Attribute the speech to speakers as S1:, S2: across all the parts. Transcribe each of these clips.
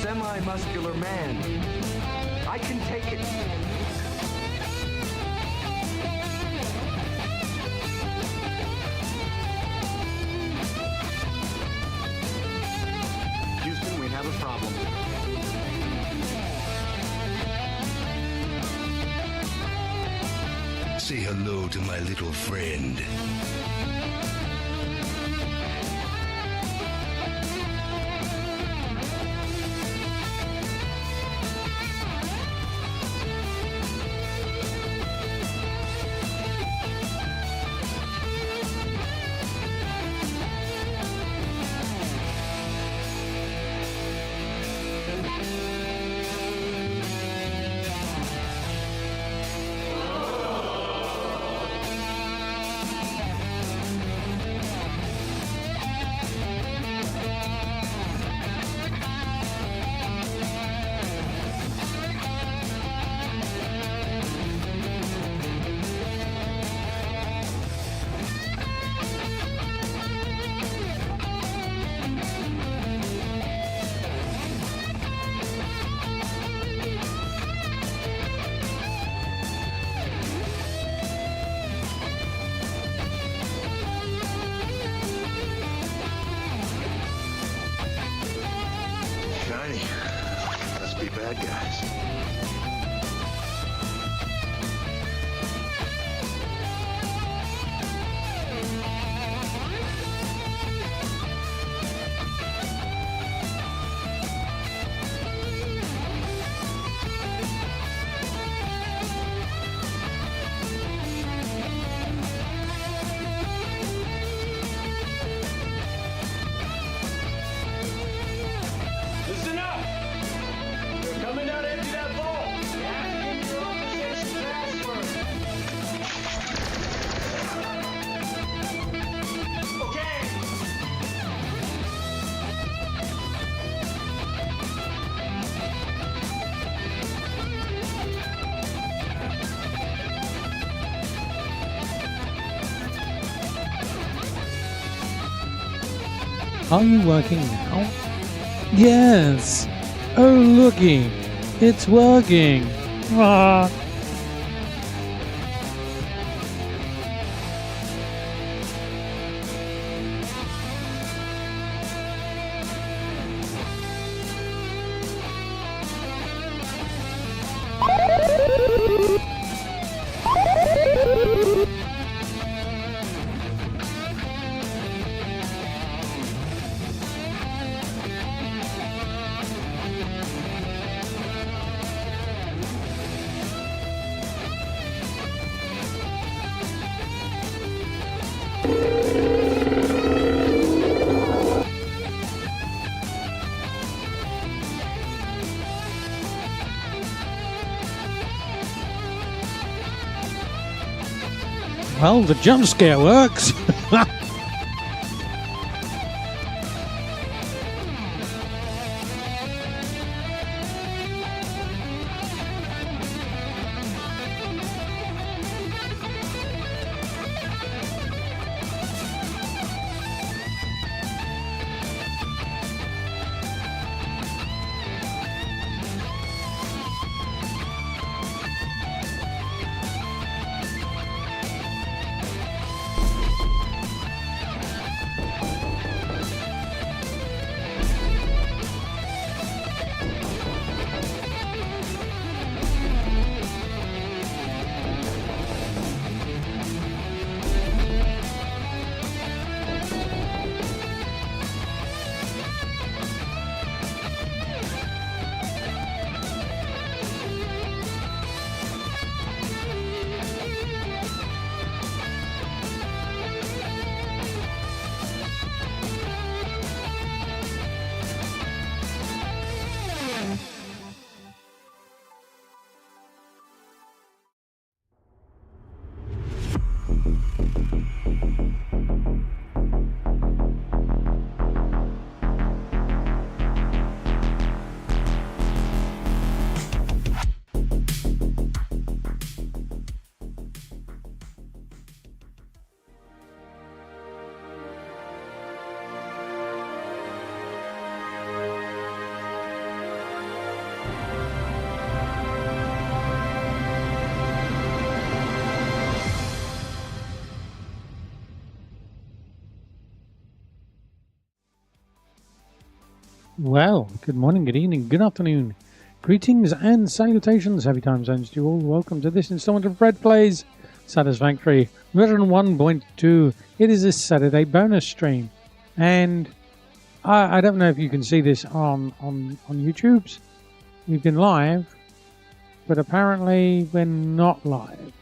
S1: Semi-muscular man. I can take it. Houston, we have a problem.
S2: Say hello to my little friend. Alrighty. Let's be bad guys.
S3: Listen up! They're coming out to empty that vault! You have to give your own position password! Okay!
S4: Are you working now? Yes! Oh, looky! It's working! Ah. Well, the jump scare works! Well, good morning, good evening, good afternoon. Greetings and salutations, happy time zones to you all. Welcome to this installment of Red Plays Satisfactory version 1.2. It is a Saturday bonus stream. And I don't know if you can see this on YouTube's. We've been live, but apparently we're not live,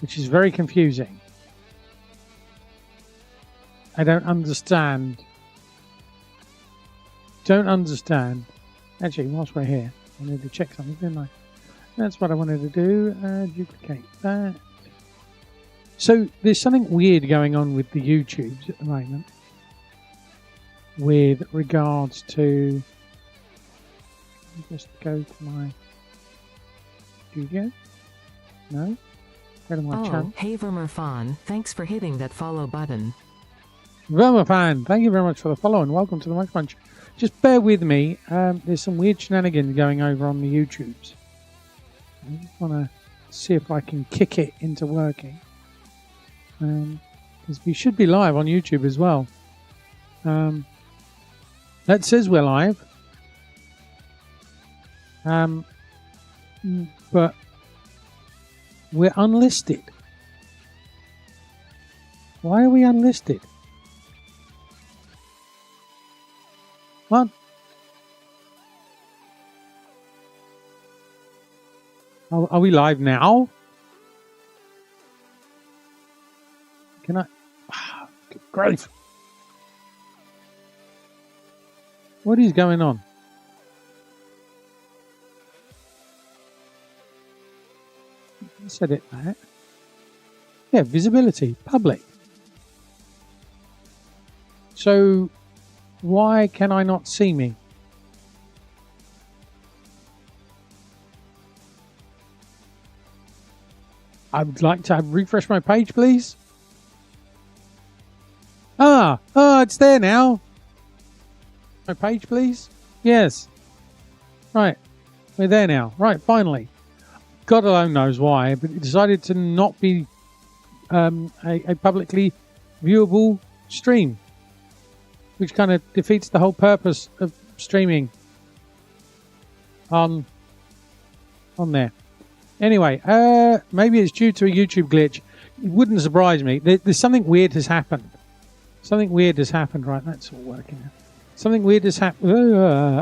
S4: which is very confusing. I don't understand. Actually, whilst we're here, I need to check something, didn't I? That's what I wanted to do. Duplicate that. So there's something weird going on with the YouTubes at the moment with regards to... Let me just go to my studio. No? Go to my channel.
S5: Hey Vermerfan, thanks for hitting that follow button.
S4: Vermerfan, thank you very much for the follow and welcome to the Mike Punch. Just bear with me. There's some weird shenanigans going over on the YouTubes. I just want to see if I can kick it into working. Because we should be live on YouTube as well. That says we're live. But we're unlisted. Why are we unlisted? What? Are we live now? Can I? Good grief. What is going on? Set it that. Yeah, visibility, public. So, why can I not see me? I would like to refresh my page, please. It's there now. My page, please. Yes. Right. We're there now. Right, finally. God alone knows why, but it decided to not be a publicly viewable stream, which kind of defeats the whole purpose of streaming on there. Anyway, maybe it's due to a YouTube glitch. It wouldn't surprise me. There's something weird has happened. Something weird has happened. Right, that's all working now. Something weird has happened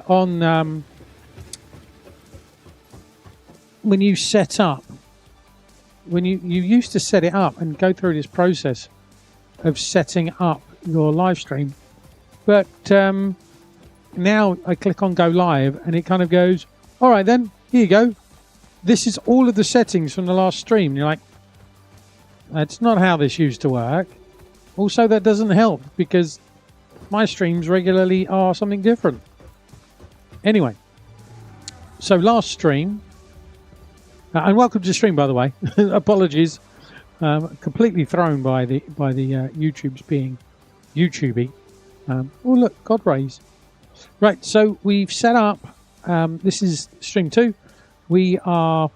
S4: on when you set up. When you used to set it up and go through this process of setting up your live stream, but now I click on go live and it kind of goes, all right then, here you go. This is all of the settings from the last stream. And you're like, that's not how this used to work. Also, that doesn't help because my streams regularly are something different. Anyway, so last stream, and welcome to the stream, by the way. Apologies, completely thrown by the YouTube's being YouTubey. Oh look, God rays. Right, so we've set up. This is stream 2. We are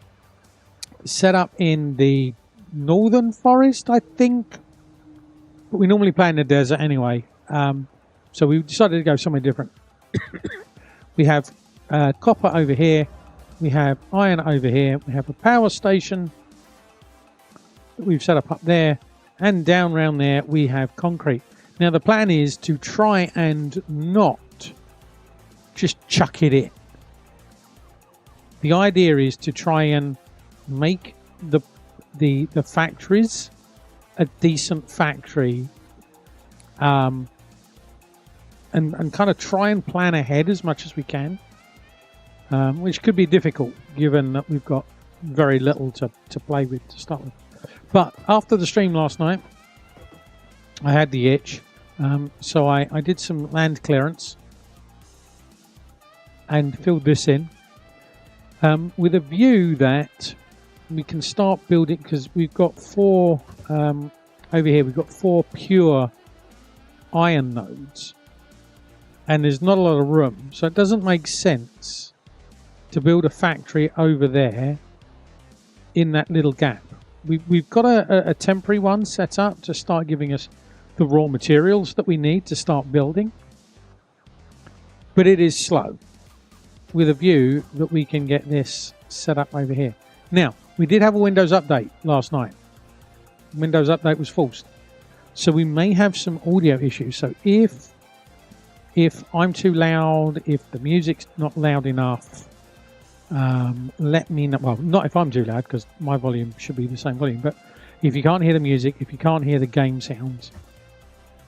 S4: set up in the northern forest, I think, but we normally play in the desert anyway. So we decided to go somewhere different. We have copper over here. We have iron over here. We have a power station that we've set up there. And down around there, we have concrete. Now, the plan is to try and not just chuck it in. The idea is to try and make the factories a decent factory, and kind of try and plan ahead as much as we can, which could be difficult given that we've got very little to play with to start with. But after the stream last night, I had the itch, so I did some land clearance and filled this in. With a view that we can start building, because we've got 4 over here. We've got 4 pure iron nodes, and there's not a lot of room, so it doesn't make sense to build a factory over there in that little gap. We've got a temporary one set up to start giving us the raw materials that we need to start building, but it is slow, with a view that we can get this set up over here. Now, we did have a Windows update last night. Windows update was forced, so we may have some audio issues. So if I'm too loud, if the music's not loud enough, let me know. Well, not if I'm too loud, because my volume should be the same volume, but if you can't hear the music, if you can't hear the game sounds,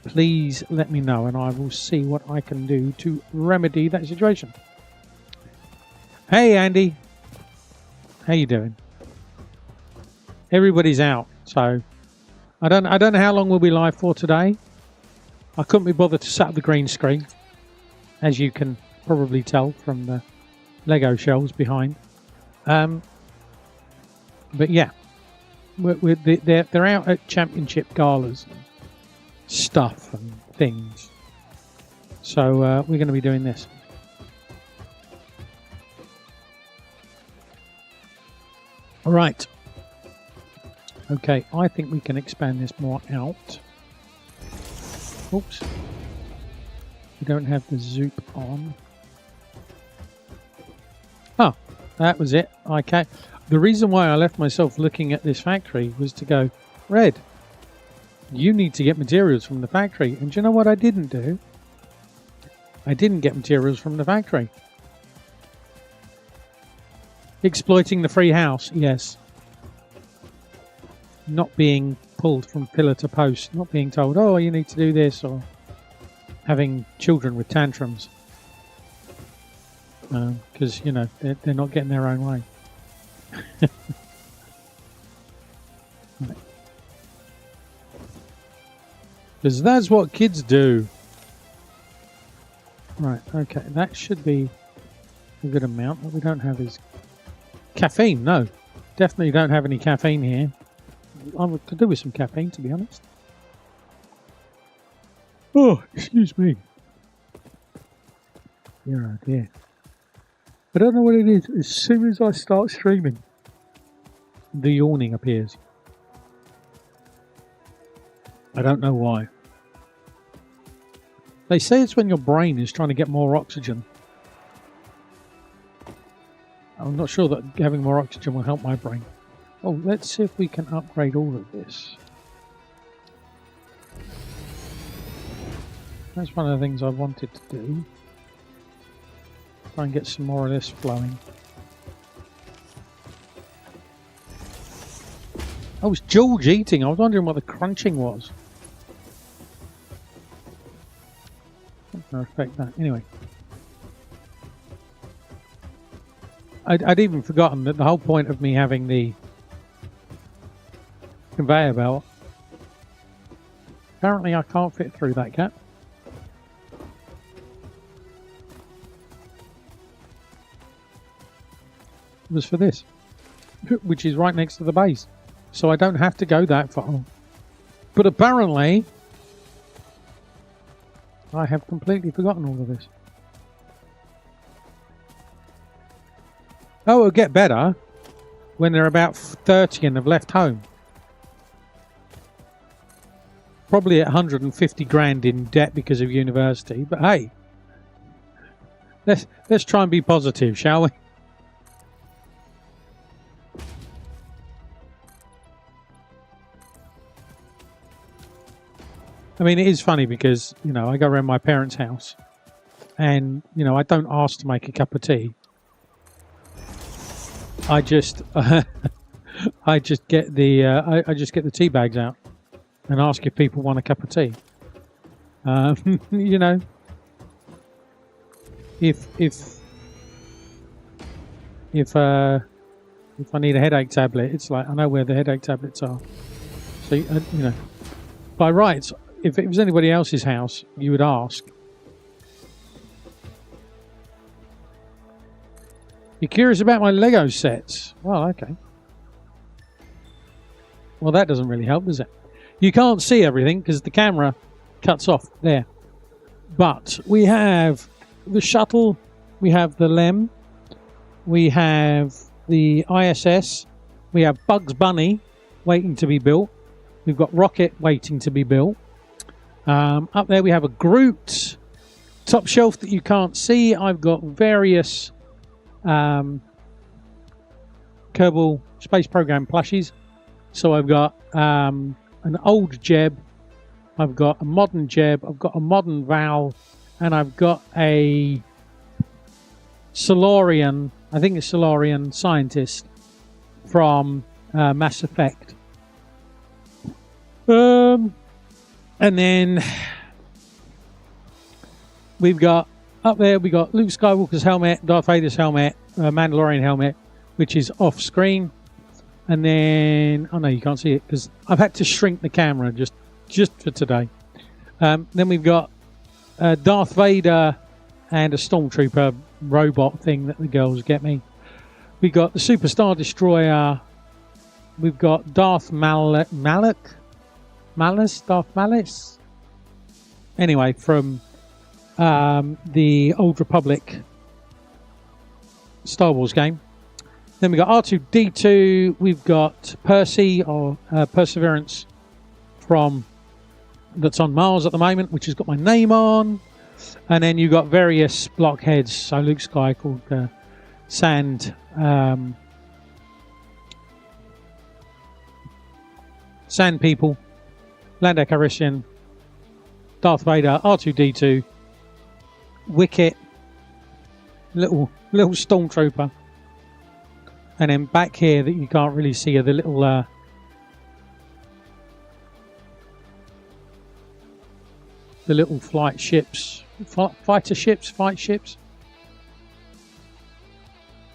S4: please let me know and I will see what I can do to remedy that situation. Hey Andy, how you doing? Everybody's out, so I don't know how long we'll be live for today. I couldn't be bothered to set up the green screen, as you can probably tell from the Lego shelves behind. But yeah, they're out at championship galas and stuff and things, so we're going to be doing this. All right. Okay, I think we can expand this more out. Oops. We don't have the zoop on. Oh, that was it. The reason why I left myself looking at this factory was to go, Red, you need to get materials from the factory. And do you know what I didn't do? I didn't get materials from the factory. Exploiting the free house, yes. Not being pulled from pillar to post. Not being told, oh, you need to do this, or having children with tantrums. Because, you know, they're not getting their own way. Because that's what kids do. Right, okay, that should be a good amount. What we don't have is caffeine. No, definitely don't have any caffeine here. I could do with some caffeine, to be honest. Oh, excuse me. Yeah, oh dear. I don't know what it is. As soon as I start streaming, the yawning appears. I don't know why. They say it's when your brain is trying to get more oxygen. I'm not sure that having more oxygen will help my brain. Oh, let's see if we can upgrade all of this. That's one of the things I wanted to do. Try and get some more of this flowing. Oh, it's George eating. I was wondering what the crunching was. Not going to affect that. Anyway. I'd even forgotten that the whole point of me having the conveyor belt, apparently I can't fit through that gap. It was for this, which is right next to the base, so I don't have to go that far. But apparently I have completely forgotten all of this. Oh, it'll get better when they're about 30 and have left home. Probably at 150 grand in debt because of university, but hey, let's try and be positive, shall we? I mean, it is funny because, you know, I go around my parents' house and, you know, I don't ask to make a cup of tea. I just, I just get the, I just get the tea bags out and ask if people want a cup of tea. You know, if I need a headache tablet, it's like I know where the headache tablets are. So you know, by rights, if it was anybody else's house, you would ask. You're curious about my Lego sets? Well, okay. Well, that doesn't really help, does it? You can't see everything because the camera cuts off there. But we have the shuttle, we have the LEM, we have the ISS, we have Bugs Bunny waiting to be built, we've got Rocket waiting to be built. Up there we have a Groot top shelf that you can't see. I've got various Kerbal Space Program plushies. So I've got an old Jeb, I've got a modern Jeb, I've got a modern Val, and I've got a Solarian, I think it's Solarian scientist from Mass Effect. And then we've got up there, we got Luke Skywalker's helmet, Darth Vader's helmet, Mandalorian helmet, which is off screen. And then, oh no, you can't see it because I've had to shrink the camera just for today. Then we've got Darth Vader and a Stormtrooper robot thing that the girls get me. We've got the Super Star Destroyer. We've got Darth Malice. Anyway, from the Old Republic Star Wars game. Then we've got R2-D2. We've got Percy, or Perseverance, from that's on Mars at the moment, which has got my name on. And then you've got various blockheads. So Luke Skywalker, sand sand people, Lando Calrissian, Darth Vader, R2-D2, Wicket, little stormtrooper, and then back here that you can't really see are the little flight ships, fight ships.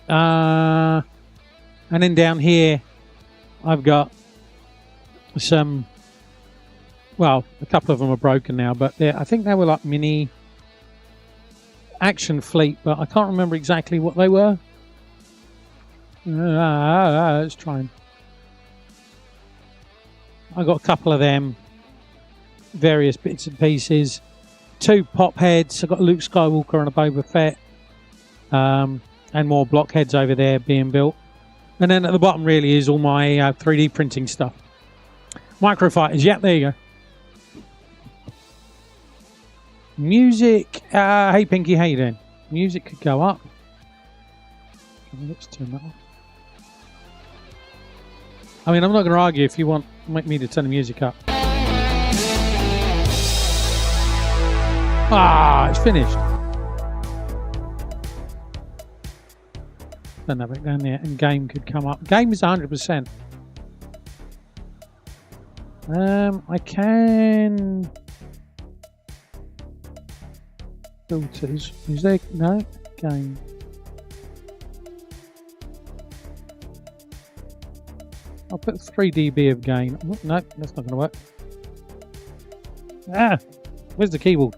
S4: And then down here, I've got some. Well, a couple of them are broken now, but I think they were like mini action fleet, but I can't remember exactly what they were. Let's try and. I got a couple of them, various bits and pieces. 2 pop heads. I got Luke Skywalker and a Boba Fett, and more block heads over there being built. And then at the bottom really is all my 3D printing stuff. Microfighters. Yep, there you go. Music. Hey Pinky, how you doing? Music could go up. Let's turn that off. I mean, I'm not going to argue if you want me to turn the music up. Ah, it's finished. Turn that back down there, and game could come up. Game is 100%. I can. Filters. Is there no game? I'll put 3 dB of gain. Oh, no, that's not going to work. Ah, where's the keyboard?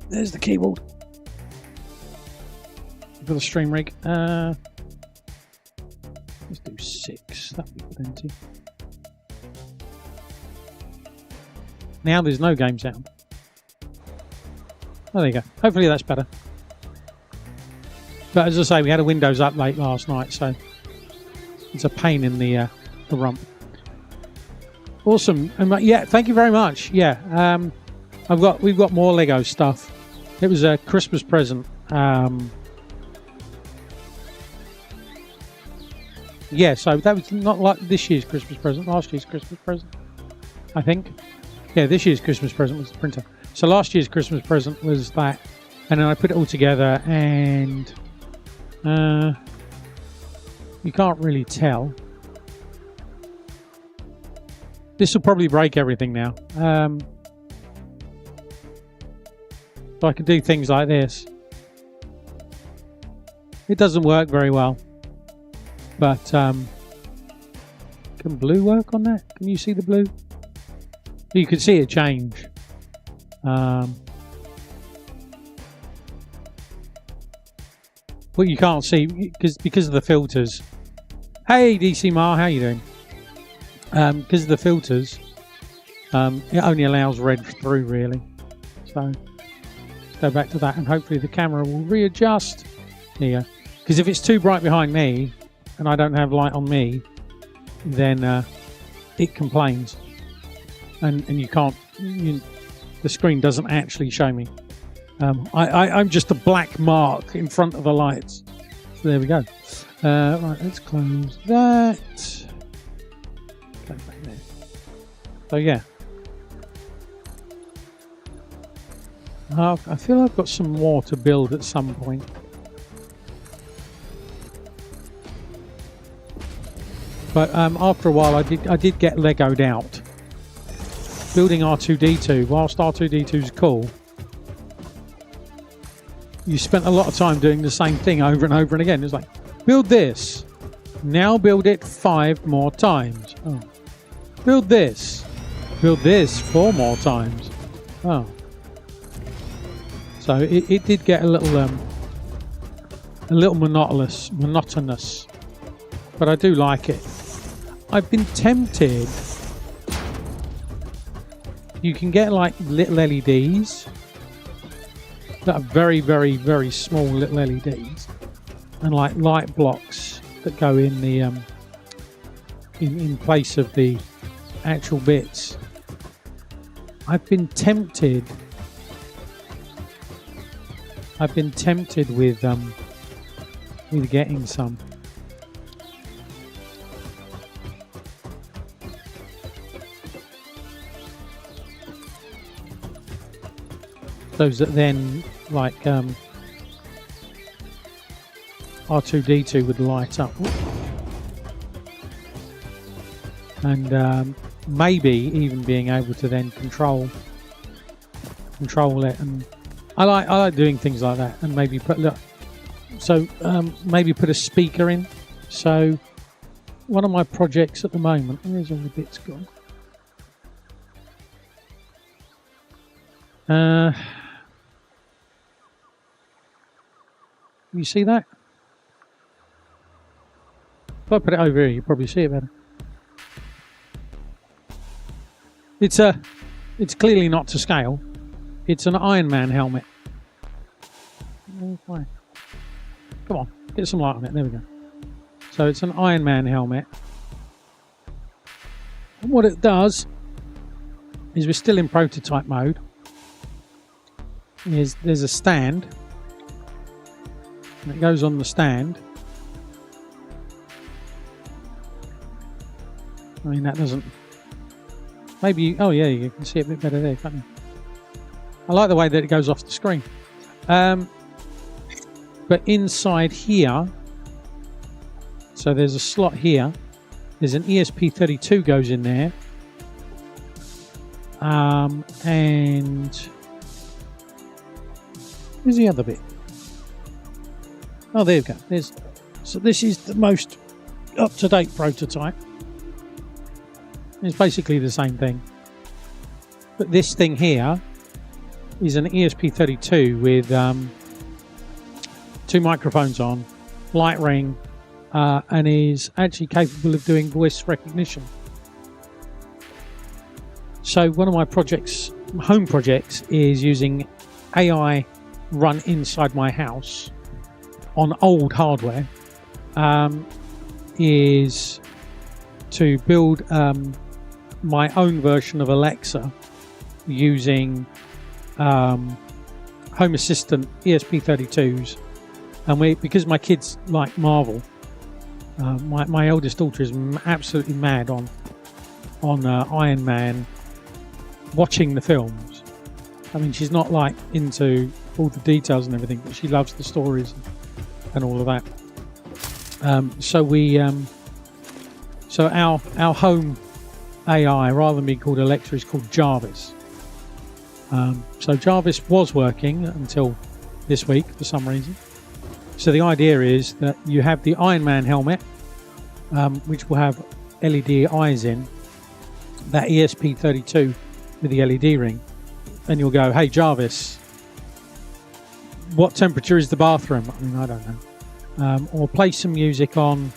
S4: There's the keyboard for the stream rig. Let's do 6. That'd be plenty. Now there's no game sound. Oh, there you go. Hopefully that's better. But as I say, we had a Windows update last night, so it's a pain in the rump. Awesome. Yeah, thank you very much. Yeah, we've got more Lego stuff. It was a Christmas present. Yeah, so that was not like this year's Christmas present. Last year's Christmas present, I think. Yeah, this year's Christmas present was the printer. So last year's Christmas present was that, and then I put it all together, and you can't really tell. This will probably break everything now. So I can do things like this. It doesn't work very well, but can blue work on that? Can you see the blue? You can see it change. But you can't see because of the filters. Hey DC Mar, how you doing? Because of the filters, it only allows red through really. So go back to that, and hopefully the camera will readjust. There you go. Because if it's too bright behind me and I don't have light on me, then it complains, and you can't. The screen doesn't actually show me. I'm just a black mark in front of the lights. So there we go. Right, let's close that. Go back there. So yeah. I feel I've got some more to build at some point. But after a while, I did get Lego'd out. Building R2-D2, whilst R2-D2 is cool, you spent a lot of time doing the same thing over and over and again. It's like, build this, now build it 5 more times. Oh. Build this 4 more times. Oh. So it did get a little monotonous, but I do like it. I've been tempted. You can get like little LEDs that are very, very, very small little LEDs, and like light blocks that go in the in place of the actual bits. I've been tempted with with getting some. Those that then, like R2-D2 would light up. And maybe even being able to then control it. And I like doing things like that. And maybe put maybe put a speaker in. So one of my projects at the moment, where's all the bits gone? You see that? If I put it over here, you probably see it better. It's clearly not to scale. It's an Iron Man helmet. Come on, get some light on it. There we go. So it's an Iron Man helmet. And what it does is, we're still in prototype mode. There's a stand. And it goes on the stand. I mean, that doesn't... Maybe... Oh, yeah, you can see it a bit better there, can't you? I like the way that it goes off the screen. But inside here... So there's a slot here. There's an ESP32 goes in there. And... Where's the other bit? Oh, there we go. So this is the most up-to-date prototype. It's basically the same thing. But this thing here is an ESP32 with 2 microphones on, light ring, and is actually capable of doing voice recognition. So one of my home projects, is using AI run inside my house on old hardware, is to build my own version of Alexa using Home Assistant ESP32s. And because my kids like Marvel, my eldest daughter is absolutely mad on Iron Man, watching the films. I mean, she's not like into all the details and everything, but she loves the stories and all of that. So our home AI, rather than being called Alexa, is called Jarvis. So Jarvis was working until this week for some reason. So the idea is that you have the Iron Man helmet, which will have LED eyes in, that ESP32 with the LED ring, and you'll go, "Hey Jarvis, what temperature is the bathroom?" I mean, I don't know. Or play some music on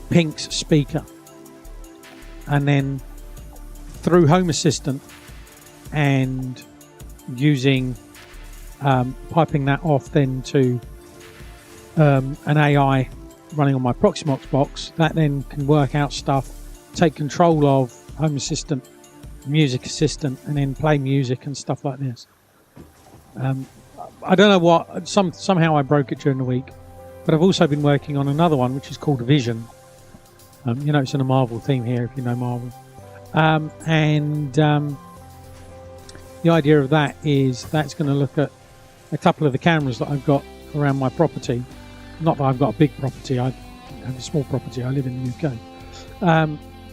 S4: Pink's speaker, and then through Home Assistant and using piping that off then to an AI running on my Proximox box, that then can work out stuff, take control of Home Assistant, Music Assistant, and then play music and stuff like this. I don't know what, somehow I broke it during the week, but I've also been working on another one which is called Vision. You know, it's in a Marvel theme here, if you know Marvel. The idea of that is that's going to look at a couple of the cameras that I've got around my property. Not that I've got a big property, I have a small property, I live in the UK.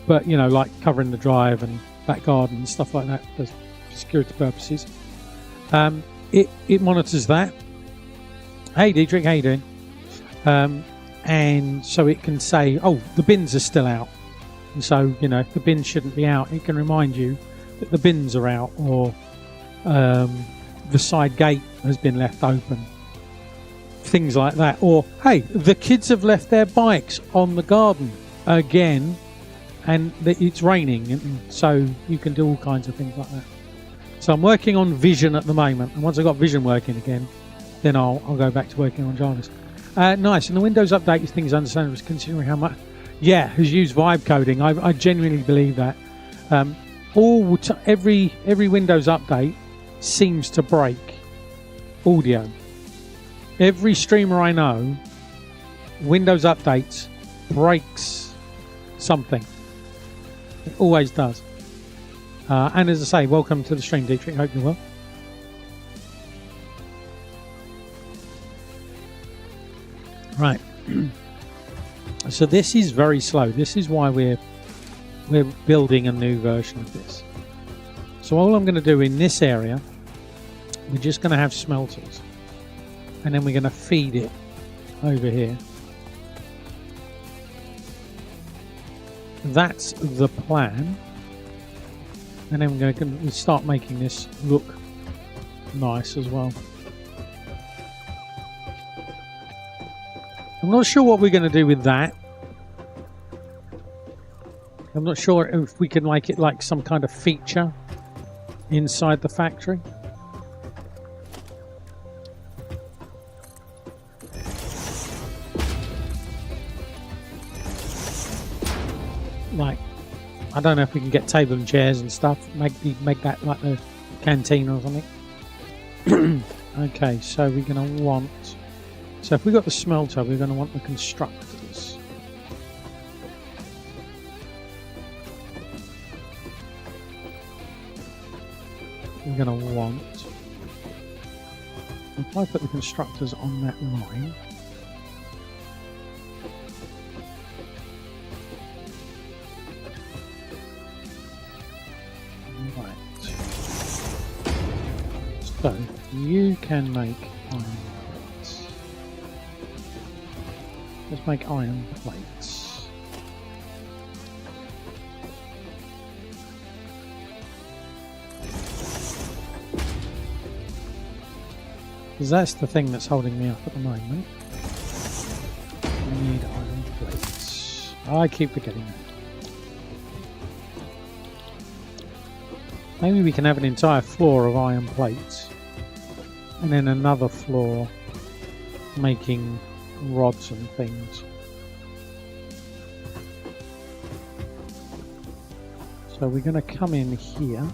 S4: But, you know, like covering the drive and back garden and stuff like that for security purposes. It monitors that. Hey Dietrich, how you doing? And so it can say, oh, the bins are still out. And so, you know, if the bins shouldn't be out, it can remind you that the bins are out, or the side gate has been left open. Things like that. Or, hey, the kids have left their bikes on the garden again, and it's raining, and so you can do all kinds of things like that. So I'm working on Vision at the moment, and once I've got Vision working again, then I'll go back to working on Jarvis. Nice. And the Windows update is things understandable, considering how much. Yeah, who's used vibe coding. I genuinely believe that. Every Windows update seems to break audio. Every streamer I know Windows updates breaks something. It always does. And as I say, welcome to the stream, Dietrich. Hope you're well. Right. So this is very slow. This is why we're building a new version of this. So all I'm going to do in this area, we're just going to have smelters, and then we're going to feed it over here. That's the plan. And then we're going to start making this look nice as well. I'm not sure what we're going to do with that. I'm not sure if we can make it like some kind of feature inside the factory. Like, I don't know if we can get table and chairs and stuff. Make that like a canteen or something. Okay, so we're going to want... So if we got the smelter, we're going to want the constructors. We're going to want... If I put the constructors on that line... Right. So, you can make iron plates. Let's make iron plates. Because that's the thing that's holding me up at the moment. I need iron plates. I keep forgetting that. Maybe we can have an entire floor of iron plates. And then another floor making rods and things. So we're going to come in here.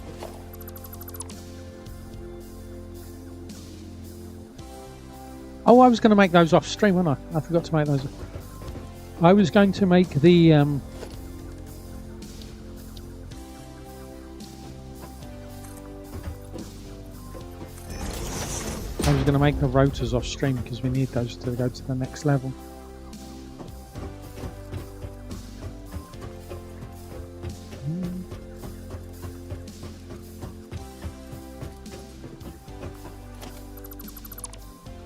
S4: Oh, I was going to make those off stream, wasn't I? I forgot to make those. I was going to make the I was going to make the rotors off stream because we need those to go to the next level.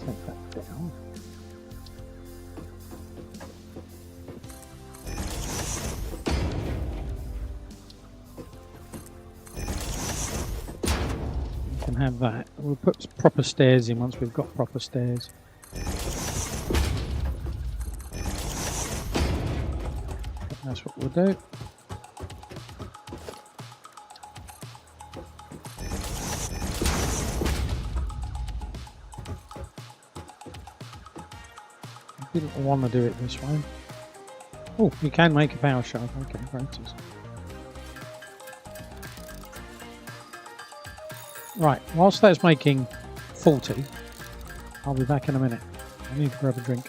S4: Take that down. We can have that. We'll put proper stairs in once we've got proper stairs. That's what we'll do. I didn't want to do it this way. Oh, you can make a power shaft. Okay, great. Right, whilst that's making 40, I'll be back in a minute. I need to grab a drink.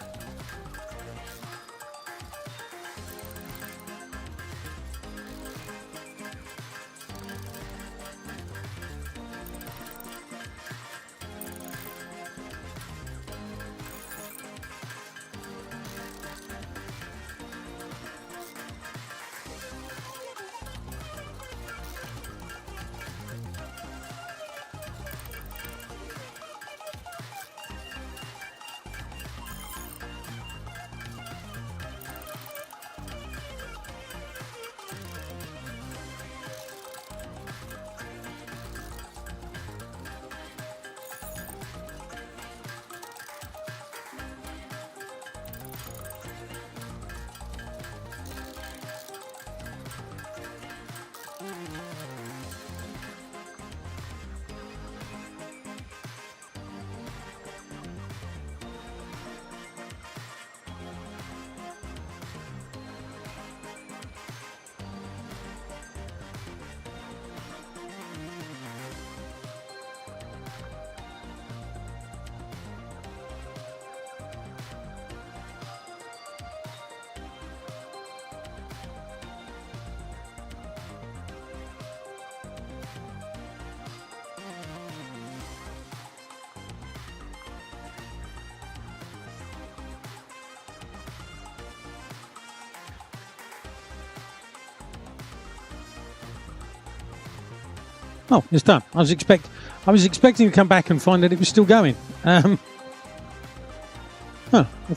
S4: Oh, it's done. I was expecting to come back and find that it was still going. If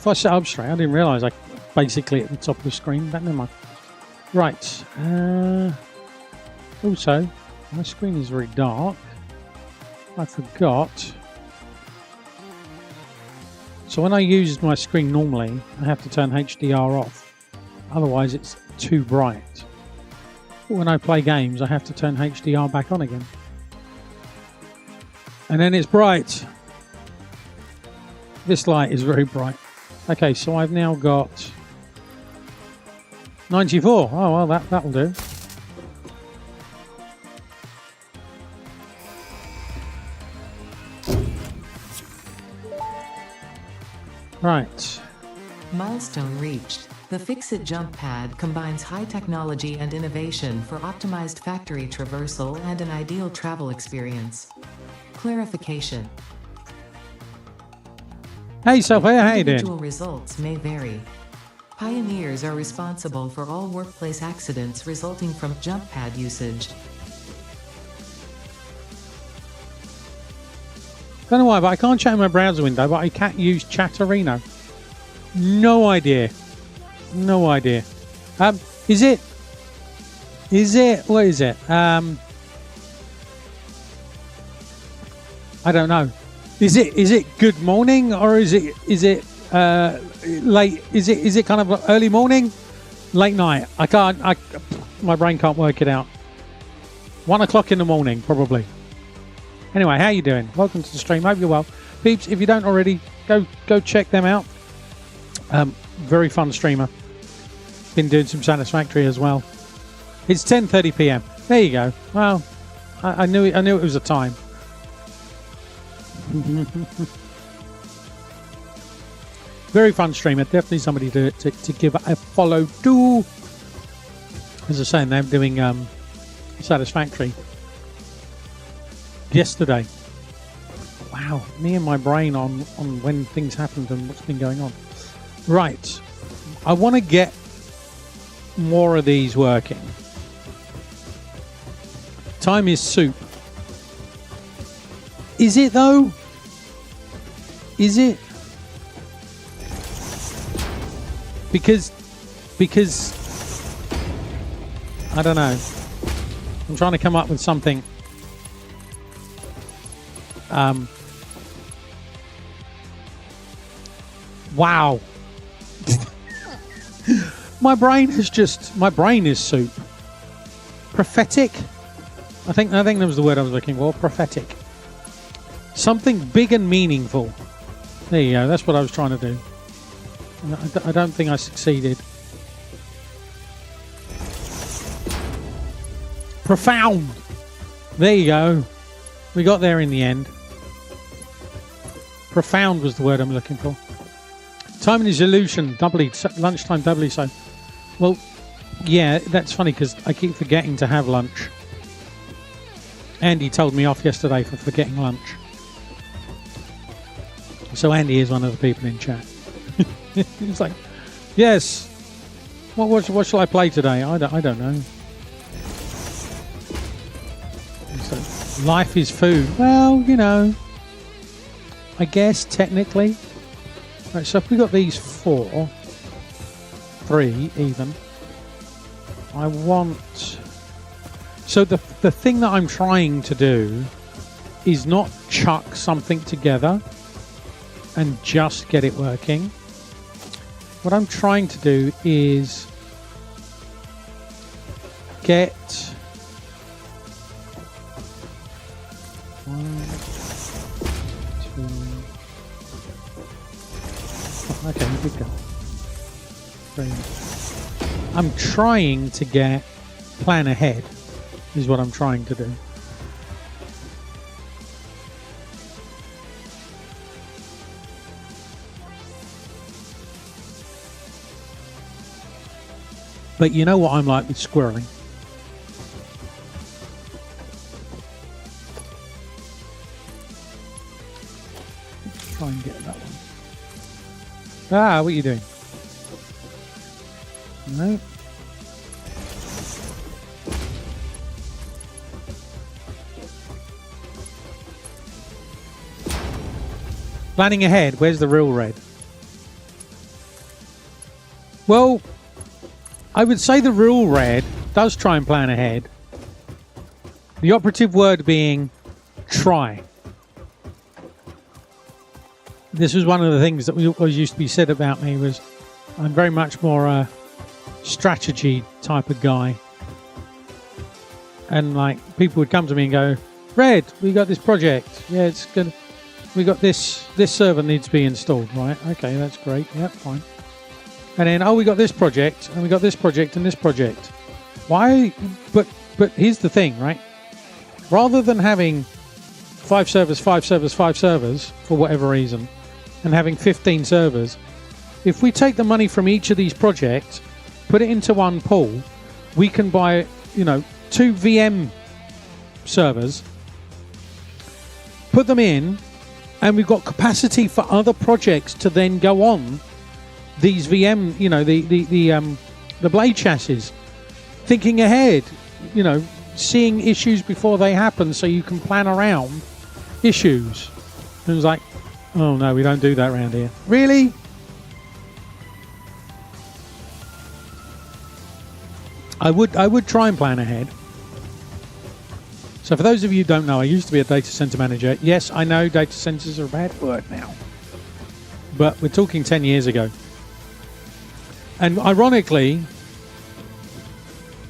S4: I set up straight, I didn't realise I basically at the top of the screen. But never mind. Right. Also, my screen is very dark. I forgot. So when I use my screen normally, I have to turn HDR off. Otherwise, it's too bright. But when I play games, I have to turn HDR back on again. And then it's bright. This light is very bright. Okay, so I've now got 94. Oh, well, that'll do. Right.
S5: Milestone reached. The Fix-It jump pad combines high technology and innovation for optimized factory traversal and an ideal travel experience. Clarification.
S4: Hey, Sophia, how you doing?
S5: Individual results may vary. Pioneers are responsible for all workplace accidents resulting from jump pad usage.
S4: Don't know why, but I can't chat in my browser window, but I can't use Chatterino. No idea. No idea. Is it? What is it? I don't know. Is it good morning or is it late? Is it kind of early morning, late night? My brain can't work it out. 1 o'clock in the morning, probably. Anyway, how you doing? Welcome to the stream. Hope you're well, peeps. If you don't already, go check them out. Very fun streamer. Been doing some Satisfactory as well. It's 10:30 p.m. There you go. Well, I knew it was a time. Very fun streamer. Definitely somebody to give a follow to. As I was saying, they're doing Satisfactory yesterday. Wow, me and my brain on when things happened and what's been going on. Right, I want to get more of these working. Time is soup. Is it though? Is it? Because I don't know. I'm trying to come up with something. Wow. My brain is soup. Prophetic? I think that was the word I was looking for. Prophetic. Something big and meaningful. There you go. That's what I was trying to do. I don't think I succeeded. Profound. There you go. We got there in the end. Profound was the word I'm looking for. Time is illusion. Lunchtime doubly so. Well, yeah, that's funny because I keep forgetting to have lunch. Andy told me off yesterday for forgetting lunch. So Andy is one of the people in chat. He's like, yes. What shall I play today? I don't know. So, life is food. Well, you know, I guess technically. Right, so if we got these 4, 3 even. I want. So the thing that I'm trying to do is not chuck something together and just get it working. What I'm trying to do is get 1, 2. Okay, good go. 3. I'm trying to get plan ahead. Is what I'm trying to do. But you know what I'm like with squirreling. Let's try and get that one. Ah, what are you doing? No. Planning ahead. Where's the real red? Well, I would say the real red does try and plan ahead. The operative word being try. This was one of the things that always used to be said about me was I'm very much more a strategy type of guy. And like people would come to me and go, Red, we got this project. Yeah, it's good. We got this server needs to be installed, right? Okay, that's great. Yep, fine. And then, oh, we got this project, and we got this project and this project. Why? But here's the thing, right? Rather than having 5 servers for whatever reason, and having 15 servers, if we take the money from each of these projects, put it into one pool, we can buy, 2 VM servers, put them in, and we've got capacity for other projects to then go on these VM, the blade chassis, thinking ahead, seeing issues before they happen so you can plan around issues. And it was like, oh no, we don't do that around here. Really? I would try and plan ahead. So for those of you who don't know, I used to be a data center manager. Yes, I know data centers are a bad word now, but we're talking 10 years ago. And ironically,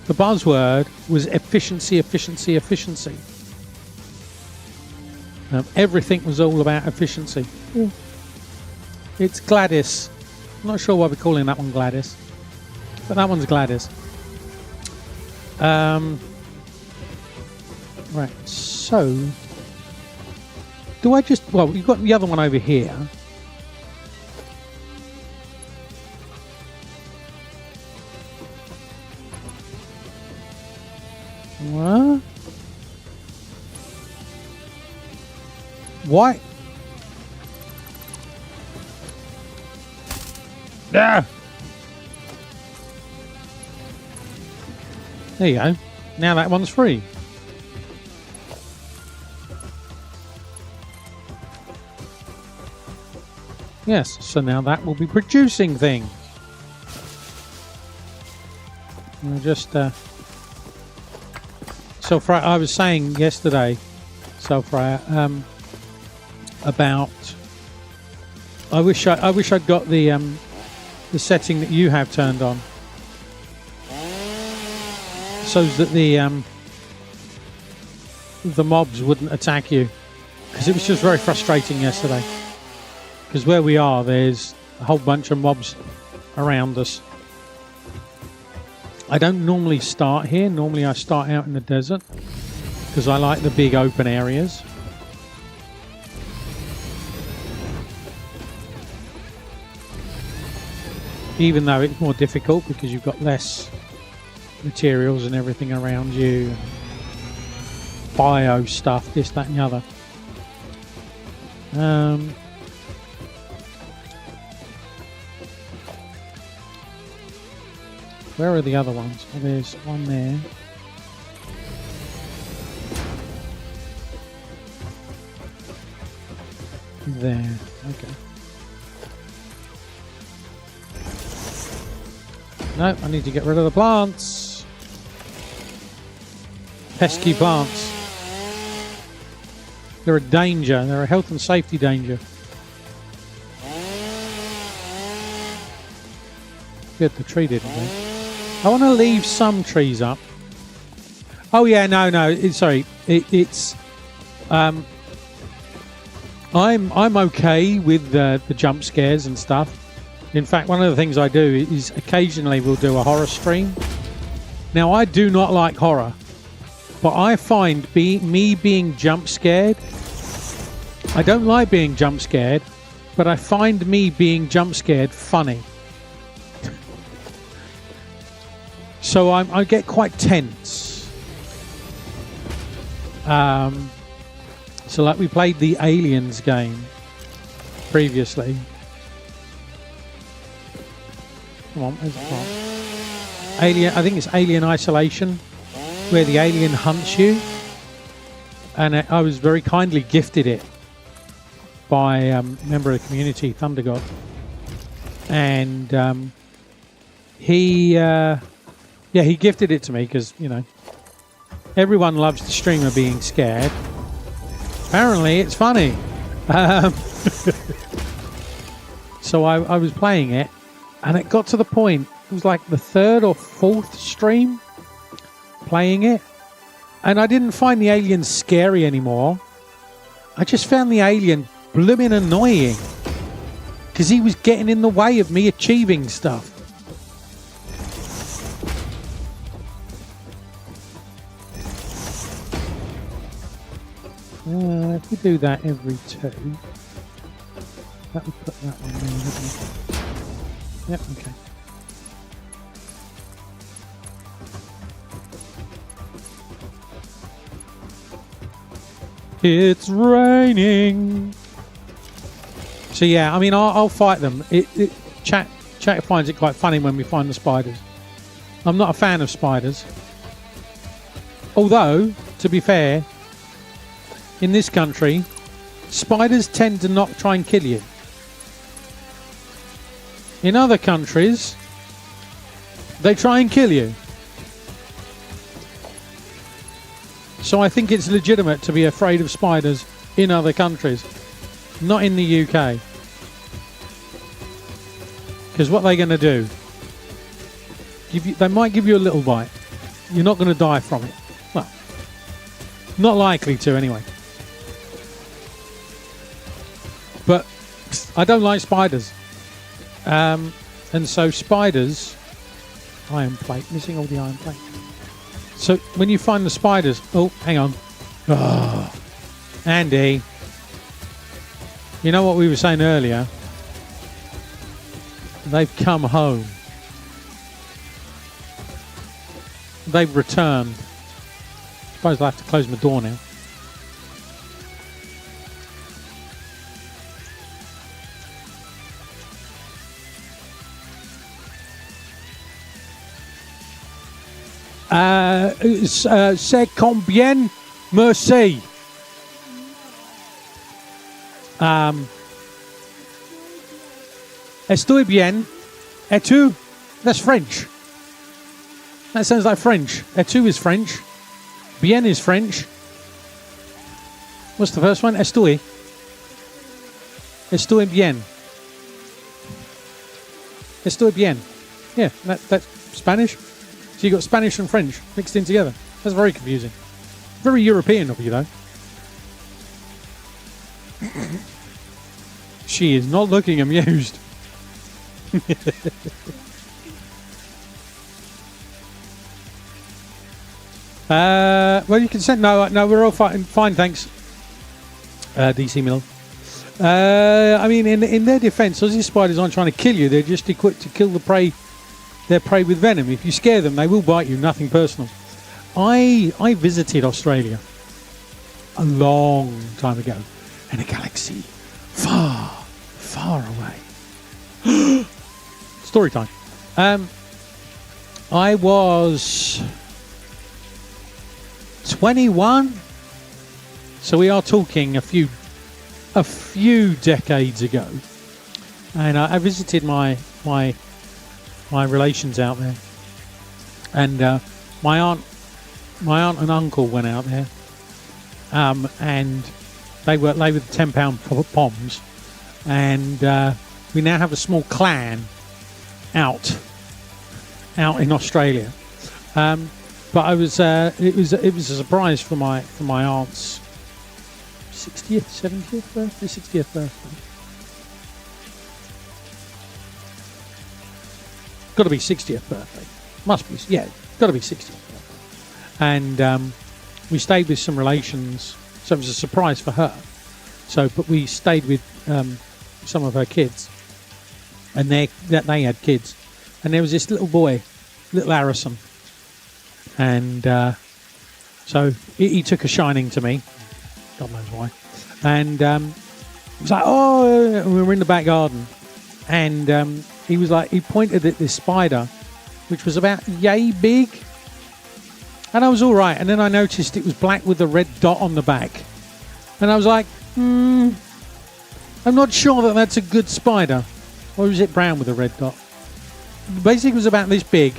S4: the buzzword was efficiency. Everything was all about efficiency. It's Gladys. I'm not sure why we're calling that one Gladys, but that one's Gladys. Right, so do I just... Well, you've got the other one over here. What? Why? Ah! There you go. Now that one's free. Yes, so now that will be producing things. I'll just Self-Fryer. I was saying yesterday, Self-Fryer, about I wish I'd got the setting that you have turned on, so that the mobs wouldn't attack you, because it was just very frustrating yesterday. Because where we are, there's a whole bunch of mobs around us. I don't normally start here. Normally I start out in the desert because I like the big open areas. Even though it's more difficult because you've got less materials and everything around you. Bio stuff, this, that and the other. Where are the other ones? Well, there's one there. There. Okay. No, I need to get rid of the plants. Pesky plants. They're a danger. They're a health and safety danger. Good, the tree didn't go. I want to leave some trees up. Oh yeah, no. Sorry, it's. I'm okay with the jump scares and stuff. In fact, one of the things I do is occasionally we'll do a horror stream. Now, I do not like horror, but I find me being jump scared. I don't like being jump scared, but I find me being jump scared funny. So I get quite tense. So like we played the Aliens game previously. Come on, there's a plant. Alien, I think it's Alien Isolation, where the alien hunts you. And I was very kindly gifted it by a member of the community, Thunder God, and he gifted it to me because, you know, everyone loves the streamer being scared. Apparently, it's funny. So I was playing it, and it got to the point, it was like the third or fourth stream playing it, and I didn't find the alien scary anymore. I just found the alien blooming annoying because he was getting in the way of me achieving stuff. If we do that every 2, that would put that one there, wouldn't it? Yep, okay. It's raining. So yeah, I mean, I'll fight them. Chat finds it quite funny when we find the spiders. I'm not a fan of spiders. Although, to be fair, in this country, spiders tend to not try and kill you. In other countries, they try and kill you. So I think it's legitimate to be afraid of spiders in other countries, not in the UK. Because what they're going to do, they might give you a little bite. You're not going to die from it. Well, not likely to anyway. But I don't like spiders. And so spiders... Iron plate. Missing all the iron plate. So when you find the spiders... Oh, hang on. Oh, Andy. You know what we were saying earlier? They've come home. They've returned. I suppose I'll have to close my door now. C'est combien? Merci. Estoy bien. Et tu? That's French. That sounds like French. Et tu is French. Bien is French. What's the first one? Estoy. Estoy bien. Estoy bien. Yeah, that's Spanish. So you got Spanish and French mixed in together. That's very confusing. Very European of you, though. She is not looking amused. Well, you can send... No, we're all fine, thanks. DC Mill. I mean, in their defense, Aussie spiders aren't trying to kill you. They're just equipped to kill the prey. Their prey with venom. If you scare them, they will bite you. Nothing personal. I visited Australia a long time ago in a galaxy far, far away. Story time. I was 21, so we are talking a few decades ago, and I visited my relations out there, and my aunt and uncle went out there, and they were the £10 poms, and we now have a small clan out in Australia. But I was it was a surprise for my aunt's 60th, 70th birthday, 60th birthday. Got to be 60th birthday. Must be, yeah. Got to be 60th birthday. And we stayed with some relations, so it was a surprise for her. But we stayed with some of her kids, and they had kids, and there was this little boy, little Harrison, and so he took a shining to me. God knows why. And it was like, oh, we were in the back garden, and he was like, he pointed at this spider, which was about yay big, and I was all right. And then I noticed it was black with a red dot on the back, and I was like, I'm not sure that that's a good spider. Or is it brown with a red dot? Basically, it was about this big,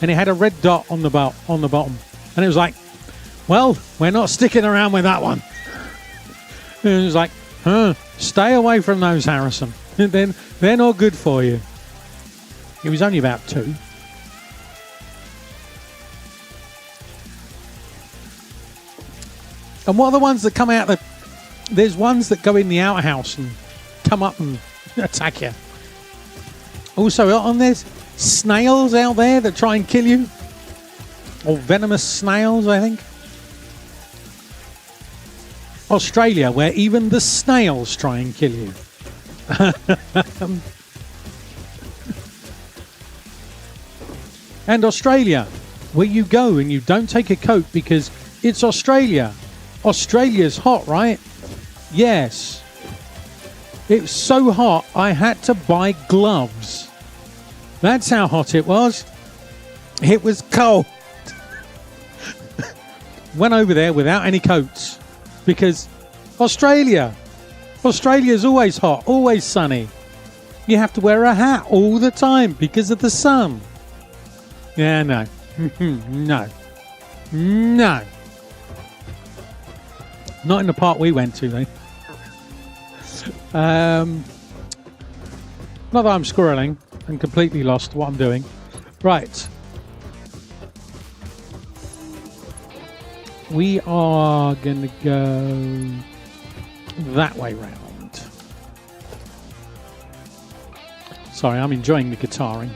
S4: and it had a red dot on the bottom, and it was like, well, we're not sticking around with that one. And it was like, stay away from those, Harrison. They're not good for you. It was only about 2. And what are the ones that come out? There's ones that go in the outhouse and come up and attack you. Also, on there's snails out there that try and kill you. Or venomous snails, I think. Australia, where even the snails try and kill you. And Australia, where you go and you don't take a coat because it's Australia. Australia's hot, right? Yes. It's so hot, I had to buy gloves. That's how hot it was. It was cold. Went over there without any coats because Australia's always hot, always sunny. You have to wear a hat all the time because of the sun. Yeah, no. No. No. Not in the part we went to, though. Not that I'm squirreling and completely lost what I'm doing. Right. We are going to go that way round. Sorry, I'm enjoying the guitaring.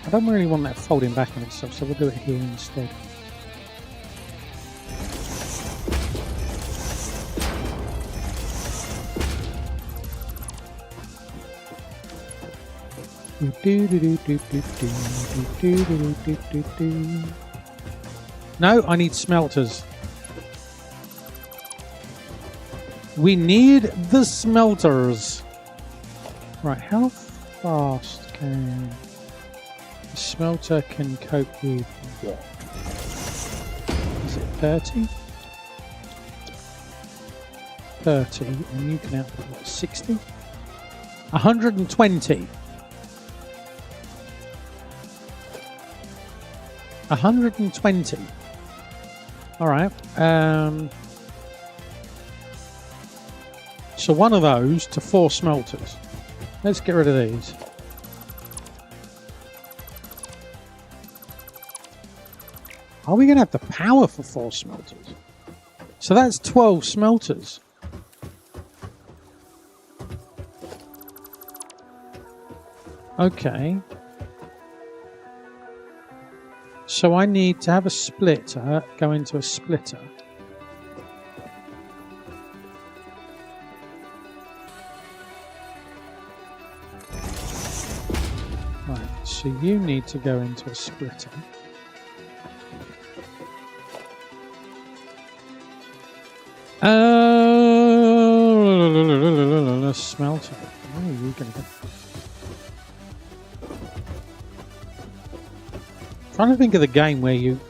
S4: I don't really want that folding back on itself, so we'll do it here instead. No, I need smelters. We need the smelters. Right, how fast can the smelter can cope with what? Is it 30? 30, and you can output what, 60? 120. 120. Alright. So one of those to 4 smelters. Let's get rid of these. Are we going to have the power for 4 smelters? So that's 12 smelters. Okay. So I need to have a splitter go into a splitter. Right, so you need to go into a splitter. Smelter. Where are you going to go? Trying to think of the game where you...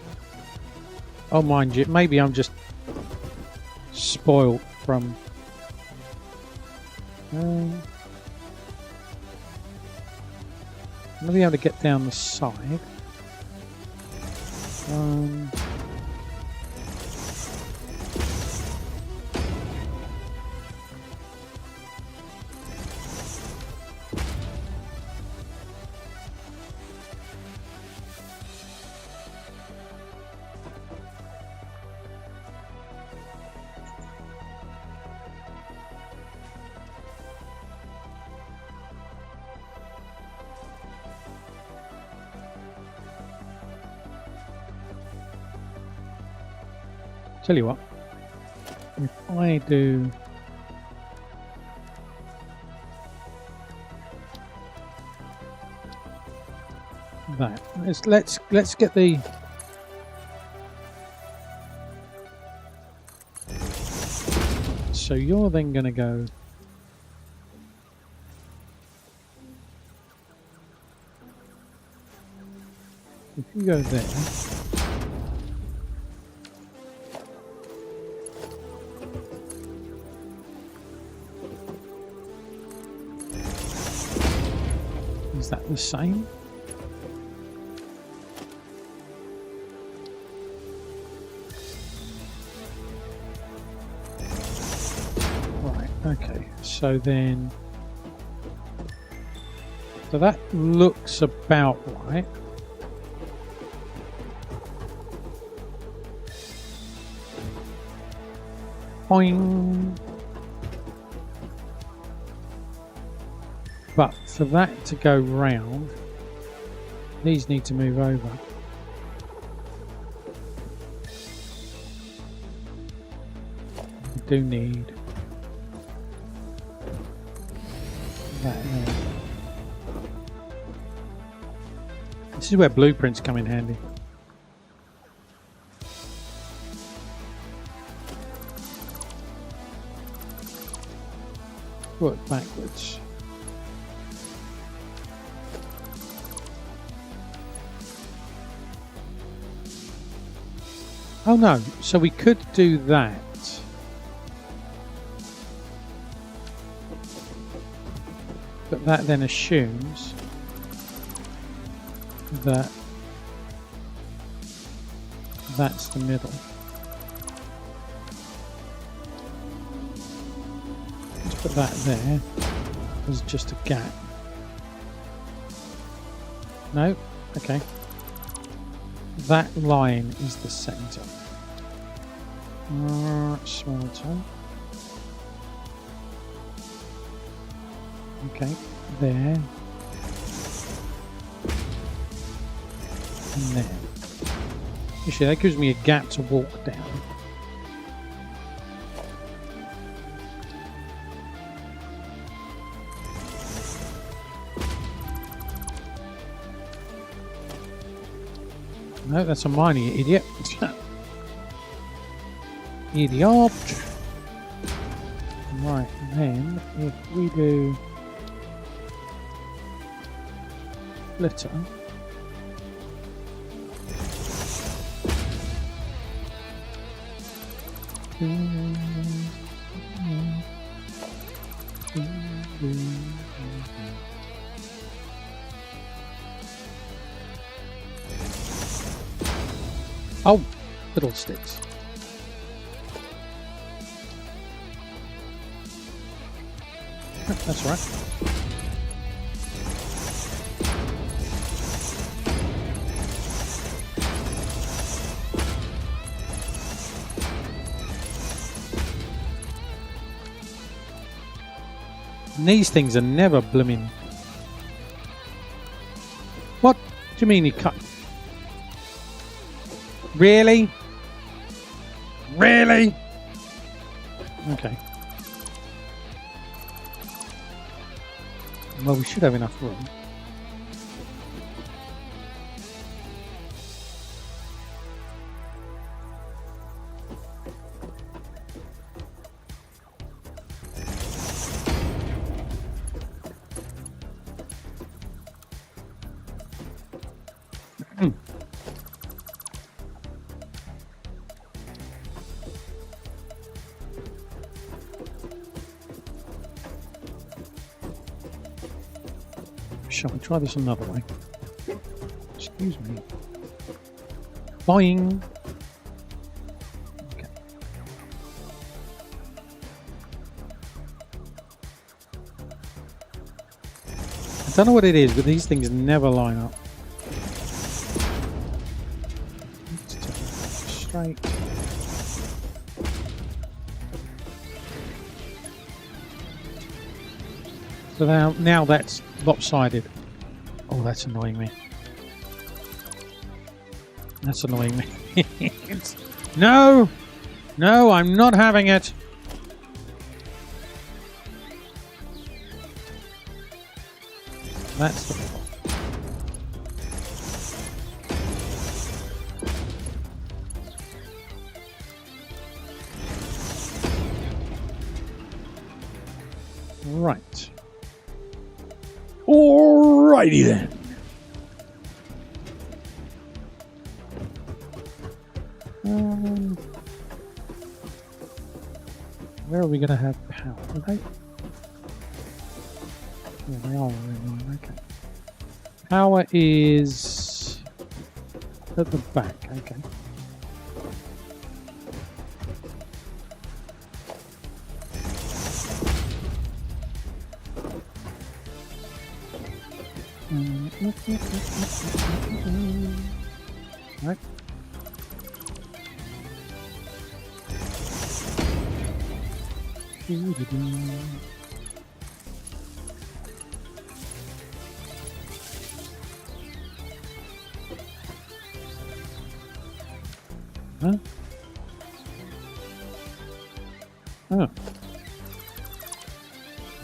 S4: Oh, mind you, maybe I'm just spoiled from... I'm going to be able to get down the side. Tell you what, if I do that, let's get the so you're then going to go. If you go there. Is that the same? Right, okay. So then... So that looks about right. Boing. But for that to go round, these need to move over. We do need that there. This is where blueprints come in handy. Work backwards. Oh no, so we could do that. But that then assumes that that's the middle. Let's put that there as just a gap. No? Okay. That line is the centre. Small top. Okay, there. And there. Actually, that gives me a gap to walk down. No, that's a mine, you idiot. Idiot. Right, then if we do splitter. Oh, fiddlesticks. That's right. And these things are never blooming. What do you mean you cut? Really? Really? Okay. Well, we should have enough room. Shall we try this another way? Excuse me. Boing. Okay. I don't know what it is, but these things never line up. Let's turn it straight. So now that's lopsided. Oh, that's annoying me. That's annoying me. No! No, I'm not having it. That's the problem. Right. Alrighty then. Where are we going to have power? Okay. Yeah, they are really, okay. Power is at the back. Okay. Right. Huh? Oh. Are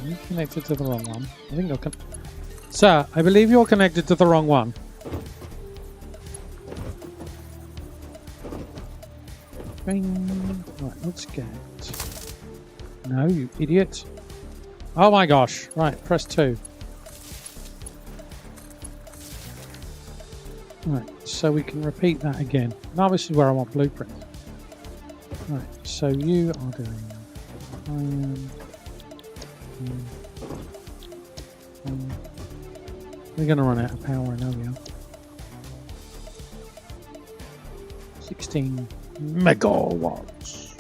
S4: you connected to the wrong one? I think you're Sir, I believe you're connected to the wrong one. Bing. Right, let's get... No, you idiot. Oh my gosh. Right, press 2. Right, so we can repeat that again. Now this is where I want blueprint. Right, so you are doing... we're going to run out of power, I know we are. 16 megawatts.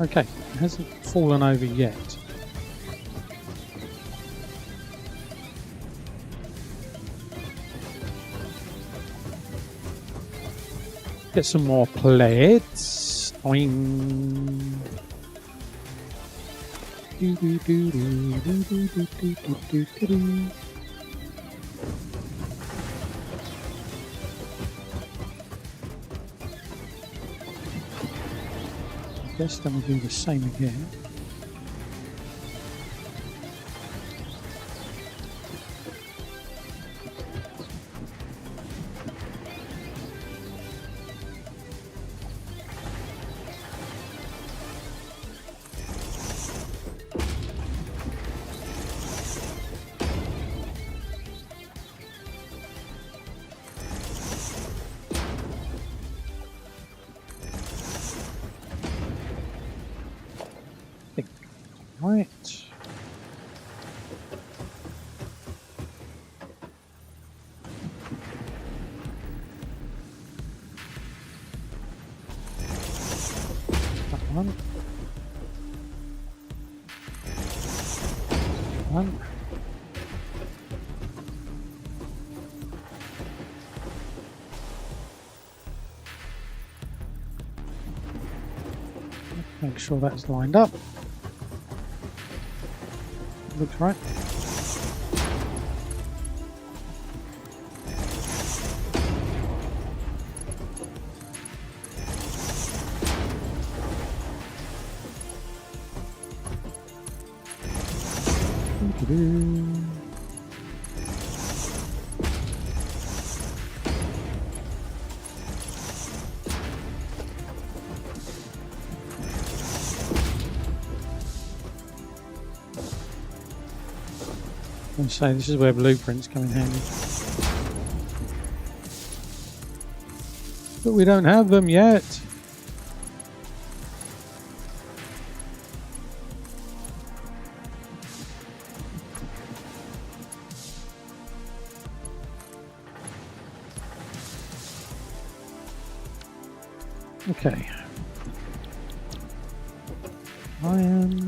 S4: Okay, it hasn't fallen over yet. Get some more plates. Oing. Do, do, do, do, do, do, do, do, do, do, do. I guess then we'll do the same again. Right. That one. One. Make sure that's lined up. Looks right. And so this is where blueprints come in handy. But we don't have them yet. Okay. Iron.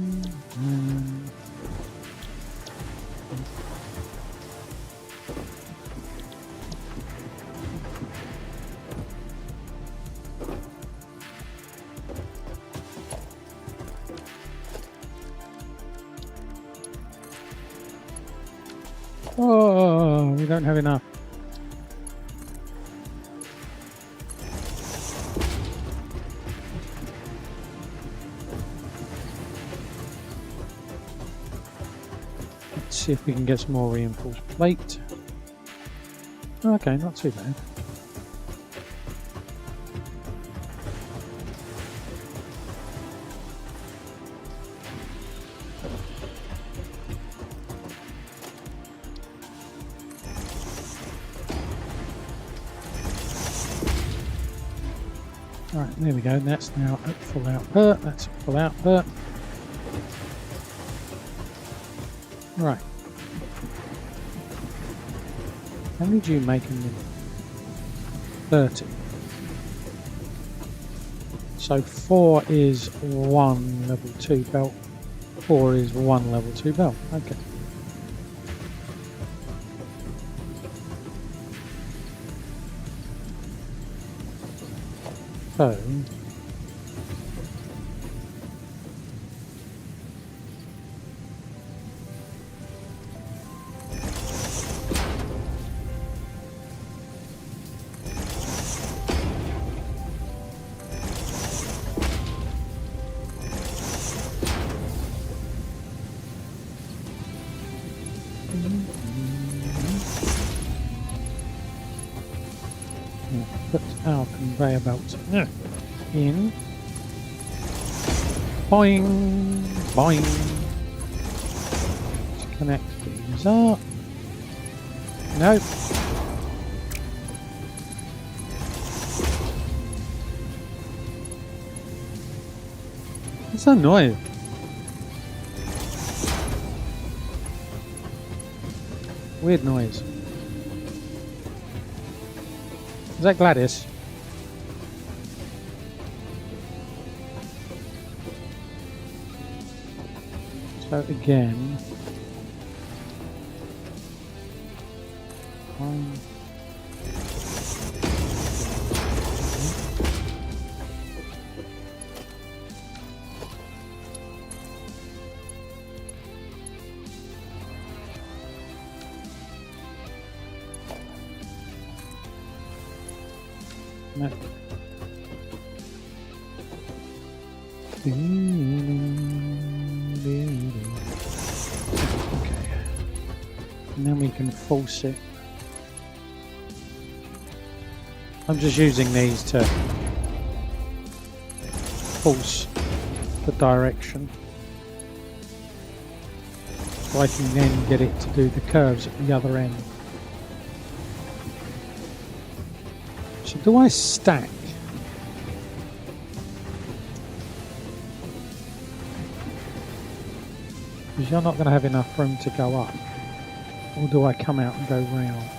S4: Oh, we don't have enough. Let's see if we can get some more reinforced plate. Okay, not too bad. Right, there we go. That's now at full output. That's at full output. Right. How many do you make in them? 30. So 4 is 1 level 2 belt. 4 is 1 level 2 belt. Okay. So put our conveyor belt in. Boing, boing. Let's connect these up. Nope. What's that noise? Weird noise. Is that Gladys? So again, no. Okay. And then we can force it. I'm just using these to force the direction. So I can then get it to do the curves at the other end. So do I stack? Because you're not going to have enough room to go up. Or do I come out and go round?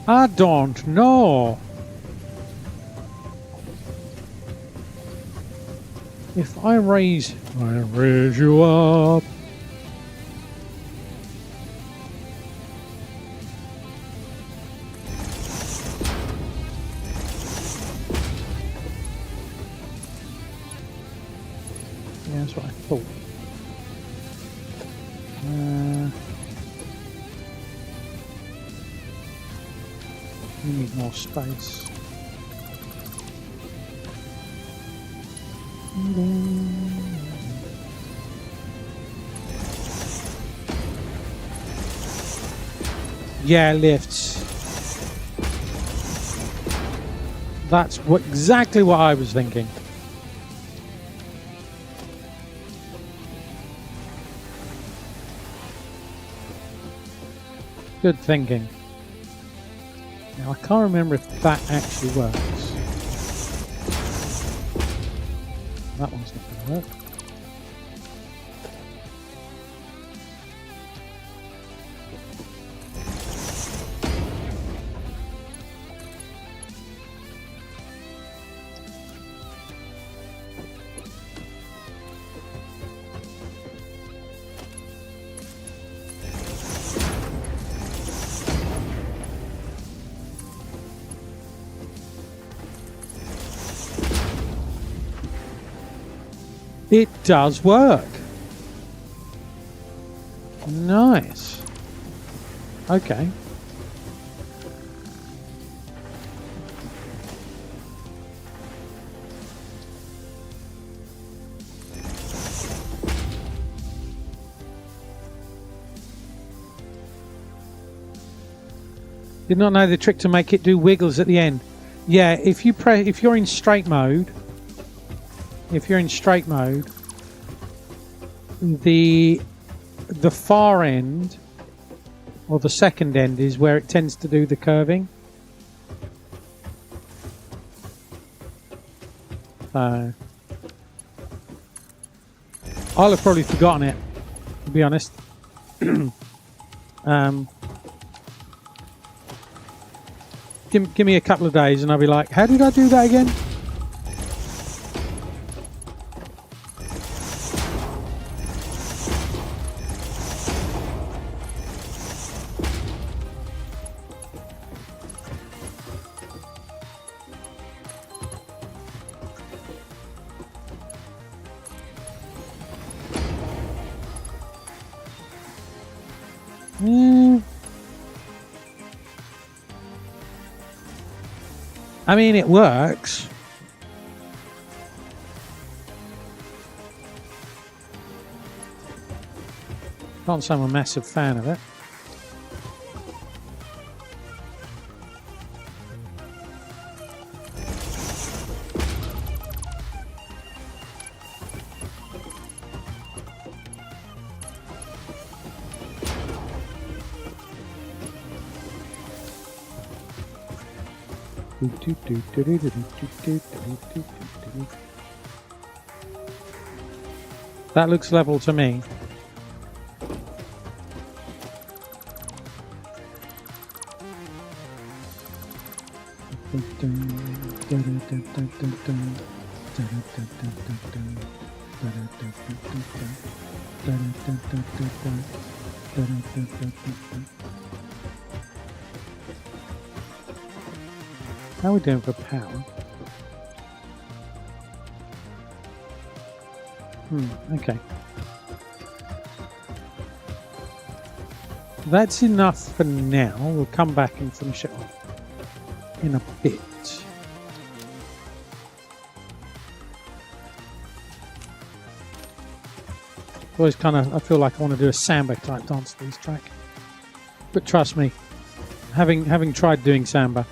S4: I don't know. If I raise you up. Yeah, that's what I thought. We need more space. Yeah, lifts. That's exactly what I was thinking. Good thinking. Now I can't remember if that actually works. That one's not going to work. It does work. Nice. Okay. Did not know the trick to make it do wiggles at the end. Yeah, if you're in straight mode, the far end or the second end is where it tends to do the curving. So I'll have probably forgotten it, to be honest. Give me a couple of days and I'll be like, how did I do that again? I mean, it works. Can't say I'm a massive fan of it. That looks level to me. How are we doing for power? Okay. That's enough for now. We'll come back and finish it off in a bit. Always kind of, I feel like I want to do a samba type dance to this track. But trust me, having tried doing samba,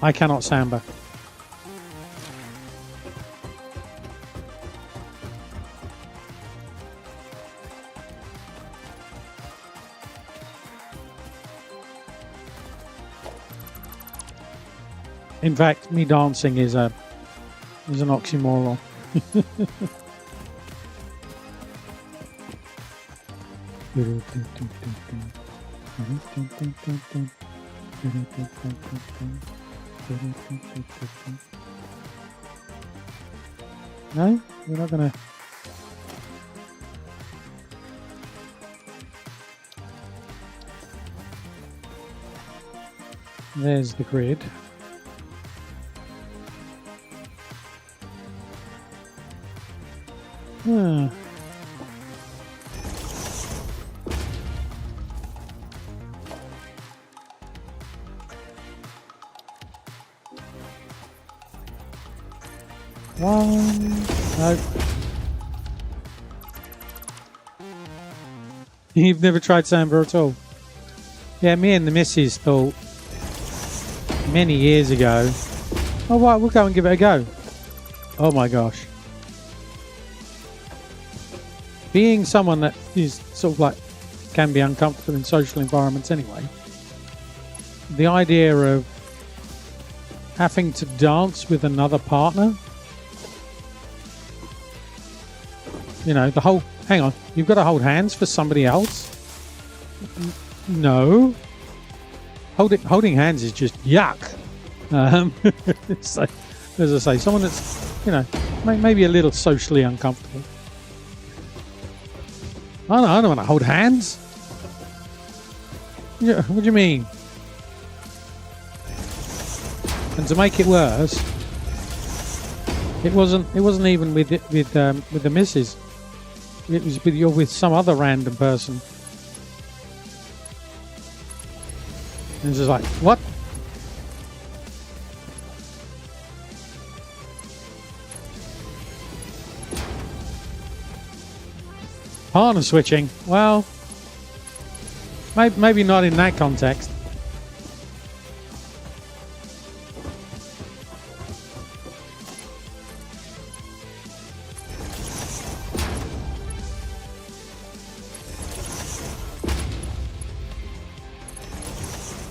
S4: I cannot samba. In fact, me dancing is an oxymoron. No, we're not gonna. There's the grid. Hmm. No. You've never tried samba at all? Yeah, me and the missus thought many years ago, oh right, we'll go and give it a go. Oh my gosh. Being someone that is sort of like can be uncomfortable in social environments anyway, the idea of having to dance with another partner, you know, the whole, hang on, you've got to hold hands for somebody else? No. Holding hands is just yuck. So, as I say, someone that's, you know, maybe a little socially uncomfortable. I don't want to hold hands. Yeah, what do you mean? And to make it worse, it wasn't even with the missus. It was with some other random person. And it's just like, what? Partner switching. Well, maybe not in that context.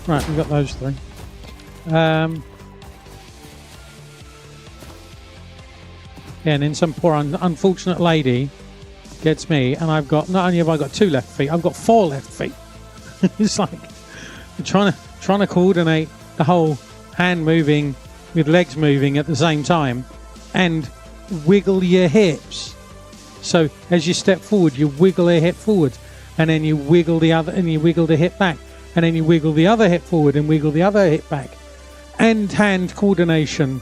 S4: Right, we've got those three. Yeah, and then some poor unfortunate lady gets me, and I've got, not only have I got 2 left feet, I've got 4 left feet. It's like I'm trying to coordinate the whole hand moving with legs moving at the same time and wiggle your hips. So as you step forward, you wiggle a hip forward, and then you wiggle the other, and you wiggle the hip back, and then you wiggle the other hip forward and wiggle the other hip back, and hand coordination,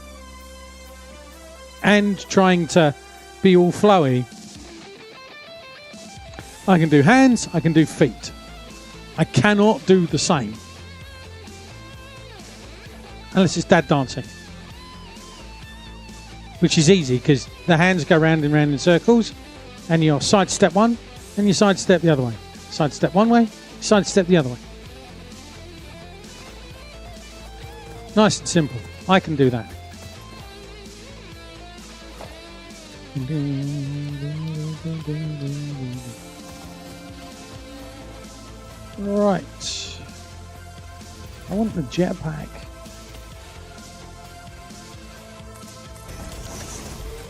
S4: and trying to be all flowy. I can do hands, I can do feet. I cannot do the same. Unless it's dad dancing. Which is easy because the hands go round and round in circles, and you side step one and you side step the other way. Side step one way, side step the other way. Nice and simple. I can do that. Right. I want the jetpack.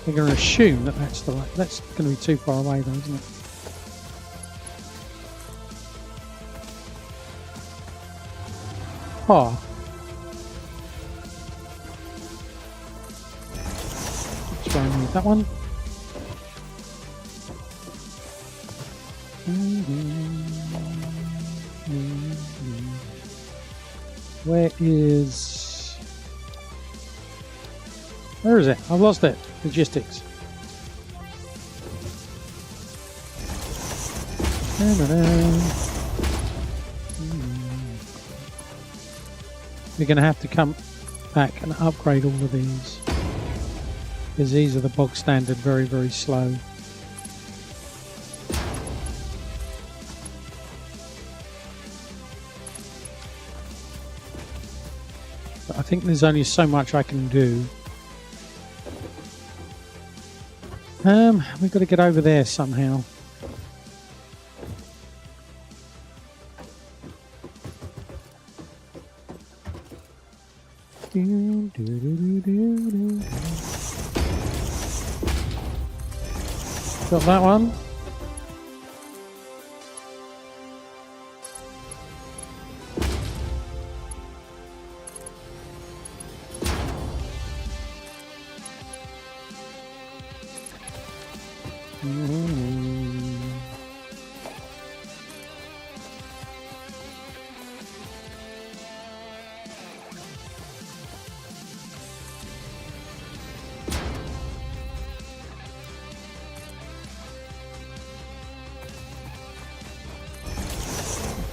S4: We're going to assume that that's the right. That's going to be too far away, though, isn't it? Oh. Let's try and use that one. Where is it? I've lost it. Logistics. We're going to have to come back and upgrade all of these, because these are the bog standard, very, very slow. But I think there's only so much I can do. We've got to get over there somehow. Got that one.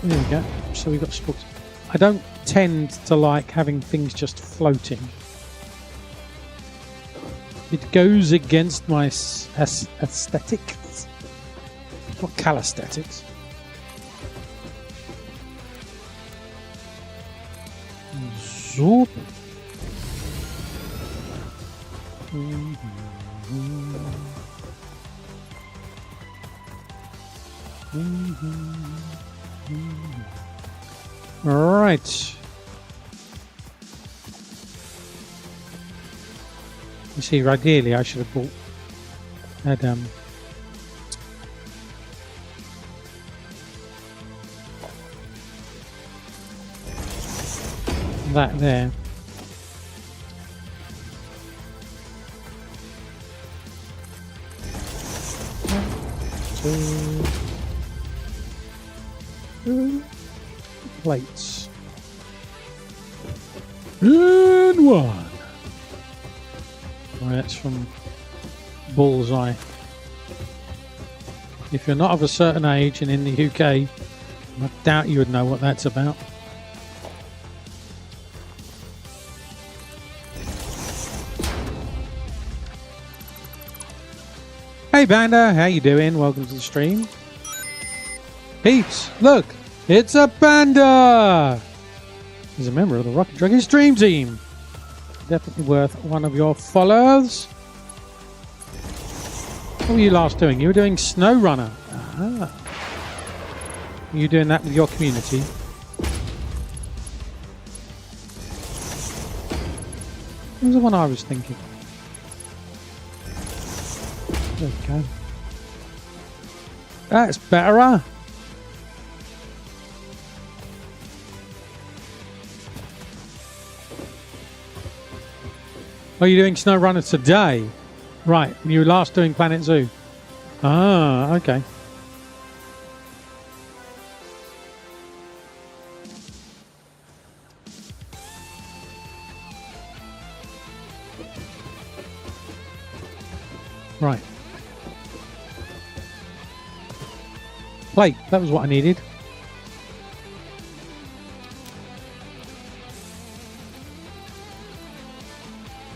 S4: There we go. So we've got sports. I don't tend to like having things just floating. It goes against my aesthetics. Not calisthenics. Zoop. All right. You see, ideally, I should have bought that that there. Two plates. And one. Right, that's from Bullseye. If you're not of a certain age and in the UK, I doubt you would know what that's about. Hey Banda, how you doing? Welcome to the stream. Peeps, look, it's a panda! He's a member of the Rocket Dragon stream team. Definitely worth one of your follows. What were you last doing? You were doing Snow Runner. Ah. Were you doing that with your community? What was the one I was thinking? There we go. That's better. Are you doing Snow Runner today? Right, you were last doing Planet Zoo. Ah, okay. Right. Plate, that was what I needed.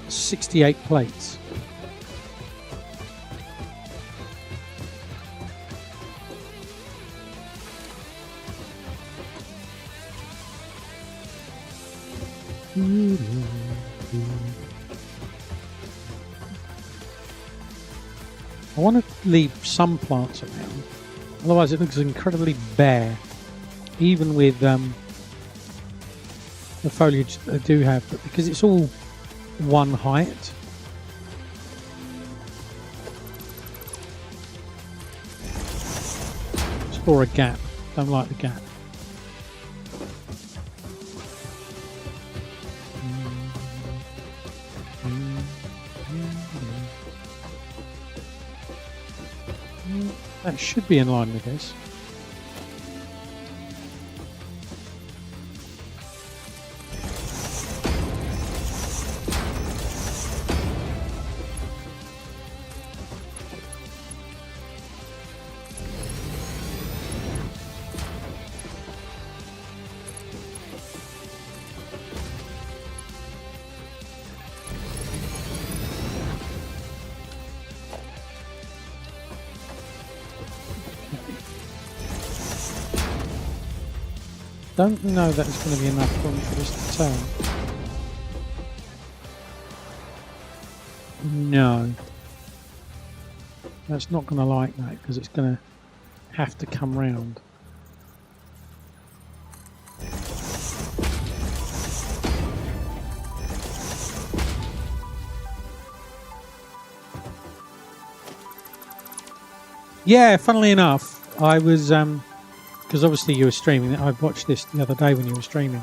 S4: $68 plates. I want to leave some plants around, otherwise it looks incredibly bare, even with the foliage that I do have, but because it's all one height, explore a gap. Don't like the gap. That should be in line with this. Don't know that it's going to be enough for this to turn. No. That's not going to like that because it's going to have to come round. Yeah, funnily enough, I was... because obviously you were streaming. I watched this the other day when you were streaming.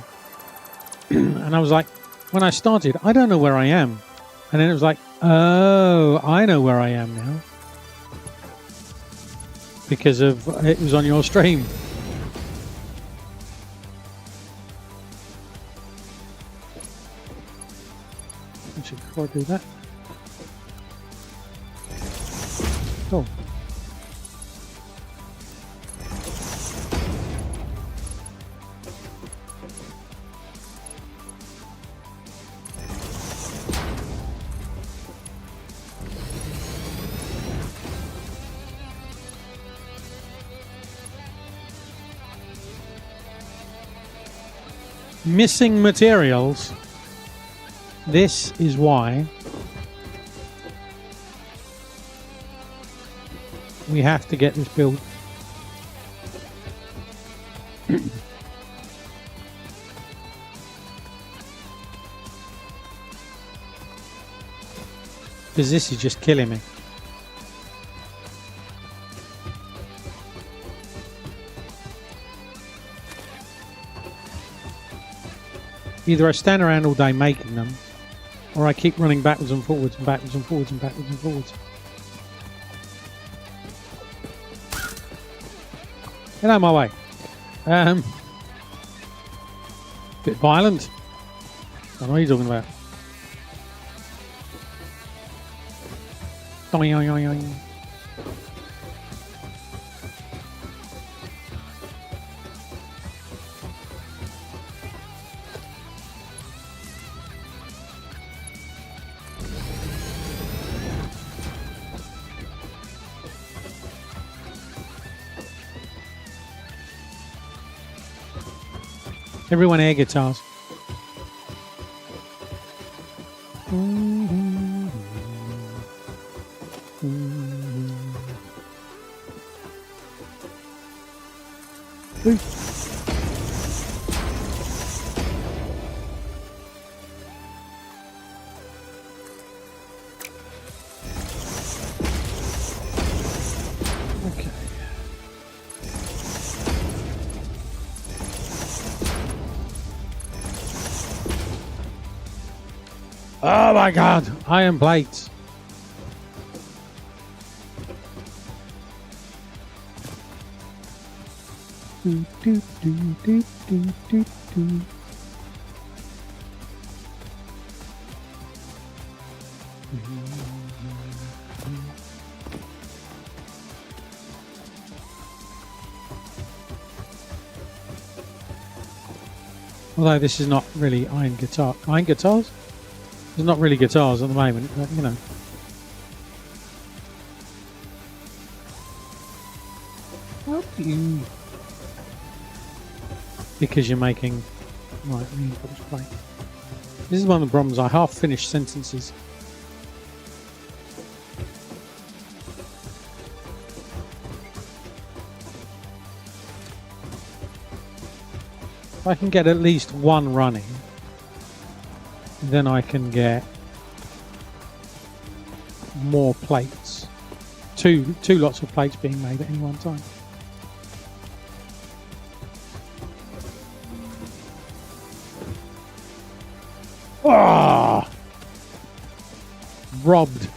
S4: And I was like, when I started, I don't know where I am. And then it was like, oh, I know where I am now. Because of it was on your stream. Actually, before I do that. Cool. Missing materials. This is why we have to get this built. Because this is just killing me. Either I stand around all day making them, or I keep running backwards and forwards and backwards and forwards and backwards and forwards. Get out of my way. Bit violent. I don't know what you're talking about. Doing, doing, doing, doing. Everyone air guitars. Ooh. Oh my god! Iron plates. Do, do, do, do, do, do, do. Although this is not really iron guitars. There's not really guitars at the moment, but you know. Help you. Because you're making... Right, this is one of the problems. I half finish sentences. If I can get at least one running, then I can get more plates. Two lots of plates being made at any one time. Ah! Robbed.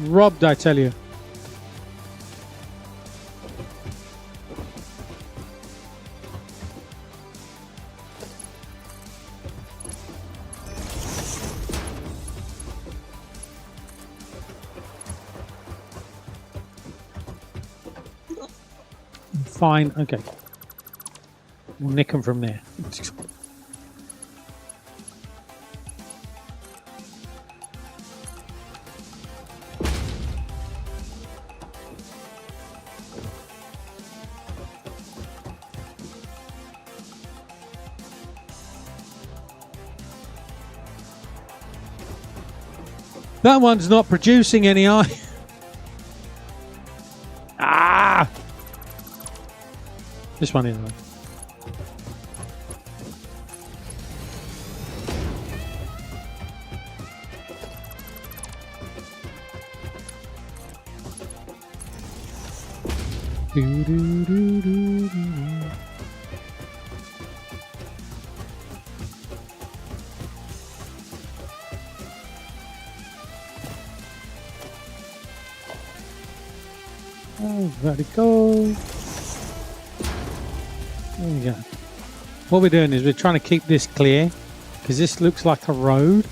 S4: Robbed, I tell you. Fine, okay. We'll nick them from there. That one's not producing any iron. Ah! This one is. Do, do, do, do, do. Oh, vertical. There we go. What we're doing is we're trying to keep this clear because this looks like a road.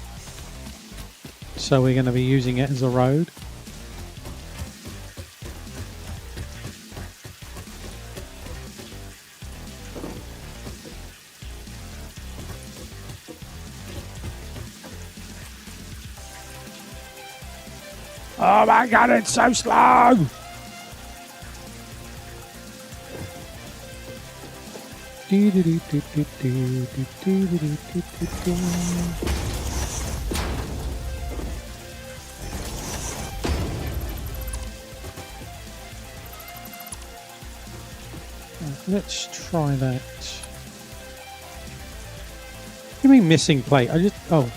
S4: So we're going to be using it as a road. Oh my god, it's so slow! Let's try that. What do you mean missing plate? I just... Oh.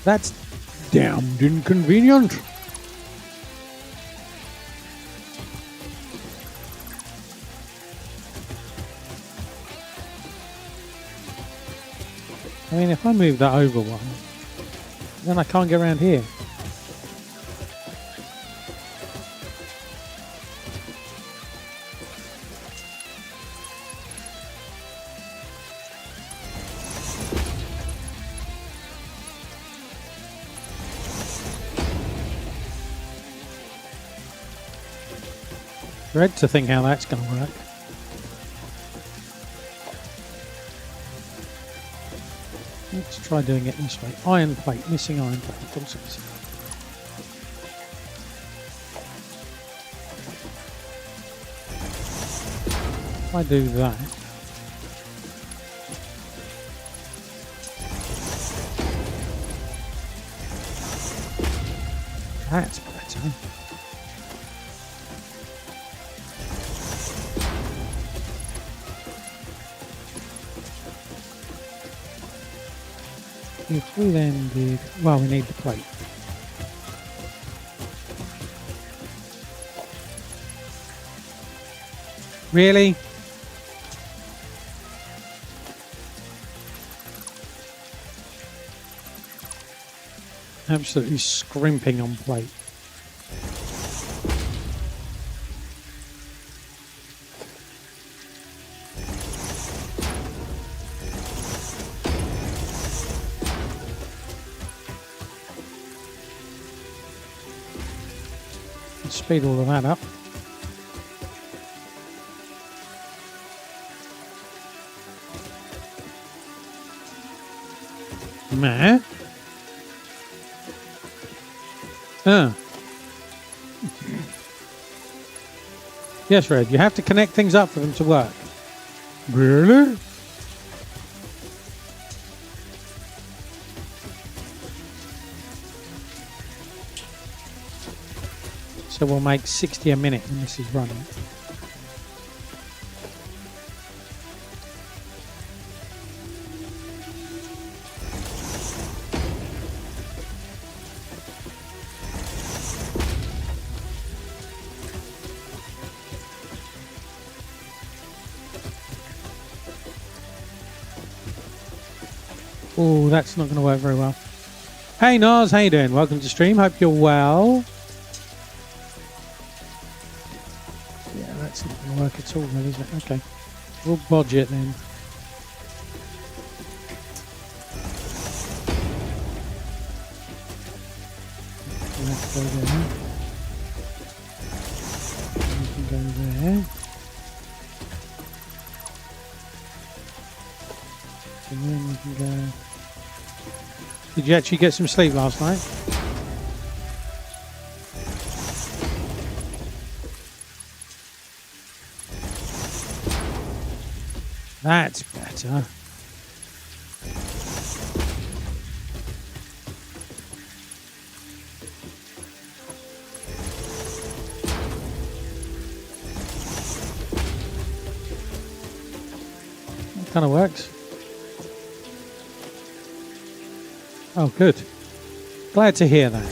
S4: That's damned inconvenient. I mean, if I move that over one, then I can't get around here. Dread to think how that's going to work. Let's try doing it this way. Iron plate, missing iron plate. Of course it is. If I do that. That's better. If we then did, well, we need the plate. Really? Absolutely scrimping on plate. Let's speed all of that up. Meh. Yes, Red, you have to connect things up for them to work. Really? So we'll make 60 a minute when this is running. Oh, that's not going to work very well. Hey, Nars, how you doing? Welcome to stream. Hope you're well. Yeah, that's not going to work at all, then, is it? Okay. We'll bodge it then. Let's go there. We can go there. And then we can go. Did you actually get some sleep last night? That's better. That kind of works. Oh, good. Glad to hear that.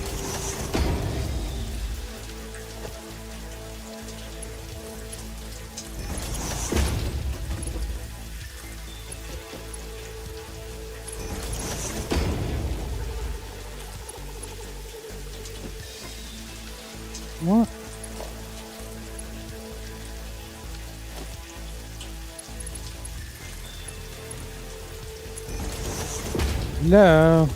S4: What? No.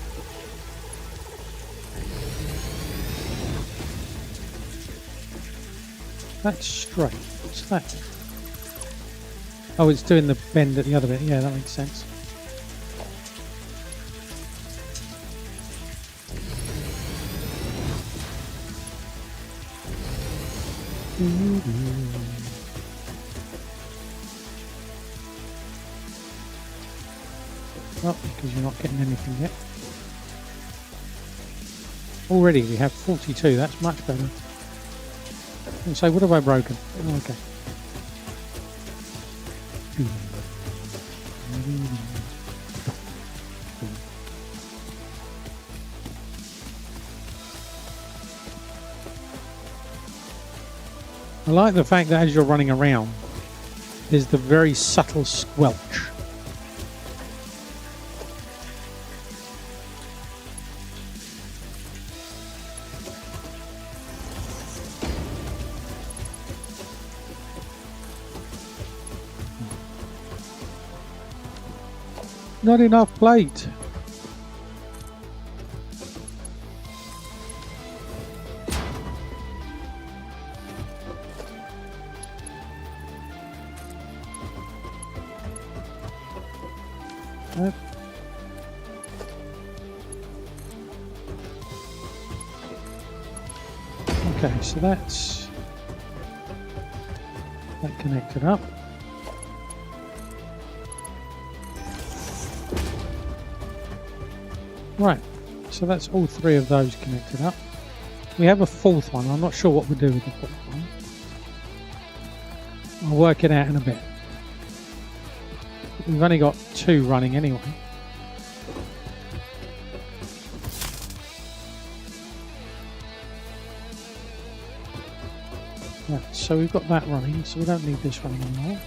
S4: That's straight. What's that? Oh, it's doing the bend at the other bit. Yeah, that makes sense. Oh, because you're not getting anything yet. Already we have 42. That's much better. And so, what have I broken? Oh, okay. I like the fact that as you're running around, there's the very subtle squelch. Not enough plate. Nope. Okay, so that's that connected up. Right, so that's all three of those connected up. We have a fourth one. I'm not sure what we'll do with the fourth one. I'll work it out in a bit. We've only got two running anyway. Right, so we've got that running, so we don't need this running anymore.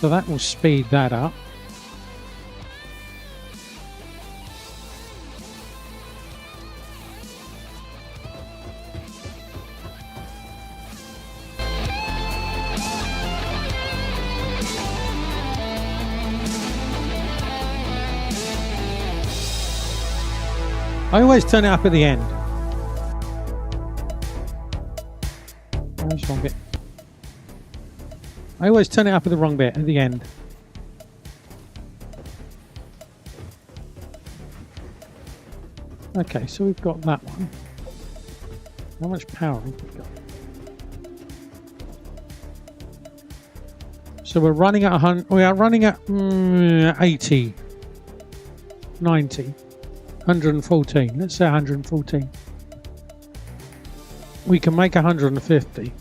S4: So that will speed that up. I always turn it up at the end. Where's the wrong bit? I always turn it up at the wrong bit, at the end. Okay, so we've got that one. How much power have we got? So we're running at 100. We are running at 80, 90, 114. Let's say 114. We can make 150.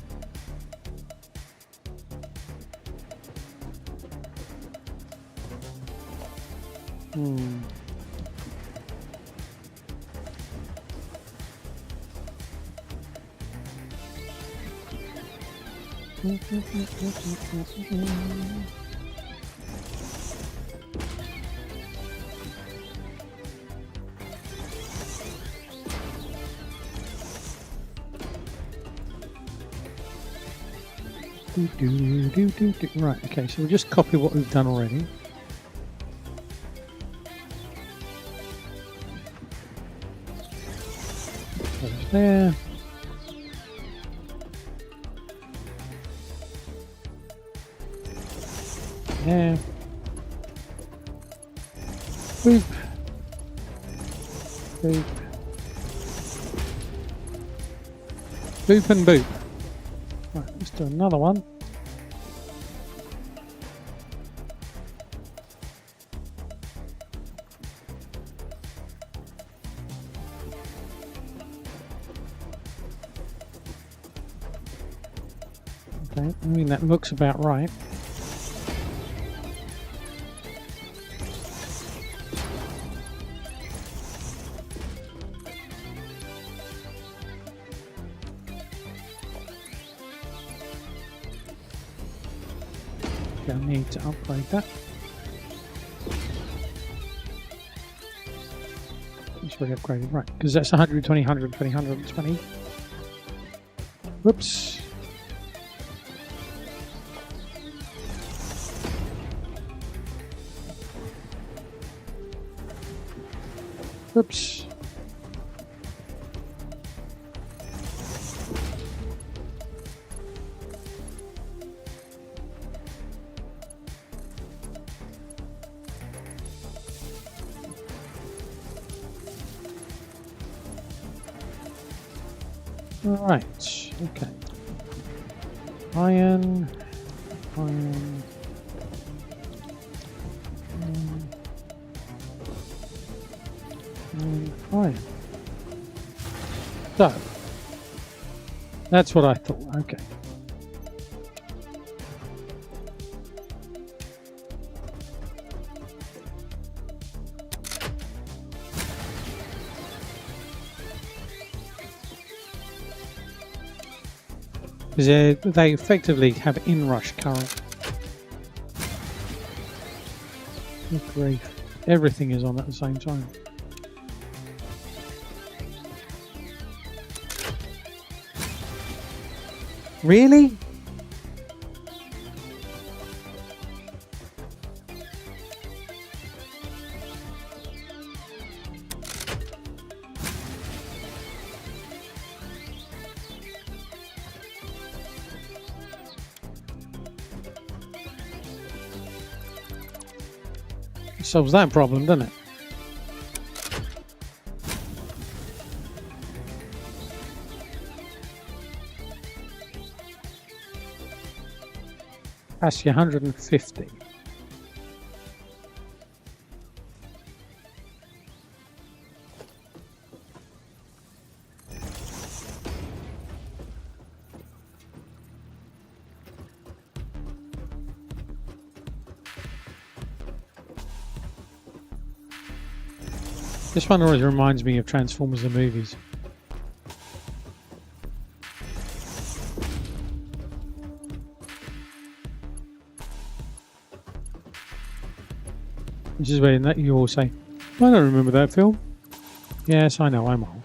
S4: Right, okay, so we'll just copy what we've done already. Goes there. There. Boop. Boop. Boop and boop. Right, let's do another one. Okay, I mean that looks about right. I need to upgrade that. It's already upgraded, right? Because that's 120, 120, 120. Whoops. Whoops. Right, okay. Iron, iron, iron. So, that's what I thought, okay. Because they effectively have inrush current. Good grief. Everything is on at the same time. Really? Solves that problem, doesn't it? Capacity 150. This one always reminds me of Transformers the movies. Which is where you all say, I don't remember that film. Yes, I know, I'm old.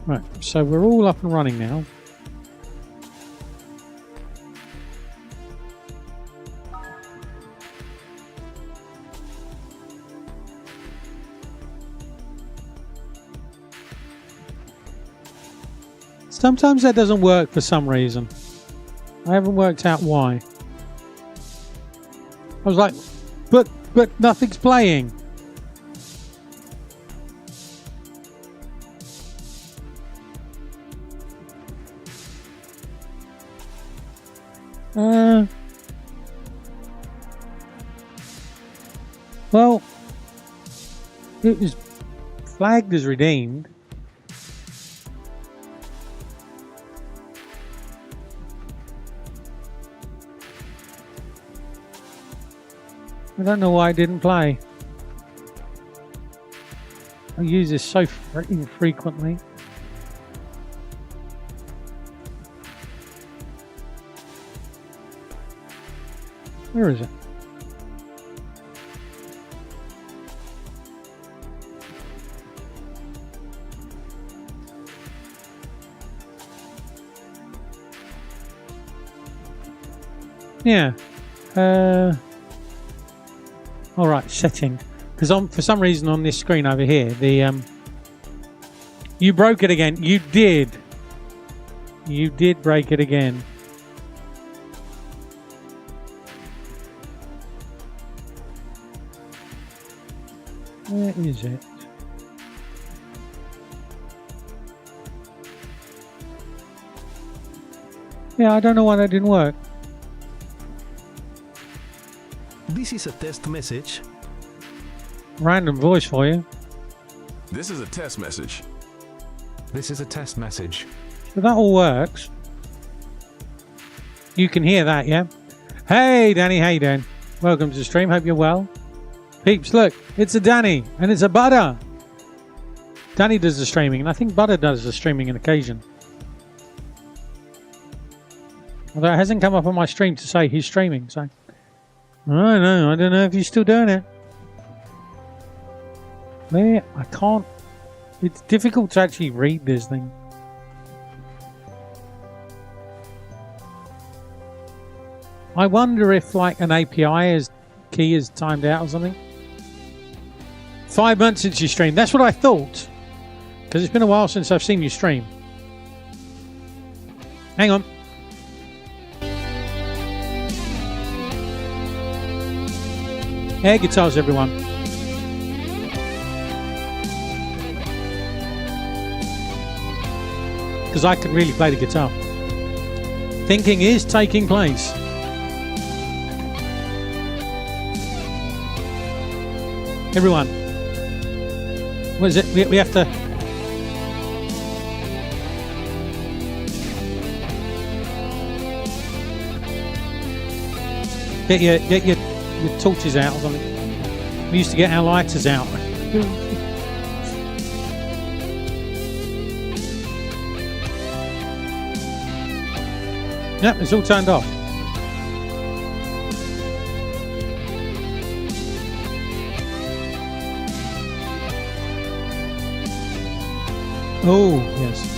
S4: Right, so we're all up and running now. Sometimes that doesn't work for some reason. I haven't worked out why. I was like, but nothing's playing. Well, it was flagged as redeemed. I don't know why it didn't play. I use this so freaking frequently. Where is it? Yeah. All right, setting. Because for some reason on this screen over here, the you broke it again. You did. You did break it again. Where is it? Yeah, I don't know why that didn't work.
S6: This is a test message.
S4: Random voice for you.
S7: This is a test message.
S1: This is a test message.
S4: So that all works. You can hear that, yeah? Hey, Danny, how you doing? Welcome to the stream. Hope you're well. Peeps, look, it's a Danny and it's a Butter. Danny does the streaming, and I think Butter does the streaming on occasion. Although it hasn't come up on my stream to say he's streaming, so I don't know if he's still doing it. There, I can't. It's difficult to actually read this thing. I wonder if like an API key is timed out or something. 5 months since you streamed. That's what I thought. Because it's been a while since I've seen you stream. Hang on. Air guitars, everyone. Because I can really play the guitar. Thinking is taking place. Everyone. What is it? We have to... Get your torches out or something. We used to get our lighters out. Yep, it's all turned off. Oh, yes.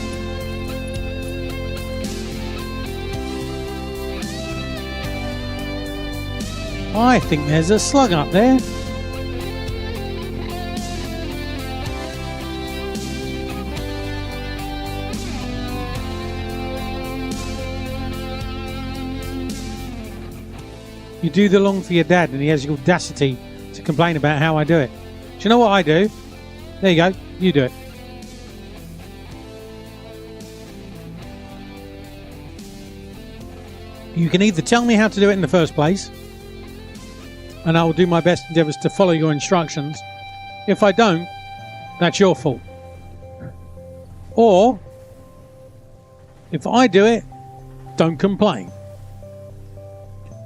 S4: I think there's a slug up there. You do the long for your dad and he has the audacity to complain about how I do it. Do you know what I do? There you go. You do it. You can either tell me how to do it in the first place, and I will do my best endeavours to follow your instructions. If I don't, that's your fault. Or, if I do it, don't complain.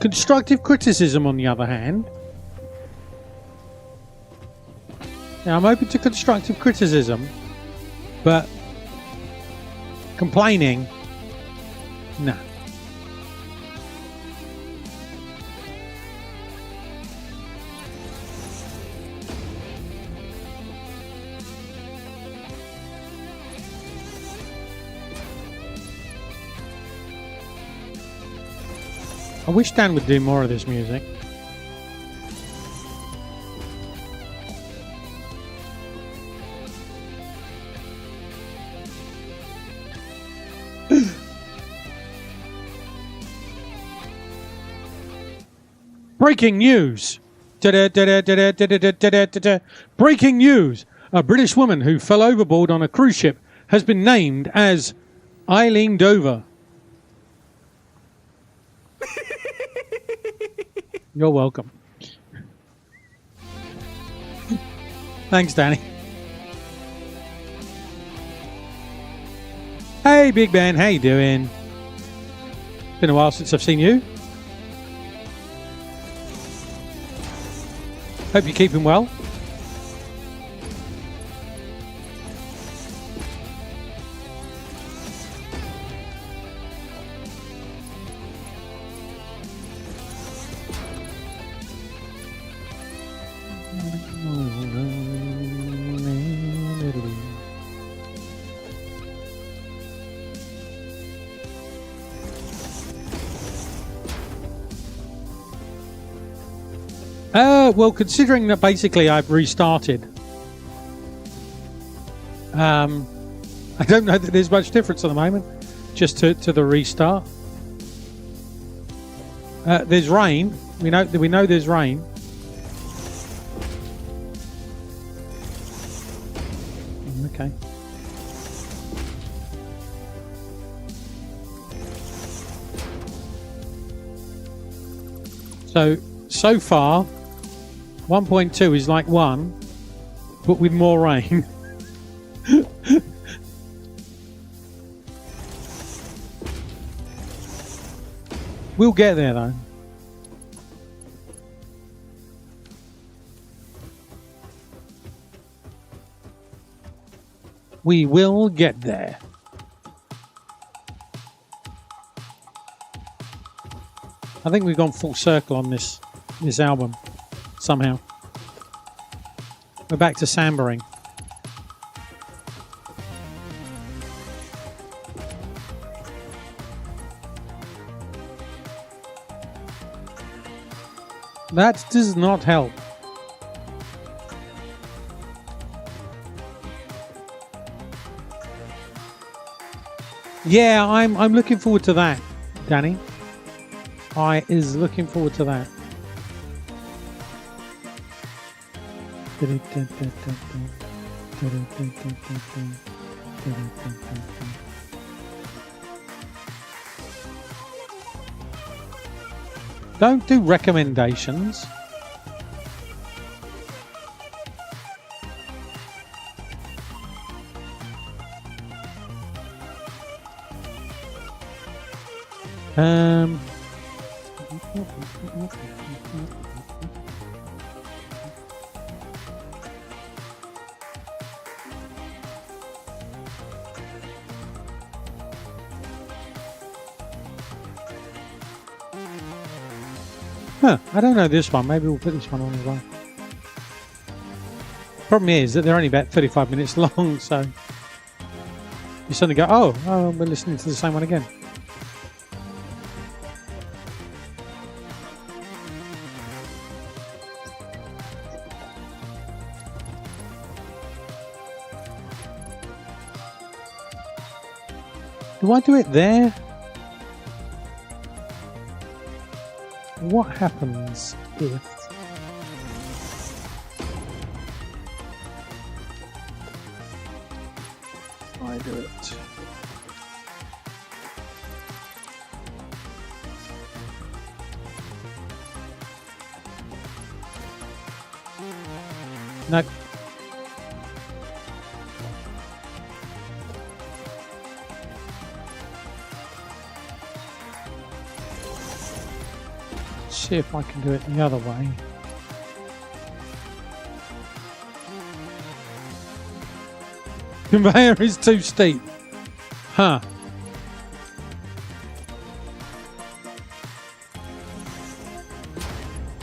S4: Constructive criticism, on the other hand. Now, I'm open to constructive criticism, but complaining, nah. I wish Dan would do more of this music. Breaking news! Breaking news! A British woman who fell overboard on a cruise ship has been named as Eileen Dover. You're welcome. Thanks, Danny. Hey, Big Ben, how you doing? Been a while since I've seen you. Hope you're keeping well. Well, considering that basically I've restarted, I don't know that there's much difference at the moment, just to the restart. There's rain. We know there's rain. Okay. So far, 1.2 is like 1, but with more rain. We'll get there though. We will get there. I think we've gone full circle on this album somehow. We're back to sambering. That does not help. Yeah, I'm looking forward to that, Danny. I is looking forward to that. Don't do recommendations. I don't know this one. Maybe we'll put this one on as well. Problem is that they're only about 35 minutes long, so you suddenly go, oh, we're listening to the same one again. Do I do it there? What happens if I do it? No. See if I can do it the other way. Conveyor is too steep. Huh.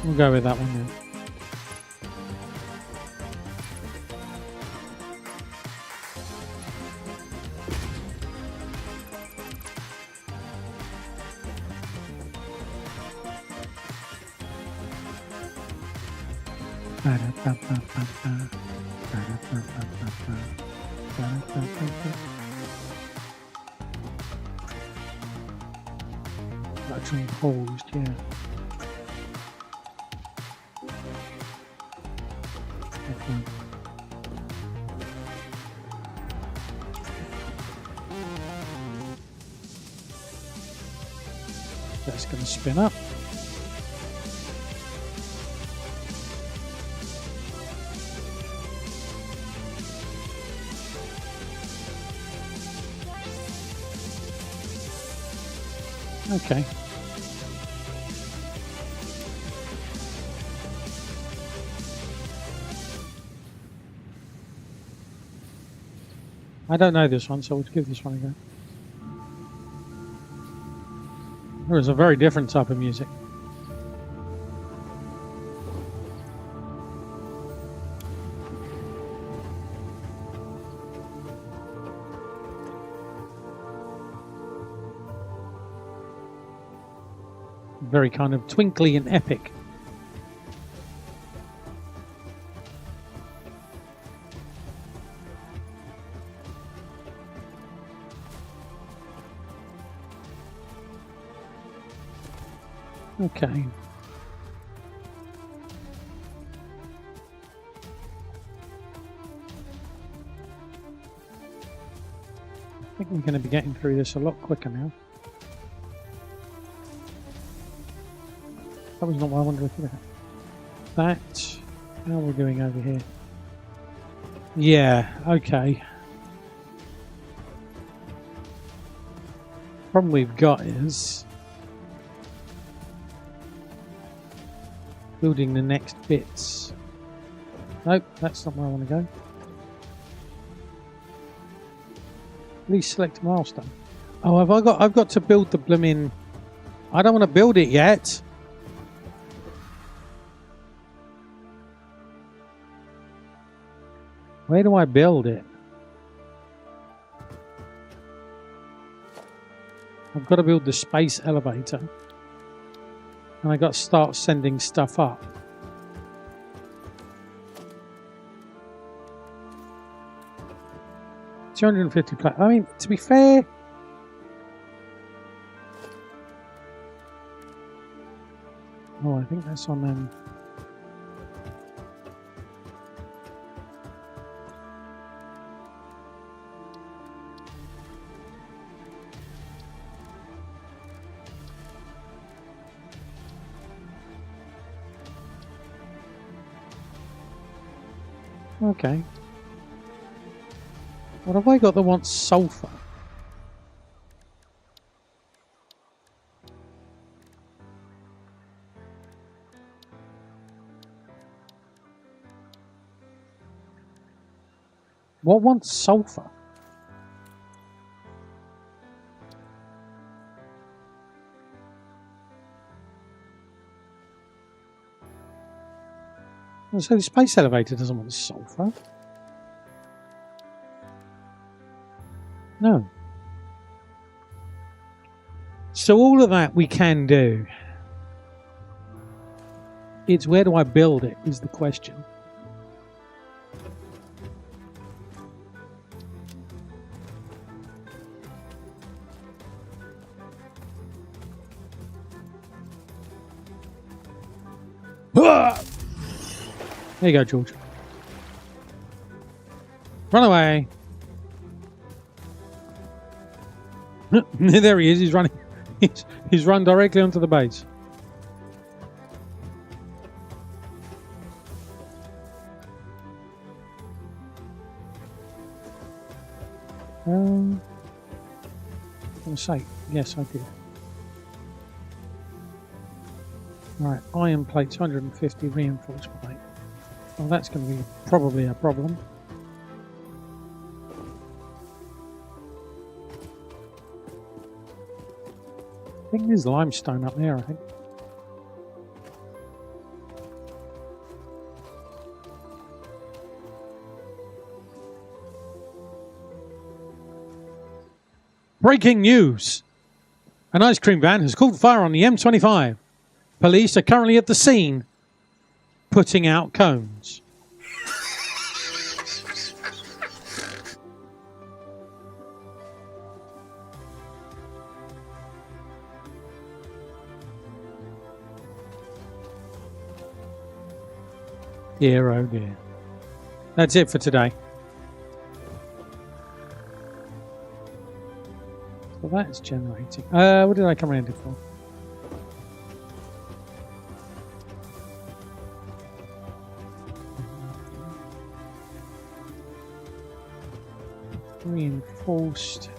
S4: We'll go with that one then. Actually paused, yeah. Okay. That's going to spin up. Okay. I don't know this one, so we'll give this one a go. There is a very different type of music. Very kind of twinkly and epic. Okay. I think we're going to be getting through this a lot quicker now. That was not what I wanted to look at. That. How are we doing over here? Yeah, okay. Problem we've got is building the next bits. Nope, that's not where I want to go. Please select a milestone. Oh, I've got to build the blooming. I don't want to build it yet. Where do I build it? I've got to build the space elevator. And I got to start sending stuff up. $250. I mean, to be fair, oh, I think that's on them. Okay. What have I got that wants sulfur? What wants sulfur? So the space elevator doesn't want sulfur. No. So all of that we can do. It's where do I build it is the question. There you go, George. Run away. There he is. He's running. He's run directly onto the base. I'm going to say, yes, I did. Right, iron plate, 250 reinforced plate. Well, that's going to be probably a problem. I think there's limestone up there, I think. Breaking news! An ice cream van has caught fire on the M25. Police are currently at the scene, putting out cones. Dear, oh dear. That's it for today. So that's generating. What did I come around it for? Reinforced.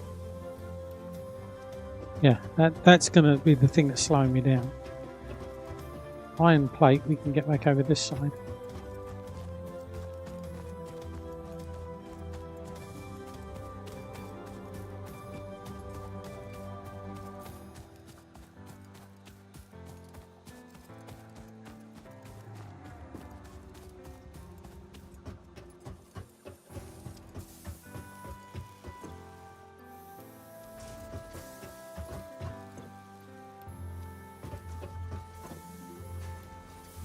S4: Yeah, that's going to be the thing that's slowing me down. Iron plate, we can get back over this side.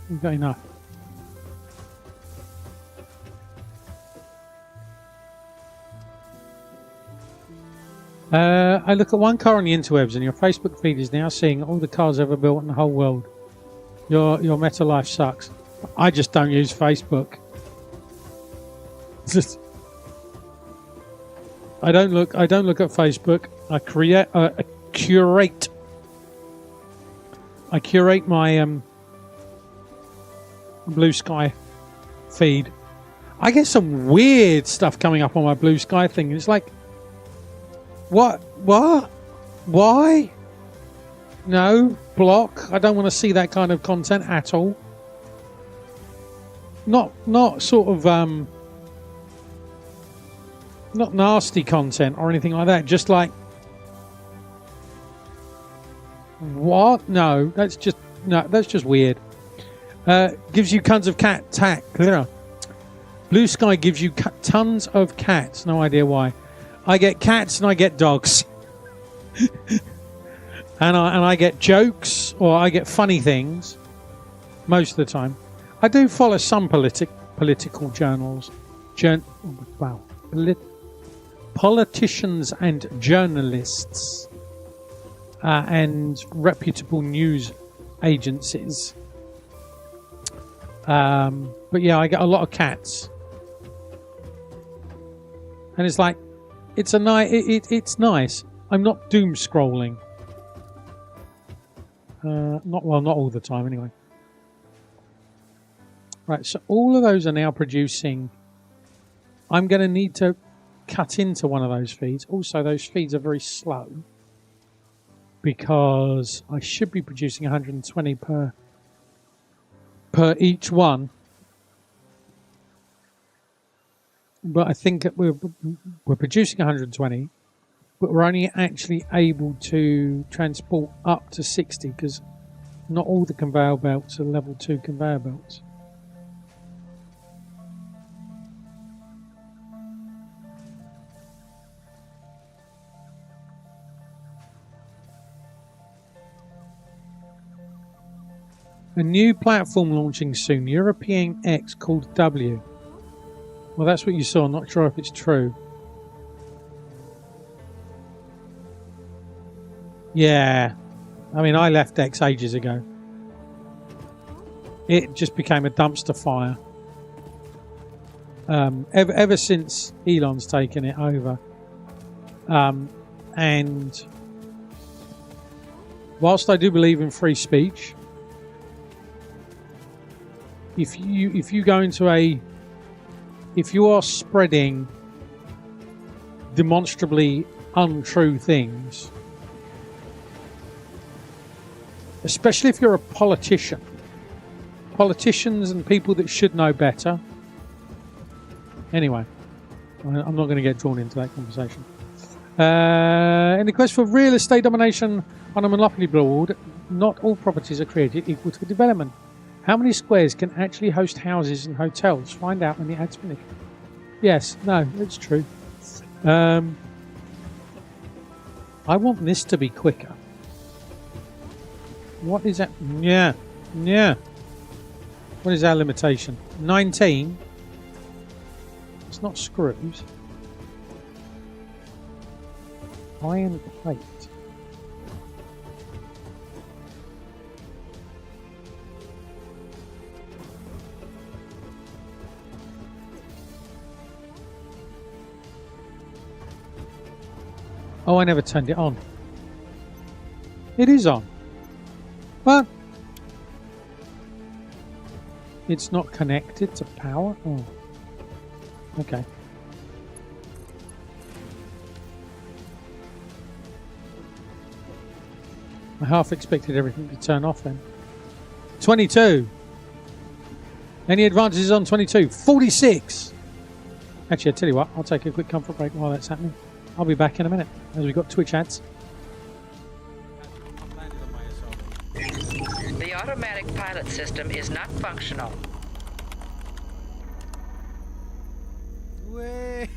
S4: We've got enough. I look at one car on the interwebs and your Facebook feed is now seeing all the cars ever built in the whole world. Your meta life sucks. I just don't use Facebook. Just I don't look at Facebook. I curate my Blue Sky feed. I get some weird stuff coming up on my Blue Sky thing. It's like, what? Why? No, block. I don't want to see that kind of content at all. Not sort of not nasty content or anything like that. Just like, what? No, that's just weird. Gives you tons of Blue Sky gives you tons of cats. No idea why. I get cats and I get dogs, and I get jokes or I get funny things most of the time. I do follow some political journals, politicians and journalists, and reputable news agencies. But yeah, I get a lot of cats, and it's like, it's nice. I'm not doom scrolling. Not all the time anyway. Right, so all of those are now producing. I'm going to need to cut into one of those feeds. Also, those feeds are very slow because I should be producing 120 per each one, but I think we're producing 120, but we're only actually able to transport up to 60 because not all the conveyor belts are level 2 conveyor belts. A new platform launching soon, European X called W. Well, that's what you saw. I'm not sure if it's true. Yeah. I mean, I left X ages ago. It just became a dumpster fire. Ever since Elon's taken it over. And whilst I do believe in free speech, if you go into if you are spreading demonstrably untrue things, Especially if you're a politician. Politicians and people that should know better. Anyway, I'm not going to get drawn into that conversation. In the quest for real estate domination on a monopoly board, not all properties are created equal to development. How many squares can actually host houses and hotels? Find out when the ad's finished. Yes, no, it's true. I want this to be quicker. What is that? Yeah. What is our limitation? 19. It's not screws. Iron plate. Oh, I never turned it on. It is on. But it's not connected to power? Oh. Okay. I half expected everything to turn off then. 22. Any advantages on 22? 46. Actually, I tell you what, I'll take a quick comfort break while that's happening. I'll be back in a minute as we've got Twitch ads.
S8: The automatic pilot system is not functional.
S9: Way.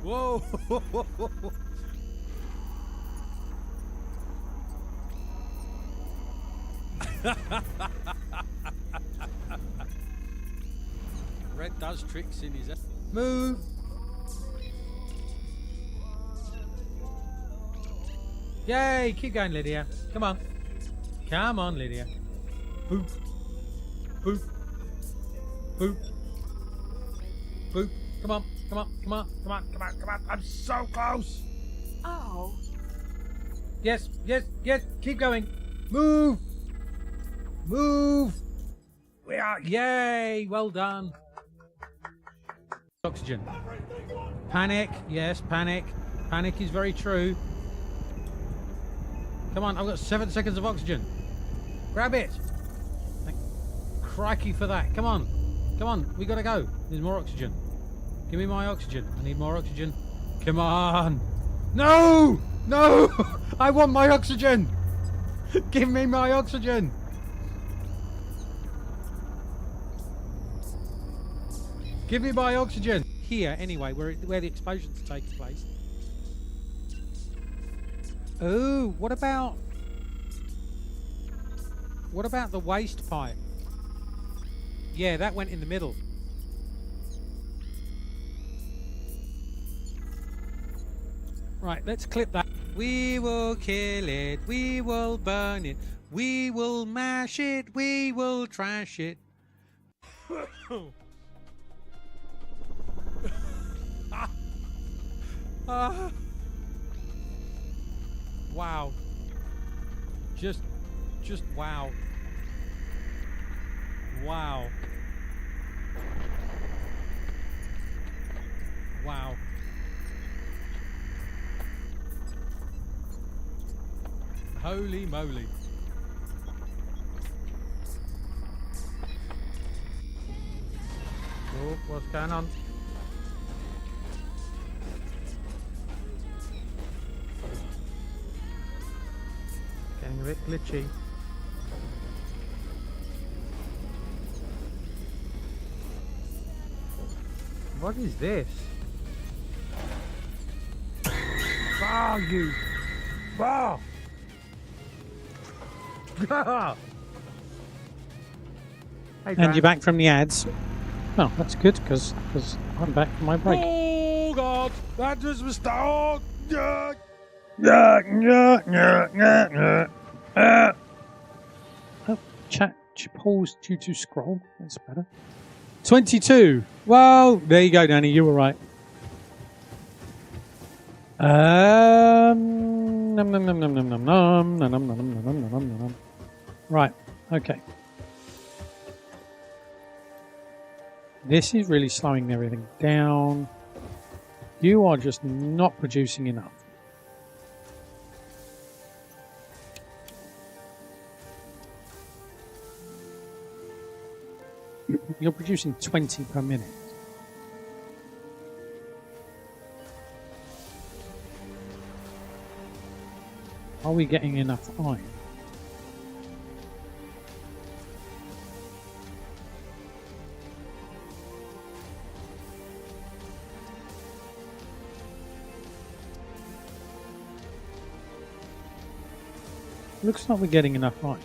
S9: Whoa. Red does tricks in his... Move! Yay! Keep going, Lydia. Come on. Come on, Lydia. Boop. Boop. Boop. Boop. Come on. Come on. Come on. Come on. Come on. Come on. I'm so close.
S8: Oh.
S9: Yes. Yes. Yes. Keep going. Move. Move. We are. Yay. Well done. Oxygen. Panic. Yes. Panic. Panic is very true. Come on. I've got 7 seconds of oxygen. Grab it. Thank crikey for that. Come on. Come on. We got to go. There's more oxygen. Give me my oxygen. I need more oxygen. Come on. No. No. I want my oxygen. Give me my oxygen. Give me my oxygen. Here, anyway, where the explosions are taking place. Oh, what about the waste pipe? Yeah, that went in the middle. Right, let's clip that. We will kill it. We will burn it. We will mash it. We will trash it. Wow. Just wow. Wow. Wow. Holy moly. Oh, what's going on? Getting a bit glitchy. What is this? Ah, you! Ah! Hey,
S4: And you're back from the ads. Oh, that's good because I'm back from my break.
S9: Oh God, that was a mistake. Oh,
S4: Oh, chat pause due to scroll. That's better. 22. Well, there you go, Danny. You were right. Right. Okay. This is really slowing everything down. You are just not producing enough. You're producing 20 per minute. Are we getting enough iron? Looks like we're getting enough iron.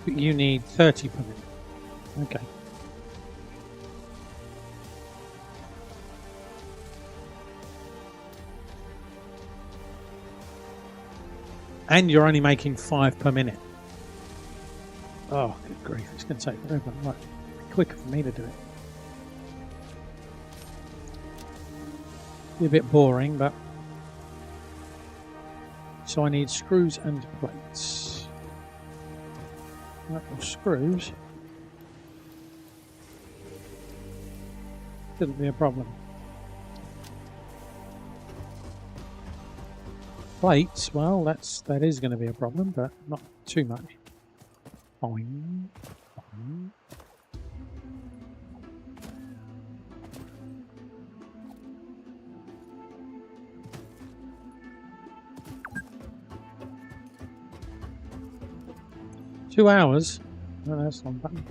S4: But you need 30 per minute. Okay. And you're only making 5 per minute. Oh, good grief. It's going to take forever. Right. Quicker for me to do it. Be a bit boring, but... So I need screws and plates. Right, well, screws. Shouldn't be a problem. Plates, well, that is going to be a problem, but not too much. Fine. Fine. Two hours? No, that's not bad.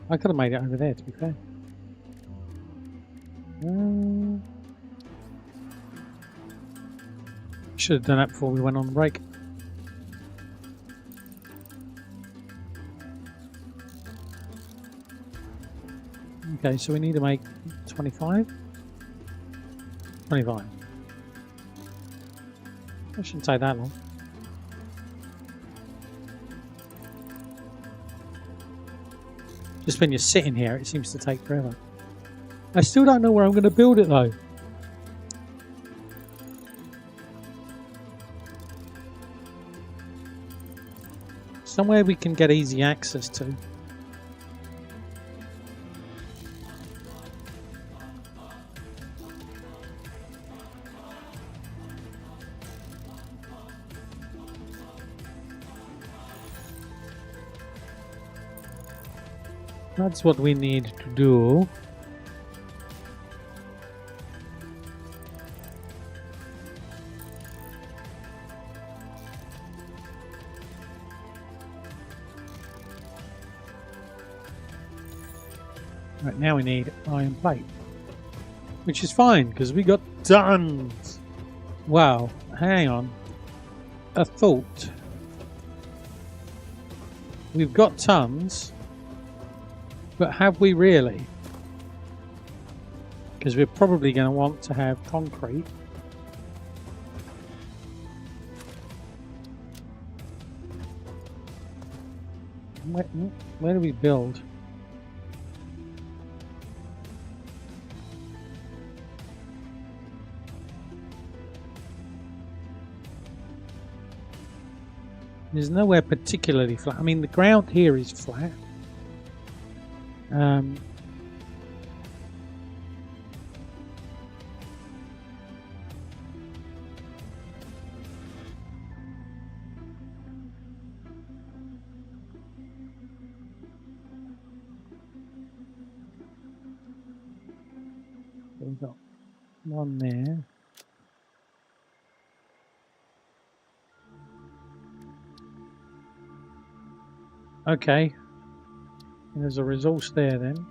S4: I could have made it over there, to be fair. Should have done that before we went on break. Okay, so we need to make 25? 25. That shouldn't take that long. Just when you're sitting here, it seems to take forever. I still don't know where I'm going to build it though. Somewhere we can get easy access to. That's what we need to do. Right, now we need iron plate, which is fine because we got tons. Wow, hang on. A thought. We've got tons, but have we really? Because we're probably going to want to have concrete. Where do we build? There's nowhere particularly flat. I mean, the ground here is flat. We've got one there. Okay. And there's a resource there then.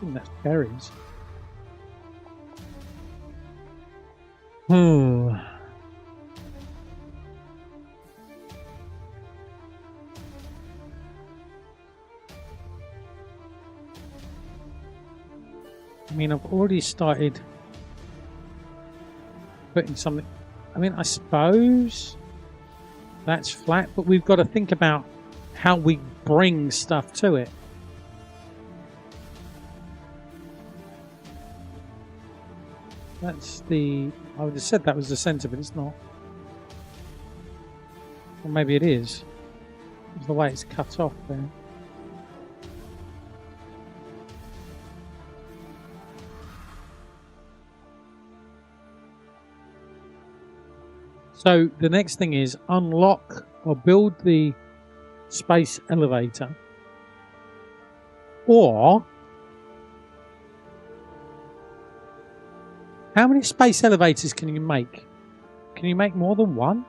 S4: That's berries. I mean, I've already started putting something. I mean, I suppose that's flat, but we've got to think about how we bring stuff to it. That's the... I would have said that was the centre, but it's not. Or maybe it is. It's the way it's cut off there. So the next thing is unlock or build the space elevator, or how many space elevators can you make? Can you make more than one?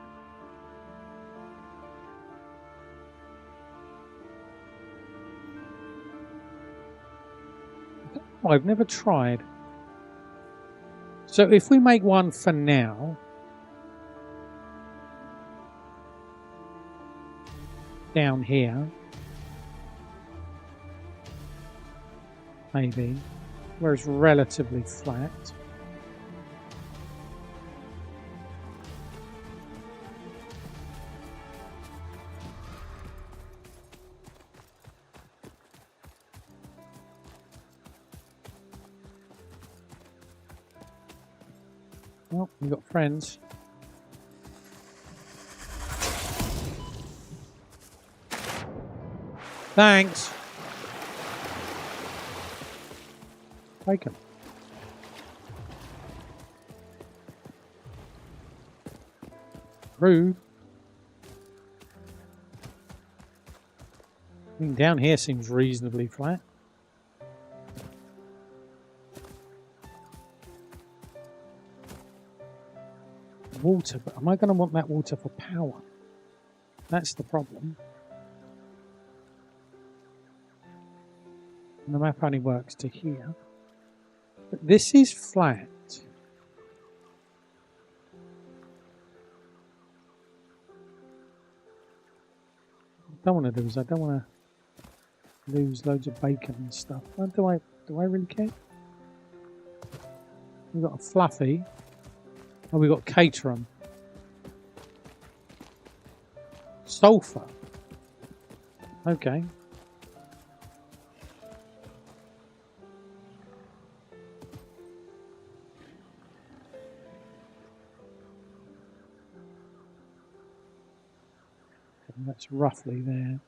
S4: I've never tried. So if we make one for now, down here, maybe, where it's relatively flat. Well, we've got friends. Thanks. Take 'em. Rude. I mean, down here seems reasonably flat. Water, but am I going to want that water for power? That's the problem. And the map only works to here. But this is flat. What I don't want to do is I don't want to lose loads of bacon and stuff. Do I really care? We've got a fluffy. Oh, we've got Caterham. Sulfur. Okay. That's roughly there.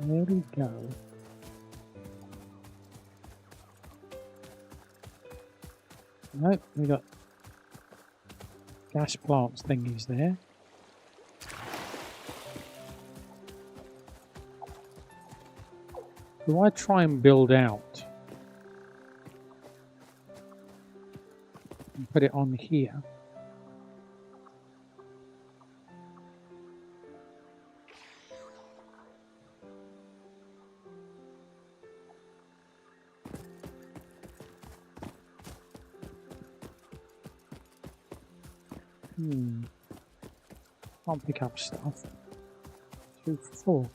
S4: There we go. Nope, we got gas plants thingies there. Do I try and build out and put it on here? Can't pick up stuff. 2 for 4.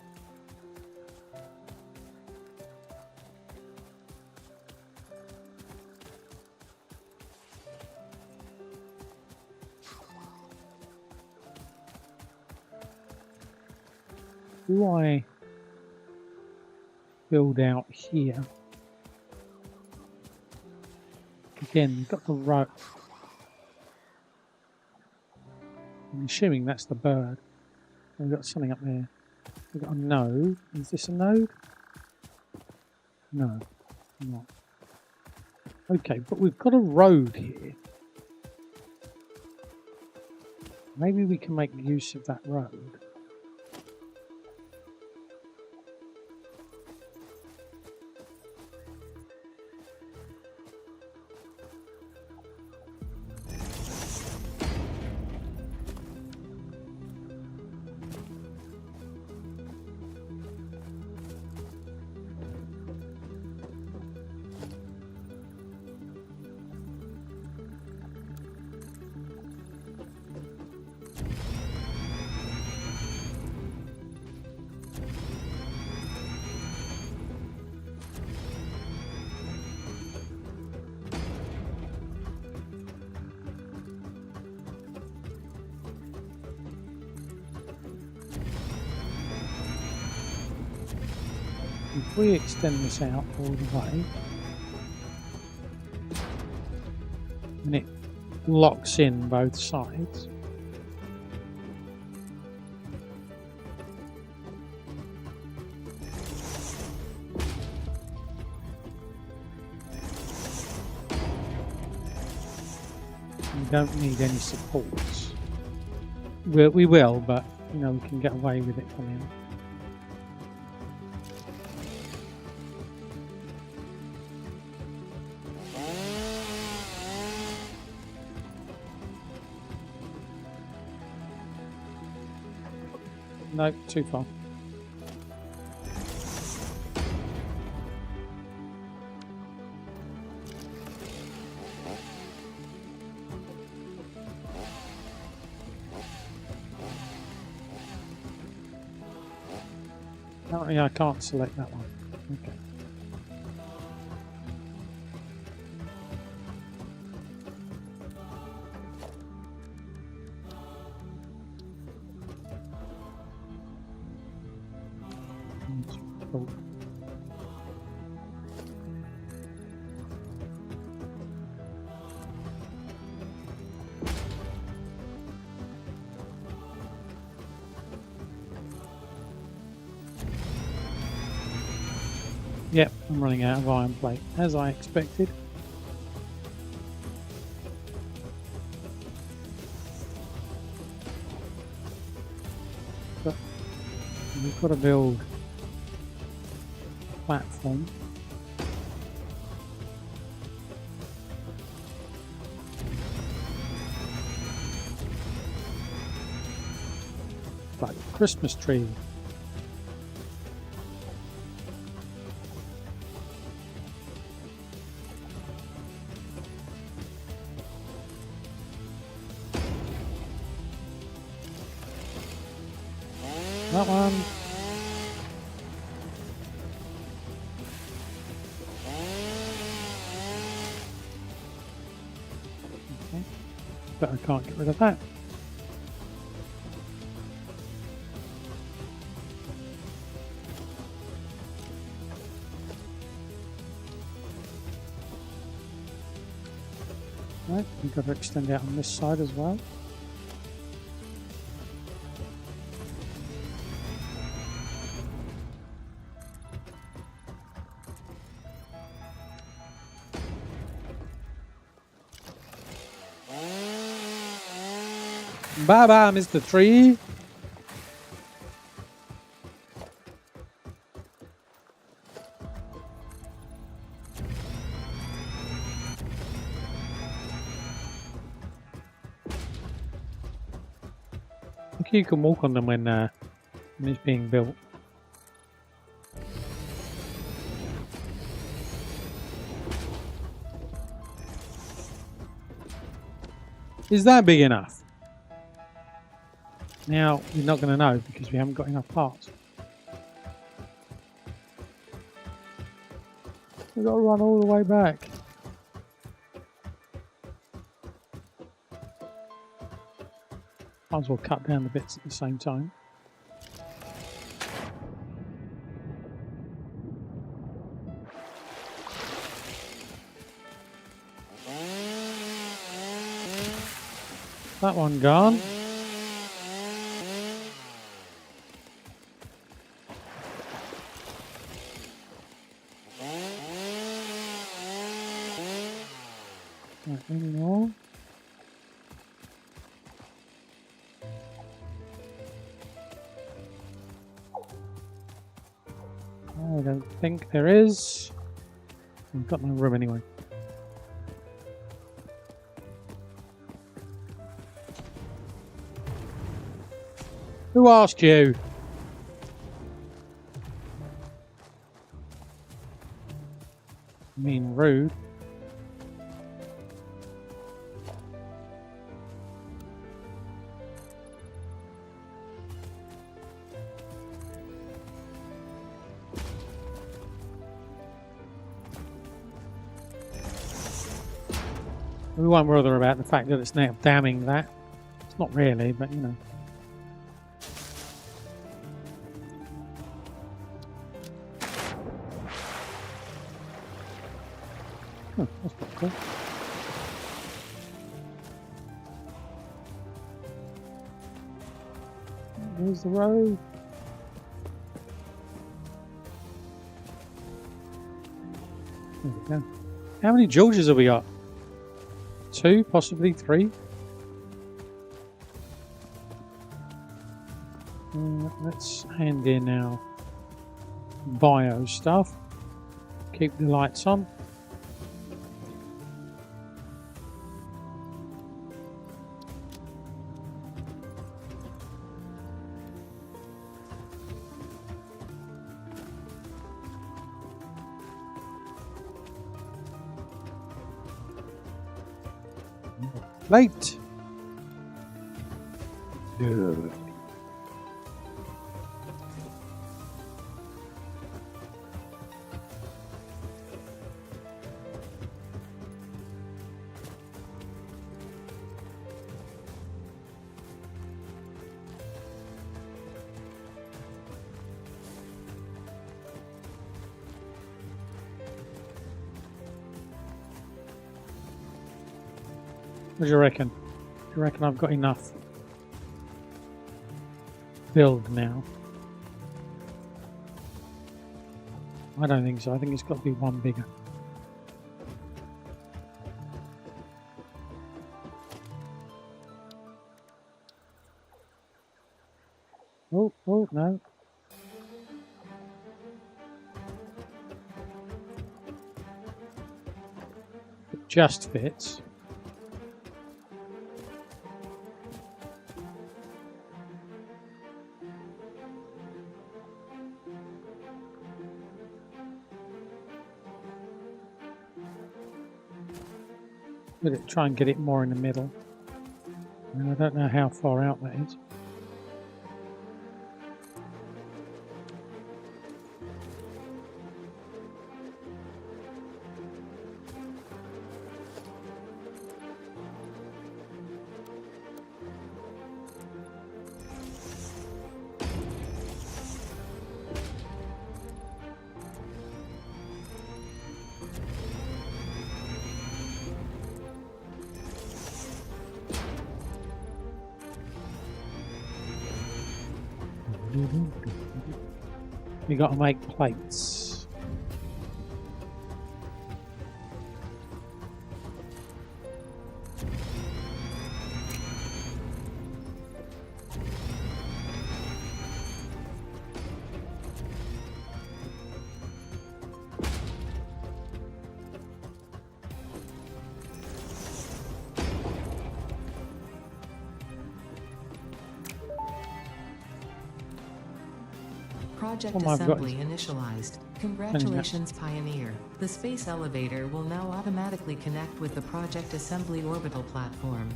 S4: Do I build out here? Again, you've got the rope. I'm assuming that's the bird. We've got something up there. We've got a node. Is this a node? No, not. Okay, but we've got a road here. Maybe we can make use of that road. If we extend this out all the way, and it locks in both sides, we don't need any supports. We will, but you know, we can get away with it from here. No, too far. Apparently I can't select that one. Okay. Cool. Yep, I'm running out of iron plate, as I expected. But we've got to build a platform. Like a Christmas tree. That one. Okay. But I can't get rid of that. Right, we've got to extend out on this side as well. Bye bye, Mr. Tree. I think you can walk on them when it's being built. Is that big enough? Now, you're not going to know because we haven't got enough parts. We've got to run all the way back. Might as well cut down the bits at the same time. That one gone. Not anymore. I don't think there is. I've got no room anyway. Who asked you? I mean, rude. We won't bother about the fact that it's now damming that. It's not really, but you know. Where's the road? There we go. How many Georges have we got? 2, possibly 3. Let's hand in our bio stuff. Keep the lights on. Late. Good. What do you reckon? Do you reckon I've got enough build now? I don't think so. I think it's got to be one bigger. Oh, no. It just fits. Try and get it more in the middle. And I don't know how far out that is. We got to make plates.
S5: Project assembly initialized. Congratulations, Pioneer. The space elevator will now automatically connect with the Project Assembly orbital platform.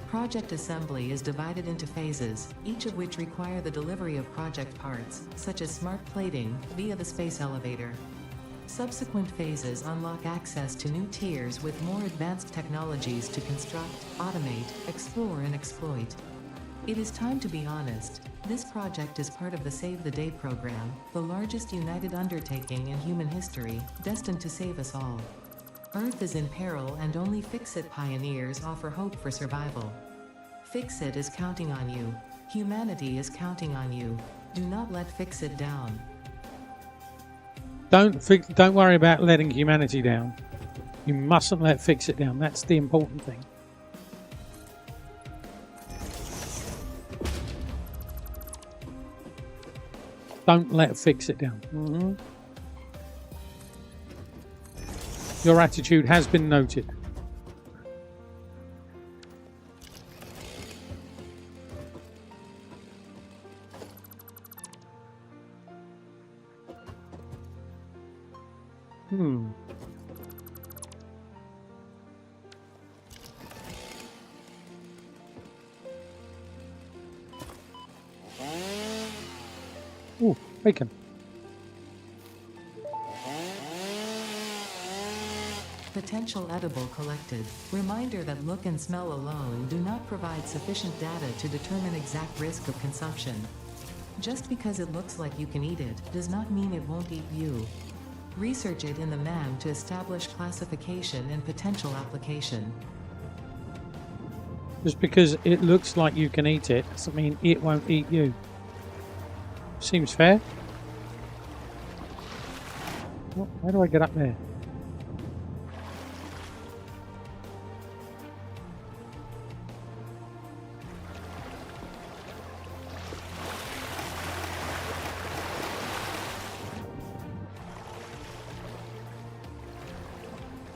S5: Project assembly is divided into phases, each of which require the delivery of project parts, such as smart plating, via the space elevator. Subsequent phases unlock access to new tiers with more advanced technologies to construct, automate, explore, and exploit. It is time to be honest. This project is part of the Save the Day program, the largest united undertaking in human history, destined to save us all. Earth is in peril and only Fix-It pioneers offer hope for survival. Fix-It is counting on you. Humanity is counting on you. Do not let Fix-It down.
S4: Don't worry about letting humanity down. You mustn't let Fix-It down. That's the important thing. Don't let Fix-It down. Your attitude has been noted. Ooh, bacon.
S5: Potential edible collected. Reminder that look and smell alone do not provide sufficient data to determine exact risk of consumption. Just because it looks like you can eat it, does not mean it won't eat you. Research it in the MAM to establish classification and potential application.
S4: Just because it looks like you can eat it doesn't mean it won't eat you. Seems fair. Oh, how do I get up there?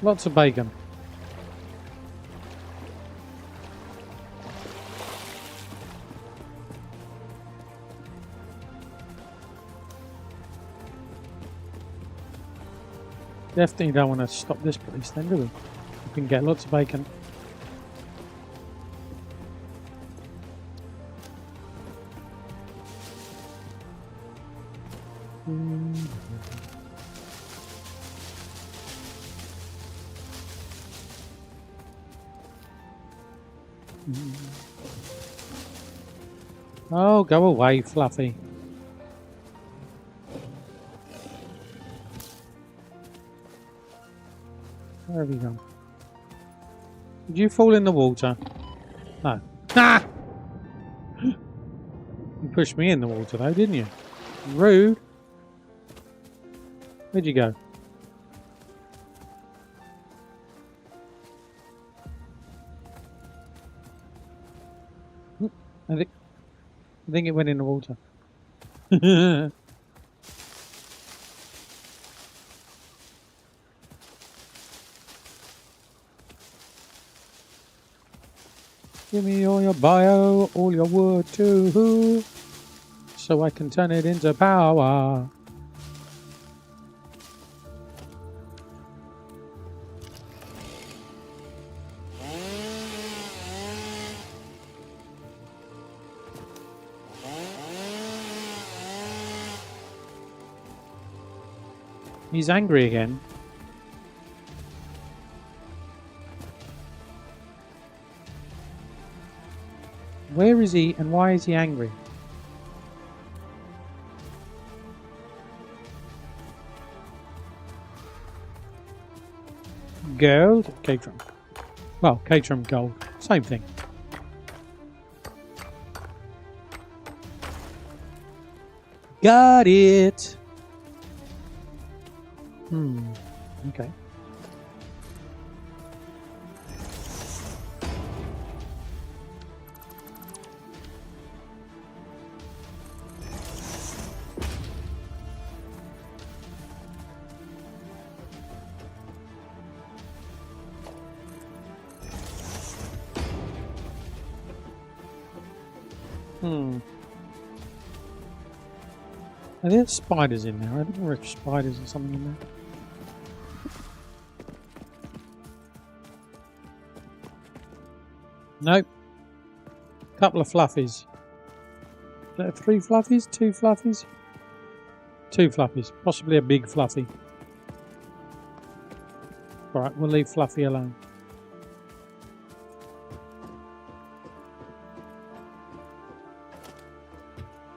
S4: Lots of bacon. Definitely don't want to stop this place then, do we? We can get lots of bacon. Oh, go away, Fluffy. Where have you gone? Did you fall in the water? No. Ah! You pushed me in the water though, didn't you? Rude. Where'd you go? I think it went in the water. Give me all your bio, all your wood too, so I can turn it into power. He's angry again. Where is he and why is he angry? Gold? Caterham. Well, Caterham gold. Same thing. Got it! Okay. Are there spiders in there? I don't know if spiders or something in there. Nope. Couple of fluffies. Is that 3 fluffies? 2 fluffies? 2 fluffies. Possibly a big fluffy. Alright, we'll leave Fluffy alone.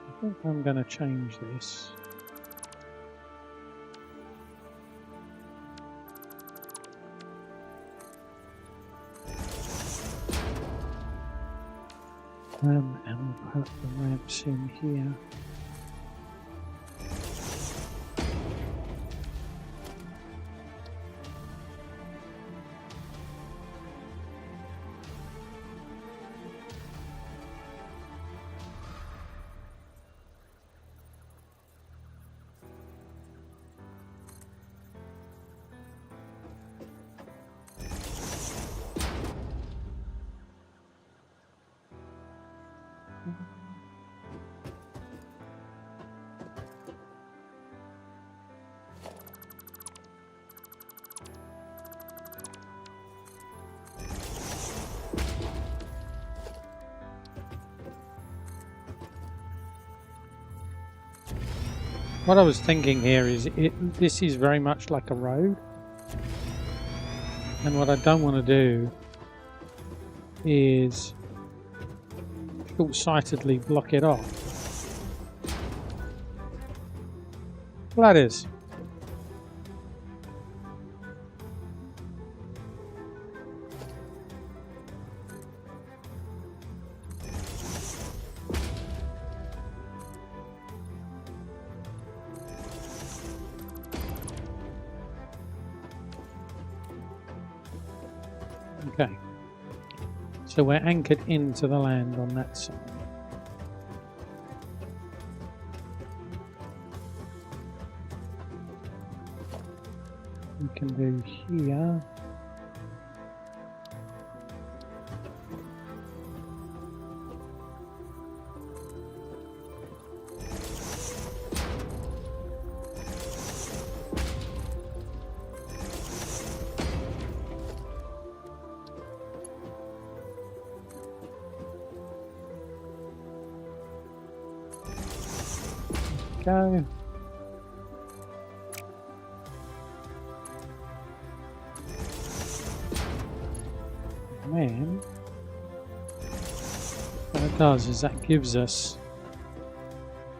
S4: I think I'm going to change this. And we'll put the ramps in here. What I was thinking here is this is very much like a road, and what I don't want to do is short-sightedly block it off. Gladys. Okay. So we're anchored into the land on that side. We can do here. Go. And what it does is that gives us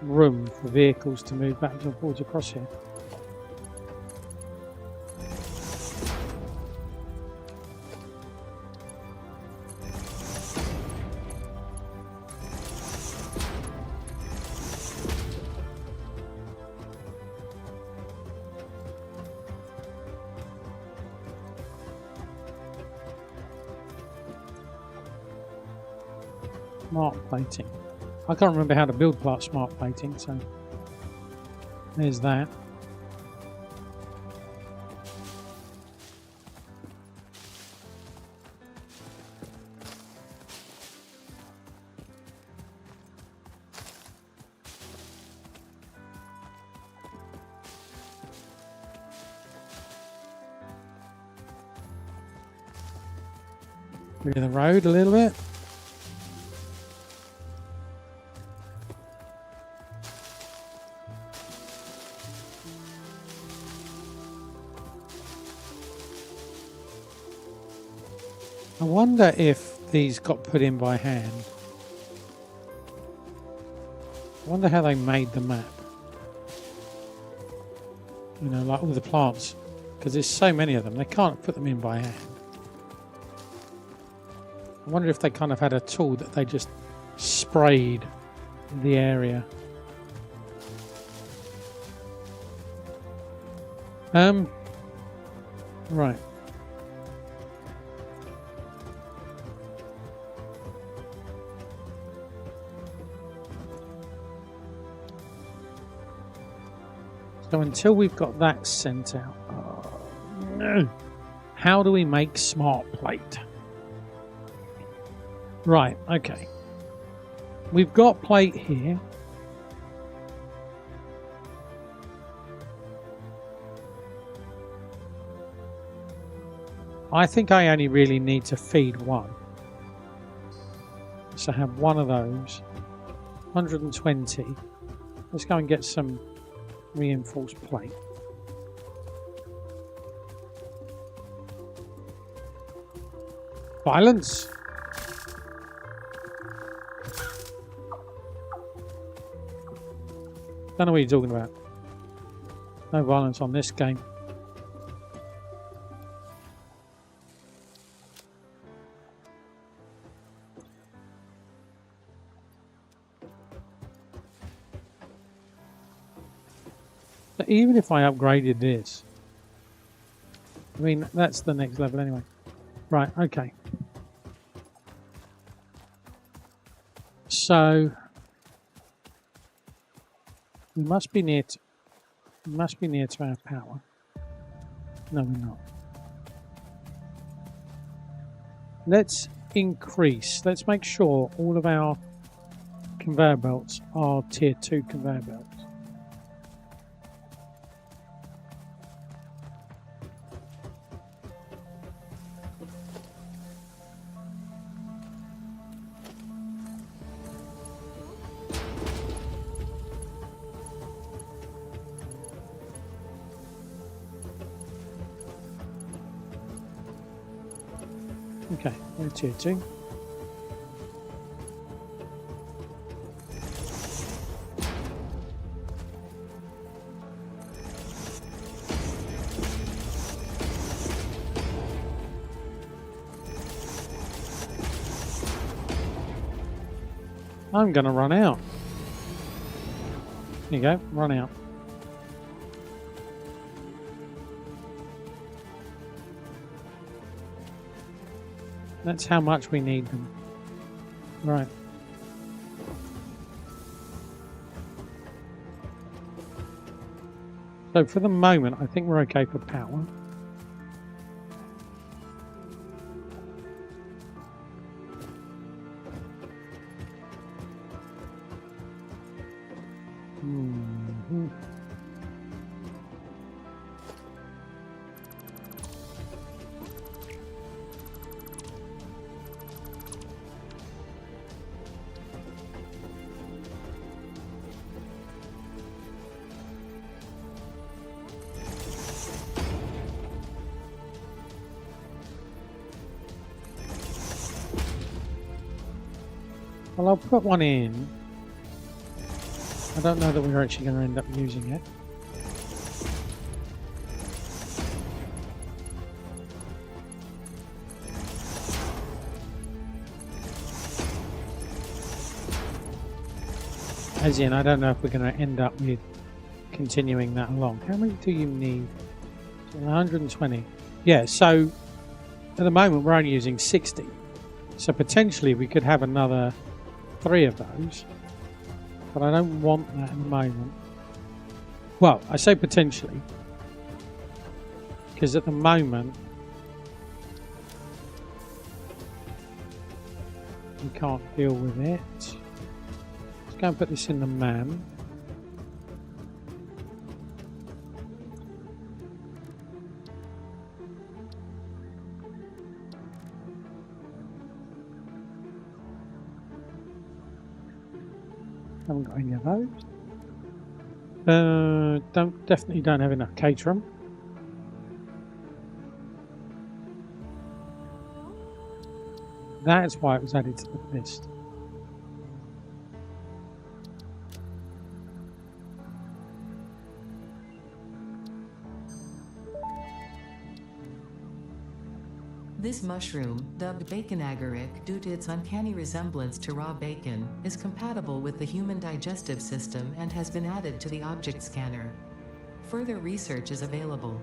S4: room for vehicles to move back and forwards across here. Smart plating. I can't remember how to build smart plating, so there's that. Rid of the road a little bit. I wonder if these got put in by hand. I wonder how they made the map. You know, like all the plants, because there's so many of them, they can't put them in by hand. I wonder if they kind of had a tool that they just sprayed the area. Right. So until we've got that sent out, no. How do we make smart plate? Right, okay. We've got plate here. I think I only really need to feed one. So have one of those. 120. Let's go and get some reinforced plate. Violence. Don't know what you're talking about. No violence on this game. But even if I upgraded this, I mean, that's the next level anyway. Right, okay. So we must be near to our power. No, we're not. Let's increase. Let's make sure all of our conveyor belts are tier 2 conveyor belts. Okay, we're tier 2. I'm going to run out. There you go, run out. That's how much we need them. Right. So for the moment, I think we're okay for power. Mhm. Well, I'll put one in. I don't know that we're actually going to end up using it. As in, I don't know if we're going to end up with continuing that along. How many do you need? 120. Yeah, so at the moment we're only using 60. So potentially we could have another 3 of those. But I don't want that at the moment. Well, I say potentially. Because at the moment we can't deal with it. Let's go and put this in the man. Haven't got any of those. Definitely don't have enough caterum. That's why it was added to the list.
S5: This mushroom, dubbed bacon agaric due to its uncanny resemblance to raw bacon, is compatible with the human digestive system and has been added to the object scanner. Further research is available.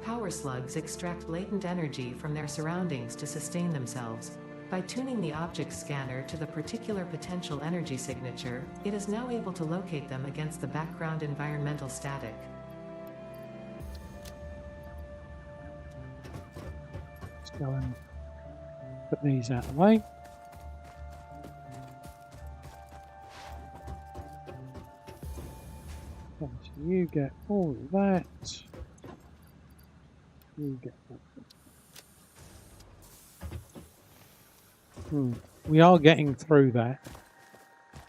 S5: Power slugs extract latent energy from their surroundings to sustain themselves. By tuning the object scanner to the particular potential energy signature, it is now able to locate them against the background environmental static.
S4: Go and put these out of the way. So you get all of that. You get that. We are getting through that.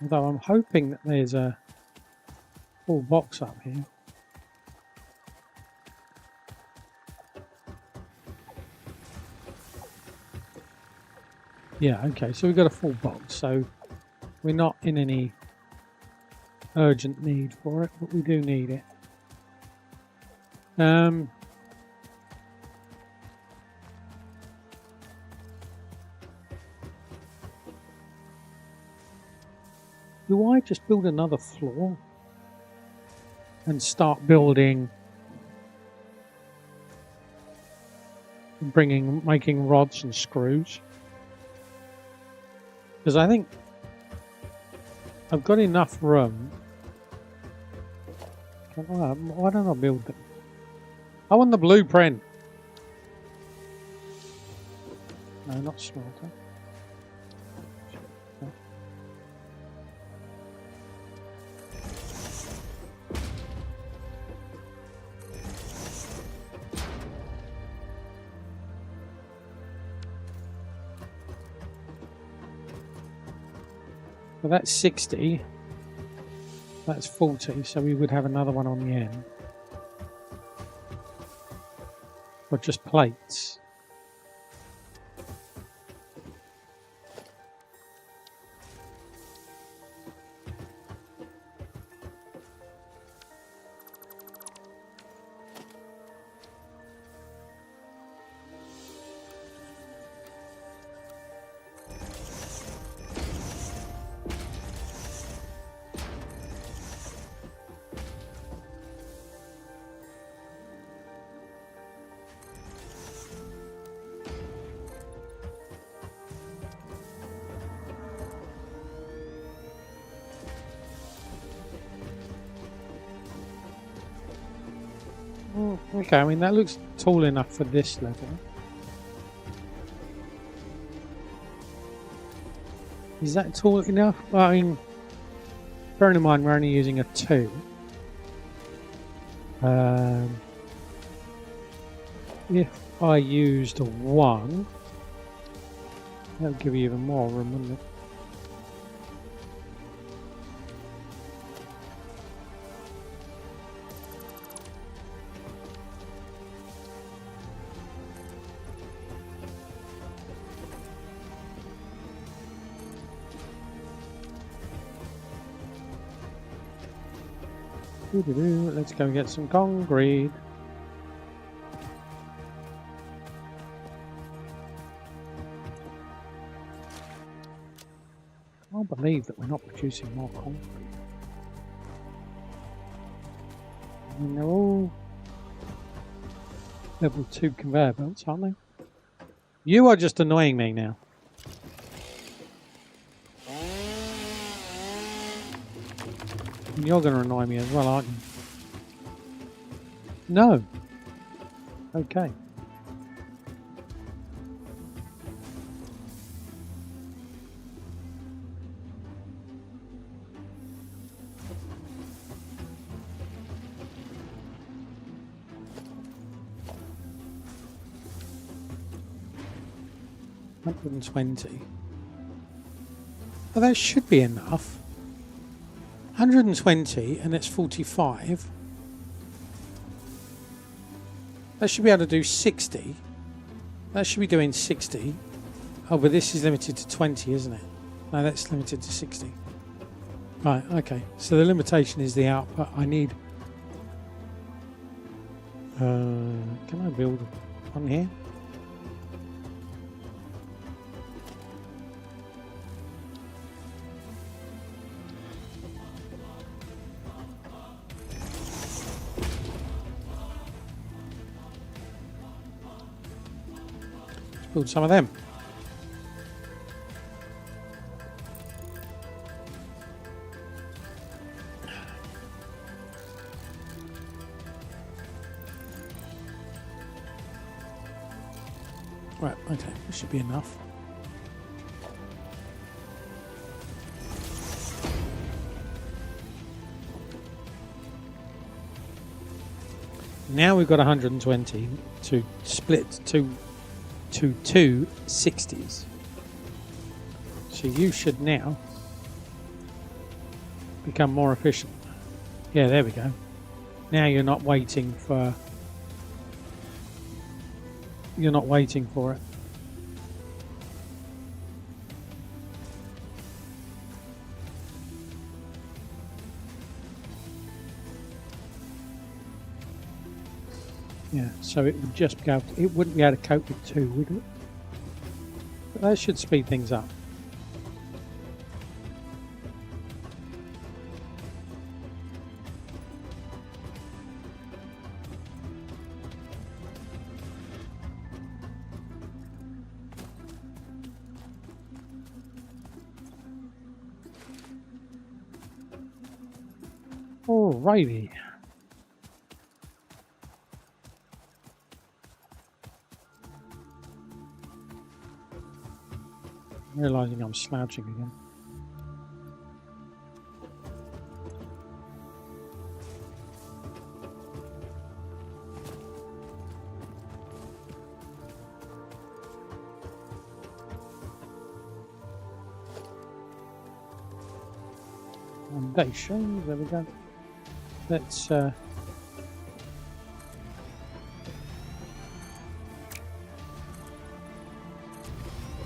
S4: Although I'm hoping that there's a full box up here. Yeah, okay, so we've got a full box, so we're not in any urgent need for it, but we do need it. Do I just build another floor and start building, making rods and screws? Because I think I've got enough room. Why don't I build them? I want the blueprint. No, not smelter. So that's 60, that's 40, so we would have another one on the end. Or just plates. Okay, I mean that looks tall enough for this level. Is that tall enough? Well, I mean, bearing in mind we're only using a 2. If I used a 1, that would give you even more room, wouldn't it? Let's go get some concrete. I can't believe that we're not producing more concrete. I mean, they're all level 2 conveyor belts, aren't they? You are just annoying me now. You're going to annoy me as well, aren't you? No. Okay. $120. Well, that should be enough. 120 and it's 45. That should be able to do 60. That should be doing 60. Oh, but this is limited to 20, isn't it? No, that's limited to 60. Right, okay. So the limitation is the output. I need... can I build one here? Build some of them. Right, okay, this should be enough. Now we've got 120 to split to 2 60s. So you should now become more efficient. Yeah, there we go. Now you're not waiting for it. Yeah, so it would just go. It wouldn't be able to cope with 2, would it? But that should speed things up. Alrighty. Realizing I'm slouching again. Foundations, there we go. Let's at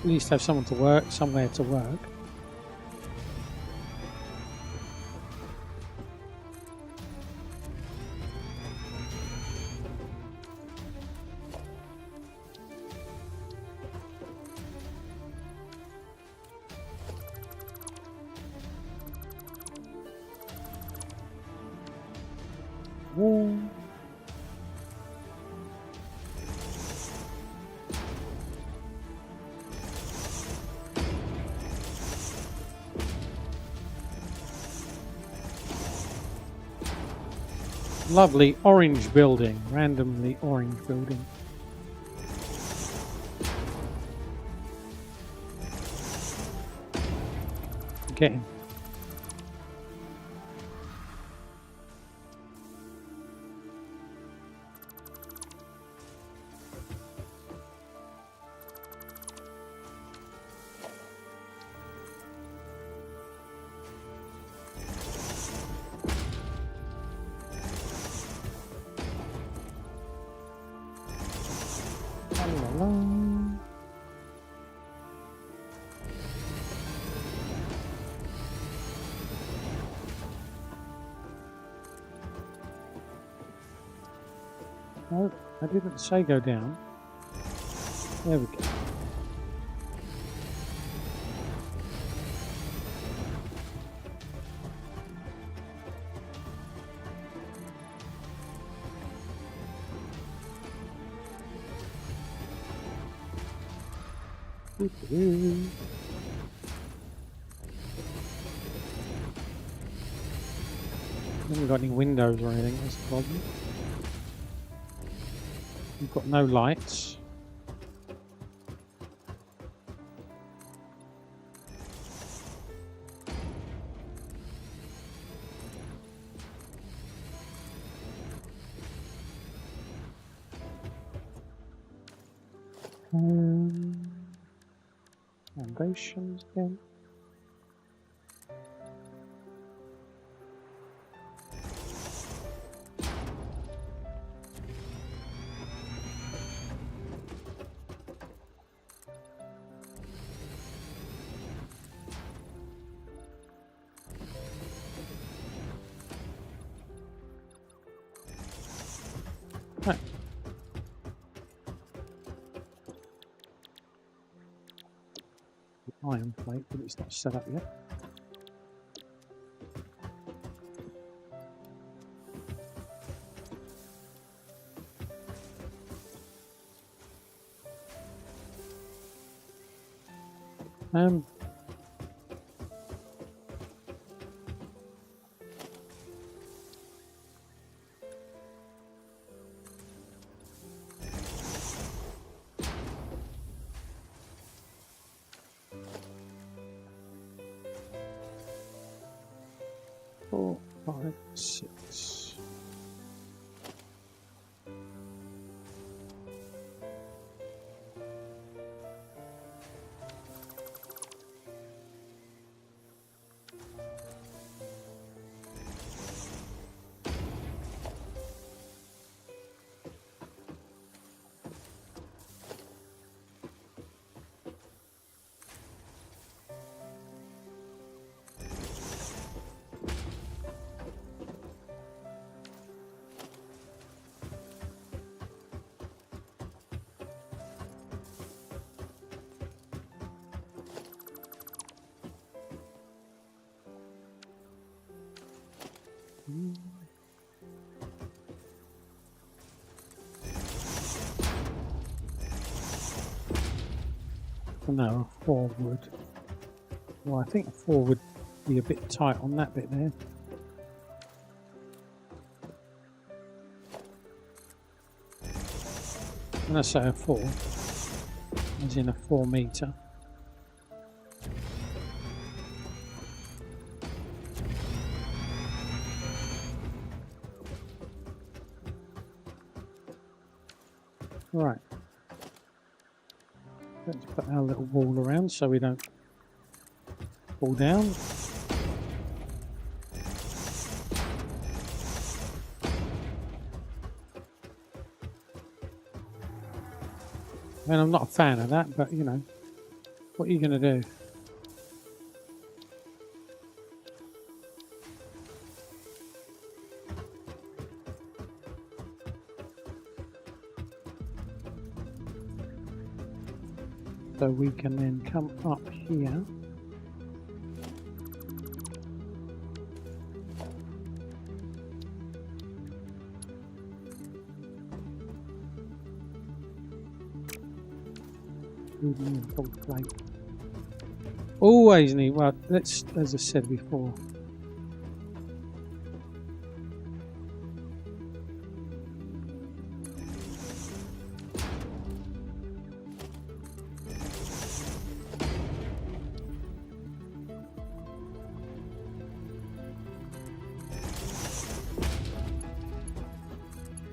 S4: least have someone to work, somewhere to work. Wall. Lovely orange building, randomly orange building. Get him. No, I didn't say go down. There we go. Haven't got any windows or anything, that's the problem. We've got no lights. Foundations again. Right. The iron plate, but it's not set up yet. Four, five, six. No, a 4 would. Well, I think a 4 would be a bit tight on that bit there. When I say a 4, as in a 4 metre. Right. Let's put our little wall around so we don't fall down. I mean, I'm not a fan of that, but you know, what are you going to do? So we can then come up here. Always need, well, let's, as I said before,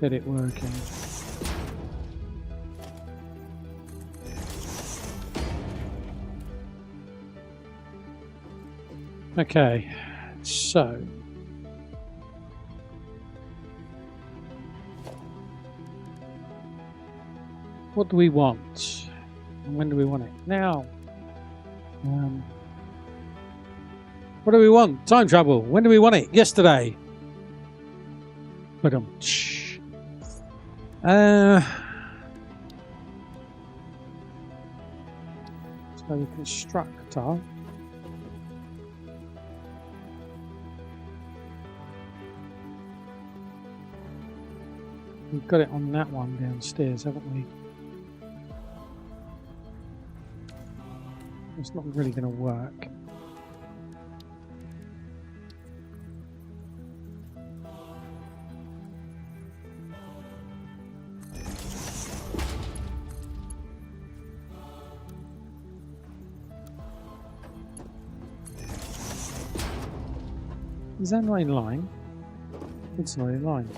S4: Get it working. Okay, so what do we want? And when do we want it? Now. What do we want? Time travel. When do we want it? Yesterday. But so the constructor. We've got it on that one downstairs, haven't we? It's not really going to work. Is that not in line? It's not in line.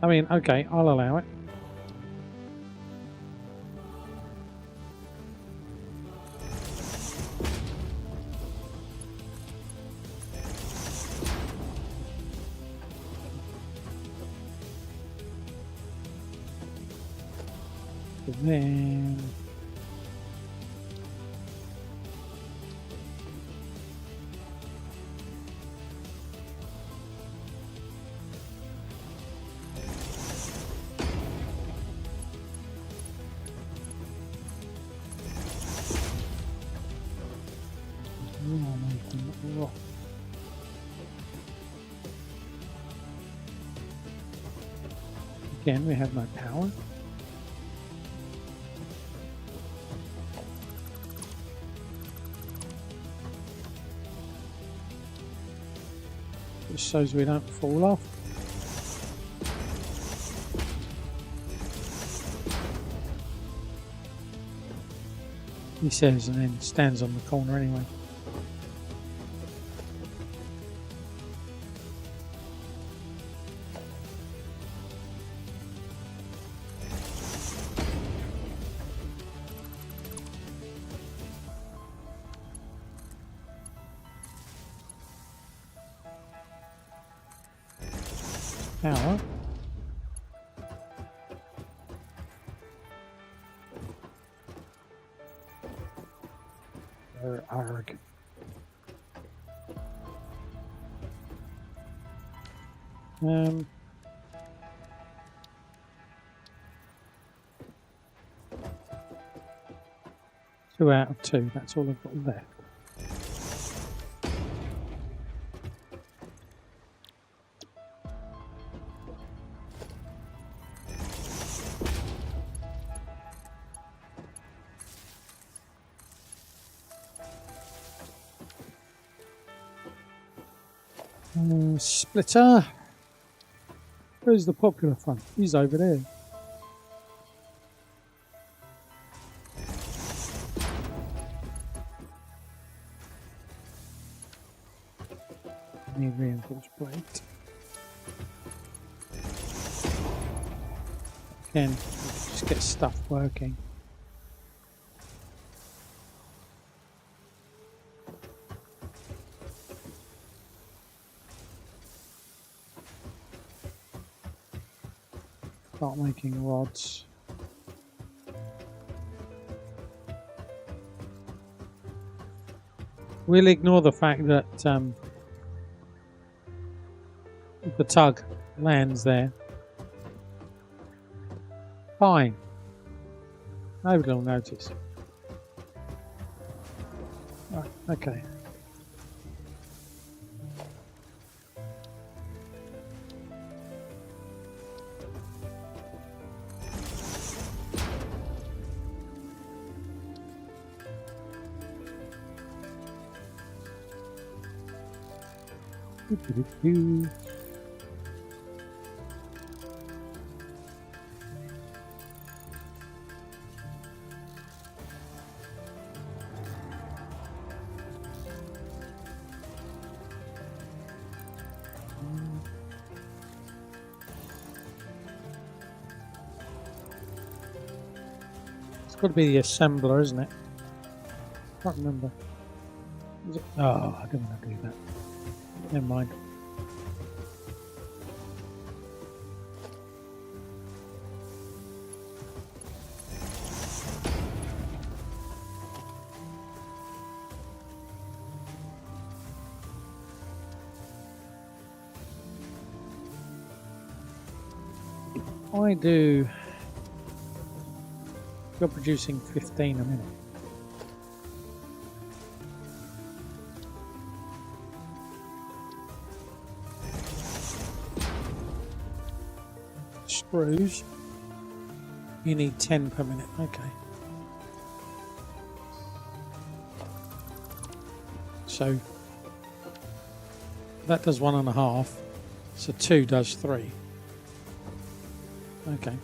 S4: I mean, okay, I'll allow it. And then again, we have no power. Just so we don't fall off. He says, and then stands on the corner anyway. Power. Arg. Two out of two. That's all I've got left. Splitter. Where's the popular front? He's over there. Need reinforced plate. Again, just get stuff working. Start making rods. We'll ignore the fact that the tug lands there. Fine. Nobody will notice. Right, okay. Doo-doo-doo-doo. got to be the assembler, isn't it? Can't remember. Is it? Oh, I don't want to do that. Never mind. I do. You're producing 15 a minute. Screws. You need 10 per minute. Okay. So that does 1.5. So 2 does 3. Okay.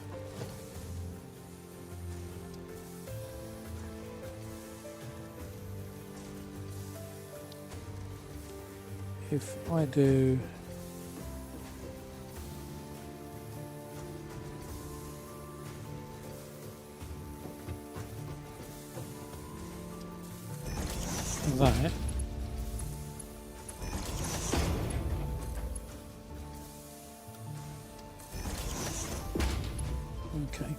S4: If I do that, okay,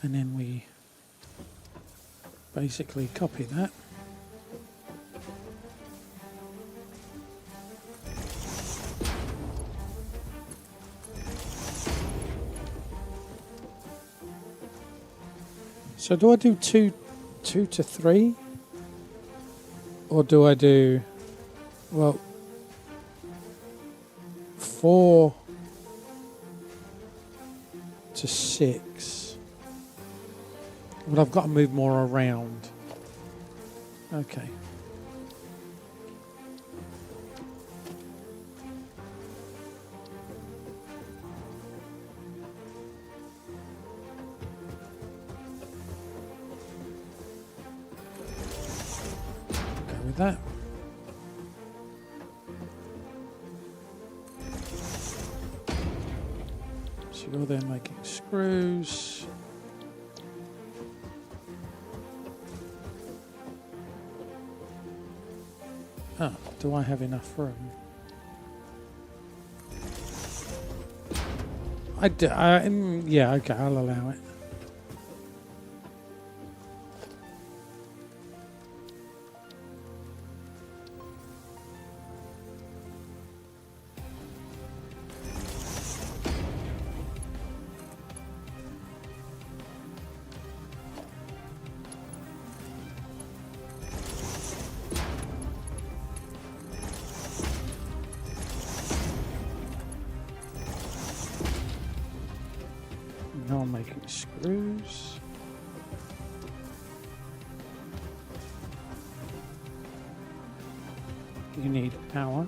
S4: and then we basically copy that. So do I do 2 to 3? Or do I do, well, 4 to 6? But I've got to move more around. Okay. With that. So you're then making screws. Ah, do I have enough room? I do. Yeah, okay, I'll allow it. Now I'm making screws. You need power.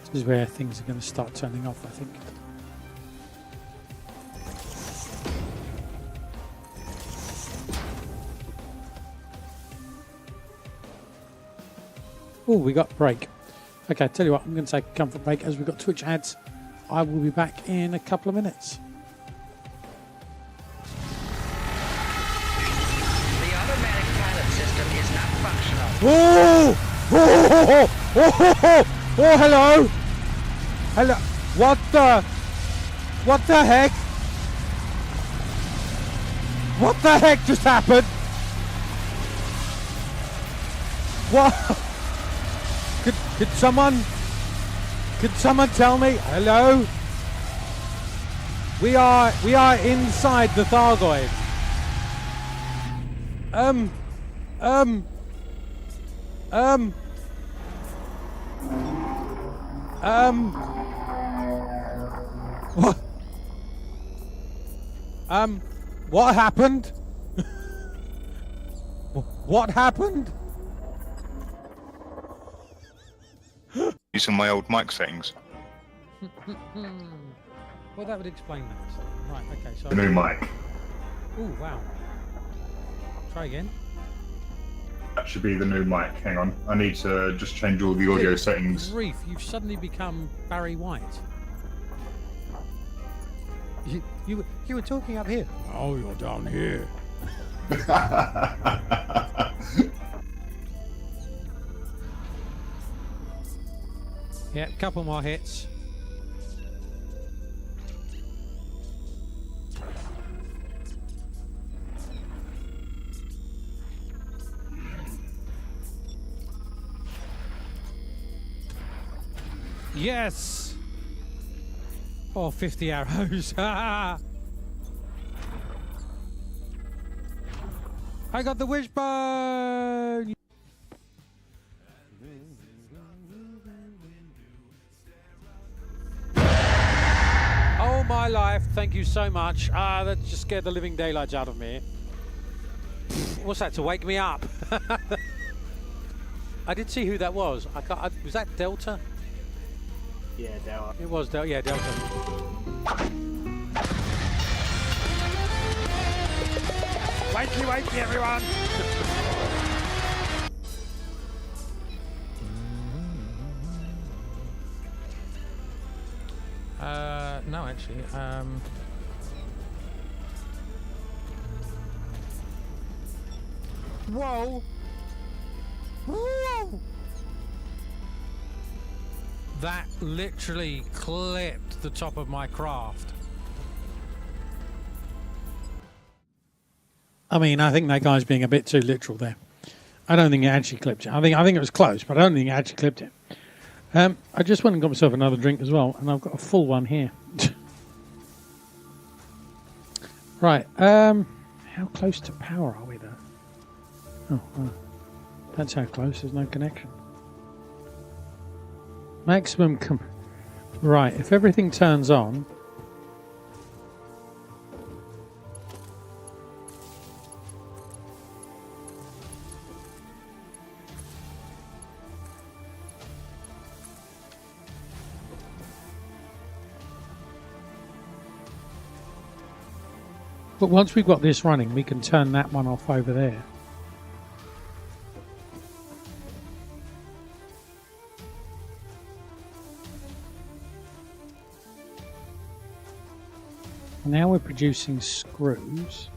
S4: This is where things are going to start turning off, I think. Oh, we got break. Okay, tell you what, I'm going to take a comfort break as we've got Twitch ads. I will be back in a couple of minutes.
S8: The automatic pilot system is not functional.
S4: Oh! Oh, hello! Hello! What the heck? What the heck just happened? What? Could someone tell me? Hello? We are inside the Thargoid. What? What happened? What happened?
S10: Using my old mic settings.
S9: Well, that would explain that. Right, okay, so...
S10: The new mic.
S9: Oh, wow. Try again.
S10: That should be the new mic. Hang on. I need to just change all the audio settings.
S9: Grief, you've suddenly become Barry White. You were talking up here. Oh, you're down here. Yeah, couple more hits. Yes! Oh, 50 arrows. I got the wishbone! Oh my life, thank you so much. That just scared the living daylights out of me. What's that, to wake me up? I did see who that was. Was that Delta?
S3: Yeah, Delta.
S9: It was Delta. Yeah, Delta. Wakey, everyone! No, actually. Whoa! Whoa! That literally clipped the top of my craft.
S4: I mean, I think that guy's being a bit too literal there. I don't think it actually clipped it. I think it was close, but I don't think it actually clipped it. I just went and got myself another drink as well, and I've got a full one here. Right. How close to power are we, though? Oh, well, that's how close. There's no connection. Maximum. Right. If everything turns on. But once we've got this running, we can turn that one off over there. And now we're producing screws.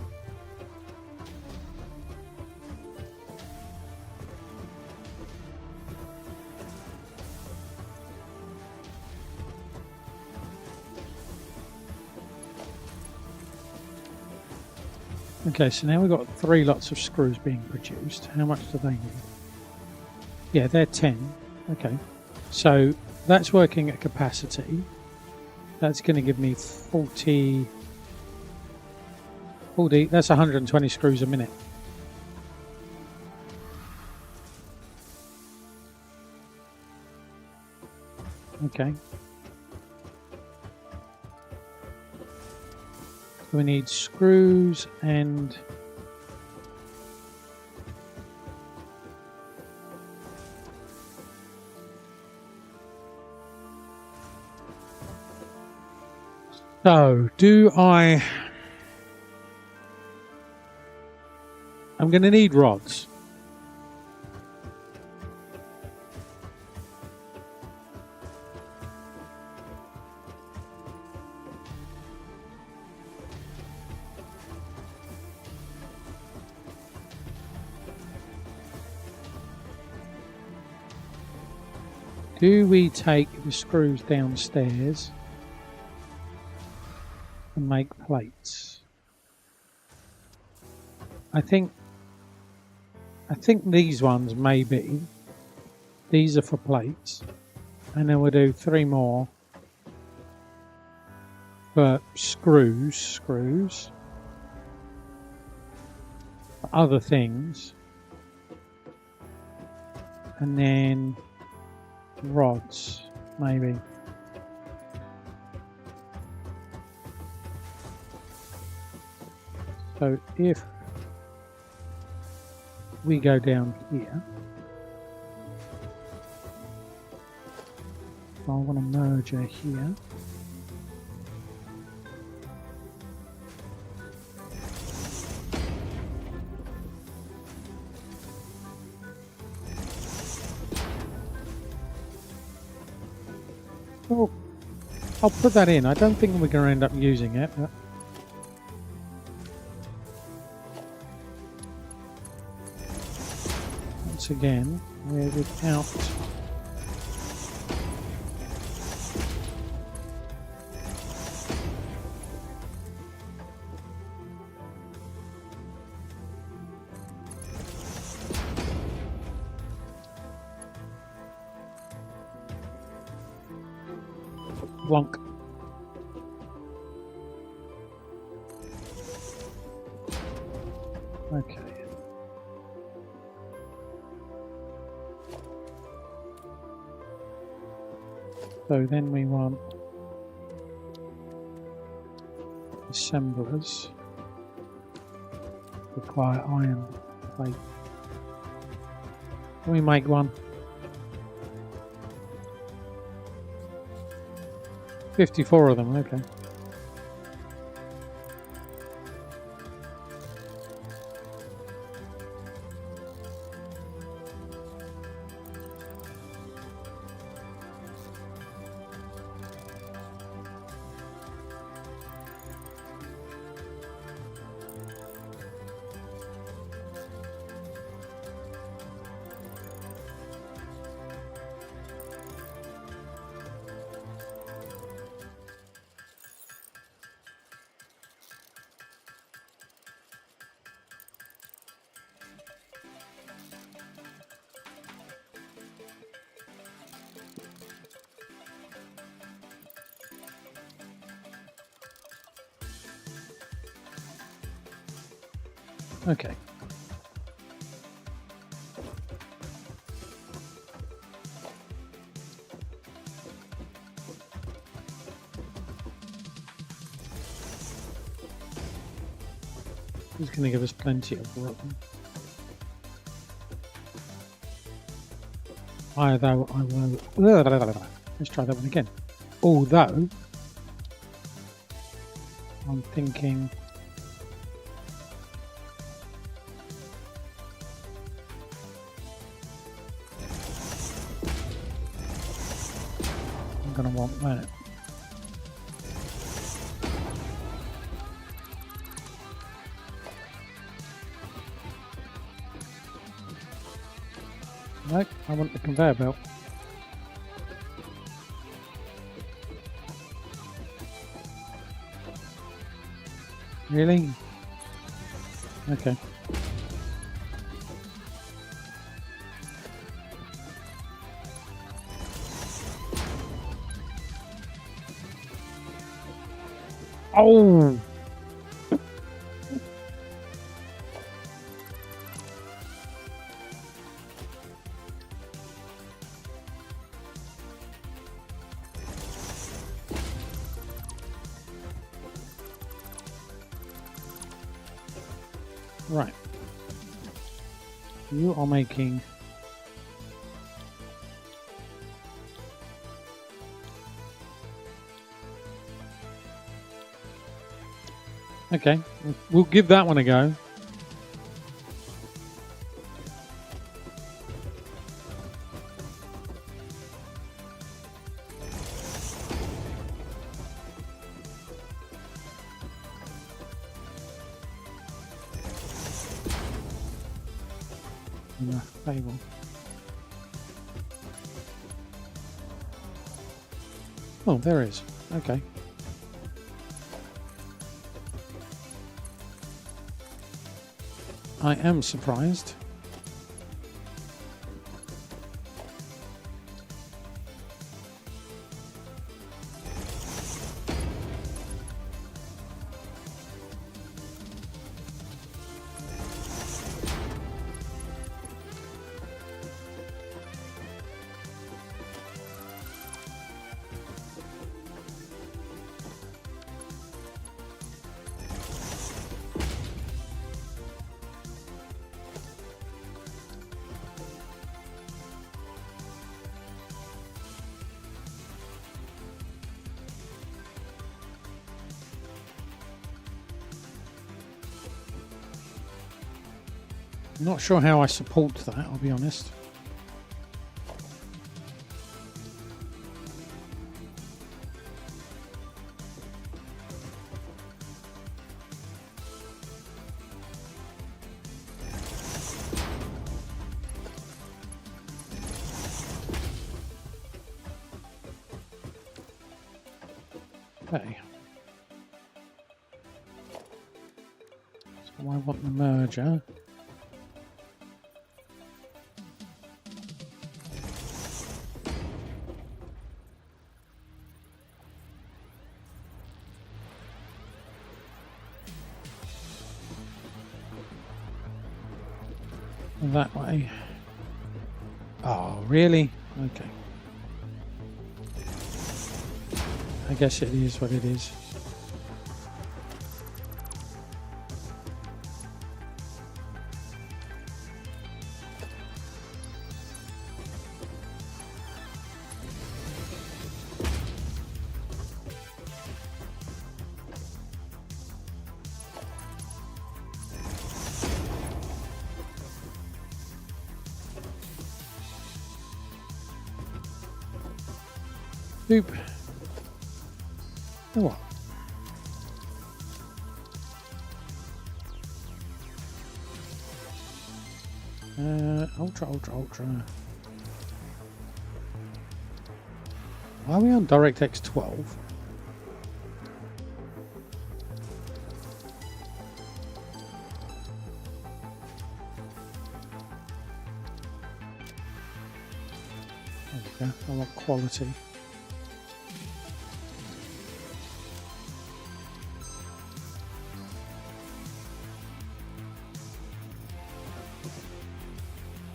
S4: Okay, so now we've got 3 lots of screws being produced. How much do they need? Yeah, they're 10. Okay, so that's working at capacity. That's going to give me 40, that's 120 screws a minute. Okay. We need screws and so I'm going to need rods. Do we take the screws downstairs and make plates? I think these ones maybe. These are for plates. And then we'll do 3 more for screws. For other things. And then rods, maybe. So if we go down here, I want a merger here. Oh, I'll put that in. I don't think we're going to end up using it. But once again, we're without. Blonk. Okay. So then we want assemblers. Require iron plate. Can we make one? 54 of them, okay. Okay. He's going to give us plenty of work. Although I will. Let's try that one again. Although I'm thinking. Gonna want that. No, I want the conveyor belt. Really? Okay. Oh! Right. You are making okay, we'll give that one a go. No, table. Oh, there is. Okay. I am surprised. Not sure how I support that, I'll be honest. Okay. So I want the merger. That way. Oh, really? Okay. I guess it is what it is. Boop. Oh what? Ultra. Why are we on DirectX 12? There we go. I want quality.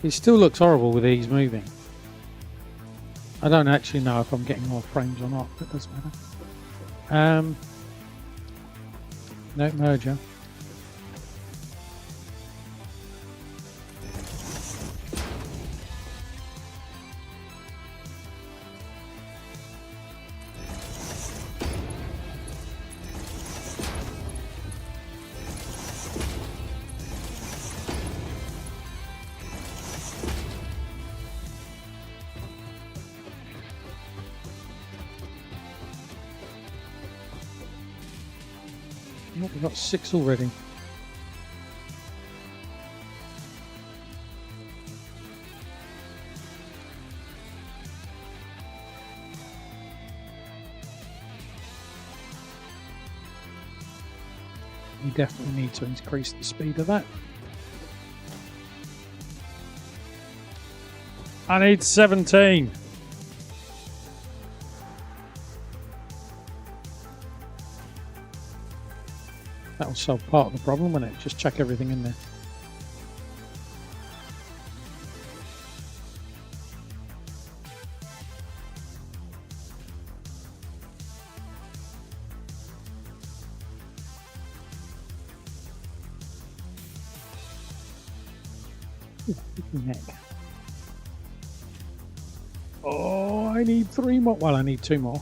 S4: It still looks horrible with these moving. I don't actually know if I'm getting more frames or not, but it doesn't matter. No merger. Oh, we've got 6 already. We definitely need to increase the speed of that. I need 17. That'll solve part of the problem, won't it? Just chuck everything in there. Ooh, big neck. Oh, I need 3 more. Well, I need 2 more.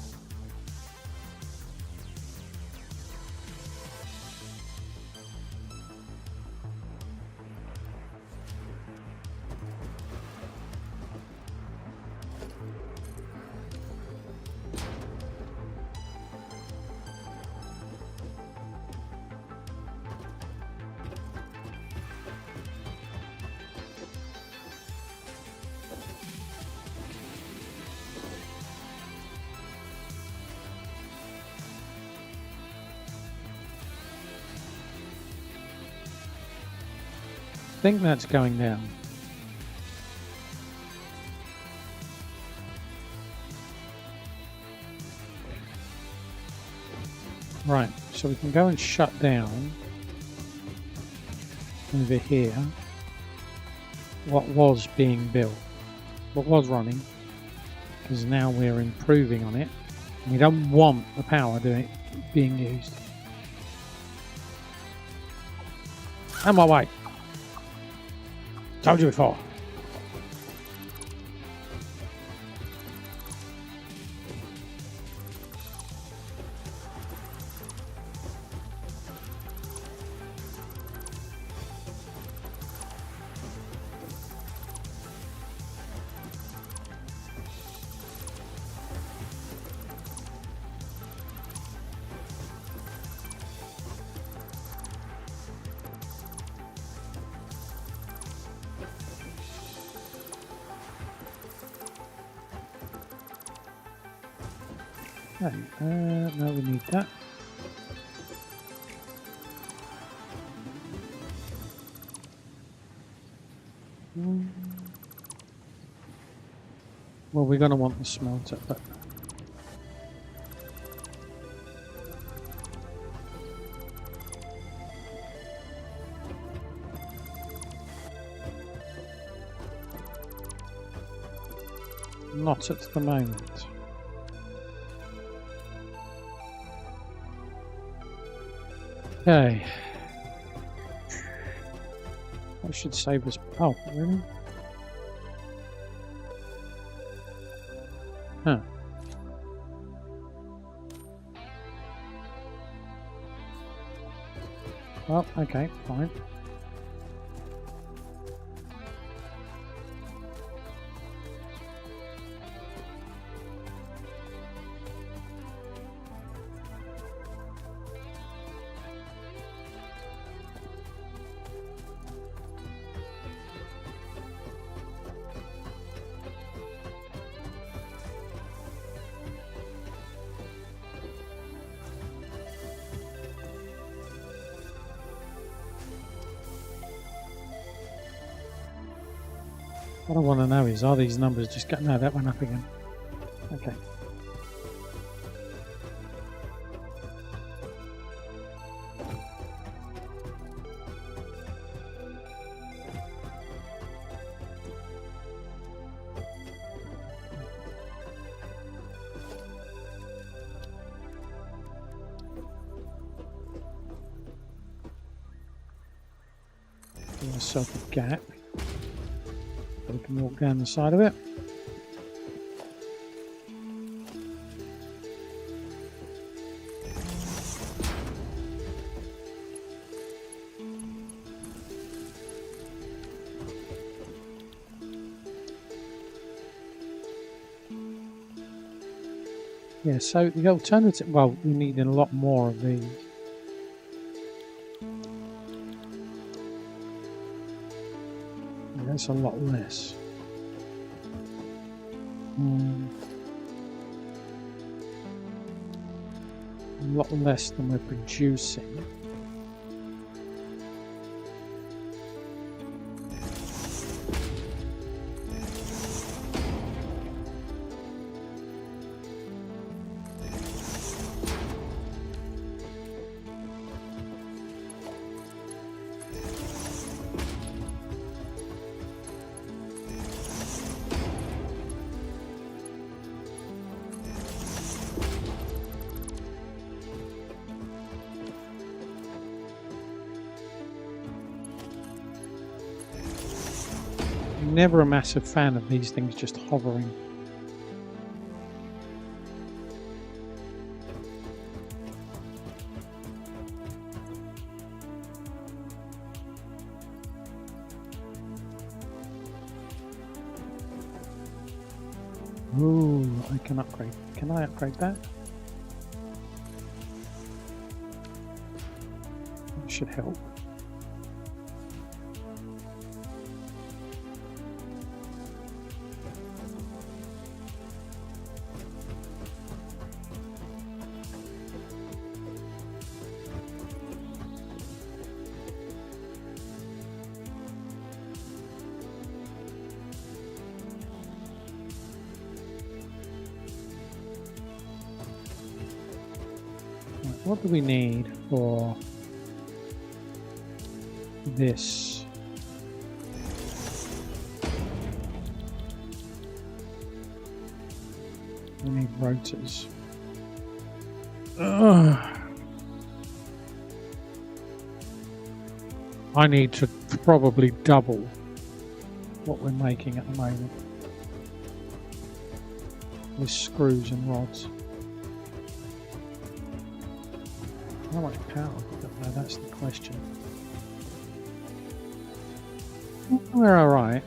S4: I think that's going down. Right, so we can go and shut down over here what was being built, what was running, because now we're improving on it. We don't want the power being used. Out my way. Told you before. Okay, now we need that. Well, we're going to want the smelter, but not at the moment. Okay. I should save us. Oh, really? Huh. Well, okay, fine. What I want to know is, are these numbers just getting... No, that went up again. Okay. Give myself a gap. We can walk down the side of it. Yeah, so the alternative, well, we need a lot more of these. That's a lot less. A lot less than we're producing. Never a massive fan of these things just hovering. Ooh, I can upgrade. Can I upgrade that? That should help. What do we need for this? We need rotors. Ugh. I need to probably double what we're making at the moment with screws and rods. How much power? I don't know, that's the question. We're alright.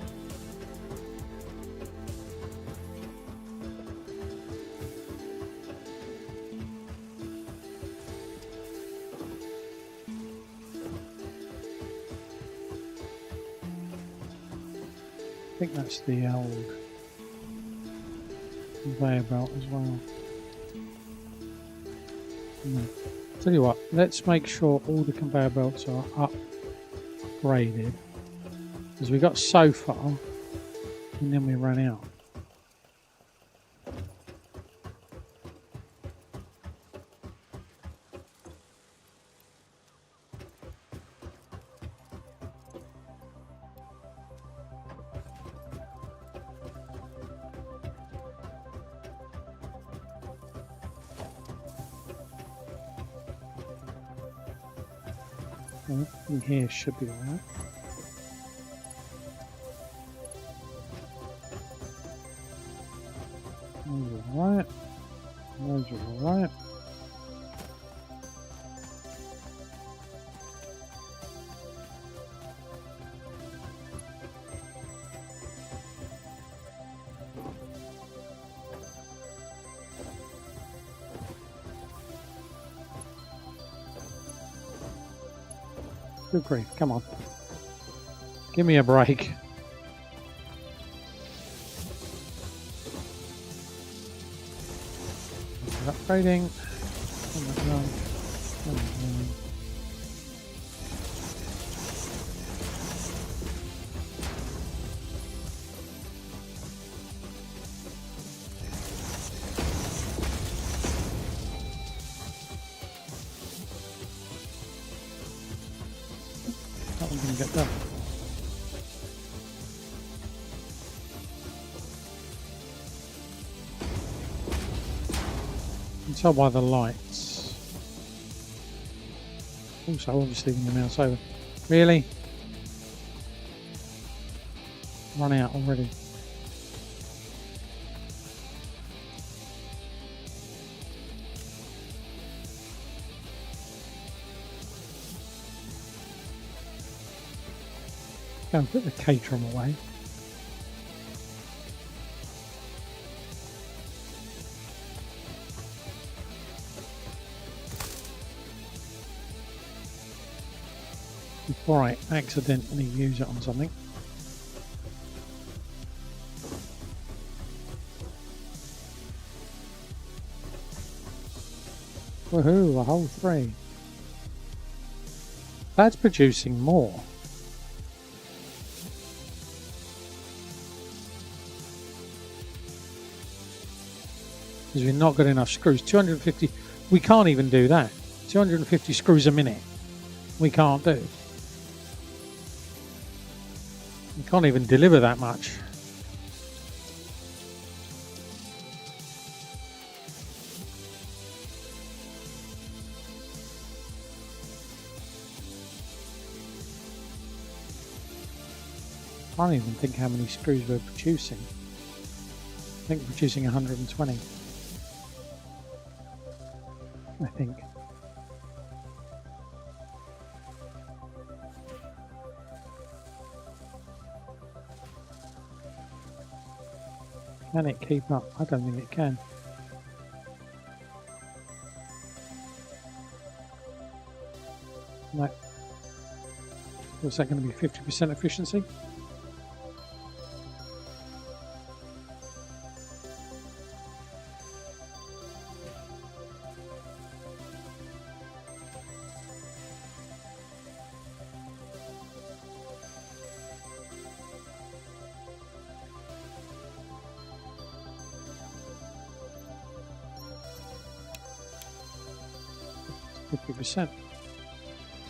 S4: I think that's the old conveyor belt as well. No. Tell you what, let's make sure all the conveyor belts are upgraded. Because we got so far, and then we ran out. In here should be alright. Those are alright. Those are alright. Good grief, come on. Give me a break. Upgrading. That one didn't get done. You can tell by the lights. Also, obviously, when you mouse over. Really? Run out already. Go and put the caterum away. Before I accidentally use it on something. Woohoo, a whole 3. That's producing more. Because we've not got enough screws. 250, we can't even do that. 250 screws a minute. We can't do. We can't even deliver that much. I can't even think how many screws we're producing. I think we're producing 120. I think. Can it keep up? I don't think it can. No. Was that going to be 50% efficiency?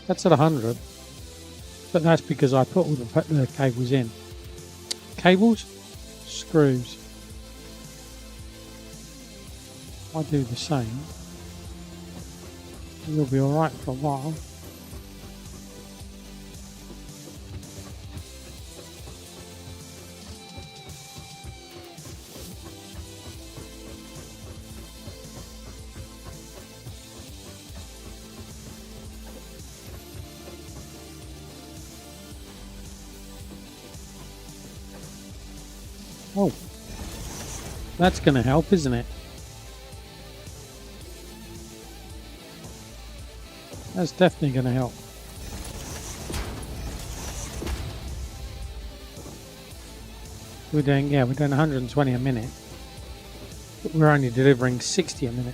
S4: That's at 100, but that's because I put all the cables in. Cables, screws. I do the same. You'll be alright for a while. Oh, that's going to help, isn't it? That's definitely going to help. We're doing 120 a minute, but we're only delivering 60 a minute.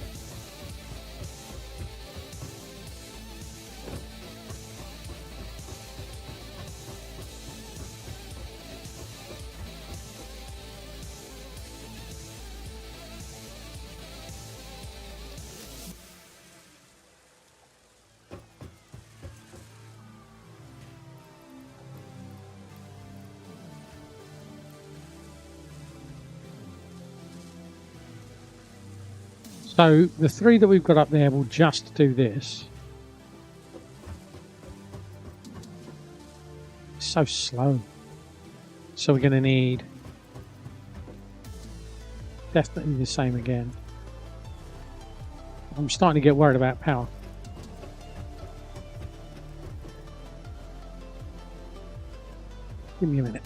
S4: So the 3 that we've got up there will just do this. It's so slow. So we're going to need definitely the same again. I'm starting to get worried about power. Give me a minute.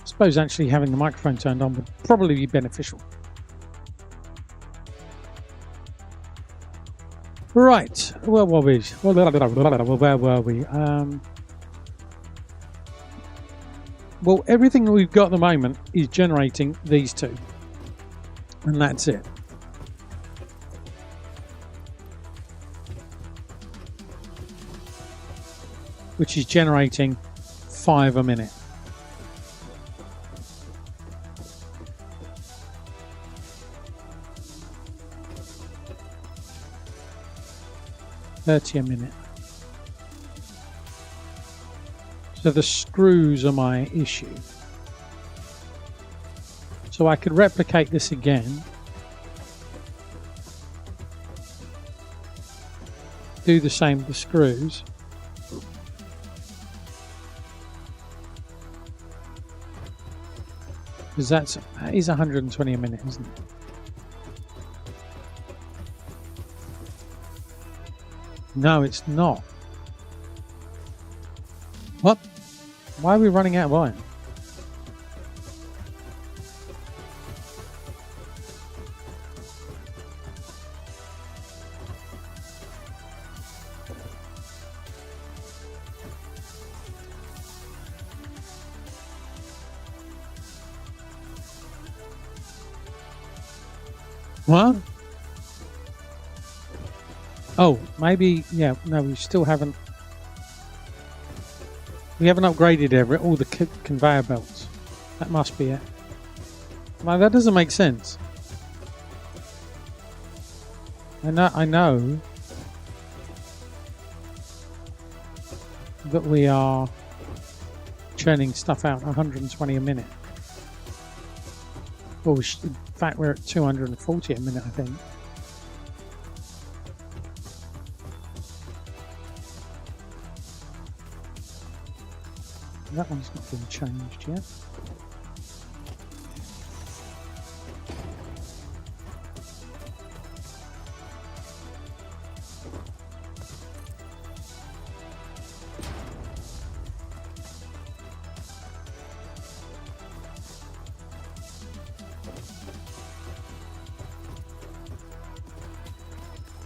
S4: I suppose actually having the microphone turned on would probably be beneficial. Right, where were we? Where were we? Well, everything that we've got at the moment is generating these two, and that's it. Which is generating 5 a minute. $30 a minute. So the screws are my issue. So I could replicate this again. Do the same with the screws. Because that is 120 a minute, isn't it? No, it's not. What? Why are we running out of iron? What? Oh, maybe, yeah, no, we still haven't. We haven't upgraded all the conveyor belts. That must be it. No, that doesn't make sense. I know that we are churning stuff out 120 a minute. Well, in fact, we're at 240 a minute, I think. That one's not been changed yet.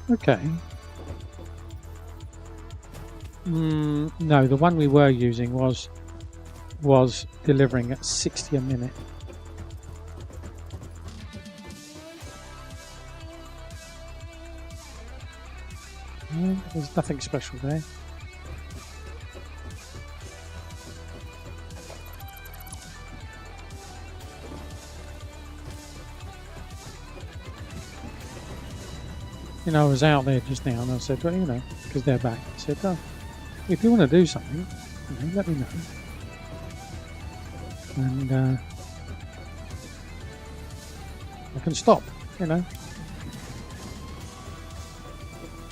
S4: Okay. No, the one we were using was delivering at 60 a minute. There's nothing special there. You know, I was out there just now and I said, well, you know, because they're back, I said, oh, if you want to do something, you know, let me know. And I can stop, you know.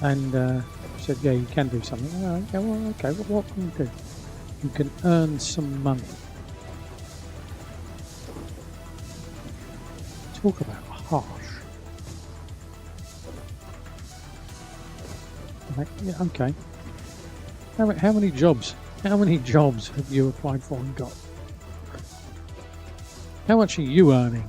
S4: And said, yeah, you can do something. Oh, okay, well, okay, what can you do? You can earn some money. Talk about harsh. Like, yeah, okay. How many jobs? How many jobs have you applied for and got? How much are you earning?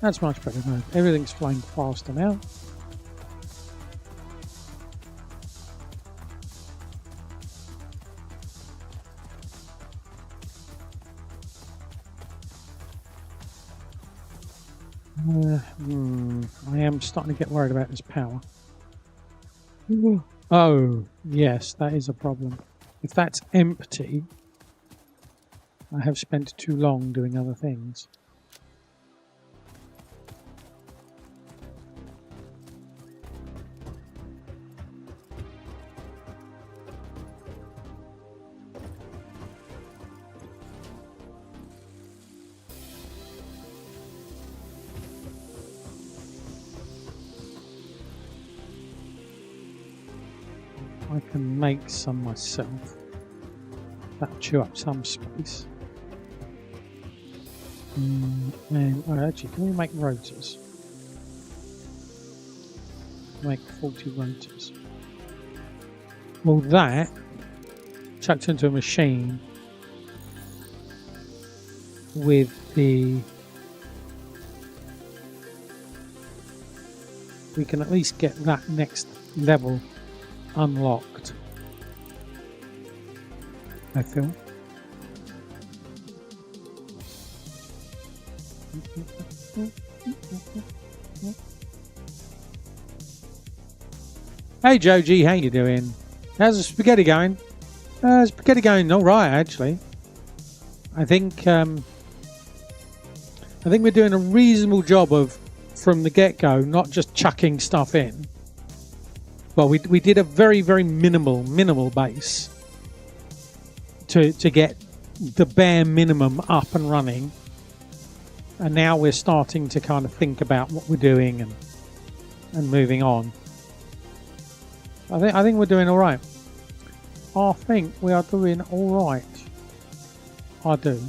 S4: That's much better now. Everything's flying faster now. I am starting to get worried about this power. Oh, yes, that is a problem. If that's empty, I have spent too long doing other things. I can make some myself. That'll chew up some space. And actually, can we make rotors? Make 40 rotors. Well, that chucked into a machine with the. We can at least get that next level unlocked, I feel. Hey Joji, how you doing? How's the spaghetti going? Spaghetti going all right, actually. I think we're doing a reasonable job of, from the get-go, not just chucking stuff in. Well, we did a very, very minimal base to get the bare minimum up and running, and now we're starting to kind of think about what we're doing and moving on. I think we're doing all right. I think we are doing all right. I do.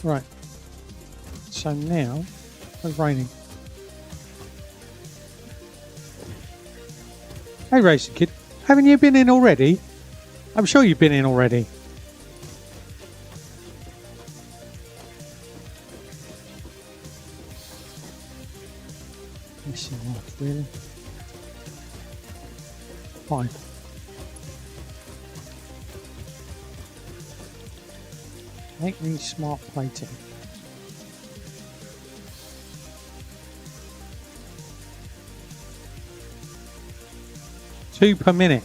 S4: Right. So now it's raining. Hey, Racing Kid. Haven't you been in already? I'm sure you've been in already. Missing what, really? Fine. Make me smart plating. Two per minute.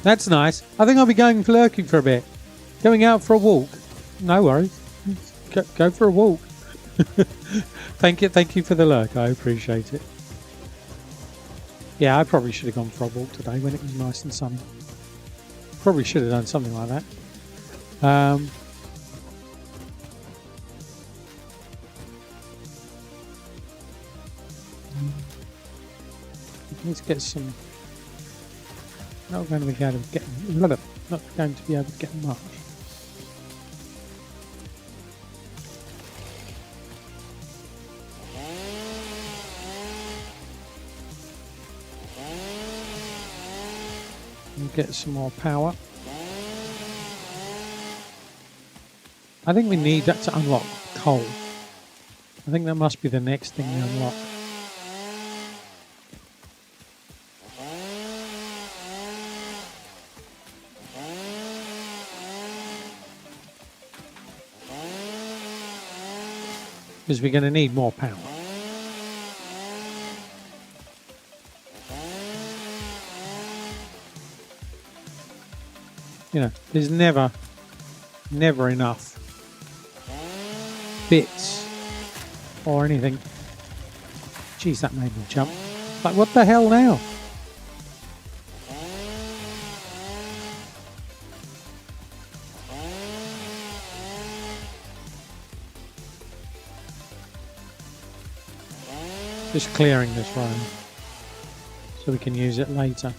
S4: That's nice. I think I'll be going lurking for a bit. Going out for a walk. No worries. Go for a walk. Thank you for the lurk. I appreciate it. Yeah, I probably should have gone for a walk today when it was nice and sunny. Probably should have done something like that. Let's get some. Not going to be able to get. Not going to be able to get much. And get some more power. I think we need that to unlock coal. I think that must be the next thing we unlock. Because we're going to need more power. You know, there's never enough bits or anything. Jeez, that made me jump. Like, what the hell now? Just clearing this road so we can use it later.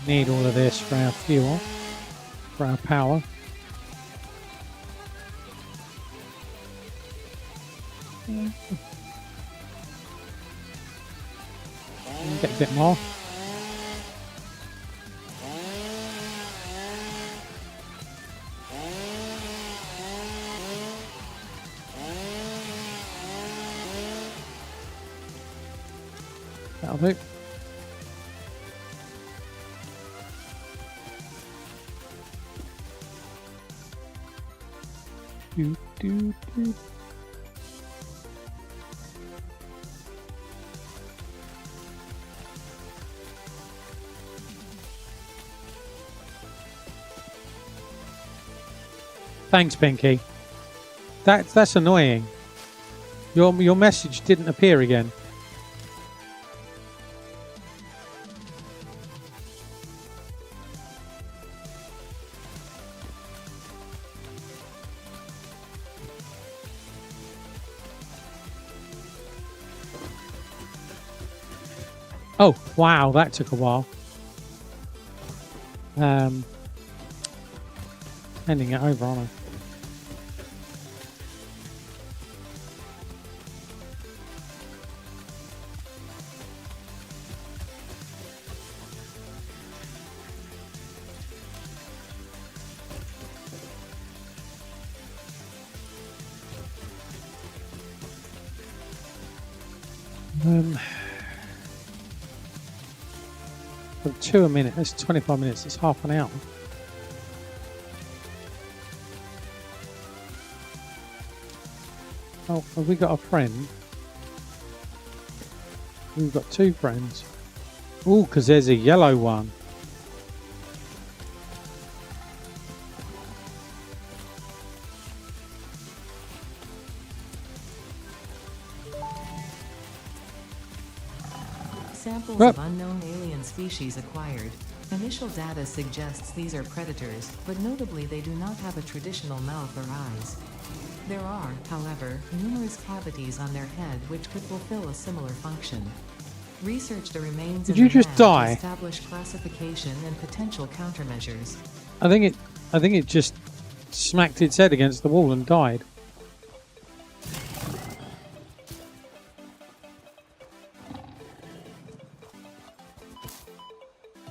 S4: Need all of this for our fuel, for our power. Get a bit more. That'll do. Do. Thanks, Pinky. That's annoying. Your message didn't appear again. Oh, wow, that took a while. Handing it over, aren't I? For 2 a minute, that's 25 minutes, it's half an hour. Oh, have we got a friend? We've got 2 friends. Oh, because there's a yellow one.
S5: Samples
S4: Well-
S5: of unknown alien species acquired. Initial data suggests these are predators, but notably they do not have a traditional mouth or eyes. There are, however, numerous cavities on their head which could fulfill a similar function. Research the remains
S4: Did
S5: in
S4: you
S5: the
S4: just
S5: lab
S4: die?
S5: to establish classification and potential countermeasures.
S4: I think it just smacked its head against the wall and died.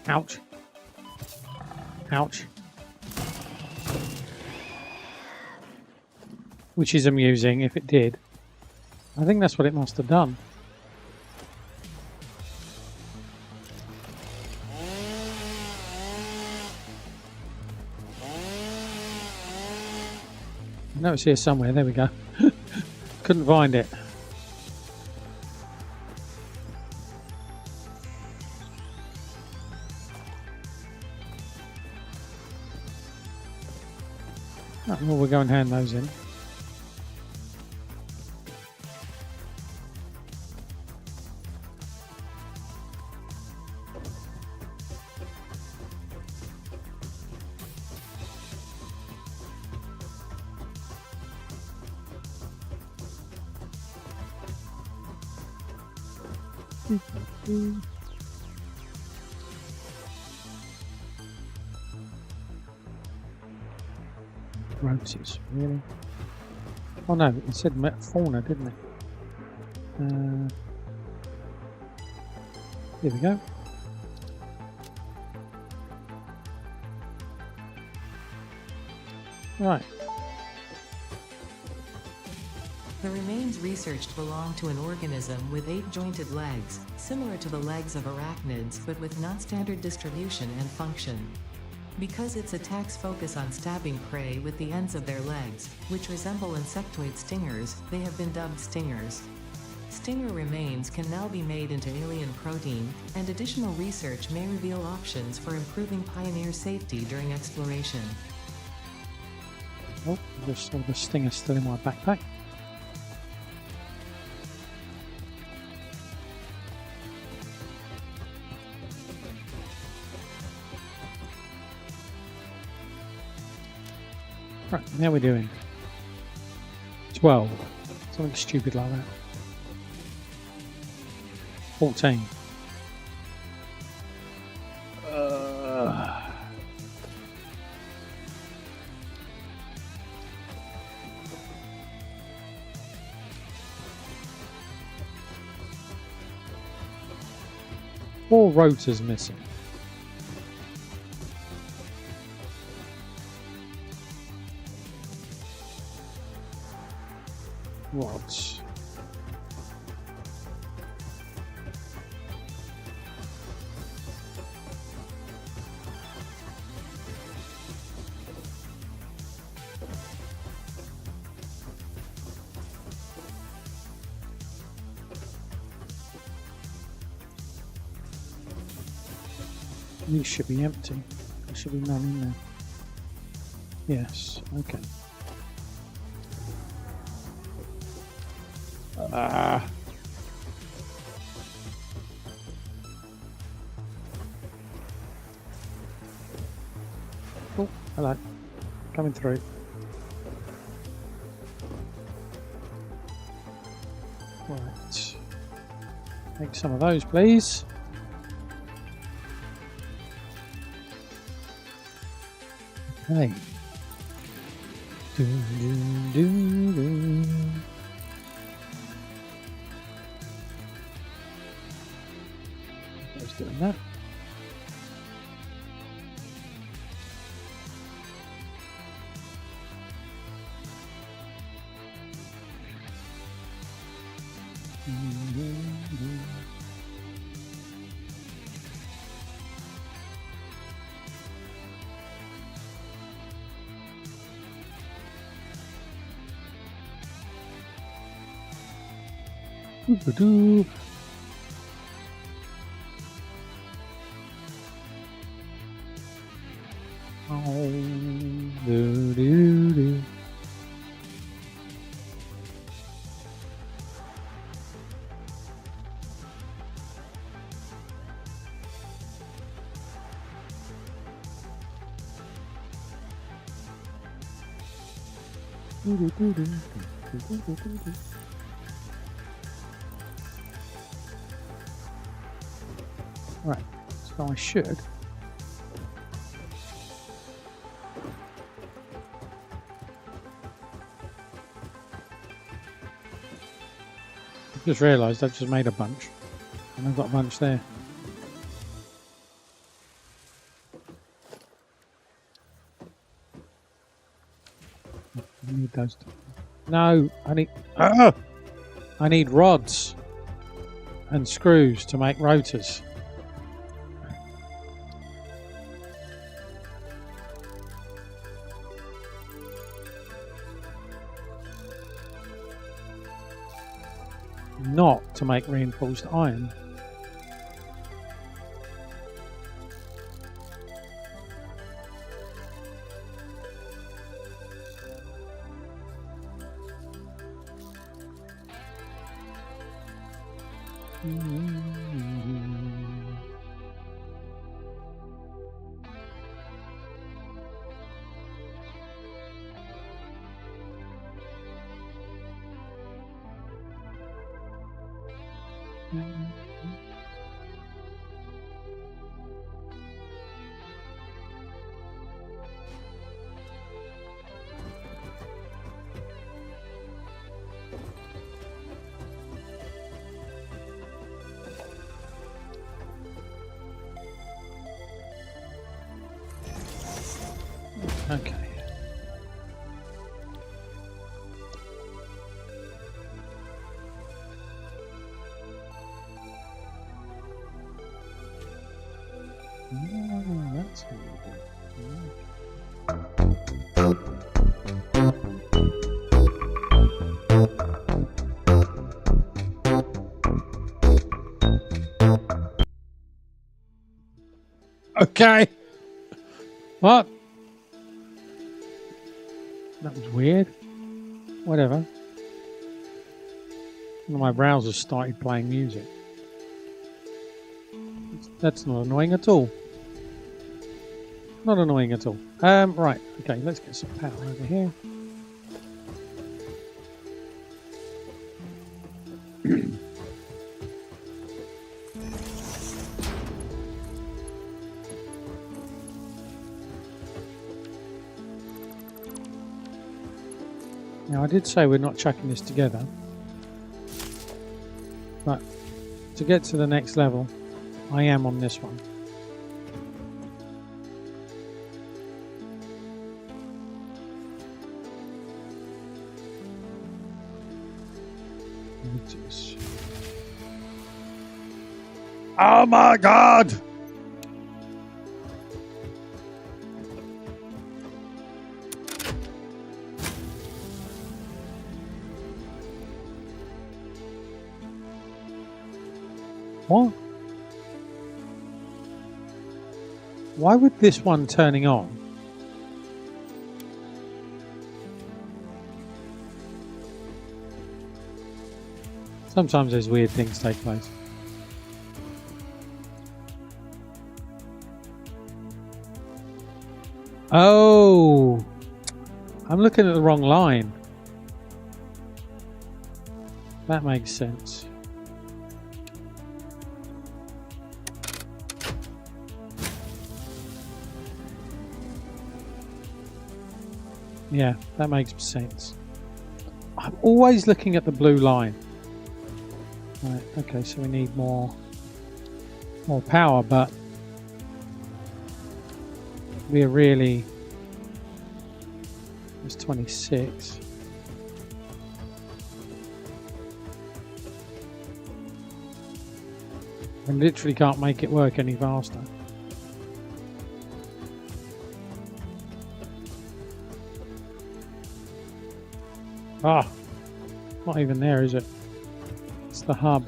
S4: Ouch. Ouch. Which is amusing if it did. I think that's what it must have done. I know it's here somewhere. There we go. Couldn't find it. Right, well, we'll go and hand those in. Roses, really? Oh no, it said fauna, didn't it? Here we go. Right.
S5: The remains researched belong to an organism with 8 jointed legs, similar to the legs of arachnids but with non-standard distribution and function. Because its attacks focus on stabbing prey with the ends of their legs, which resemble insectoid stingers, they have been dubbed stingers. Stinger remains can now be made into alien protein, and additional research may reveal options for improving pioneer safety during exploration.
S4: Oh, there's still the stinger still in my backpack. Right, now we're doing 12. Something stupid like that. 14. Four rotors missing. What? These should be empty. There should be none in there. Yes, okay. Oh, hello. Coming through. Right. Take some of those, please. Okay. Doom, doom, doom, doom. I was doing that. Doo-doo-doo. Oh, doo-doo-doo. Right, so I should. Just realised I've just made a bunch, and I've got a bunch there. I need those. No, I need rods and screws to make rotors. Not to make reinforced iron. Okay. Oh, that's how you do it. Okay. What? That was weird. Whatever. One of my browsers started playing music. That's not annoying at all. Not annoying at all. Right. Okay, let's get some power over here. Now, I did say we're not chucking this together, but to get to the next level, I am on this one. Oh my God! What? Why would this one turning on? Sometimes there's weird things take place. Oh, I'm looking at the wrong line. That makes sense. Yeah, that makes sense. I'm always looking at the blue line. Right, okay, so we need more power, but we're really... It's 26. I literally can't make it work any faster. Ah, not even there, is it? It's the hub.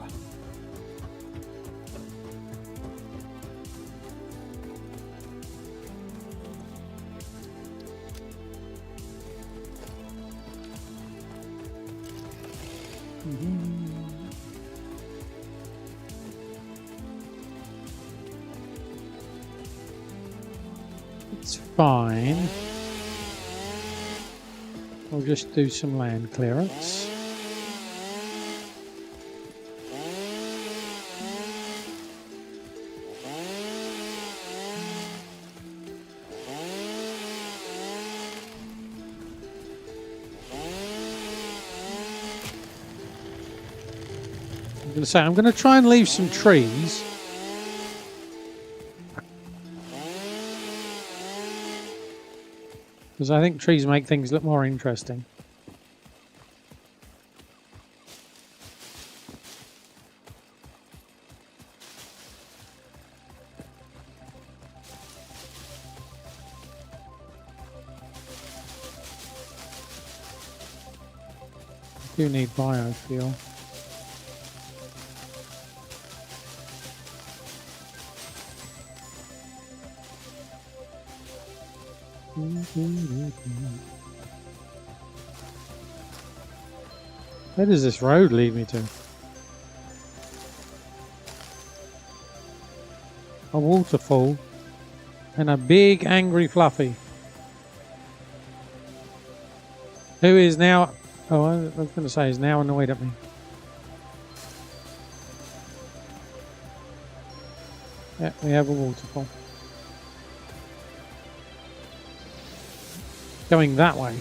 S4: It's fine. We'll just do some land clearance. I'm going to try and leave some trees. Because I think trees make things look more interesting. I do need biofuel. Where does this road lead me to? A waterfall and a big angry Fluffy, who is now, oh, I was going to say, is now annoyed at me. Yeah, we have a waterfall. Going that way.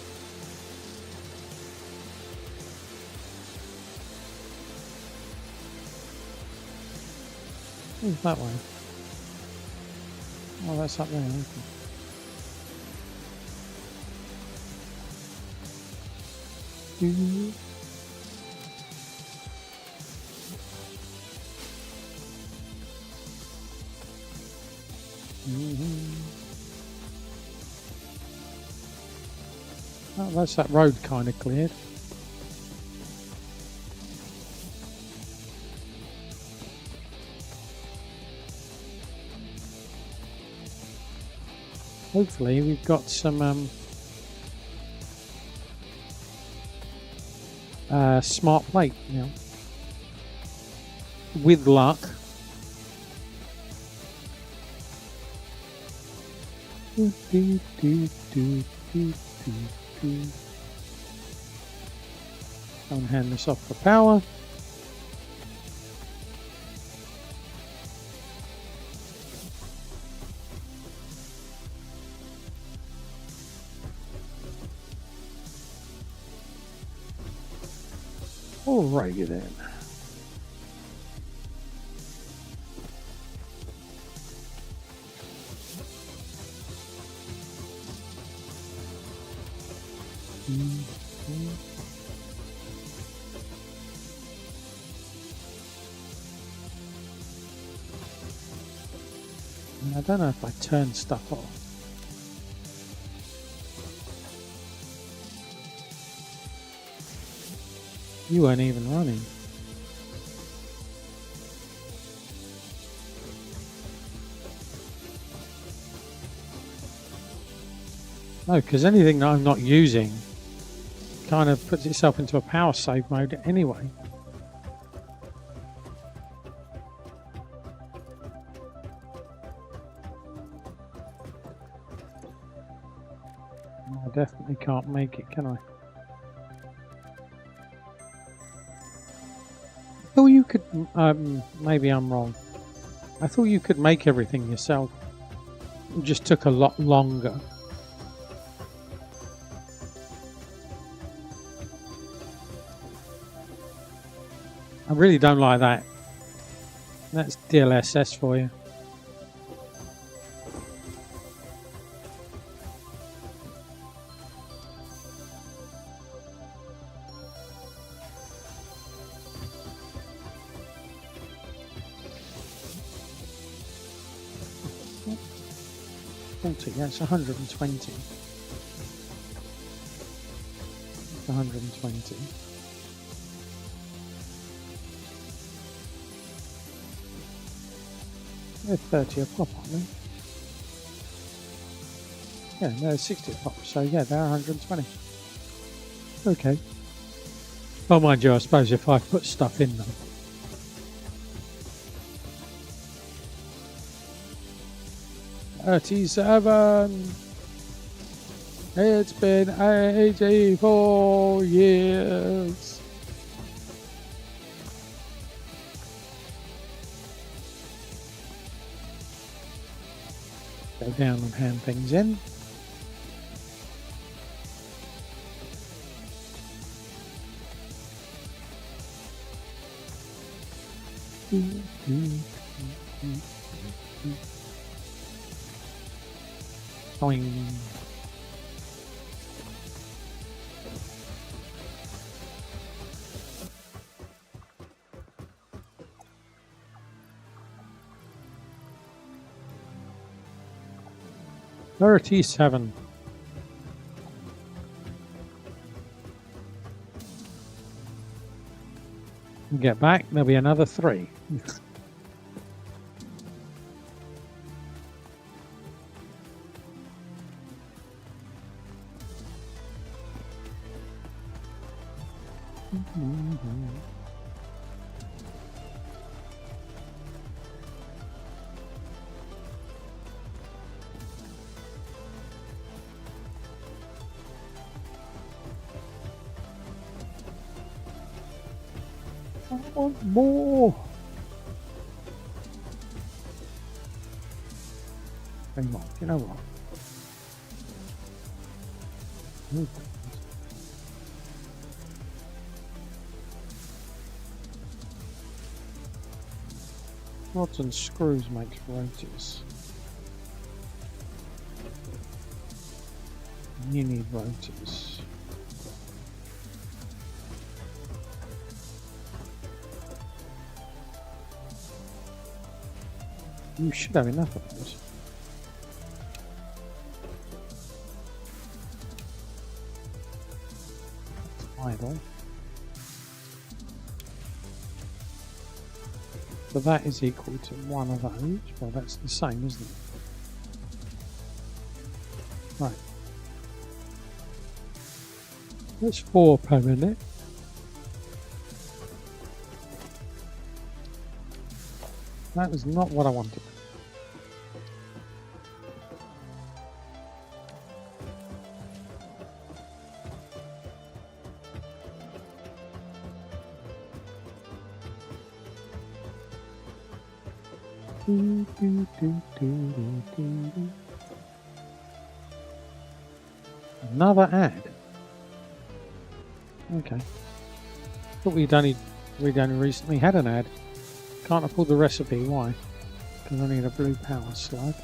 S4: Who's that way? Oh, that's up there. Okay. Oh, that's that road kind of cleared. Hopefully we've got some smart plate now. With luck. Don't hand this off for power. Alrighty then. I don't know if I turn stuff off. You weren't even running. No, because anything that I'm not using kind of puts itself into a power save mode anyway. I definitely can't make it, can I? I thought you could, maybe I'm wrong. I thought you could make everything yourself. It just took a lot longer. I really don't like that. That's DLSS for you. That's 120. It's 120. They're 30 a pop, aren't they? Yeah, they're 60 a pop, so yeah, they're 120. Okay. Oh, mind you, I suppose if I put stuff in them. It's been 84 years. Go down and hand things in. Boing. $37. Get back, there'll be another 3. I want more. Hang on, you know what? Rods and screws makes rotors. You need rotors. You should have enough of those. That's idle. So that is equal to 1 of those. Well, that's the same, isn't it? Right. That's 4 per minute. That was not what I wanted. Another ad. Okay. Thought we'd only recently had an ad. Can't afford the recipe. Why? Because I need a blue power slug.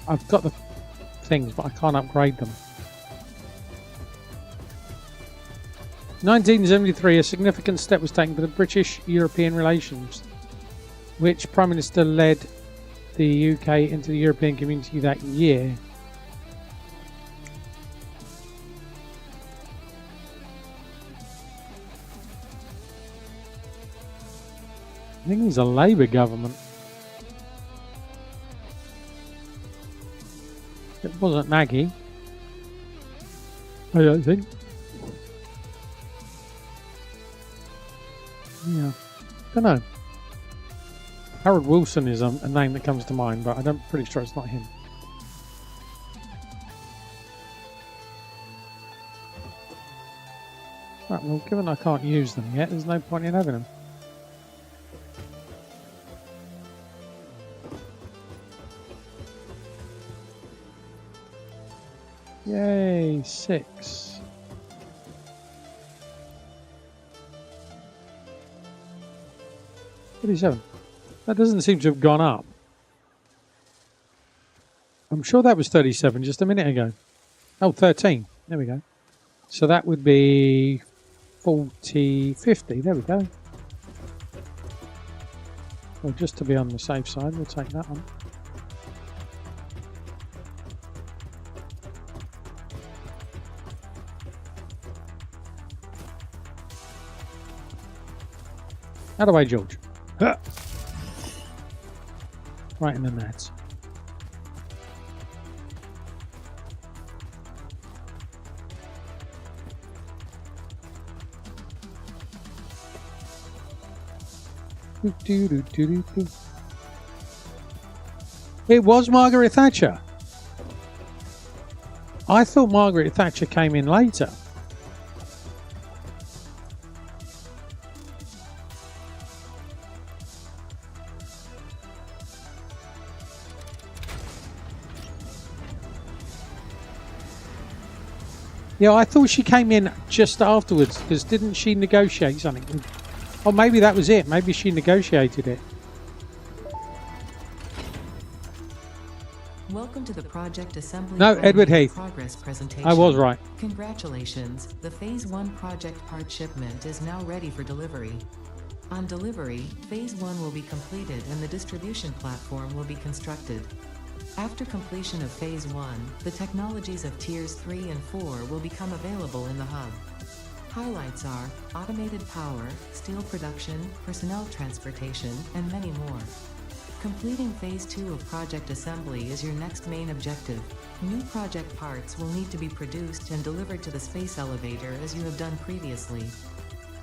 S4: I've got the things, but I can't upgrade them. 1973, a significant step was taken by the British-European relations, which Prime Minister led the UK into the European community that year. I think it's a Labour government. It wasn't Maggie. I don't think. Yeah, don't know. Harold Wilson is a name that comes to mind, but I'm pretty sure it's not him. Right, well, given I can't use them yet, there's no point in having them. Yay, 6. 37. That doesn't seem to have gone up. I'm sure that was 37 just a minute ago. Oh, 13. There we go. So that would be 40, 50. There we go. Well, just to be on the safe side, we'll take that one. Out of the way, George. Right in the net. It was Margaret Thatcher. I thought Margaret Thatcher came in later. Yeah, I thought she came in just afterwards, because didn't she negotiate something? Or maybe that was it. Maybe she negotiated it.
S5: Welcome to the project assembly.
S4: No, Edward Heath.
S5: Progress presentation.
S4: I was right.
S5: Congratulations. The Phase 1 project part shipment is now ready for delivery. On delivery, Phase 1 will be completed and the distribution platform will be constructed. After completion of Phase 1, the technologies of Tiers 3 and 4 will become available in the hub. Highlights are automated power, steel production, personnel transportation, and many more. Completing Phase 2 of project assembly is your next main objective. New project parts will need to be produced and delivered to the space elevator as you have done previously.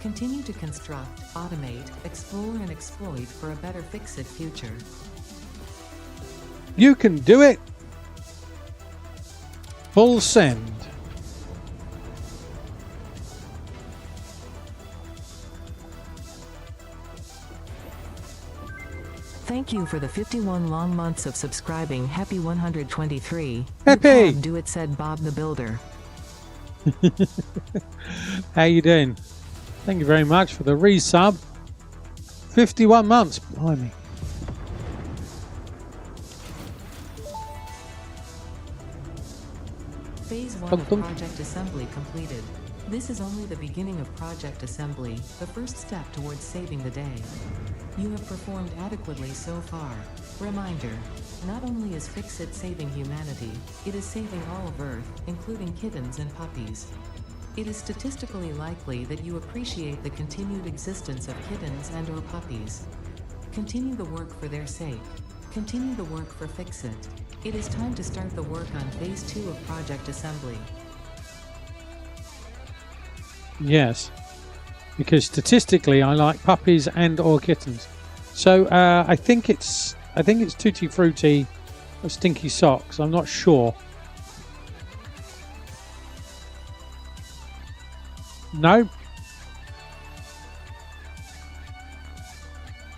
S5: Continue to construct, automate, explore and exploit for a better Fix-It future.
S4: You can do it! Full send.
S5: Thank you for the 51 long months of subscribing. Happy 123.
S4: Happy!
S5: Do it, said Bob the Builder.
S4: How you doing? Thank you very much for the resub. 51 months. Blimey.
S5: Phase 1 of project assembly completed. This is only the beginning of project assembly, the first step towards saving the day. You have performed adequately so far. Reminder, not only is Fix-It saving humanity, it is saving all of Earth, including kittens and puppies. It is statistically likely that you appreciate the continued existence of kittens and or puppies. Continue the work for their sake. Continue the work for Fix-It. It is time to start the work on Phase 2 of project assembly.
S4: Yes, because statistically I like puppies and or kittens. So I think it's Tutti Frutti or Stinky Socks. I'm not sure. No.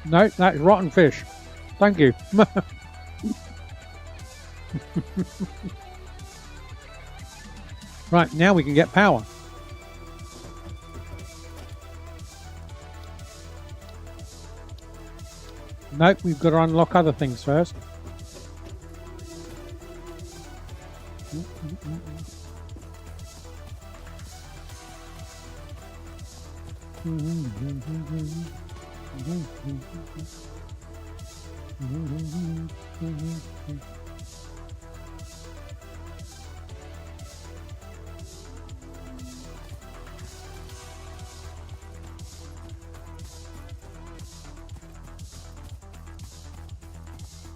S4: No, that's rotten fish. Thank you. Right, now we can get power. Nope, we've got to unlock other things first.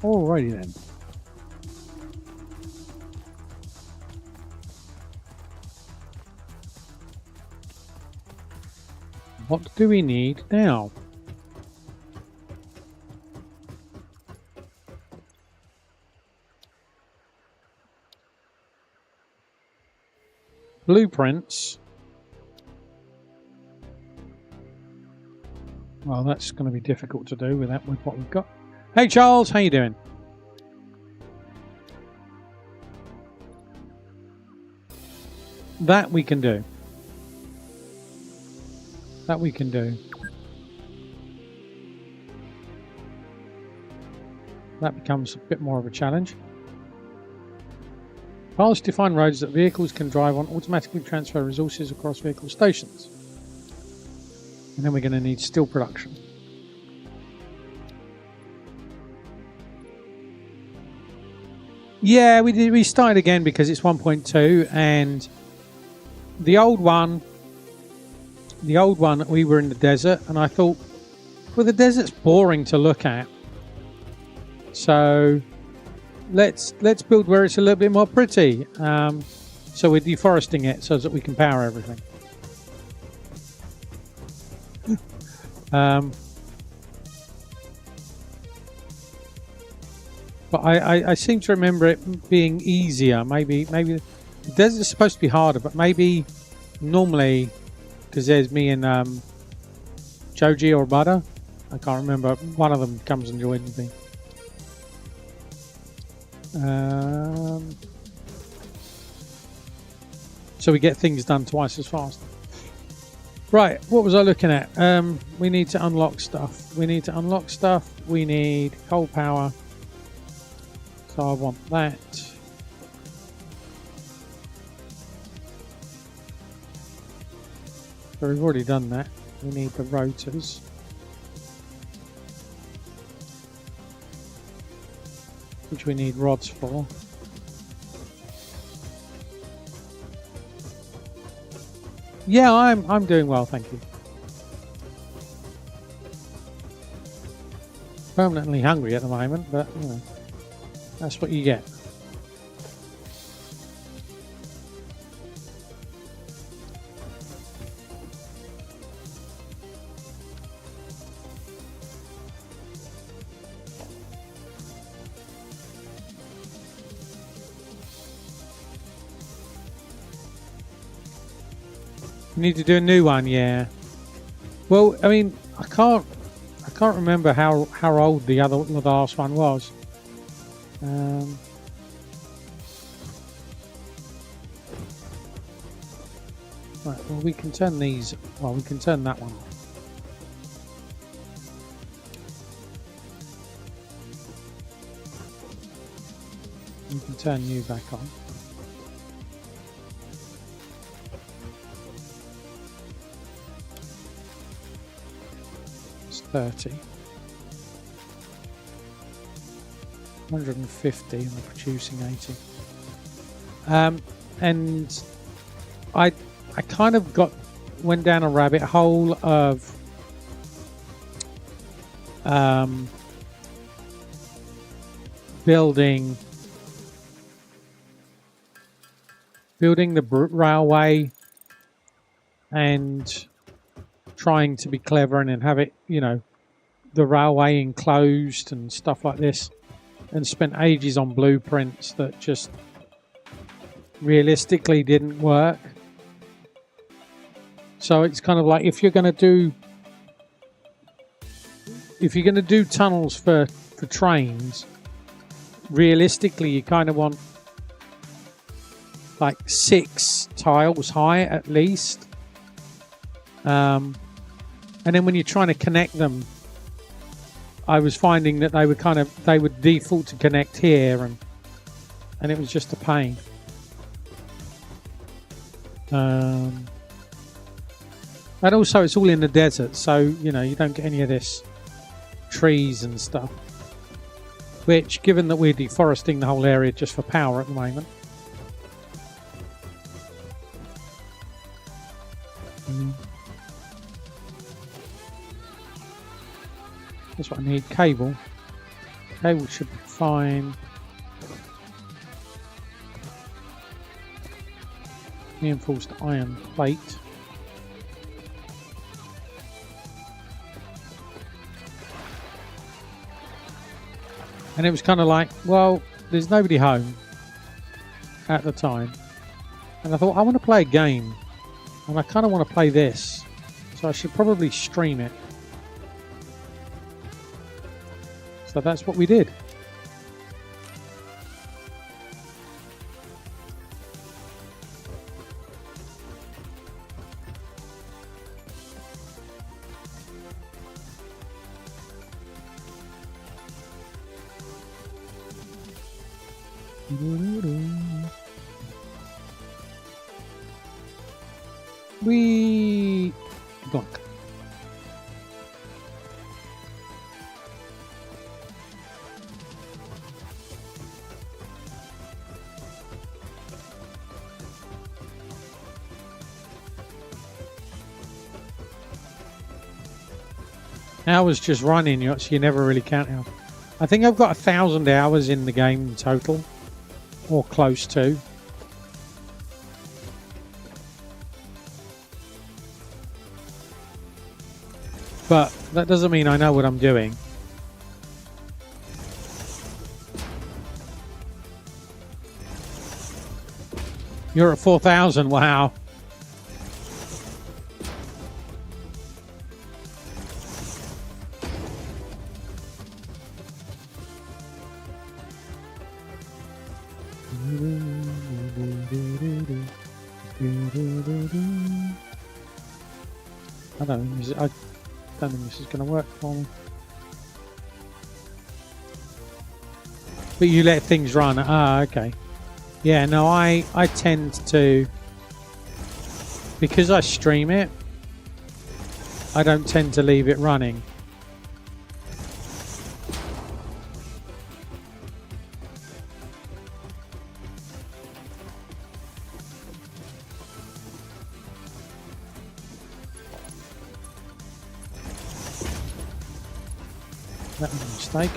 S4: Alrighty then. What do we need now? Blueprints. Well, that's going to be difficult to do with what we've got. Hey Charles, how you doing? That we can do. That we can do. That becomes a bit more of a challenge. Paths define roads that vehicles can drive on, automatically transfer resources across vehicle stations. And then we're going to need steel production. Yeah, we started again because it's 1.2 and the old one we were in the desert and I thought, well, the desert's boring to look at. So let's build where it's a little bit more pretty. So we're deforesting it so that we can power everything. But I seem to remember it being easier. Maybe the desert's supposed to be harder, but maybe normally, because there's me and Joji or Butter, I can't remember. One of them comes and joins me. So we get things done twice as fast. Right, what was I looking at? We need to unlock stuff. We need coal power. So I want that. So we've already done that. We need the rotors. Which we need rods for. Yeah, I'm doing well, thank you. Permanently hungry at the moment, but you know, that's what you get. We need to do a new one, yeah. Well, I mean, I can't remember how old the last one was. Right, well, we can turn these. Well, we can turn that one off. We can turn you back on. It's 30. 150 and we're producing 80. And I kind of went down a rabbit hole of building the railway and trying to be clever and then have it, you know, the railway enclosed and stuff like this, and spent ages on blueprints that just realistically didn't work. So it's kind of like if you're going to do tunnels for trains, realistically you kind of want like 6 tiles high at least, and then when you're trying to connect them, I was finding that they would default to connect here, and it was just a pain. And also it's all in the desert, so you know you don't get any of this trees and stuff, which, given that we're deforesting the whole area just for power at the moment, that's what I need. Cable should be fine. Reinforced iron plate. And it was kind of like, well, there's nobody home at the time, and I thought, I want to play a game, and I kind of want to play this, so I should probably stream it. So that's what we did. We gonk. Hours just running, so you never really count out. I think I've got 1,000 hours in the game in total, or close to. But that doesn't mean I know what I'm doing. You're at 4,000. Wow. I don't think this is going to work for me. But you let things run. Ah, okay. Yeah, no, I tend to, because I stream it, I don't tend to leave it running. That was a mistake.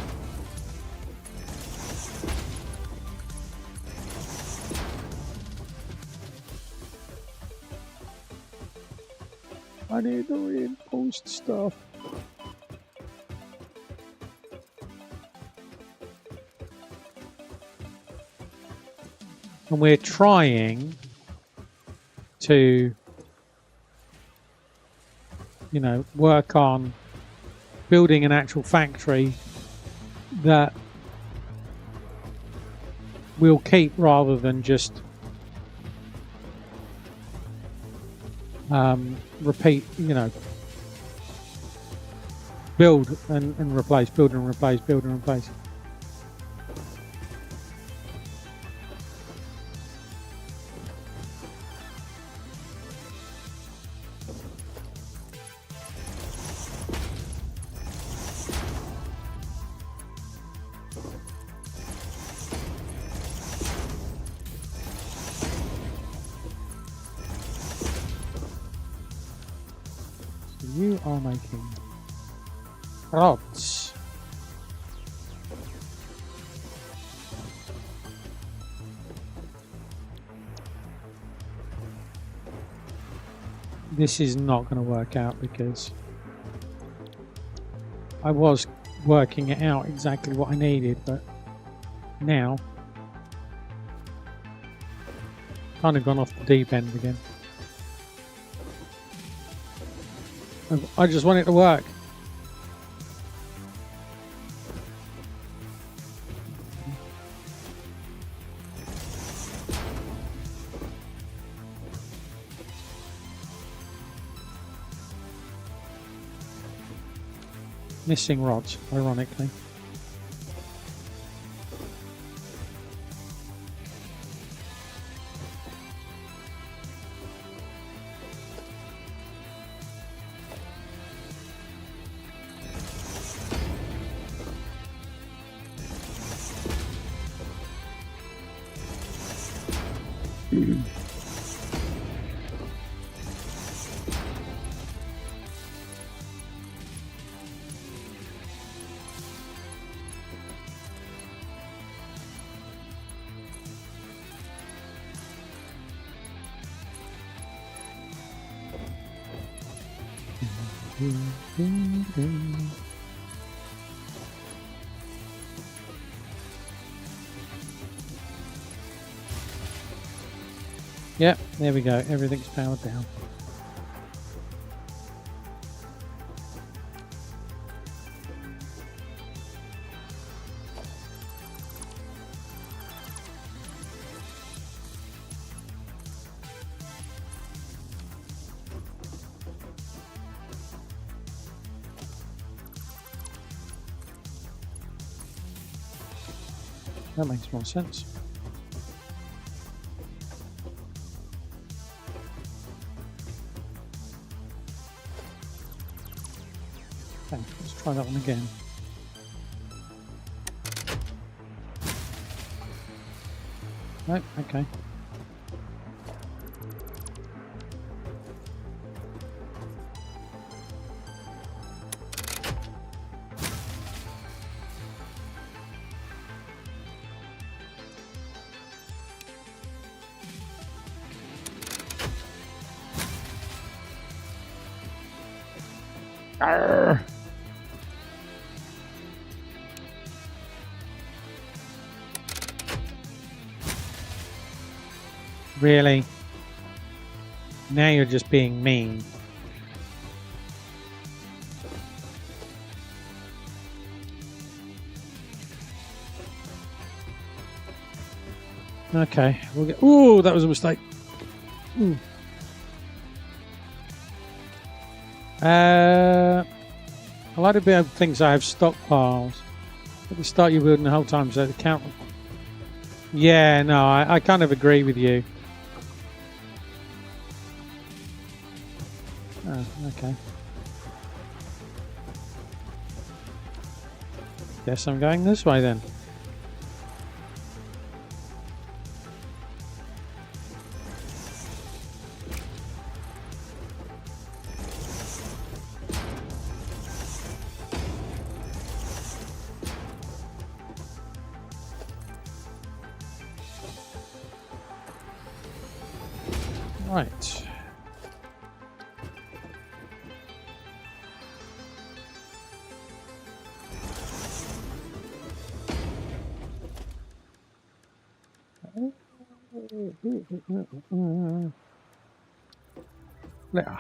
S4: I need to reinforced stuff. And we're trying to, you know, work on building an actual factory that we'll keep rather than just repeat, you know, build and replace, build and replace, build and replace. You are making rods. This is not going to work out because I was working it out exactly what I needed, but now kind of gone off the deep end again. I just want it to work. Missing rods, ironically. Yep, there we go. Everything's powered down. That makes more sense. Okay, let's try that one again. Nope, okay. Arrgh. Really? Now you're just being mean. Okay, we'll get. Ooh, that was a mistake. Ooh. I like to be able to think I have stockpiles. At the start, you're building the whole time, so the count. Yeah, no, I kind of agree with you. Oh, okay. Guess I'm going this way then. Right. There.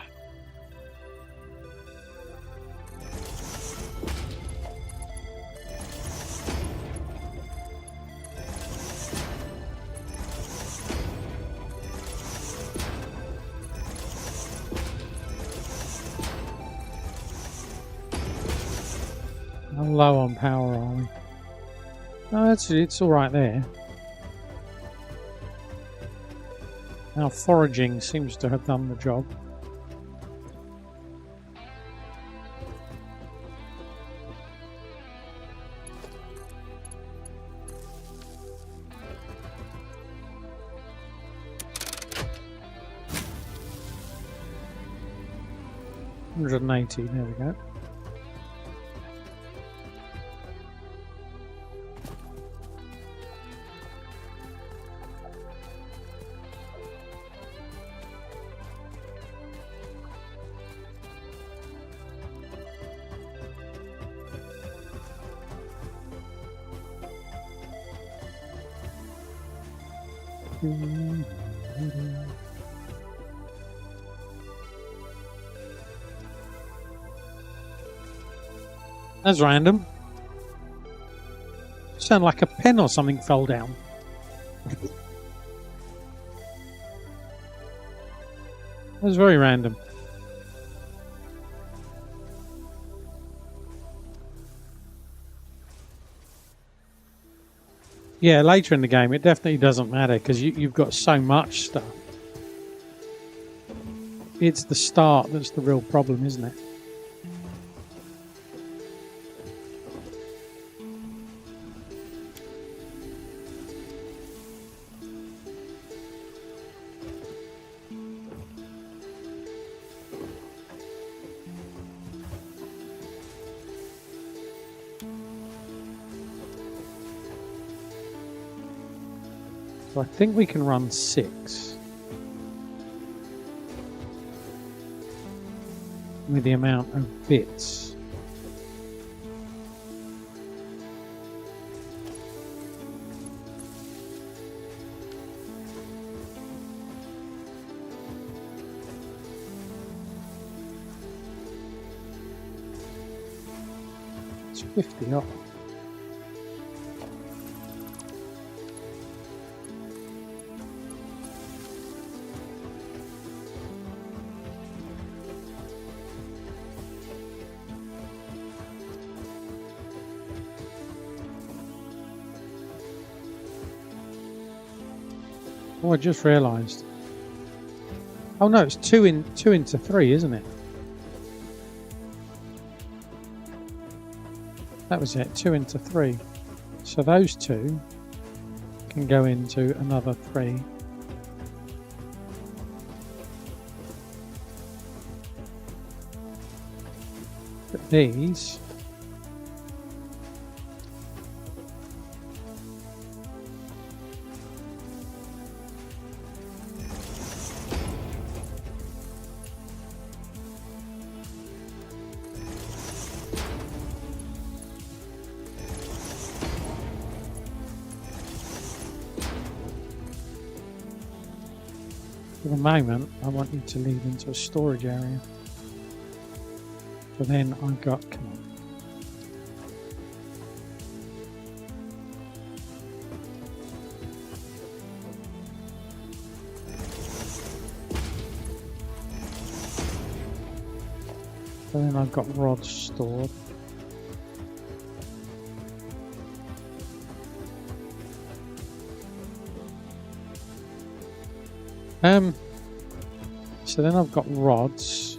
S4: How low on power are we? No, it's all right there. Our foraging seems to have done the job. $180, there we go. That's random. Sound like a pen or something fell down. That's very random. Yeah, later in the game it definitely doesn't matter because you've got so much stuff. It's the start that's the real problem, isn't it? So I think we can run 6 with the amount of bits. It's 50 off. Oh, I just realised. Oh no, it's 2 into 3, isn't it? That was it, 2 into 3. So those 2 can go into another 3. But these For the moment, I want you to lead into a storage area. But then I've got, come on. So then I've got rods stored. So then I've got rods.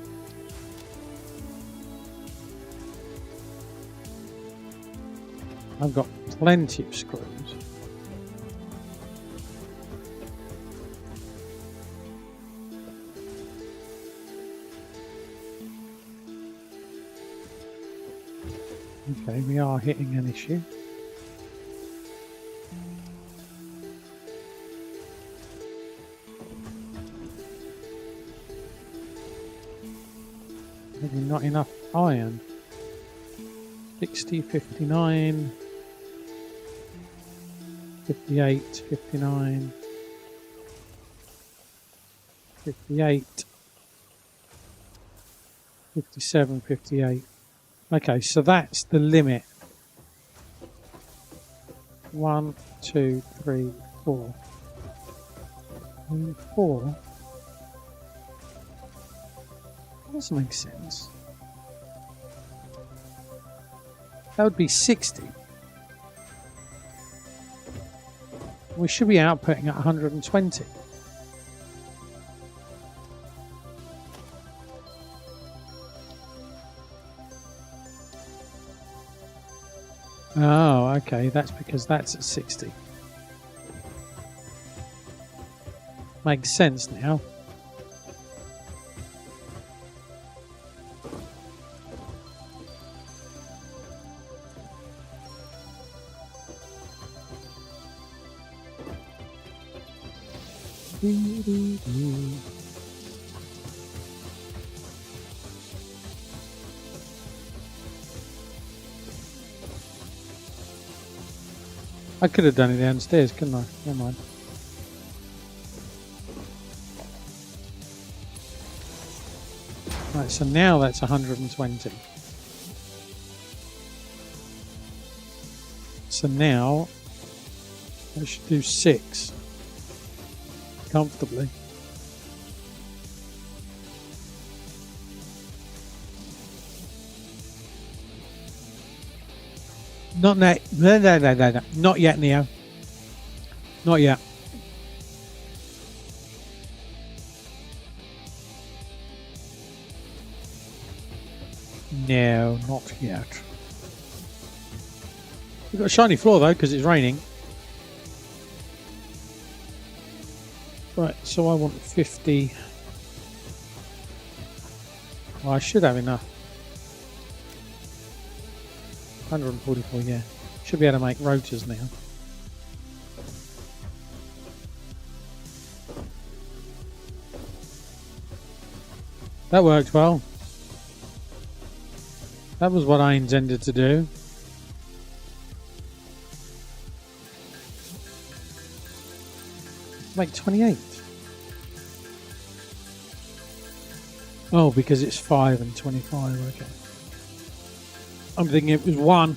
S4: I've got plenty of screws. Okay, we are hitting an issue. Maybe not enough iron. 60, 59, 58, 59, 58, 57, 58. Okay, so that's the limit. 1, 2, 3, 4. 4. That doesn't make sense. That would be 60. We should be outputting at 120. Oh, okay, that's because that's at 60. Makes sense now. I could have done it downstairs, couldn't I? Never mind. Right, so now that's 120. So now I should do 6 comfortably. Not now. No. Not yet, Neo. Not yet. No, not yet. We've got a shiny floor though, because it's raining. Right, so I want 50. Well, I should have enough. 144, yeah. Should be able to make rotors now. That worked well. That was what I intended to do. Make 28. Oh, because it's 5 and 25, okay. I'm thinking it was 1.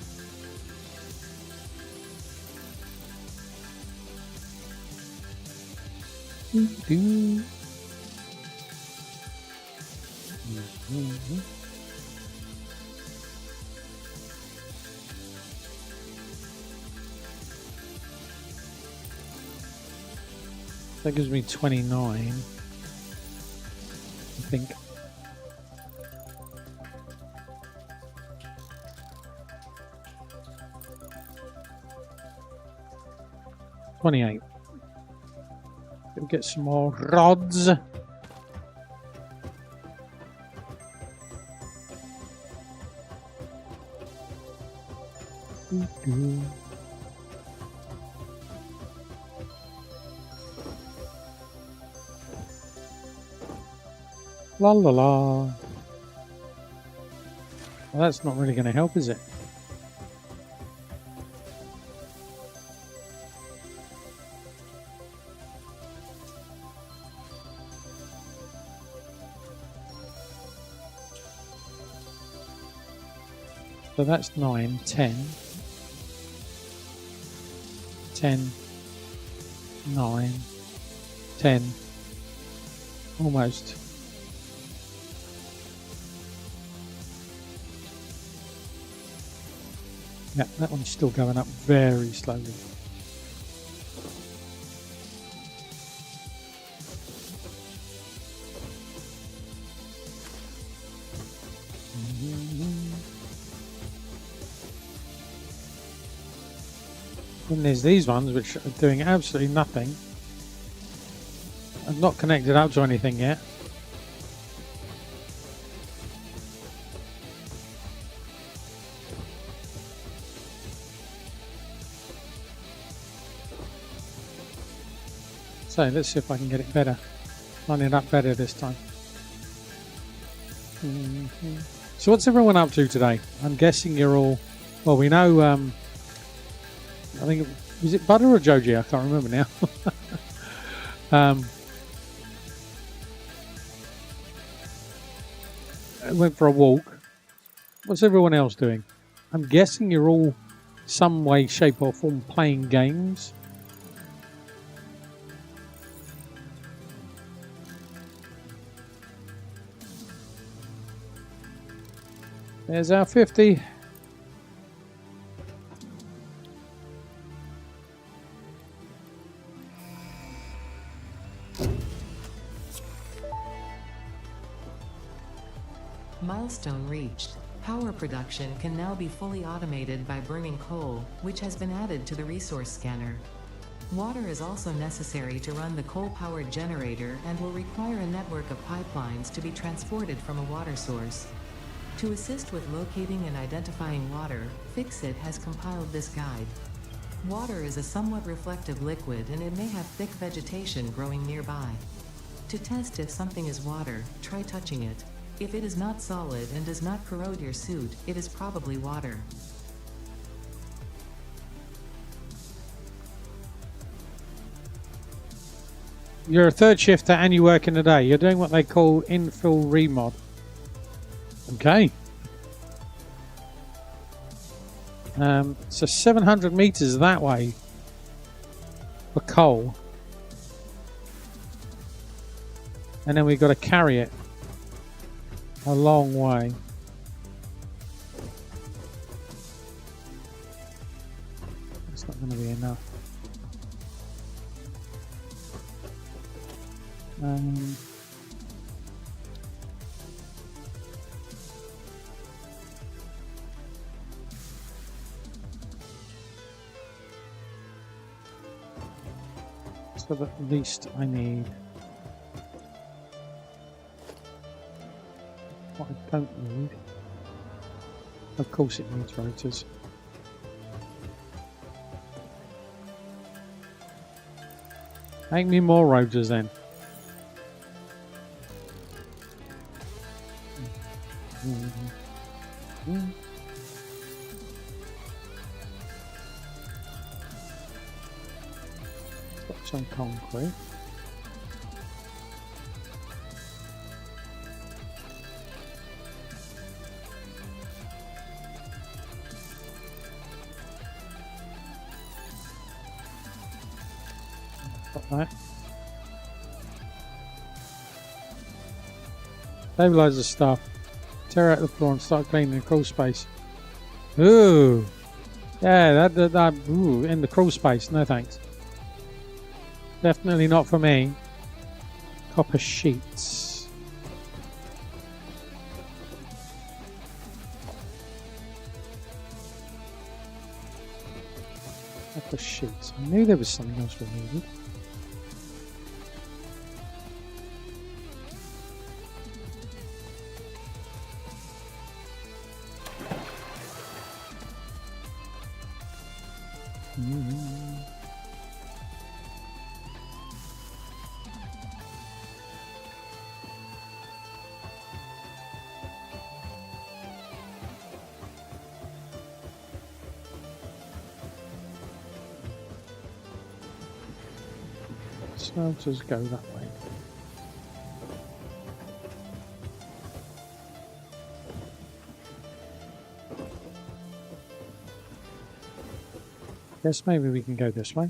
S4: That gives me 29, I think. $28. We'll get some more rods. La la la. Well, that's not really going to help, is it? So that's 9, 10. 10, 9, 10. Almost. Yeah, that one's still going up very slowly. Then there's these ones which are doing absolutely nothing. I'm not connected up to anything yet. So let's see if I can get it better. Line it up better this time. So what's everyone up to today? I'm guessing you're all... Well, we know... I think, was it Butter or Joji? I can't remember now. I went for a walk. What's everyone else doing? I'm guessing you're all some way, shape or form playing games. There's our 50.
S5: Milestone reached. Power production can now be fully automated by burning coal, which has been added to the resource scanner. Water is also necessary to run the coal-powered generator and will require a network of pipelines to be transported from a water source. To assist with locating and identifying water, Fixit has compiled this guide. Water is a somewhat reflective liquid and it may have thick vegetation growing nearby. To test if something is water, try touching it. If it is not solid and does not corrode your suit, it is probably water.
S4: You're a third shifter and you work in the day. You're doing what they call infill remod. Okay. So 700 meters that way for coal. And then we've got to carry it a long way. It's not going to be enough. So at least I need what I don't need. Of course it needs rotors. Make me more rotors then. Got some concrete. Got that. Stabilize the stuff. Tear out the floor and start cleaning the crawl space. Ooh. Yeah, that ooh, in the crawl space. No thanks. Definitely not for me. Copper sheets. Copper sheets. I knew there was something else we needed. Smelters go that way. guess maybe we can go this way.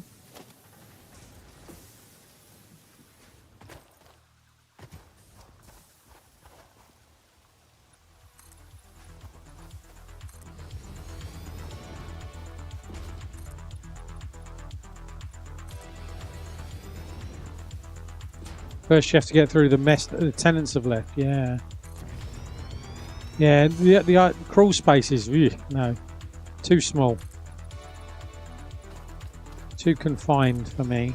S4: First, you have to get through the mess that the tenants have left. Yeah. Yeah, the crawl spaces, no. Too small. Too confined for me.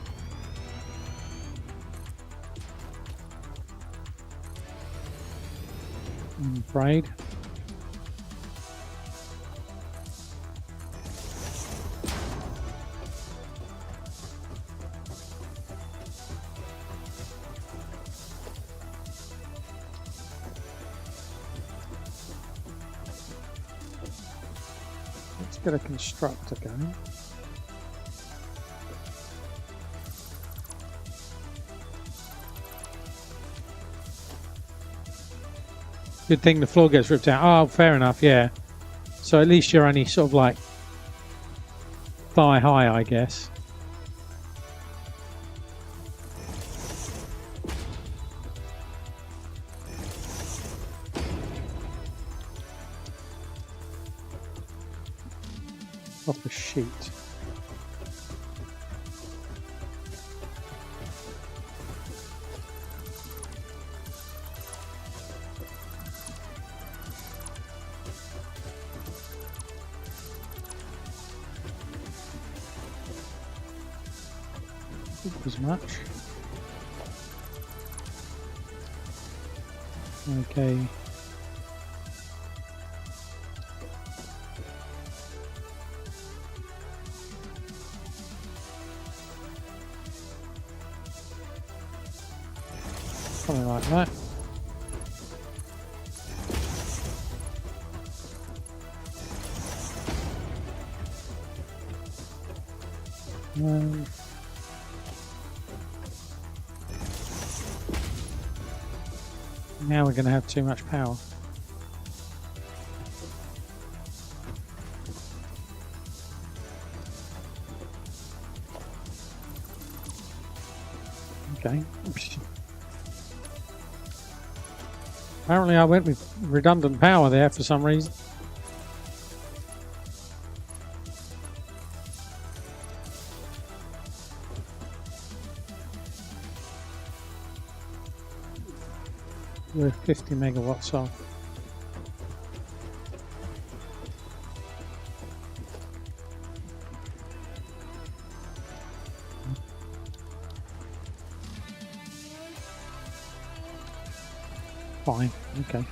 S4: I'm afraid. Let's get a constructor going. Good thing the floor gets ripped out. Oh, fair enough, yeah. So at least you're only sort of like thigh high, I guess. Off the sheet. As much. Okay. Something like that. Now we're going to have too much power. Okay. Apparently I went with redundant power there for some reason. We're 50 megawatts off. Fine, okay.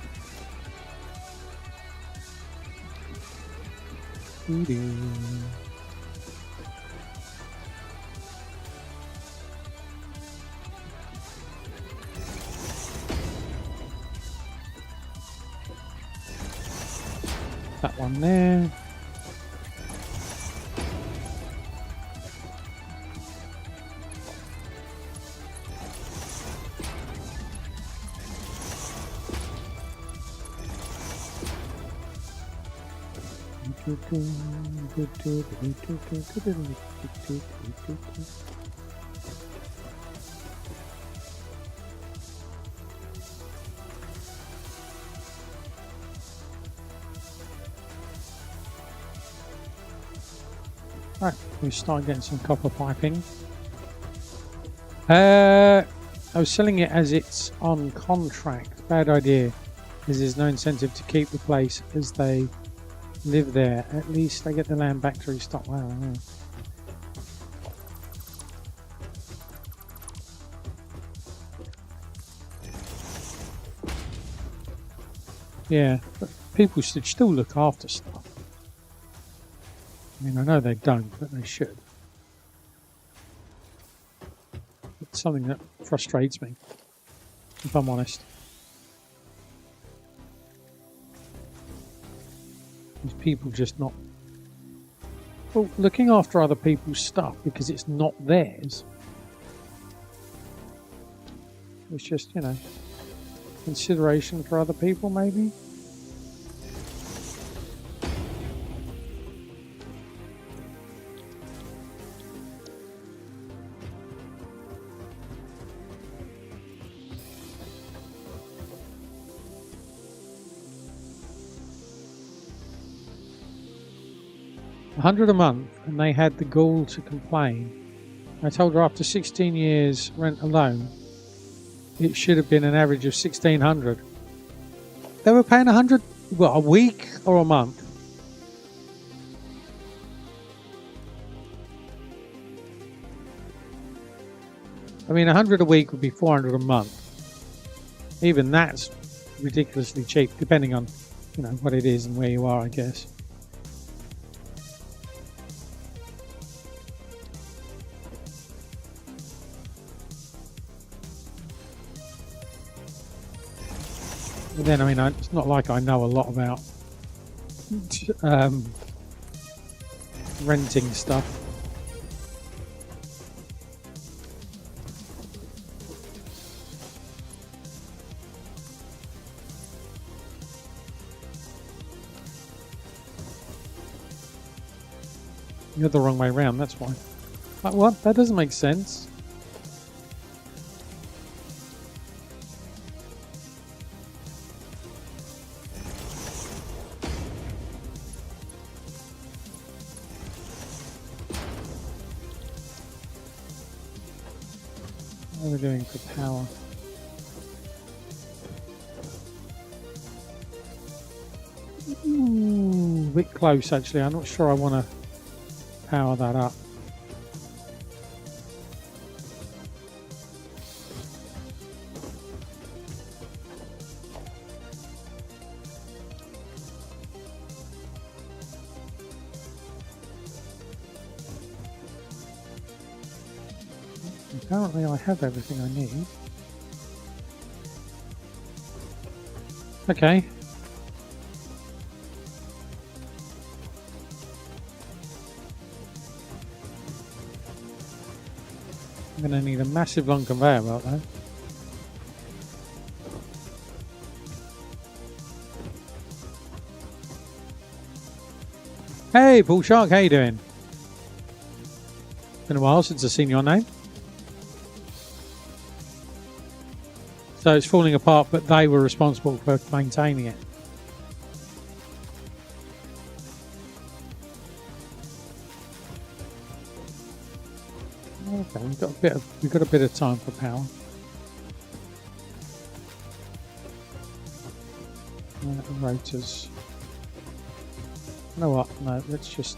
S4: That one there. Right, we start getting some copper piping. I was selling it as it's on contract. Bad idea, because there's no incentive to keep the place as they live there. At least they get the land back to restock. Wow, wow. Yeah, but people should still look after stuff. I mean, I know they don't, but they should. It's something that frustrates me, if I'm honest. These people just not... Well, looking after other people's stuff because it's not theirs. It's just, you know, consideration for other people, maybe? 100 a month, and they had the gall to complain. I told her after 16 years rent alone, it should have been an average of 1,600. They were paying 100, what, a week or a month? I mean, 100 a week would be 400 a month. Even that's ridiculously cheap, depending on, you know, what it is and where you are, I guess. But then, I mean, it's not like I know a lot about renting stuff. You're the wrong way around, that's why. Like, what? That doesn't make sense. What are we doing for power? Ooh, a bit close actually. I'm not sure I want to power that up. Apparently I have everything I need. Okay. I'm going to need a massive long conveyor belt though. Hey Paul Shark, how you doing? Been a while since I've seen your name. So it's falling apart, but they were responsible for maintaining it. Okay, we've got a bit of time for power. Rotors. You know what? No, let's just.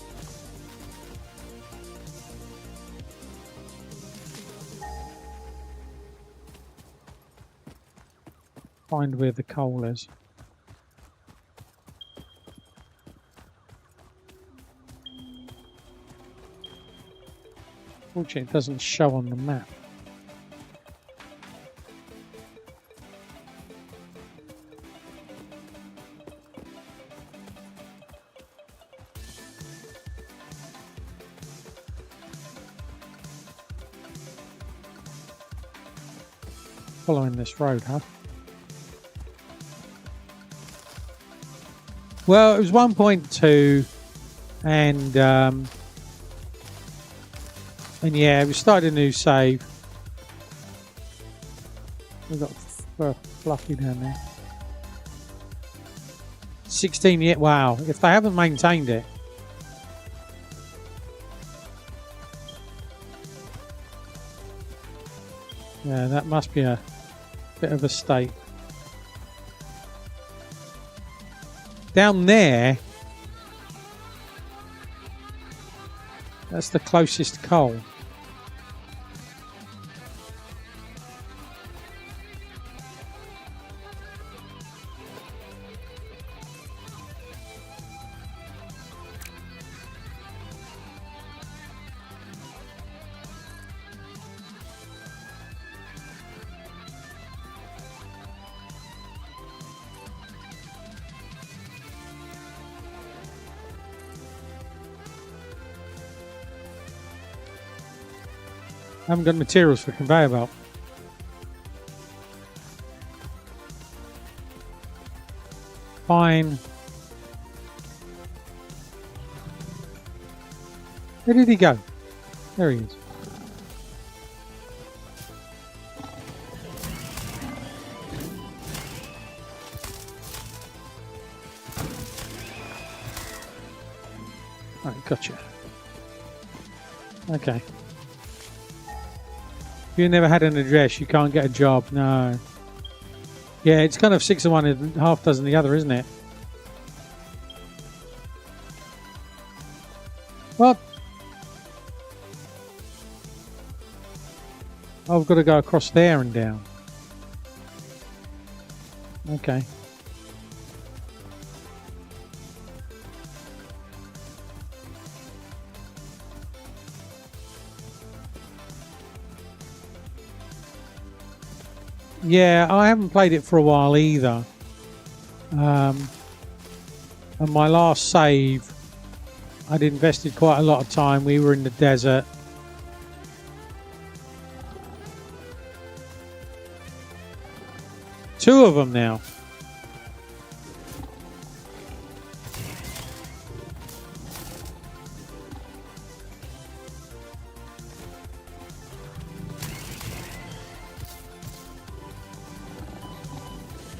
S4: Find where the coal is. Fortunately, it doesn't show on the map. Following this road, huh? Well, it was 1.2, and yeah, we started a new save. We've got Fluffy down there. 16 yet. Wow, if they haven't maintained it. Yeah, that must be a bit of a state. Down there, that's the closest coal. I haven't got materials for conveyor belt. Fine. Where did he go? There he is. Right, gotcha. Okay. If you never had an address, you can't get a job. No. Yeah, it's kind of 6 of one and half dozen the other, isn't it? What? I've got to go across there and down. Okay. Yeah, I haven't played it for a while either. And my last save, I'd invested quite a lot of time. We were in the desert. Two of them now.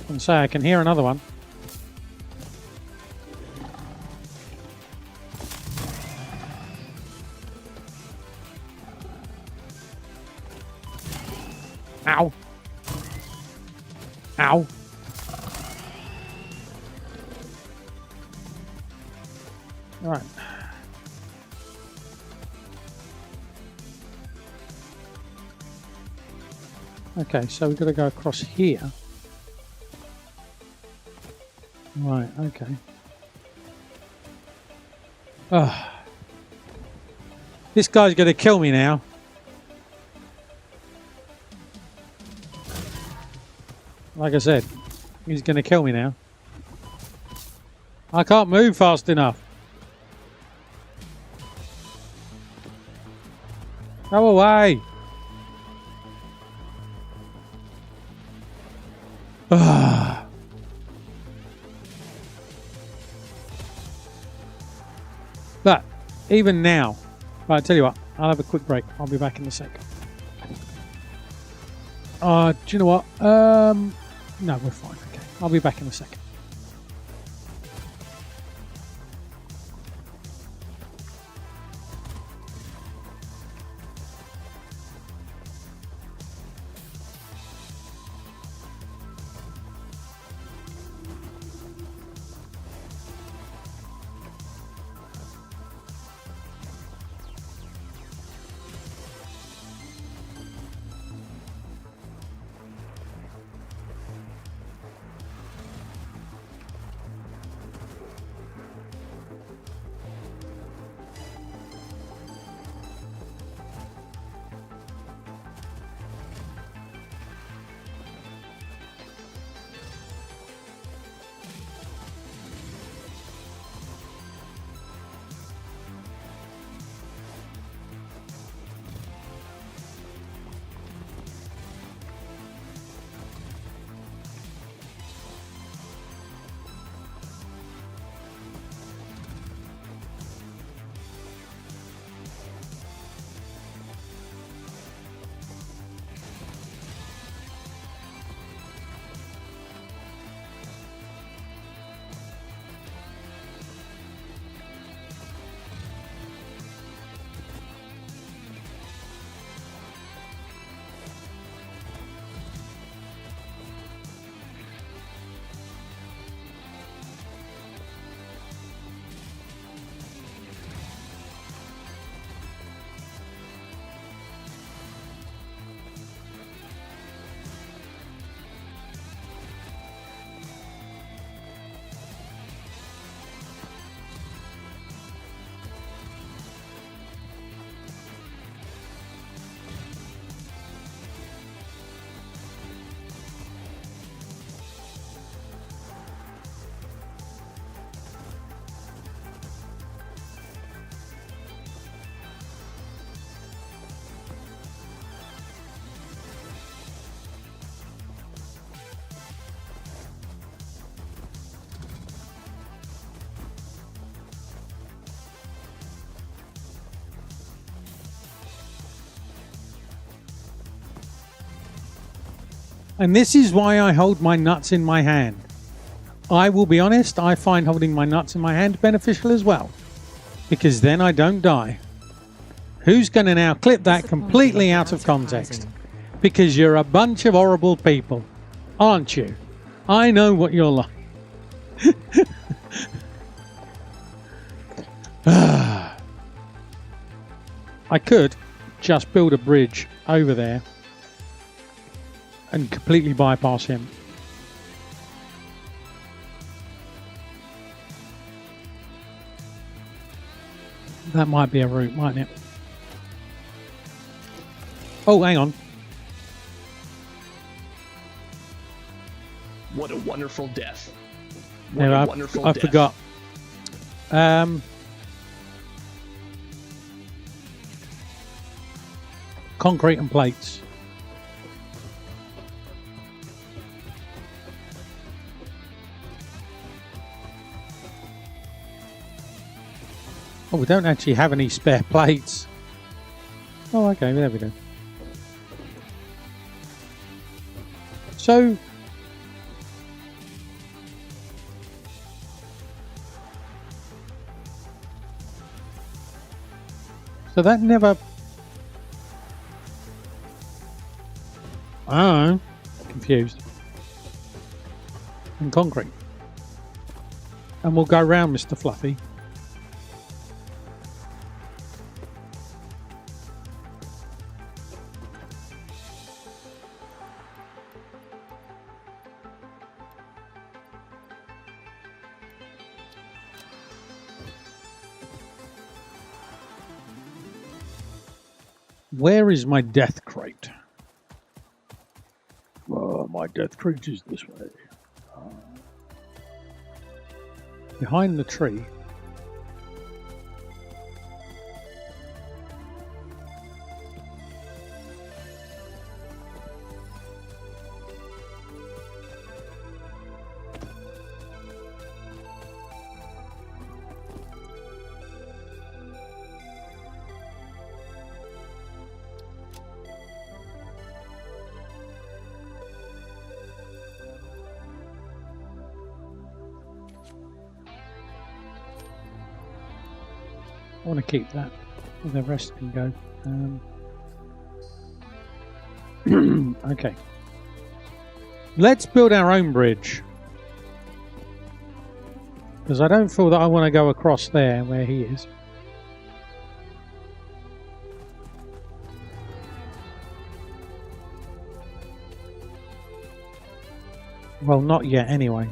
S4: And say I can hear another one. Ow. Ow. All right. Okay, so we've got to go across here. Right, okay. Oh. This guy's going to kill me now. Like I said, he's going to kill me now. I can't move fast enough. Go away. But even now, right, I tell you what, I'll have a quick break. I'll be back in a sec. Do you know what? No, we're fine. Okay, I'll be back in a second. And this is why I hold my nuts in my hand. I will be honest, I find holding my nuts in my hand beneficial as well. Because then I don't die. Who's going to now clip that completely out of context? Because you're a bunch of horrible people, aren't you? I know what you're like. I could just build a bridge over there and completely bypass him. That might be a route, mightn't it? Oh, hang on.
S11: What a wonderful death.
S4: No, I forgot. Concrete and plates. Oh, we don't actually have any spare plates. Oh, okay, there we go. So, that never... Oh, confused. And concrete. And we'll go round, Mr. Fluffy. Where is my death crate? Oh, my death crate is this way. Behind the tree. I want to keep that. The rest can go. Okay. Let's build our own bridge. Because I don't feel that I want to go across there where he is. Well, not yet anyway.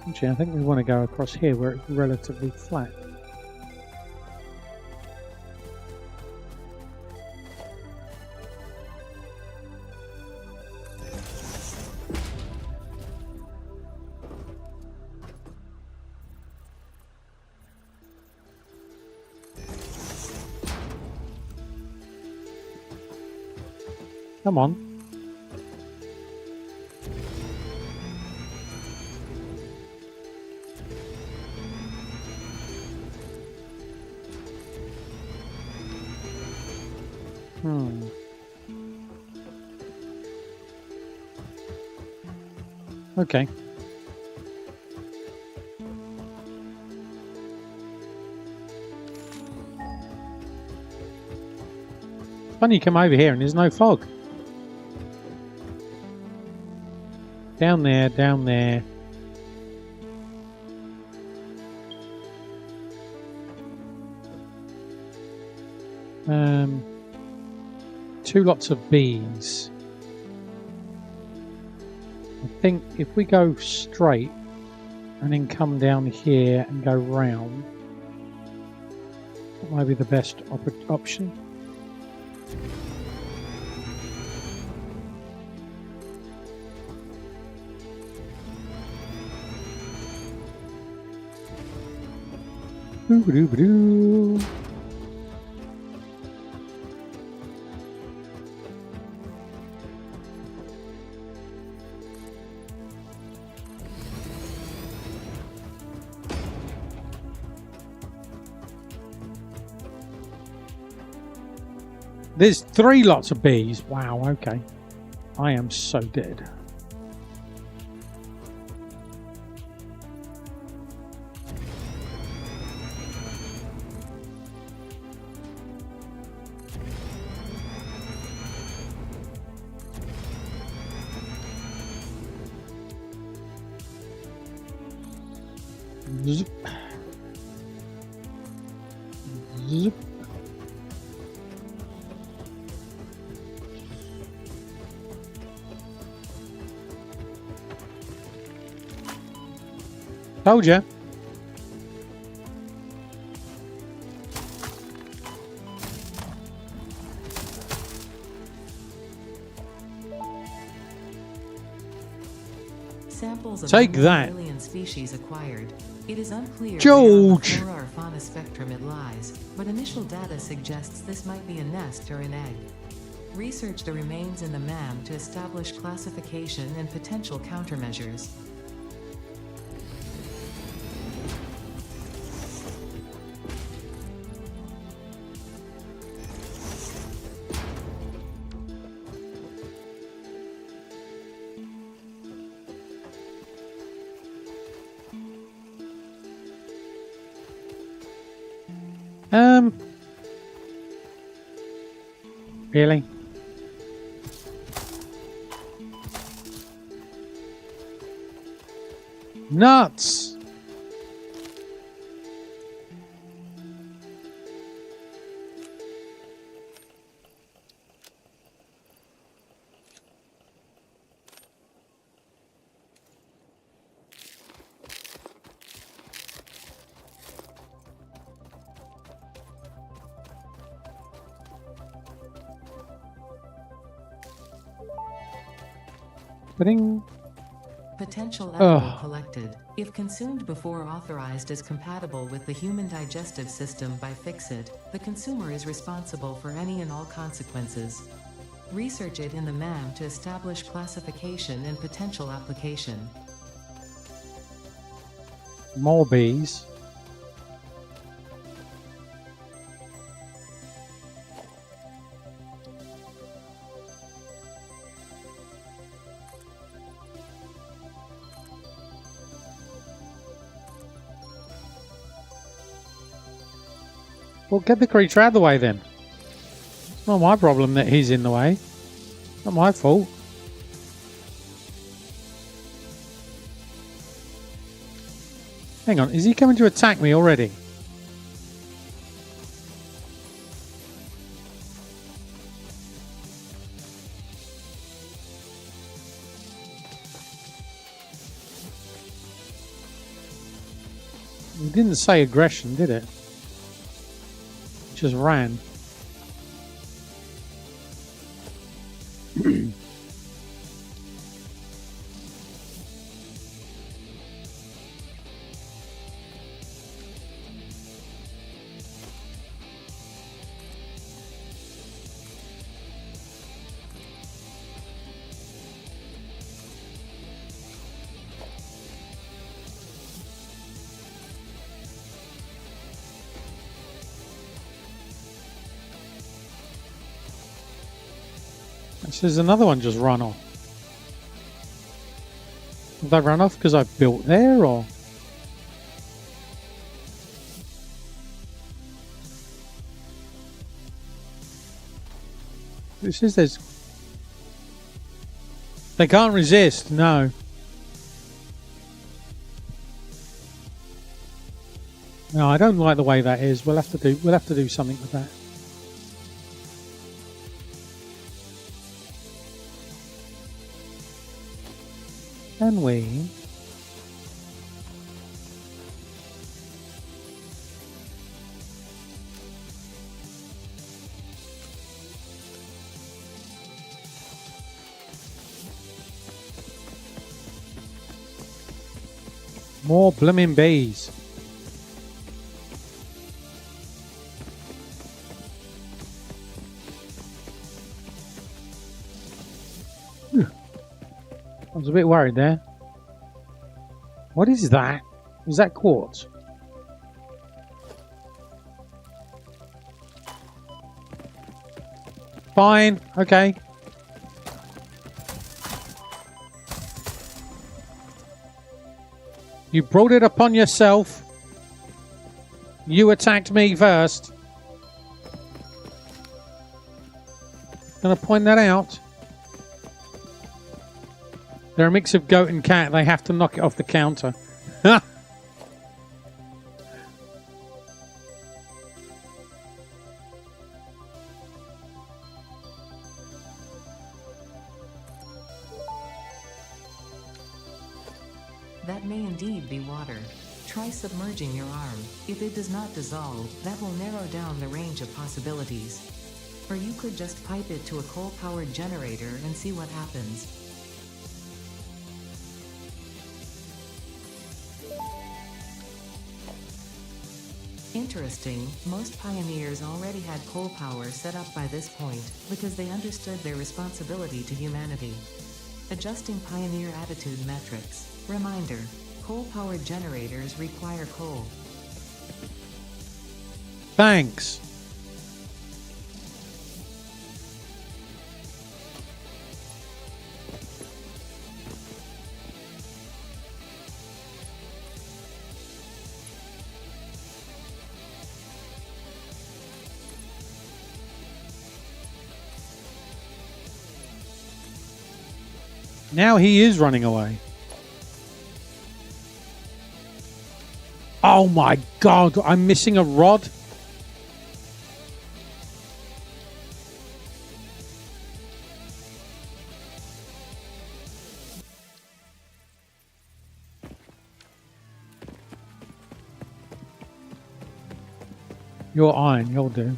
S4: Actually, I think we want to go across here where it's relatively flat. Come on. Okay. Funny you come over here and there's no fog. Down there, down there. Two lots of bees. I think if we go straight and then come down here and go round, that might be the best option. Boo-ba-doo-ba-doo. There's 3 lots of bees. Wow, okay. I am so dead. Zip. Zip. Told ya.
S5: Samples of
S4: Take that.
S5: alien species acquired. It is unclear
S4: George.
S5: where on the flora or fauna spectrum it lies, but initial data suggests this might be a nest or an egg. Research the remains in the MAM to establish classification and potential countermeasures.
S4: Really? Nuts! Ba-ding.
S5: Potential ethanol collected. If consumed before authorized as compatible with the human digestive system by Fix-It, the consumer is responsible for any and all consequences. Research it in the MAM to establish classification and potential application.
S4: More bees. Well, get the creature out of the way then. It's not my problem that he's in the way. Not my fault. Hang on, is he coming to attack me already? It didn't say aggression, did it? Just ran. There's another one just run off. Did they run off because I built there, or? This is this. They can't resist. No. No, I don't like the way that is. We'll have to do something with that. Can we? More blooming bees. I was a bit worried there. What is that? Is that quartz? Fine. Okay. You brought it upon yourself. You attacked me first. Gonna point that out. They're a mix of goat and cat. They have to knock it off the counter.
S5: That may indeed be water. Try submerging your arm. If it does not dissolve, that will narrow down the range of possibilities. Or you could just pipe it to a coal-powered generator and see what happens. Interesting, most pioneers already had coal power set up by this point, because they understood their responsibility to humanity. Adjusting pioneer attitude metrics. Reminder, coal-powered generators require coal.
S4: Thanks. Now he is running away. Oh my god, I'm missing a rod. You're iron, you'll do.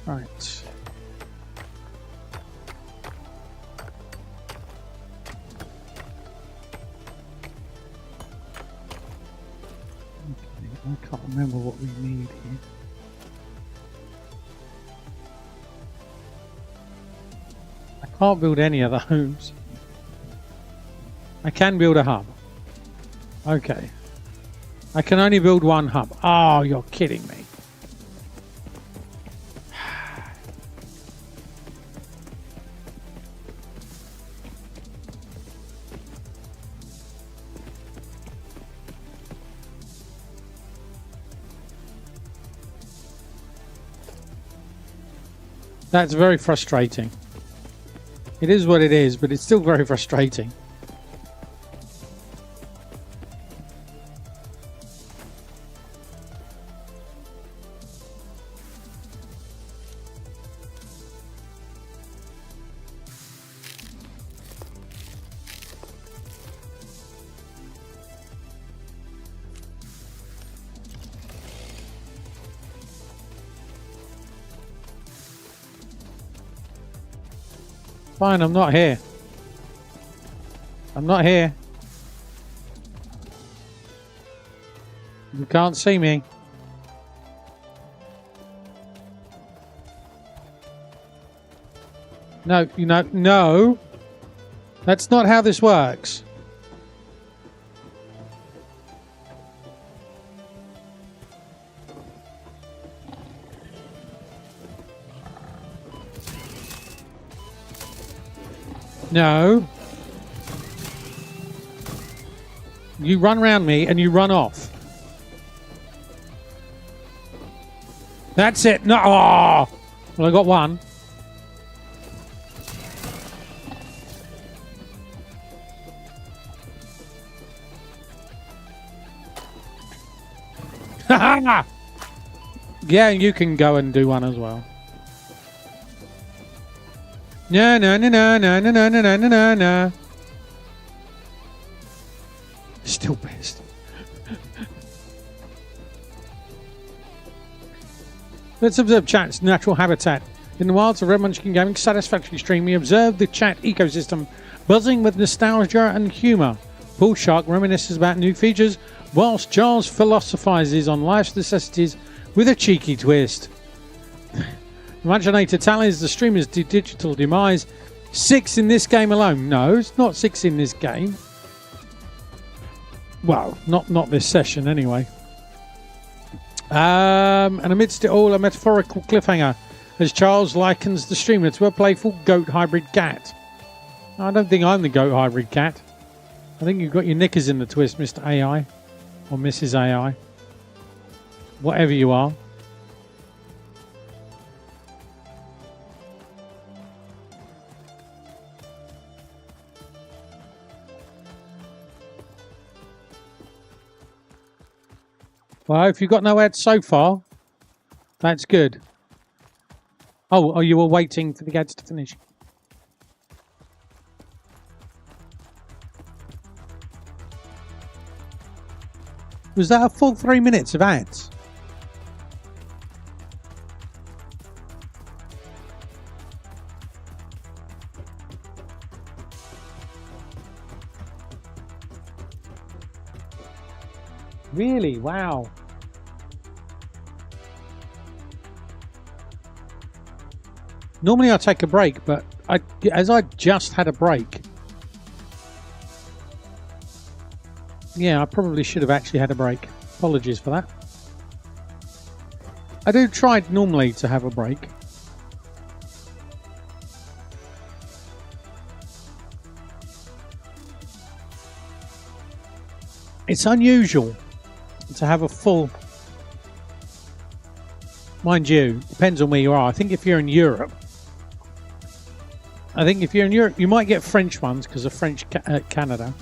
S4: Right. Okay, I can't remember what we need here. I can't build any of those. I can build a hub. Okay. I can only build one hub. Oh, you're kidding me. That's very frustrating. It is what it is, but it's still very frustrating. Fine, I'm not here. I'm not here. You can't see me. No, you know, no. That's not how this works. No. You run around me and you run off. That's it. No. Oh. Well, I got one. Yeah, you can go and do one as well. No, no, no, no, no, no, no, no, no, no, no. Still pissed. Let's observe chat's natural habitat. In the wilds of Red Munchkin Gaming Satisfactory stream, we observe the chat ecosystem buzzing with nostalgia and humour. Bull Shark reminisces about new features, whilst Charles philosophises on life's necessities with a cheeky twist. Imaginator tallies the streamer's digital demise. 6 in this game alone. No, it's not 6 in this game. Well, not this session anyway. And amidst it all, a metaphorical cliffhanger as Charles likens the streamer to a playful goat hybrid cat. I don't think I'm the goat hybrid cat. I think you've got your knickers in the twist, Mr. AI. Or Mrs. AI. Whatever you are. Well, if you've got no ads so far, that's good. Oh, you were waiting for the ads to finish. Was that a full 3 minutes of ads? Really? Wow. Normally I take a break, but as I just had a break. Yeah, I probably should have actually had a break. Apologies for that. I do try normally to have a break. It's unusual to have a full... Mind you, depends on where you are. I think if you're in Europe, you might get French ones because of French Canada.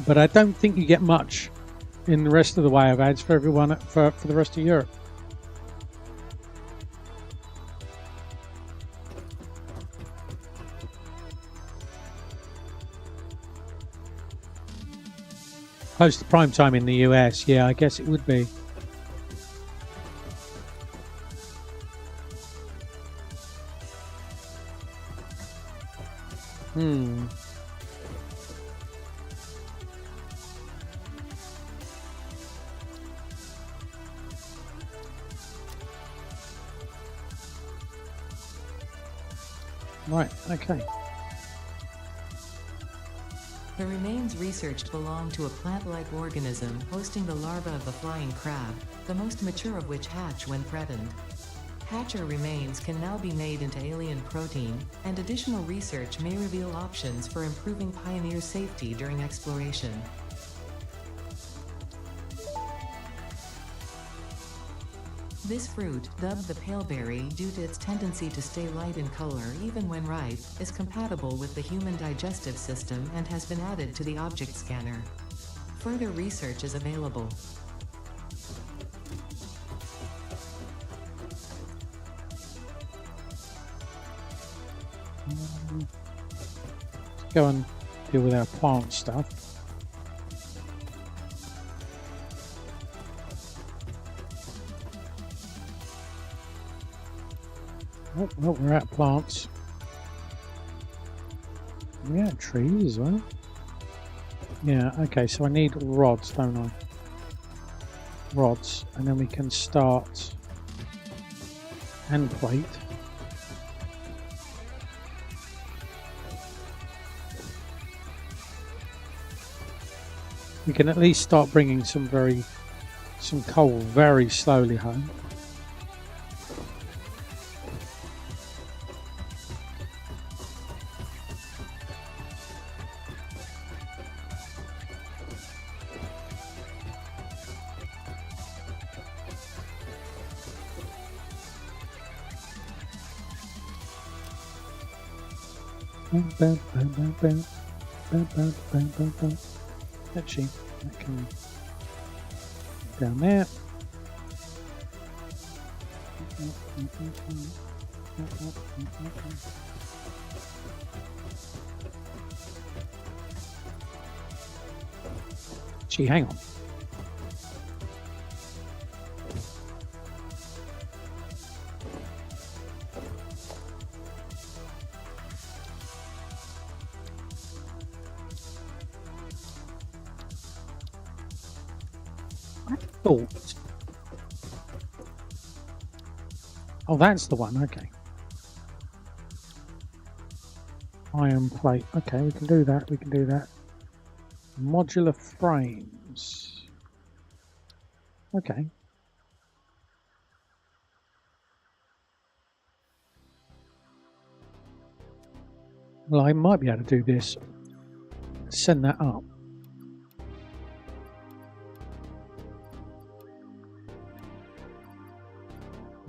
S4: But I don't think you get much in the rest of the way of ads for everyone for the rest of Europe. Close to prime time in the US, yeah, I guess it would be. Right, okay.
S5: The remains researched belong to a plant-like organism hosting the larva of the flying crab, the most mature of which hatch when threatened. Hatcher remains can now be made into alien protein, and additional research may reveal options for improving Pioneer safety during exploration. This fruit, dubbed the paleberry due to its tendency to stay light in color even when ripe, is compatible with the human digestive system and has been added to the object scanner. Further research is available.
S4: Let's go and deal with our plant stuff. Oh, well, we're at plants. We're at trees as well. Yeah, okay, so I need rods, don't I? Rods, and then we can start and plate. We can at least start bringing some coal very slowly home. Actually, that can go down there. Gee, hang on. Oh, that's the one. Okay. Iron plate. Okay, we can do that. We can do that. Modular frames. Okay. Well, I might be able to do this. Send that up.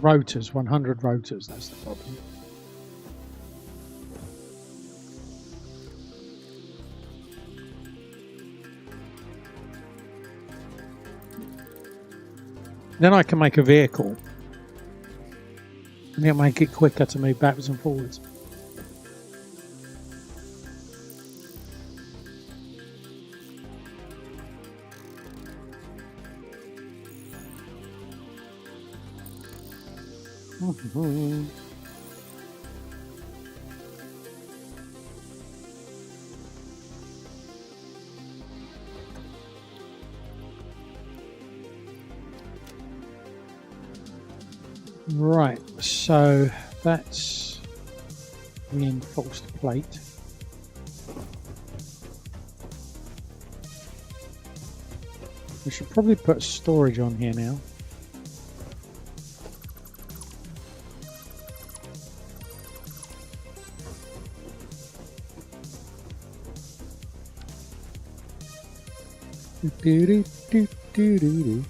S4: Rotors, 100 rotors, that's the problem. Then I can make a vehicle. And it'll make it quicker to move backwards and forwards. Right, so that's reinforced plate. We should probably put storage on here now. Do-do-do-do-do-do.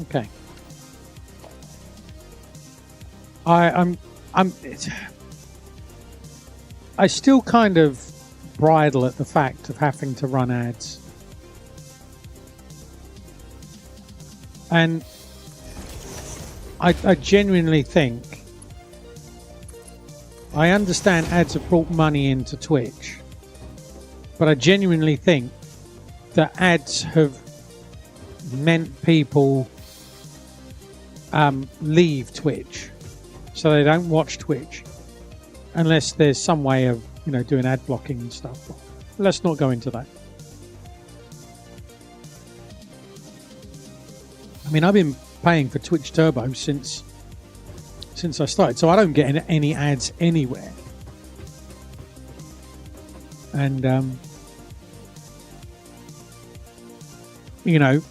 S4: Okay. I still kind of bridle at the fact of having to run ads. And I genuinely think I understand ads have brought money into Twitch, but I genuinely think that ads have meant people leave Twitch, so they don't watch Twitch unless there's some way of, you know, doing ad blocking and stuff. But let's not go into that. I mean, I've been paying for Twitch Turbo since I started, so I don't get any ads anywhere. And you know,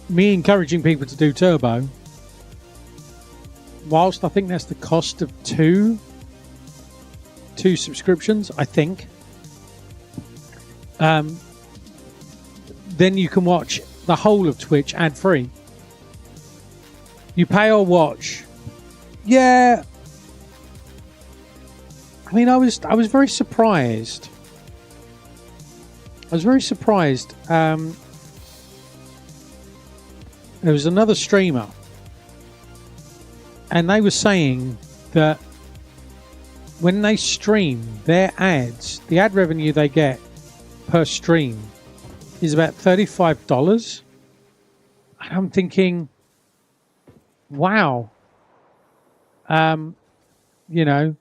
S4: me encouraging people to do Turbo, whilst I think that's the cost of two subscriptions, I think, then you can watch the whole of Twitch ad free. You pay or watch. Yeah. I mean, I was very surprised. I was very surprised. There was another streamer, and they were saying that when they stream their ads, the ad revenue they get per stream is about $35. And I'm thinking, wow. You know,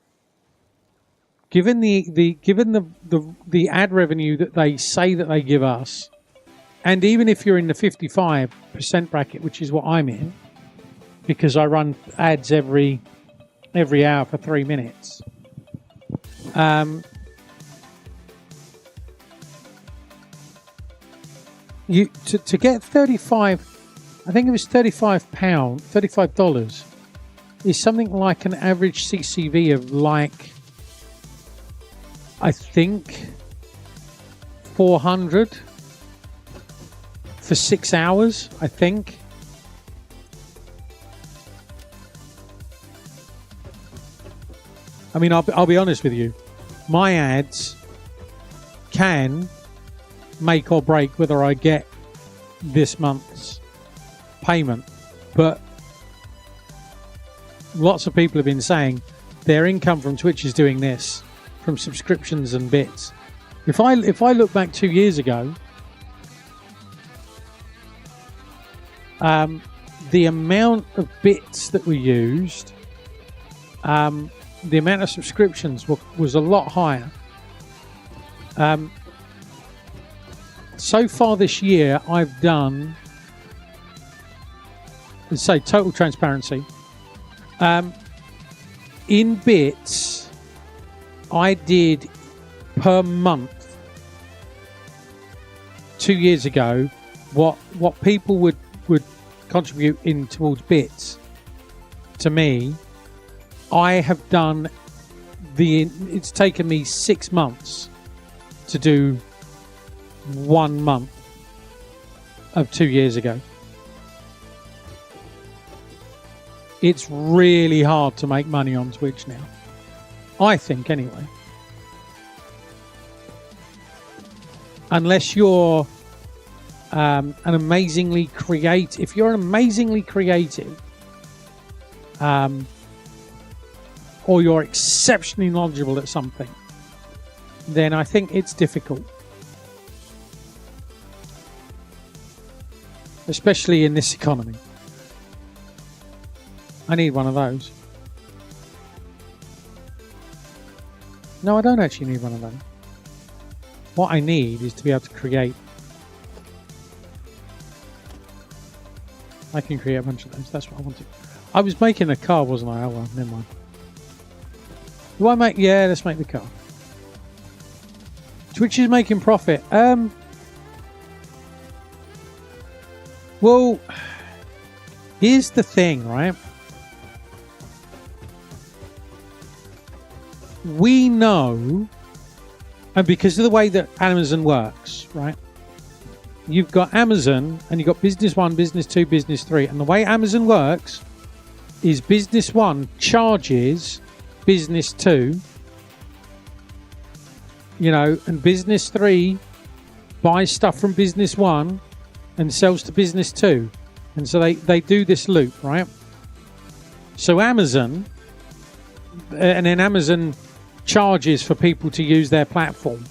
S4: given the ad revenue that they say that they give us, and even if you're in the 55% bracket, which is what I'm in, because I run ads every hour for 3 minutes. You to get 35, I think it was $35 is something like an average CCV of like, I think 400 for 6 hours, I think. I mean, I'll be honest with you. My ads can make or break whether I get this month's payment. But lots of people have been saying their income from Twitch is doing this, from subscriptions and bits. If I look back 2 years ago, the amount of bits that were used, the amount of subscriptions was a lot higher. So far this year, I've done, let's say, total transparency. In bits, I did per month 2 years ago what people would contribute in towards bits to me. I have done it's taken me 6 months to do 1 month of 2 years ago. It's really hard to make money on Twitch now, I think, anyway. Unless you're an amazingly creative. If you're amazingly creative, or you're exceptionally knowledgeable at something, then I think it's difficult. Especially in this economy. I need one of those. No, I don't actually need one of those. What I need is to be able to create. I can create a bunch of those. That's what I wanted. I was making a car, wasn't I? Oh well, never mind. Do I make? Yeah, let's make the car. Twitch is making profit. Well, here's the thing, right? We know, and because of the way that Amazon works, right? You've got Amazon and you've got Business 1, Business 2, Business 3. And the way Amazon works is Business 1 charges Business 2, and Business 3 buys stuff from Business 1 and sells to Business 2. And so they do this loop, right? So Amazon, and then Amazon charges for people to use their platform.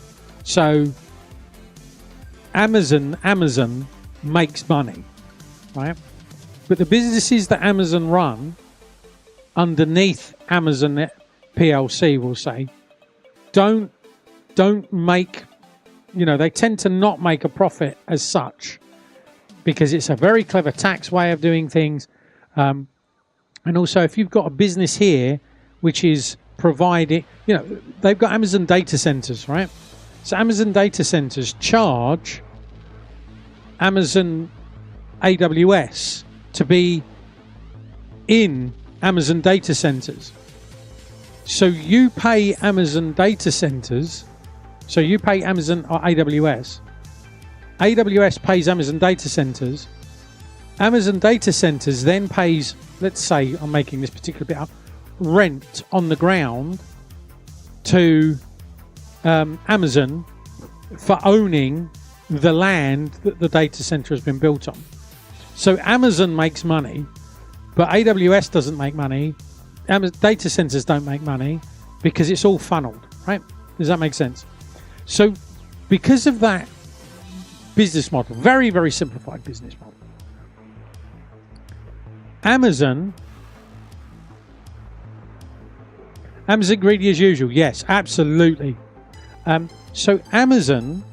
S4: So Amazon makes money, right? But the businesses that Amazon run underneath Amazon PLC, we'll say, don't make, they tend to not make a profit as such, because it's a very clever tax way of doing things. And also, if you've got a business here which is providing, they've got Amazon data centers, right? So Amazon data centers charge Amazon AWS to be in Amazon data centers. So you pay Amazon data centers, so you pay Amazon or AWS. AWS pays Amazon data centers. Amazon data centers then pays, let's say, I'm making this particular bit up, rent on the ground to Amazon for owning the land that the data center has been built on. So Amazon makes money, but AWS doesn't make money. Data centers don't make money because it's all funneled, right? Does that make sense? So because of that business model, very, very simplified business model, Amazon greedy as usual. Yes, absolutely. So Amazon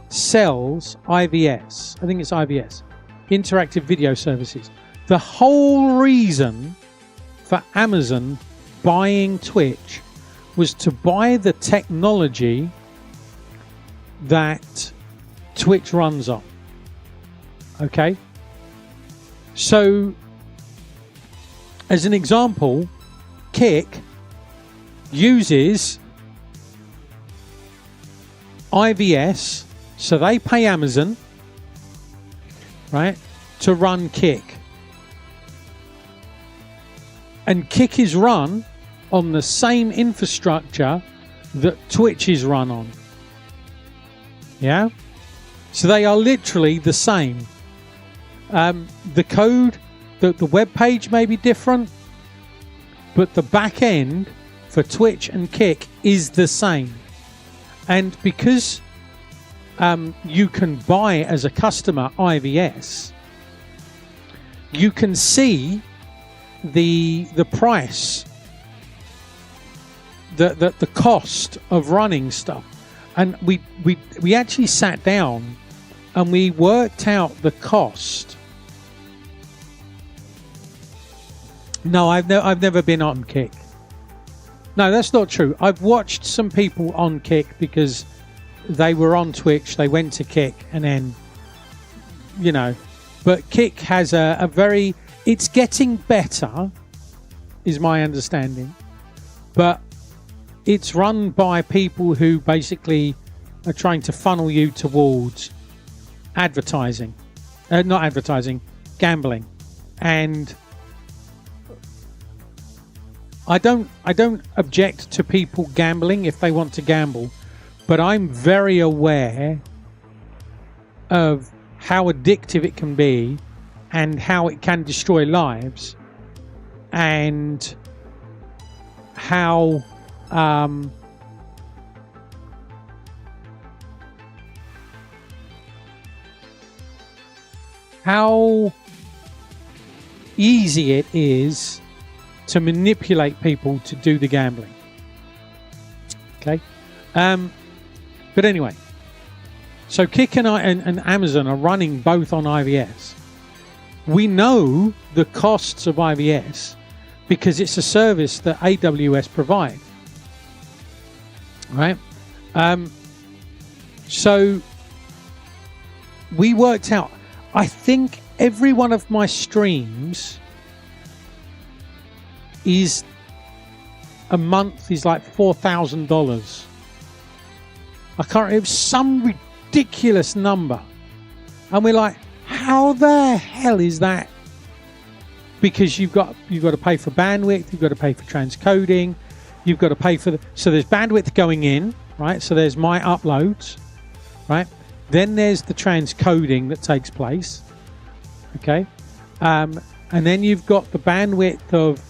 S4: sells IVS. I think it's IVS, interactive video services. The whole reason for Amazon buying Twitch was to buy the technology that Twitch runs on. Okay? So, as an example, Kick uses IVS, so they pay Amazon, right, to run Kick. And Kick is run on the same infrastructure that Twitch is run on. Yeah? So they are literally the same. The code, the web page may be different, but the back end for Twitch and Kick is the same. And because you can buy as a customer IVS, you can see the price, the cost of running stuff, and we actually sat down and we worked out the cost. No, I've never been on Kick. No, that's not true. I've watched some people on Kick because they were on Twitch, they went to Kick, and then, you know, but Kick has a very, it's getting better, is my understanding, but it's run by people who basically are trying to funnel you towards advertising, not advertising, gambling. And I don't object to people gambling if they want to gamble, but I'm very aware of how addictive it can be and how it can destroy lives, and how easy it is to manipulate people to do the gambling. Okay, but anyway, so Kick and Amazon are running both on IVS. We know the costs of IVS because it's a service that AWS provide, right? So we worked out, I think every one of my streams is a month is like $4,000. I can't, it was some ridiculous number, and we're like, how the hell is that? Because you've got to pay for bandwidth, you've got to pay for transcoding, you've got to pay for so there's bandwidth going in, right? So there's my uploads, right? Then there's the transcoding that takes place, okay? And then you've got the bandwidth of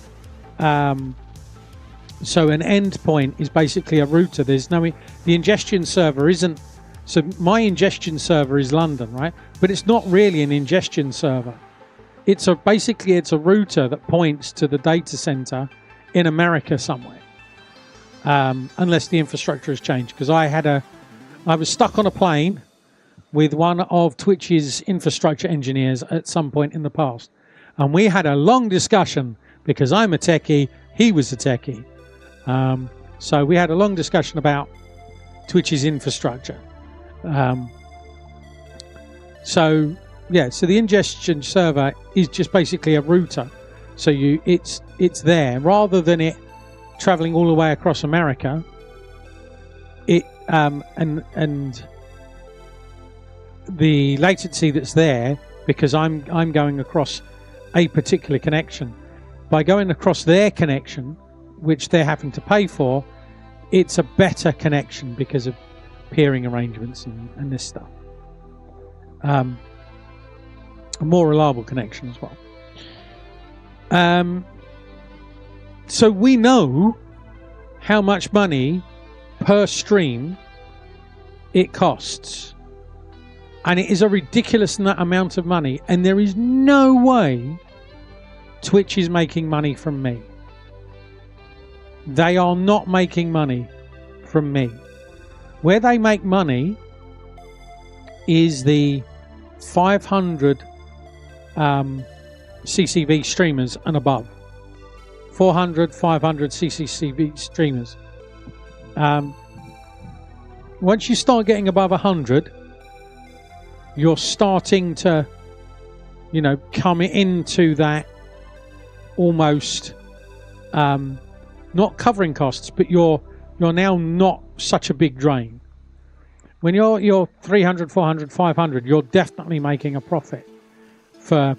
S4: so an endpoint is basically a router. There's no, the ingestion server isn't, so my ingestion server is London, right? But it's not really an ingestion server. It's basically it's a router that points to the data center in America somewhere, unless the infrastructure has changed. Because I was stuck on a plane with one of Twitch's infrastructure engineers at some point in the past, and we had a long discussion because I'm a techie, he was a techie. So we had a long discussion about Twitch's infrastructure. So the ingestion server is just basically a router. So it's there rather than it traveling all the way across America. It and the latency that's there, because I'm going across a particular connection. By going across their connection, which they're having to pay for, it's a better connection because of peering arrangements and this stuff. A more reliable connection as well. So we know how much money per stream it costs. And it is a ridiculous amount of money. And there is no way Twitch is making money from me. They are not making money from me. Where they make money is the 500 CCV streamers and above. 400, 500 CCV streamers. Once you start getting above 100, you're starting to, come into that almost not covering costs, but you're now not such a big drain. When you're 300, 400, 500, you're definitely making a profit for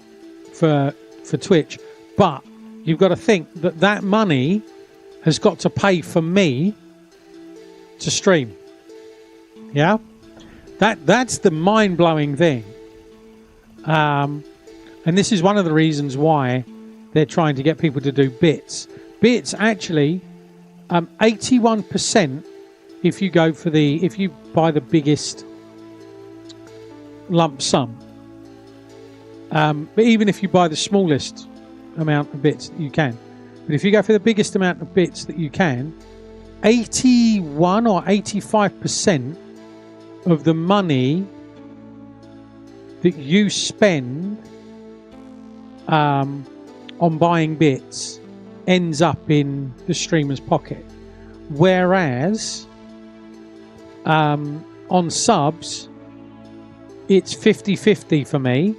S4: Twitch. But you've got to think that money has got to pay for me to stream. Yeah? That's the mind-blowing thing. And this is one of the reasons why they're trying to get people to do bits. Bits actually, 81%. If you buy the biggest lump sum, But even if you buy the smallest amount of bits that you can, but if you go for the biggest amount of bits that you can, 81 or 85% of the money that you spend on buying bits ends up in the streamer's pocket. Whereas on subs, it's 50-50 for me.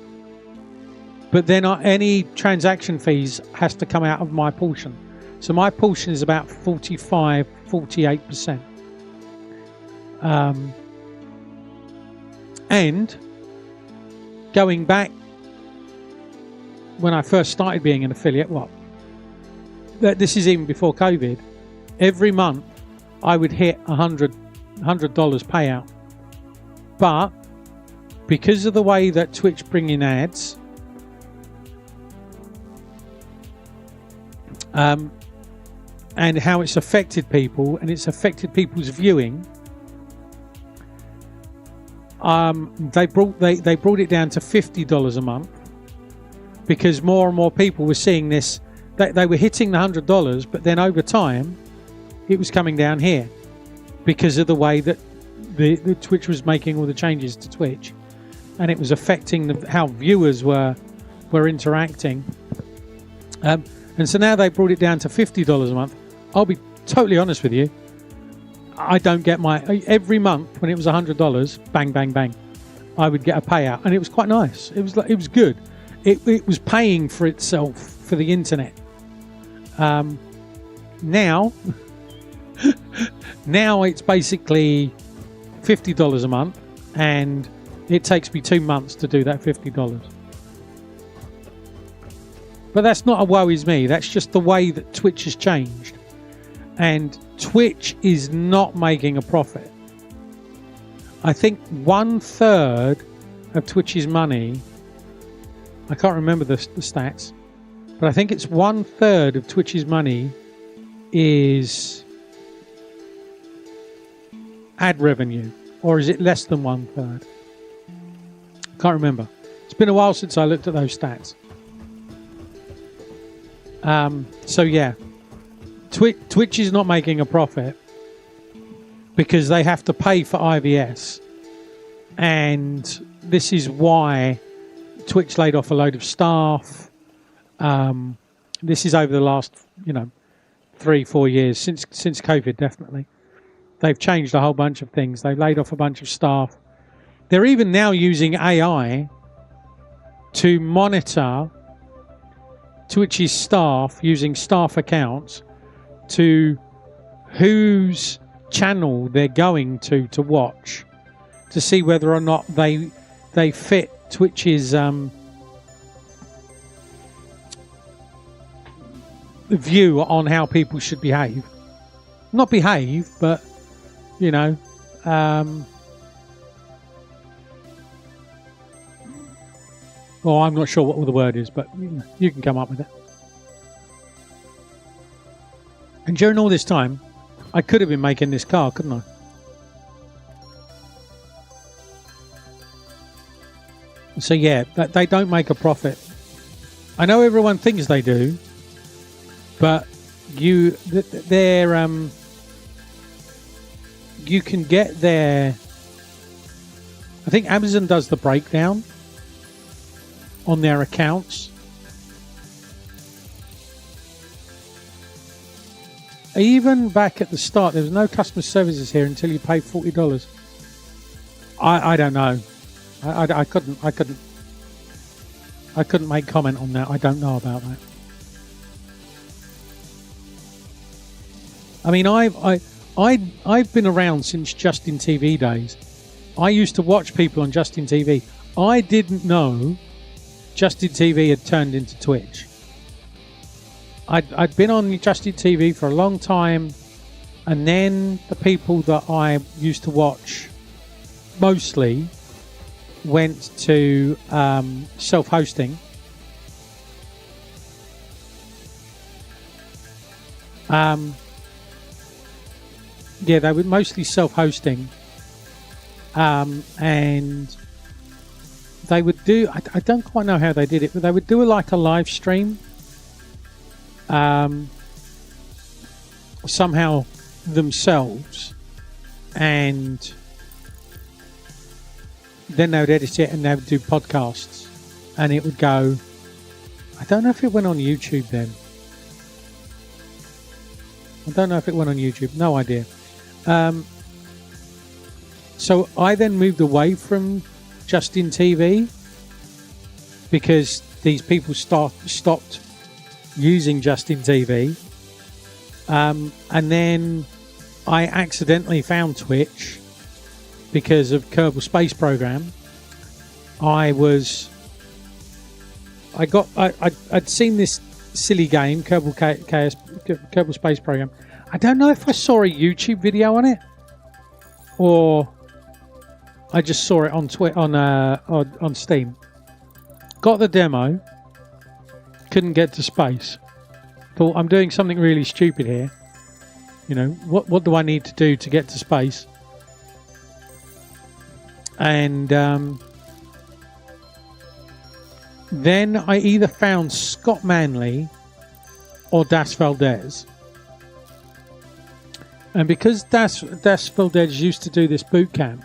S4: But then any transaction fees has to come out of my portion. So my portion is about 45-48%. And going back when I first started being an affiliate, this is even before COVID, every month I would hit $100 payout. But because of the way that Twitch bring in ads, and how it's affected people, and it's affected people's viewing, they brought it down to $50 a month, because more and more people were seeing this. They were hitting the $100, but then over time it was coming down here because of the way that the Twitch was making all the changes to Twitch, and it was affecting how viewers were interacting. And so now they brought it down to $50 a month. I'll be totally honest with you. I don't get every month when it was $100, bang, bang, bang, I would get a payout, and it was quite nice. It was good. It was paying for itself for the internet. Now it's basically $50 a month, and it takes me 2 months to do that $50. But that's not a woe is me. That's just the way that Twitch has changed. And Twitch is not making a profit. I think 1/3 of Twitch's money, I can't remember the stats, but I think it's 1/3 of Twitch's money is ad revenue. Or is it less than 1/3? Can't remember. It's been a while since I looked at those stats. So yeah, Twitch is not making a profit because they have to pay for IVS, and this is why Twitch laid off a load of staff. This is over the last 3-4 years since COVID. Definitely, they've changed a whole bunch of things. They laid off a bunch of staff. They're even now using AI to monitor Twitch's staff, using staff accounts to whose channel they're going to watch, to see whether or not they fit Twitch's view on how people should behave. Not behave, but well, I'm not sure what the word is, but you can come up with it. And during all this time, I could have been making this car, couldn't I? So yeah, they don't make a profit. I know everyone thinks they do, but you can get their. I think Amazon does the breakdown on their accounts. Even back at the start, there was no customer services here until you pay $40. I don't know. I couldn't make comment on that. I don't know about that. I mean, I've been around since Justin TV days. I used to watch people on Justin TV. I didn't know Justin TV had turned into Twitch. I'd been on Justin TV for a long time, and then the people that I used to watch mostly went to self-hosting. Yeah, they were mostly self-hosting, and they would do. I don't quite know how they did it, but they would do like a live stream. Somehow themselves, and then they would edit it and they would do podcasts, and it would go. I don't know if it went on YouTube then. I don't know if it went on YouTube. No idea. So I then moved away from Justin TV because these people stopped using Justin TV. And then I accidentally found Twitch because of Kerbal Space Program. I'd seen this silly game, Kerbal Space Program. I don't know if I saw a YouTube video on it or I just saw it on Steam. Got the demo, couldn't get to space. Thought, I'm doing something really stupid here. You know, what do I need to do to get to space? And then I either found Scott Manley or Das Valdez. And because Das Valdez used to do this boot camp,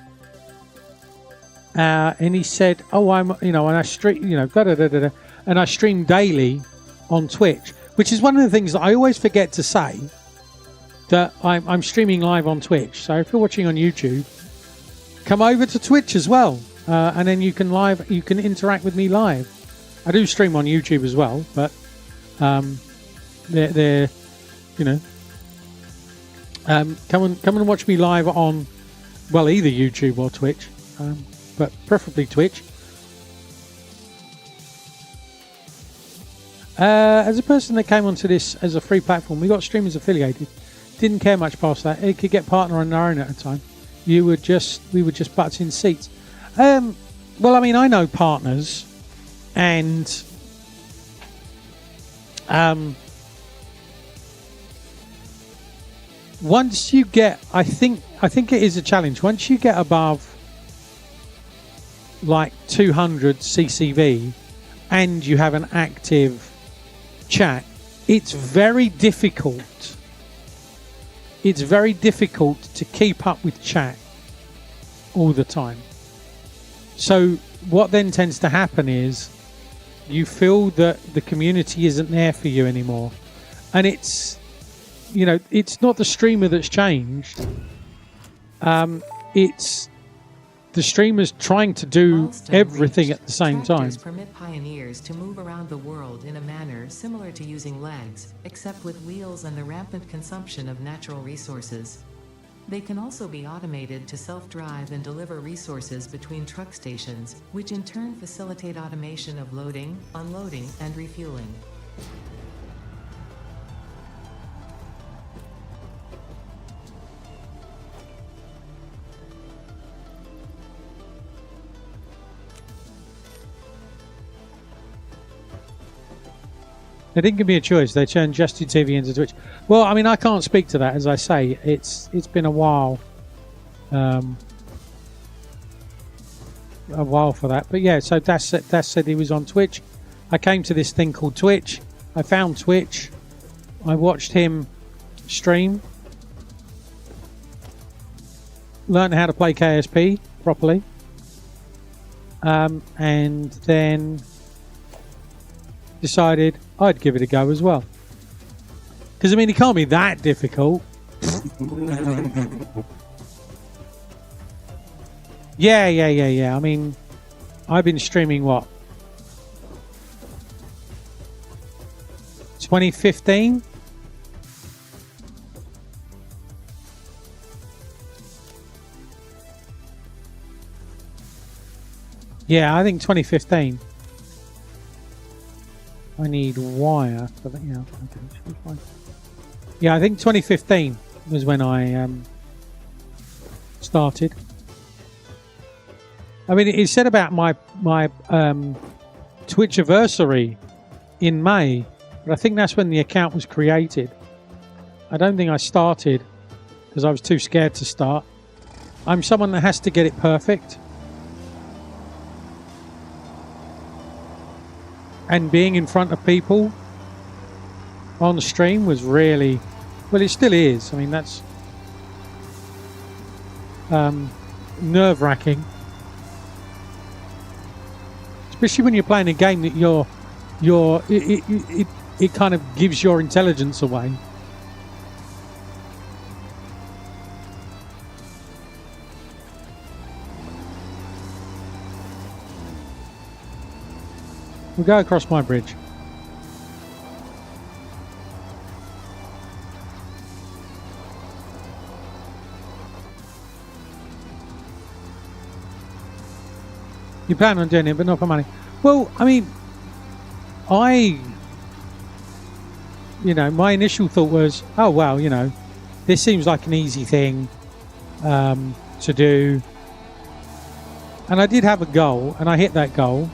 S4: and he said, "Oh, and I stream, and I stream daily on Twitch," which is one of the things that I always forget to say. That I'm streaming live on Twitch. So if you're watching on YouTube, come over to Twitch as well, and then you can interact with me live. I do stream on YouTube as well, but they're come and watch me live on, well, either YouTube or Twitch, but preferably Twitch. As a person that came onto this as a free platform, we got streamers affiliated. Didn't care much past that. It could get partner on our own at a time. We would just butt in seats. Well, I mean, I know partners, and once you get, I think it is a challenge. Once you get above like 200 CCV and you have an active chat, it's very difficult. It's very difficult to keep up with chat all the time. So what then tends to happen is you feel that the community isn't there for you anymore. And it's not the streamer that's changed. It's the streamers trying to do everything at the same time.
S5: Tractors permit pioneers to move around the world in a manner similar to using legs, except with wheels and the rampant consumption of natural resources. They can also be automated to self-drive and deliver resources between truck stations, which in turn facilitate automation of loading, unloading, and refueling.
S4: They didn't give me a choice. They turned Justin TV into Twitch. Well, I mean, I can't speak to that. As I say, it's been a while for that. But yeah, so Das said he was on Twitch. I came to this thing called Twitch. I found Twitch. I watched him stream. Learned how to play KSP properly. And then decided I'd give it a go as well. Because, I mean, it can't be that difficult. Yeah. I mean, I've been streaming, what? 2015? Yeah, I think 2015. I need wire for that. Yeah, should be fine. Yeah, I think 2015 was when I started. I mean, it said about my Twitch anniversary in May, but I think that's when the account was created. I don't think I started because I was too scared to start. I'm someone that has to get it perfect. and being in front of people on the stream was really, well, it still is. I mean, that's nerve-wracking, especially when you're playing a game that it kind of gives your intelligence away. We'll go across my bridge. You plan on doing it, but not for money. Well, I mean, my initial thought was, oh, well, this seems like an easy thing to do. And I did have a goal, and I hit that goal.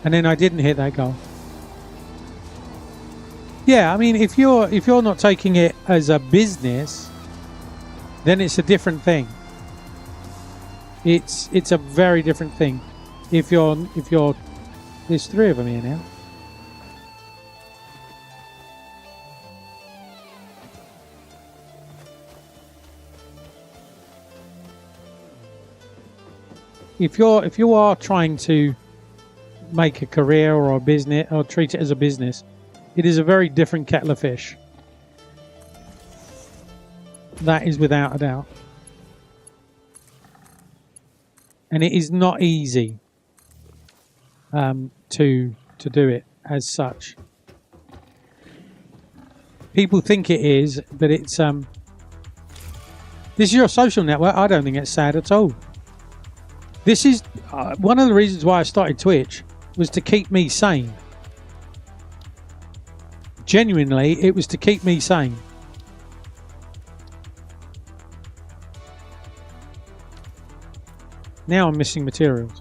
S4: And then I didn't hit that goal. Yeah, I mean, if you're not taking it as a business, then it's a different thing. It's a very different thing. If you're there's 3 of them here now. If you are trying to make a career or a business or treat it as a business, it is a very different kettle of fish. That is without a doubt. And it is not easy to do it as such. People think it is, but it's this is your social network. I don't think it's sad at all. This is one of the reasons why I started Twitch, was to keep me sane. Genuinely, it was to keep me sane. Now I'm missing materials.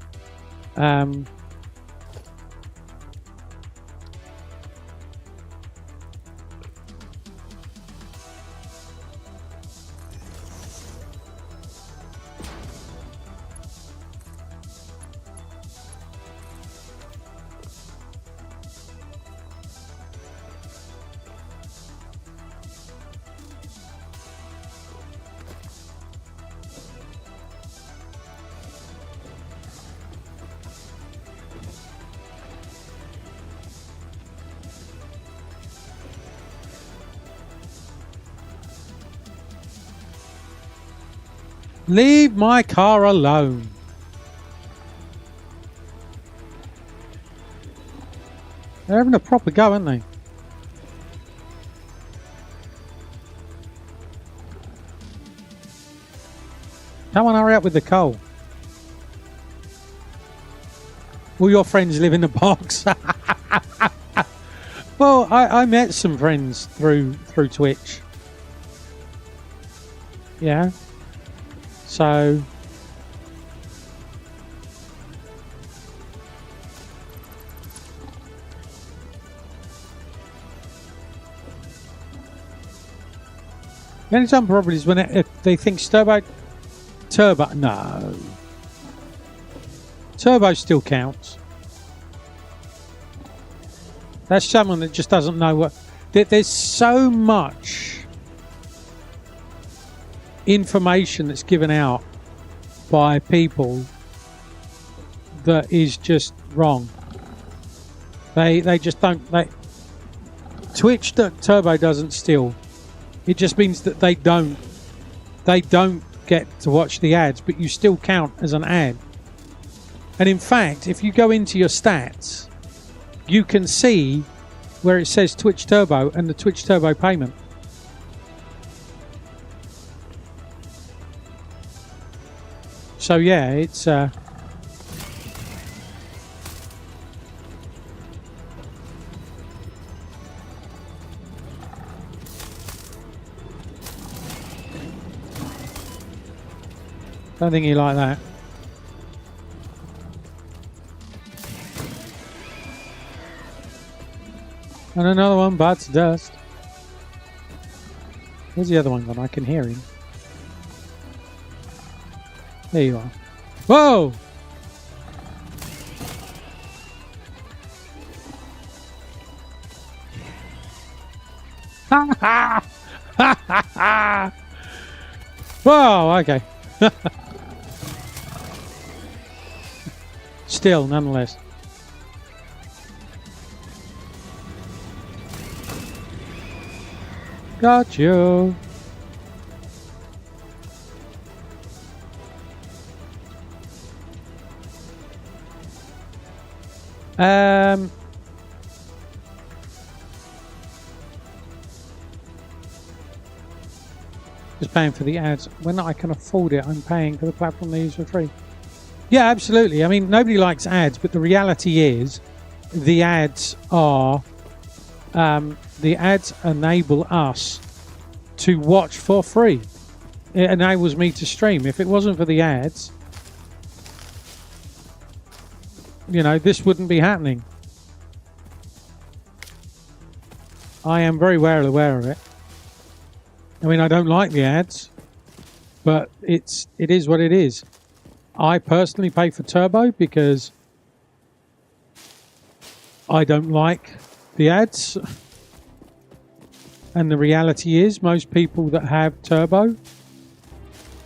S4: Leave my car alone. They're having a proper go, aren't they? Come on, hurry up with the coal. All your friends live in the box. Well, I met some friends through Twitch. Yeah. So the only time probably is when if they think turbo. No, turbo still counts. That's someone that just doesn't know what. There's so much information that's given out by people that is just wrong. They just don't. Twitch Turbo doesn't steal. It just means that they don't get to watch the ads, but you still count as an ad. And in fact, if you go into your stats, you can see where it says Twitch Turbo and the Twitch Turbo payment. So yeah, it's don't think you like that. And another one bites dust. Where's the other one gone? I can hear him. There you are. Whoa! Whoa, okay. Still, nonetheless. Got you. Just paying for the ads. When I can afford it, I'm paying for the platform they use for free. Yeah, absolutely. I mean, nobody likes ads, but the reality is the ads are... the ads enable us to watch for free. It enables me to stream. If it wasn't for the ads, you know, this wouldn't be happening. I am very well aware of it. I mean, I don't like the ads, but it is what it is. I personally pay for Turbo because I don't like the ads. And the reality is most people that have Turbo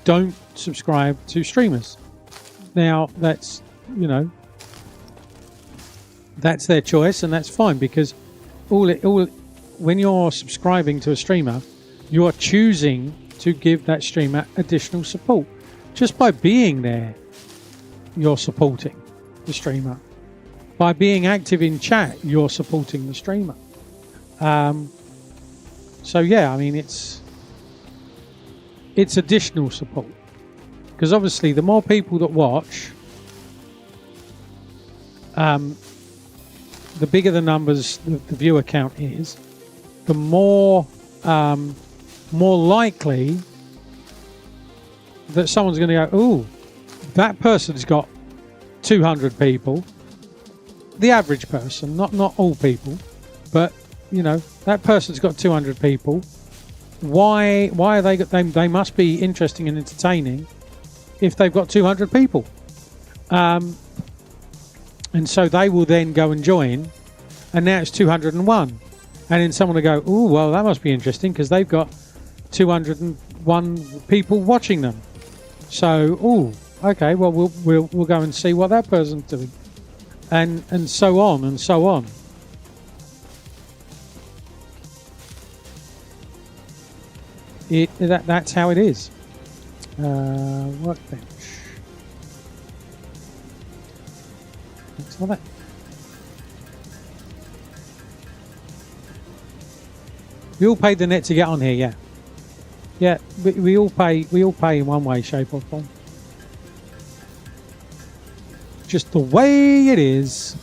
S4: don't subscribe to streamers. Now, that's, you know, that's their choice, and that's fine, because when you're subscribing to a streamer, you are choosing to give that streamer additional support. Just by being there, you're supporting the streamer. By being active in chat, you're supporting the streamer. So yeah, I mean, it's additional support, because obviously the more people that watch, the bigger the numbers the viewer count is, the more likely that someone's going to go, oh, that person's got 200 people. The average person, not all people, but you know, that person's got 200 people. Why are they must be interesting and entertaining if they've got 200 people. And so they will then go and join, and now it's 201. And then someone will go, oh, well, that must be interesting because they've got 201 people watching them. So, oh, okay, well, we'll go and see what that person's doing. And so on and so on. That's how it is. Workbench. Thanks for that. We all paid the net to get on here, yeah. Yeah, we all pay in one way, shape or form. Just the way it is.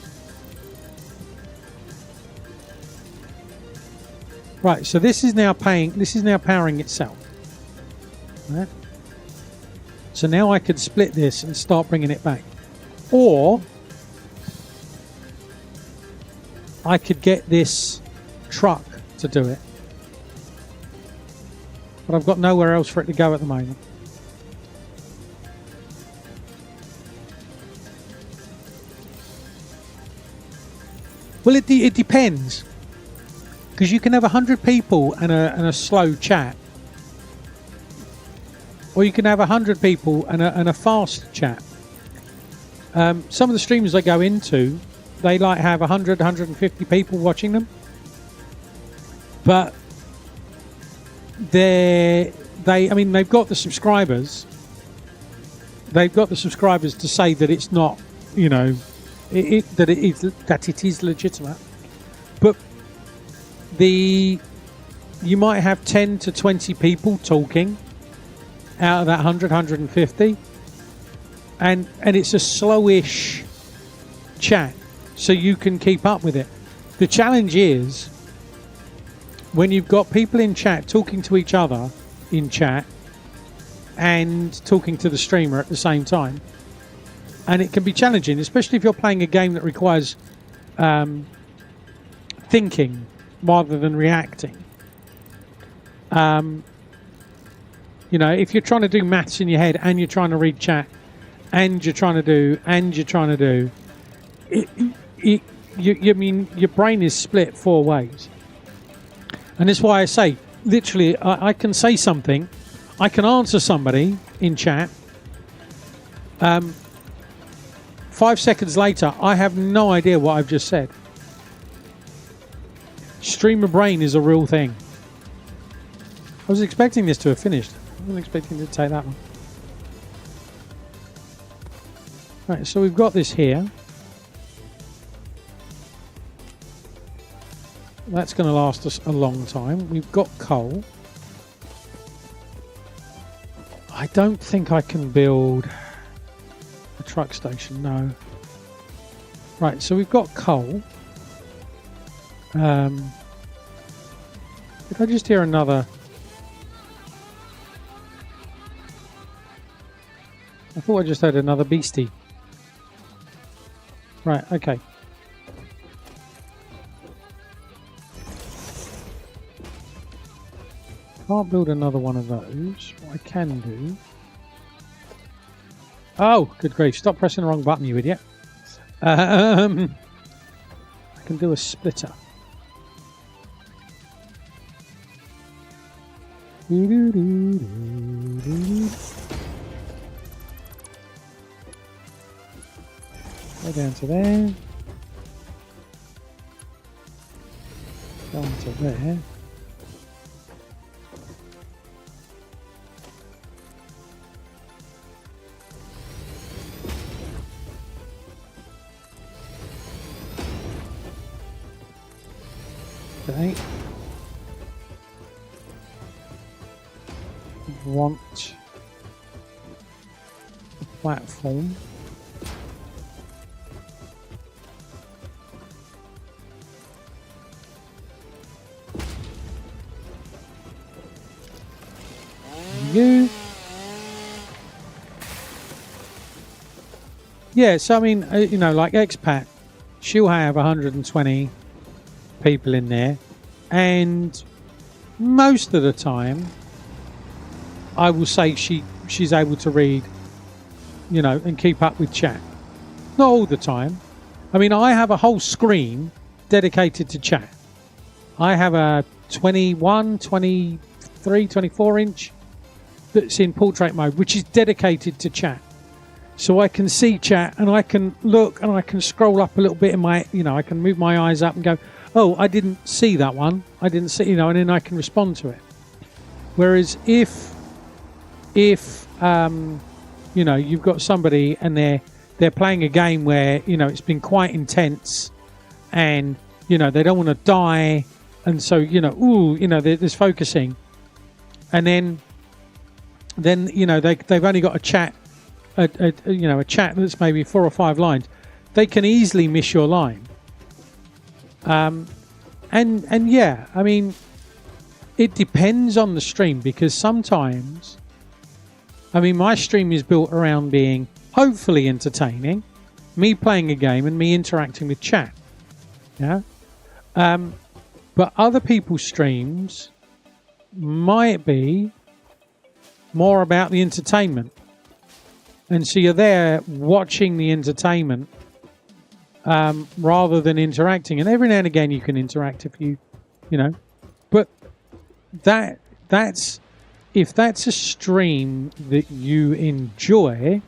S4: Right, so this is now powering itself. Right? So now I could split this and start bringing it back. Or I could get this truck to do it. But I've got nowhere else for it to go at the moment. Well, it depends. Because you can have 100 people and a slow chat. Or you can have 100 people and a fast chat. Some of the streams I go into, they like have 100, 150 people watching them. But they've got the subscribers. They've got the subscribers to say that it's not, you know, that it is legitimate. But you might have 10 to 20 people talking out of that 100, 150, and it's a slowish chat, so you can keep up with it. The challenge is when you've got people in chat talking to each other in chat and talking to the streamer at the same time, and it can be challenging, especially if you're playing a game that requires thinking rather than reacting. You know, if you're trying to do maths in your head and you're trying to read chat and you're trying to do your brain is split 4 ways. And that's why I say, literally, I can say something, I can answer somebody in chat. 5 seconds later, I have no idea what I've just said. Streamer brain is a real thing. I was expecting this to have finished. I wasn't expecting to take that one. Right, so we've got this here. That's going to last us a long time. We've got coal. I don't think I can build a truck station, no. Right, so we've got coal. Did I just hear another? I thought I just heard another beastie. Right, okay. Can't build another one of those. What I can do... Oh, good grief. Stop pressing the wrong button, you idiot. I can do a splitter. Go down to there. Down to there. Okay. Want a platform. You. Yeah, so I mean, you know, like expat, she'll have 120 people in there, and most of the time I will say she's able to read, you know, and keep up with chat. Not all the time. I mean, I have a whole screen dedicated to chat. I have a 21, 23, 24 inch that's in portrait mode, which is dedicated to chat. So I can see chat and I can look and I can scroll up a little bit in my, you know, I can move my eyes up and go, oh, I didn't see that one. I didn't see, you know, and then I can respond to it. Whereas if you know, you've got somebody and they're playing a game where, you know, it's been quite intense and, you know, they don't want to die. And so, you know, ooh, you know, there's focusing. And then, you know, they've only got a chat, you know, a chat that's maybe 4 or 5 lines. They can easily miss your line. And yeah, I mean, it depends on the stream, because sometimes, I mean, my stream is built around being hopefully entertaining, me playing a game and me interacting with chat. Yeah. But other people's streams might be more about the entertainment. And so you're there watching the entertainment rather than interacting. And every now and again you can interact if you know. But that's if that's a stream that you enjoy,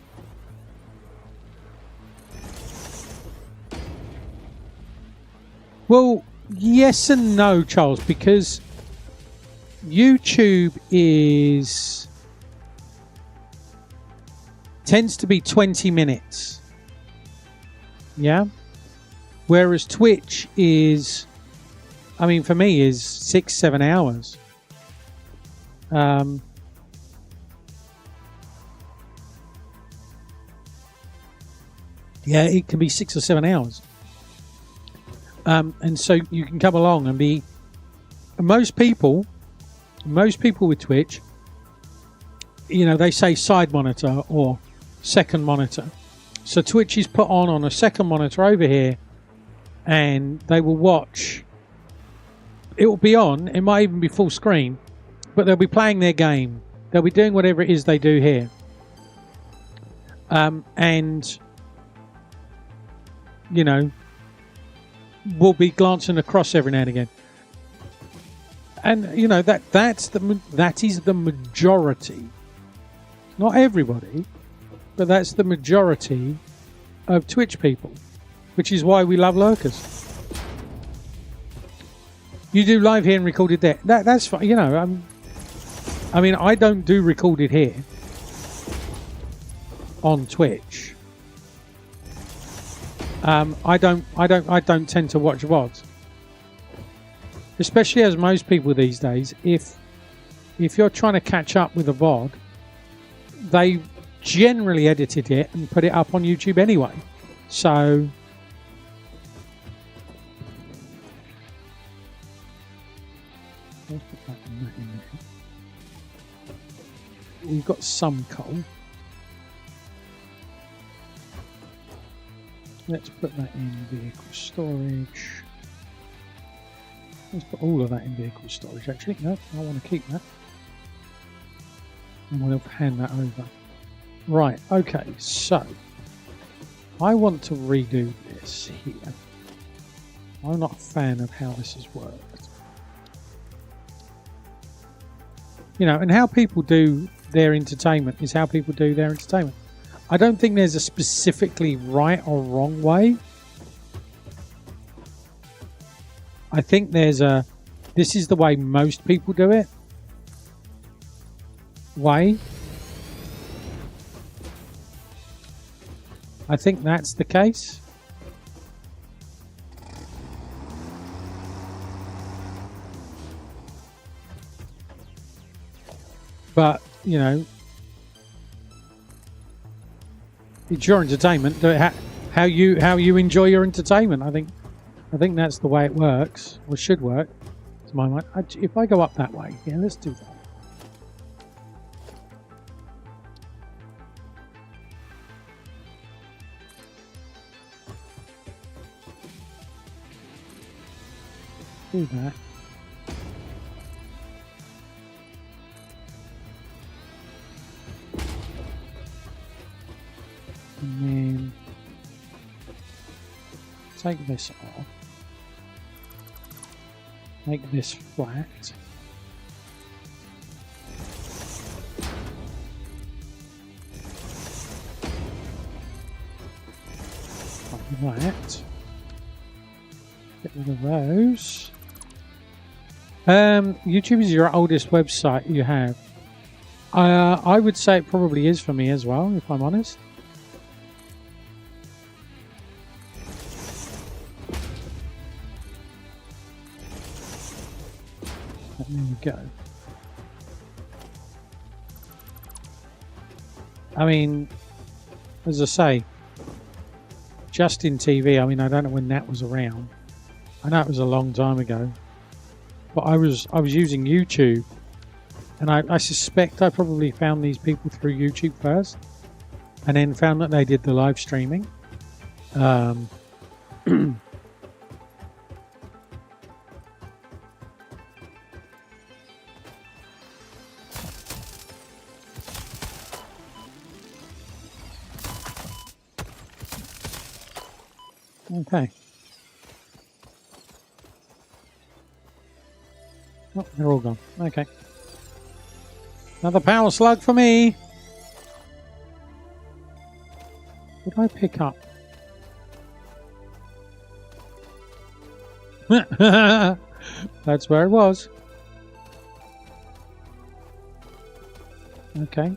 S4: well, yes and no, Charles, because YouTube tends to be 20 minutes. Yeah. Whereas Twitch is, I mean, for me, is 6-7 hours. Yeah, it can be 6 or 7 hours. And so you can come along and be, most people with Twitch, you know, they say side monitor or second monitor. So Twitch is put on a second monitor over here, and they will watch. It will be on. It might even be full screen, but they'll be playing their game. They'll be doing whatever it is they do here. And, you know, we'll be glancing across every now and again. And you know that is the majority. Not everybody, but that's the majority of Twitch people, which is why we love lurkers. You do live here and recorded there. That's fine. You know, I mean, I don't do recorded here on Twitch. I don't tend to watch VODs, especially as most people these days. If you're trying to catch up with a VOD, they generally edited it and put it up on YouTube anyway. So. Let's put that in there. We've got some coal. Let's put that in vehicle storage. Let's put all of that in vehicle storage actually. No, I want to keep that. And we'll hand that over. Right, okay, so I want to redo this here. I'm not a fan of how this has worked. You know, and how people do their entertainment is how people do their entertainment. I don't think there's a specifically right or wrong way. I think there's a this is the way most people do it way. I think that's the case. But, you know, it's your entertainment. How you enjoy your entertainment. I think that's the way it works, or should work. To my mind. If I go up that way, yeah, let's do that. Do that. And then take this off. Make this flat. Like that. Get rid of those. YouTube is your oldest website you have. I would say it probably is for me as well, if I'm honest. There we go. I mean, as I say, Justin TV, I mean, I don't know when that was around. I know it was a long time ago. But I was using YouTube, and I suspect I probably found these people through YouTube first, and then found that they did the live streaming. Okay. Oh, they're all gone. Okay. Another power slug for me. What did I pick up? That's where it was. Okay.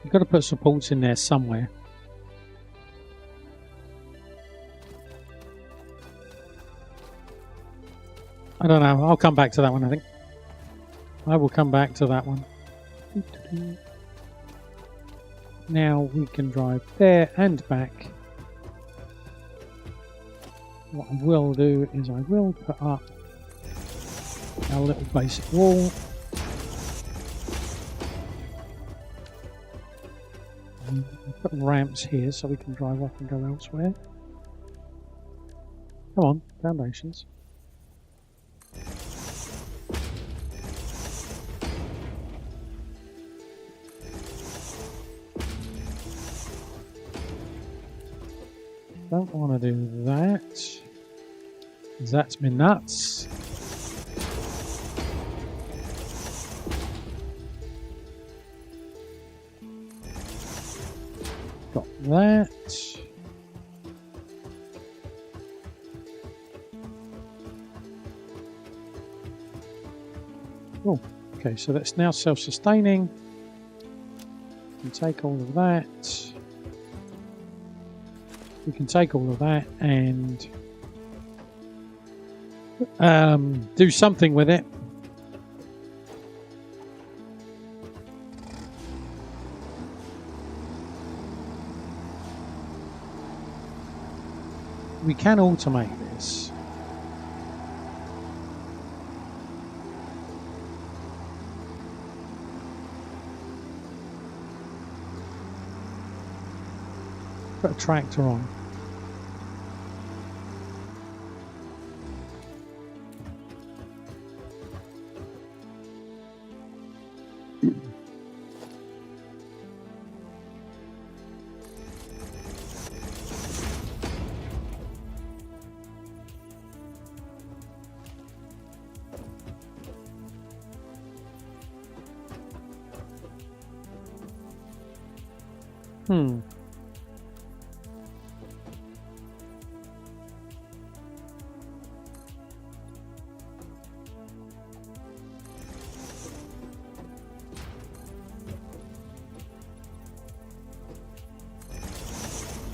S4: You've got to put supports in there somewhere. I don't know. I'll come back to that one, I think. I will come back to that one. Now we can drive there and back. What I will do is I will put up our little basic wall. And put ramps here so we can drive off and go elsewhere. Come on, foundations. Don't want to do that. That's me nuts. Got that. Oh, okay, so that's now self-sustaining. Can take all of that. We can take all of that and do something with it. We can automate this. Put a tractor on.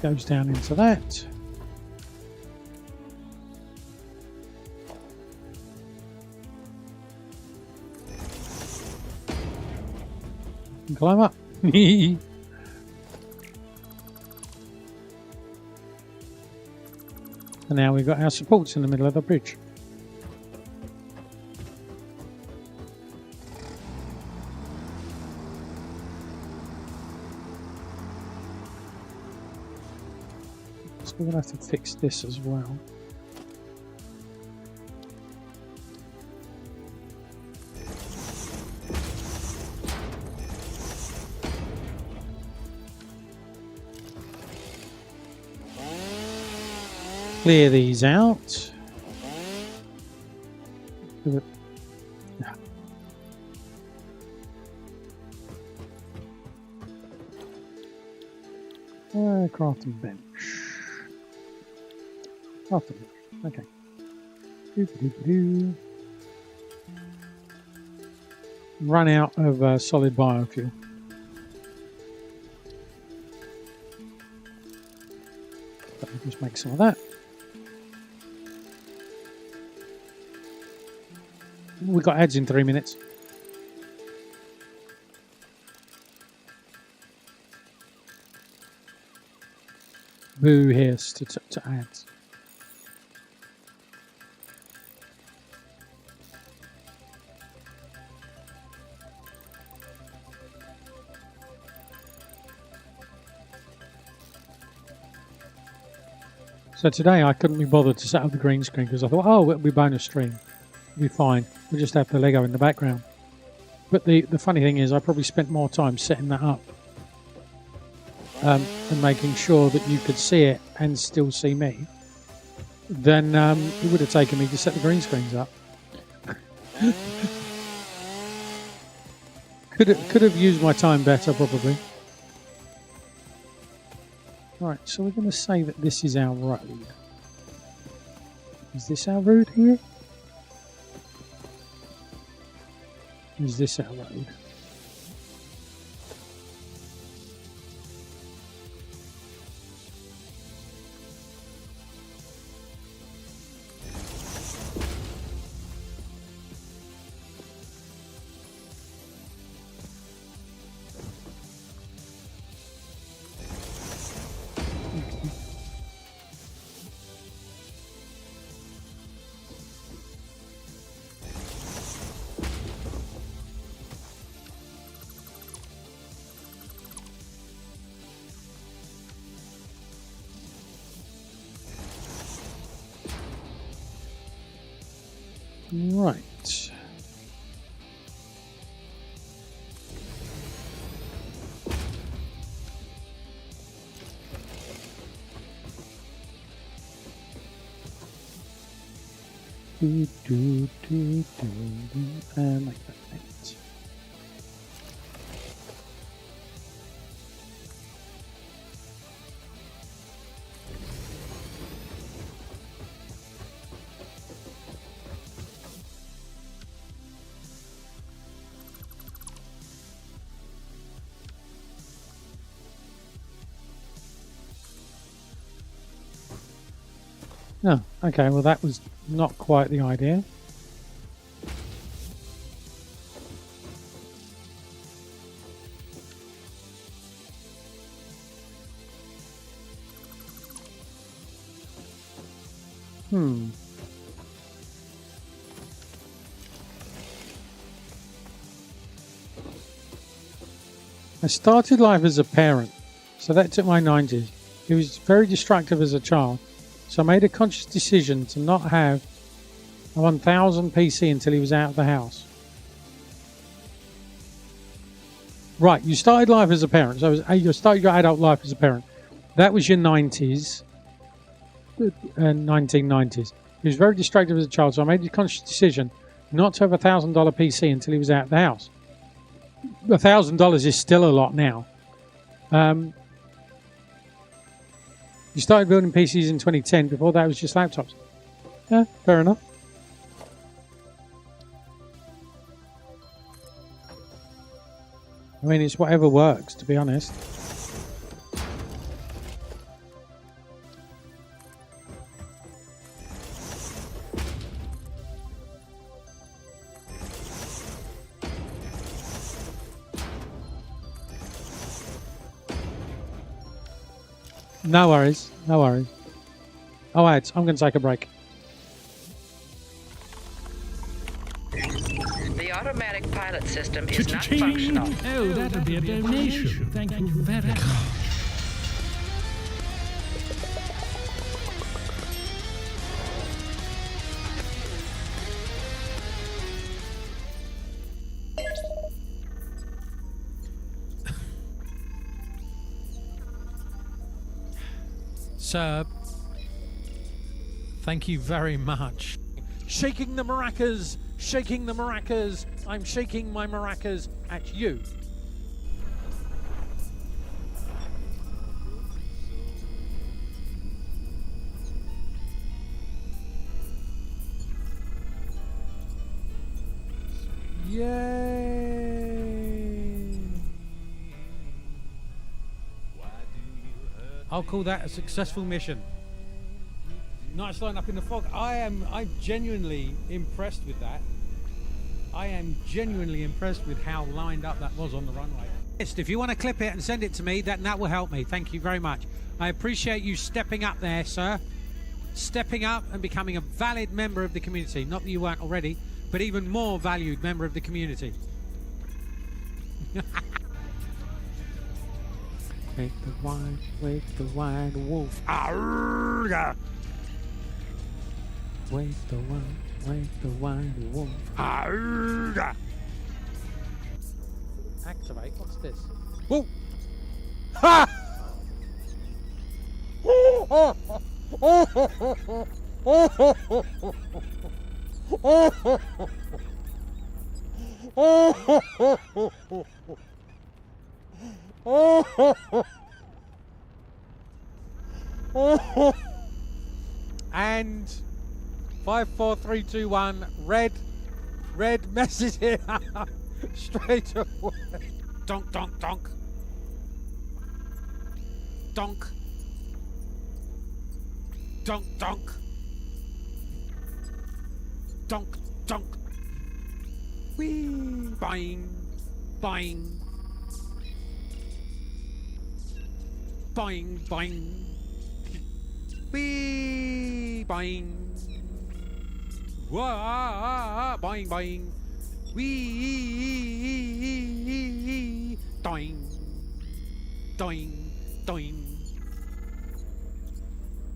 S4: Goes down into that. Climb up. And now we've got our supports in the middle of the bridge. So we're going to have to fix this as well. Clear these out. Yeah. Crafting bench. Crafting bench. Okay. Doo-doo-doo-doo. Run out of solid biofuel. So I'll just make some of that. We've got ads in 3 minutes. Boo, here's to ads. So today I couldn't be bothered to set up the green screen because I thought, oh, it'll be bonus stream. It'll be fine. We'll just have the Lego in the background. But the funny thing is I probably spent more time setting that up and making sure that you could see it and still see me than it would have taken me to set the green screens up. Could have used my time better probably. Right, so we're going to say that this is our road. Is this our road here? Is this our road? Right. And like that. Right. Oh, okay, well that was not quite the idea. I started life as a parent, so that took my 90s. It was very destructive as a child, so I made a conscious decision to not have a 1000 PC until he was out of the house. Right, you started life as a parent, so you started your adult life as a parent. That was your 90s and 1990s. He was very destructive as a child, so I made a conscious decision not to have a $1,000 PC until he was out of the house. $1,000 is still a lot now. You started building PCs in 2010. Before that, it was just laptops. Yeah, fair enough. I mean, it's whatever works, to be honest. No worries, no worries. Oh, I'm going to take a break.
S8: The automatic pilot system is not functional.
S11: Oh, that'll be a donation. Thank you very much.
S9: Sir, thank you very much. Shaking the maracas, shaking the maracas. I'm shaking my maracas at you. Yay! I'll call that a successful mission. Nice line up in the fog. I'm genuinely impressed with that. I am genuinely impressed with how lined up that was on the runway. If you want to clip it and send it to me, that will help me. Thank you very much. I appreciate you stepping up there, sir. Stepping up and becoming a valid member of the community. Not that you weren't already, but even more valued member of the community. Wake the white wolf. Arrgh! Wake the white wolf. Arrgh! Activate. What's this? Whoa! Ha! And 5, 4, 3, 2, 1. Red message here. Straight away. Donk, donk, donk. Donk. Donk, donk. Donk, donk. Whee! Boing, boing. Boing, boing. Whee! Boing. Wah! Boing, boing. Whee! Doing. Doing. Doing.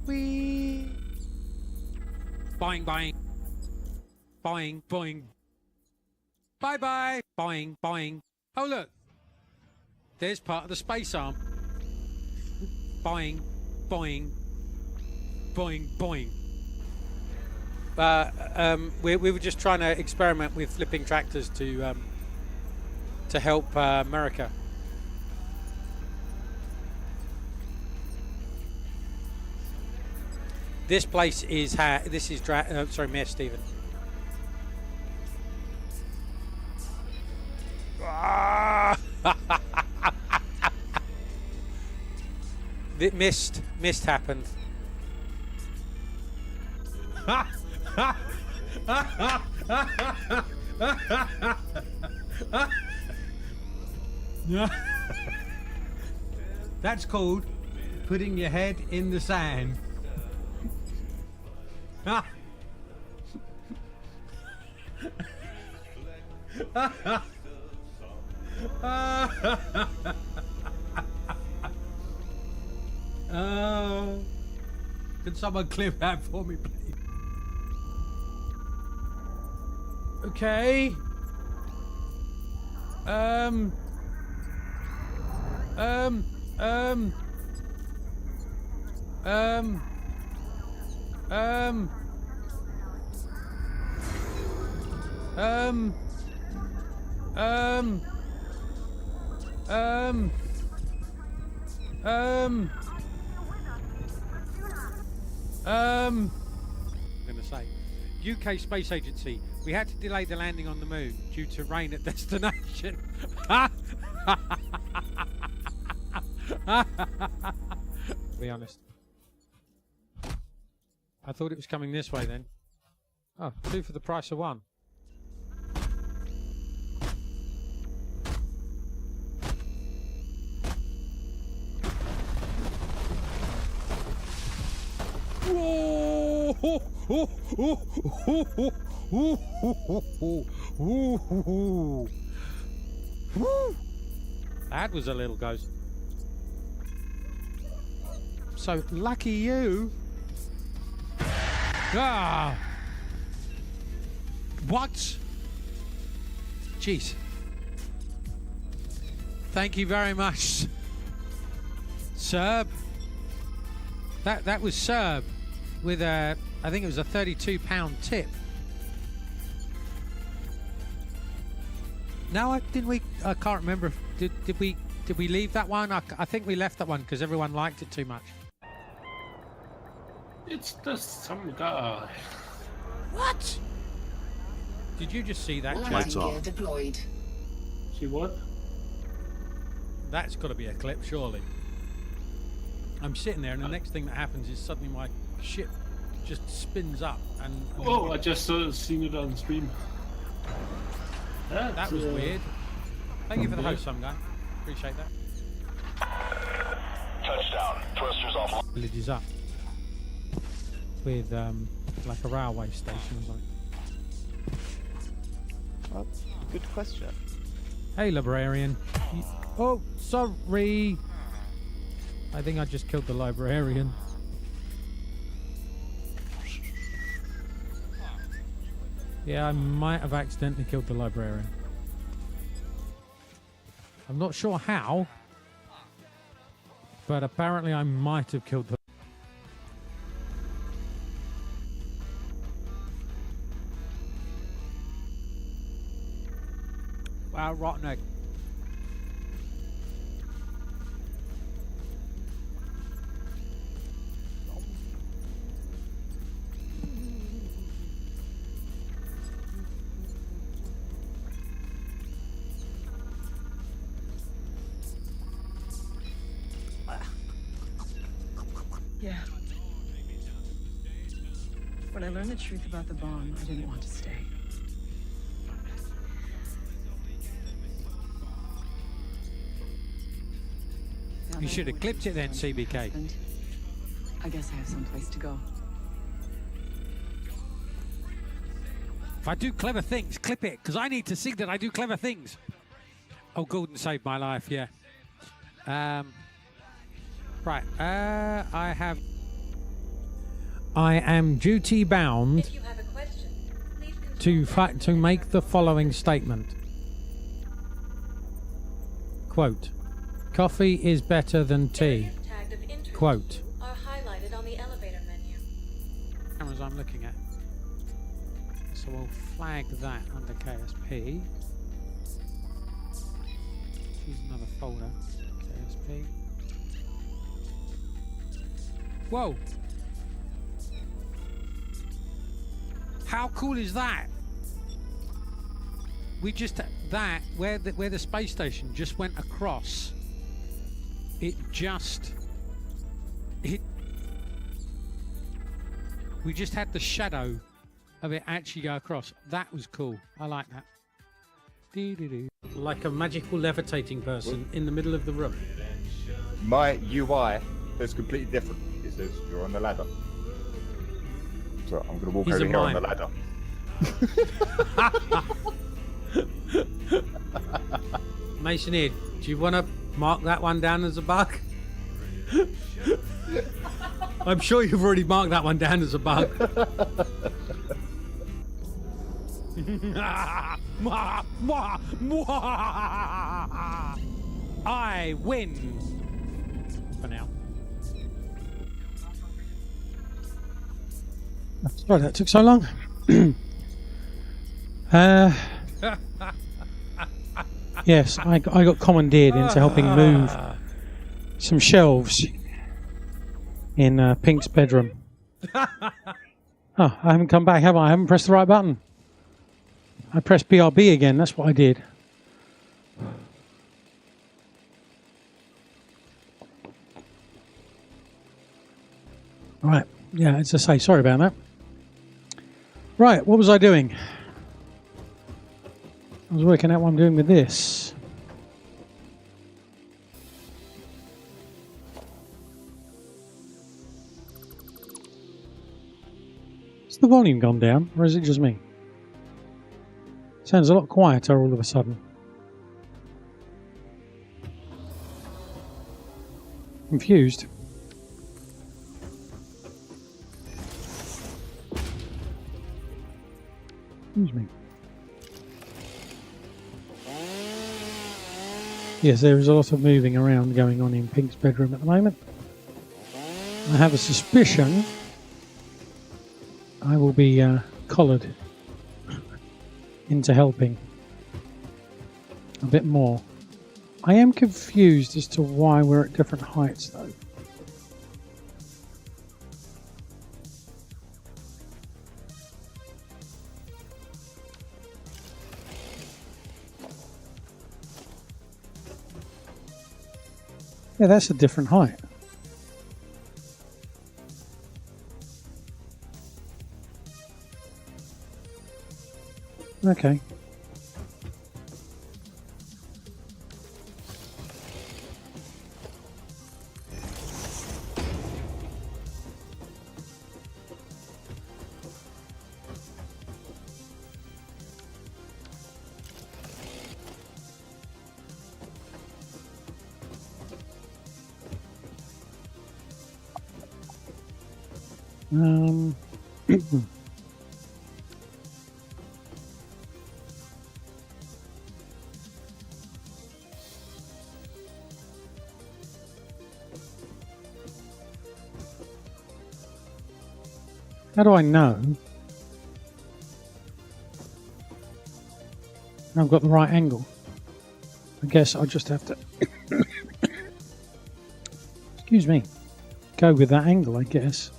S9: Whee! Boing, boing. boing, boing. Bye-bye. Boing, boing. Oh, look. There's part of the space arm. Boing, boing, boing, boing. We were just trying to experiment with flipping tractors to help America. This place is sorry, Mayor Stephen. Mist happened. That's called putting your head in the sand. Oh, can someone clip that for me, please? Okay. I'm going to say, UK Space Agency, we had to delay the landing on the moon due to rain at destination. Be honest. I thought it was coming this way then. Oh, 2 for the price of 1. That was a little ghost. So lucky you. Ah. What? Jeez. Thank you very much, Serb. That was Serb with a, I think it was a £32 tip. No, I can't remember. Did we leave that one? I think we left that one because everyone liked it too much.
S11: It's just some guy.
S9: What? Did you just see that?
S2: Lights off.
S8: Deployed.
S11: See what?
S9: That's got to be a clip, surely. I'm sitting there, and the next thing that happens is suddenly my ship just spins up, and
S11: Oh, I just seen it on stream.
S9: that was weird. Thank you for the host, some guy. Appreciate that.
S2: Touchdown. Thrusters off.
S4: Villages up with like a railway station or something.
S12: Well, good question.
S4: Hey, librarian. Oh, sorry. I think I just killed the librarian. Yeah, I might have accidentally killed the librarian. I'm not sure how, but apparently I might have killed the...
S9: Wow, rotten egg.
S13: Yeah. When I learned the truth about the bomb, I didn't want to stay.
S9: You should have clipped it then, CBK.
S13: I guess I have some place to go.
S9: If I do clever things, clip it, because I need to see that I do clever things. Oh, Gordon saved my life, yeah. Right, I am duty bound to make the following statement. Quote, coffee is better than tea. Quote.
S13: Are highlighted on the elevator menu.
S9: Cameras I'm looking at. So we'll flag that under KSP. Choose another folder. KSP. Whoa! How cool is that? We just where the space station just went across. We just had the shadow of it actually go across. That was cool. I like that. Doo-doo-doo. Like a magical levitating person in the middle of the room.
S14: My UI is completely different. It says you're on the ladder. So I'm going to walk over here on the ladder.
S9: Masonid, do you want to mark that one down as a bug? I'm sure you've already marked that one down as a bug. I win. For now.
S4: Sorry that took so long. Yes, I got commandeered into helping move some shelves in Pink's bedroom. Oh, I haven't come back, have I? I haven't pressed the right button. I pressed BRB again, that's what I did. Right, yeah, as I say, sorry about that. Right, what was I doing? I was working out what I'm doing with this. Has the volume gone down, or is it just me? Sounds a lot quieter all of a sudden. Confused. Excuse me. Yes, there is a lot of moving around going on in Pink's bedroom at the moment. I have a suspicion I will be collared into helping a bit more. I am confused as to why we're at different heights though. Yeah, that's a different height. Okay. How do I know I've got the right angle? I guess I'll just have to excuse me, go with that angle, I guess.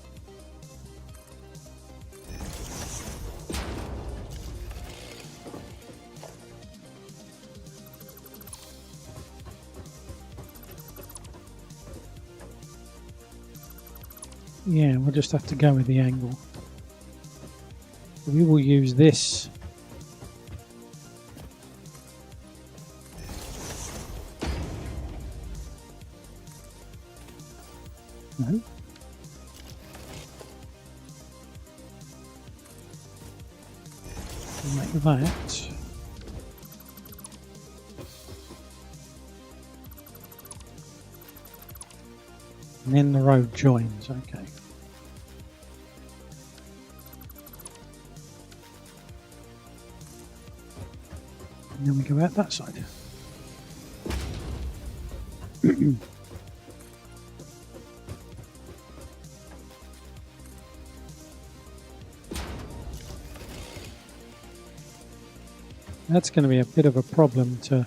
S4: Yeah, we'll just have to go with the angle. We will use this. No. We'll make that. And then the road joins, okay. And then we go out that side. That's going to be a bit of a problem to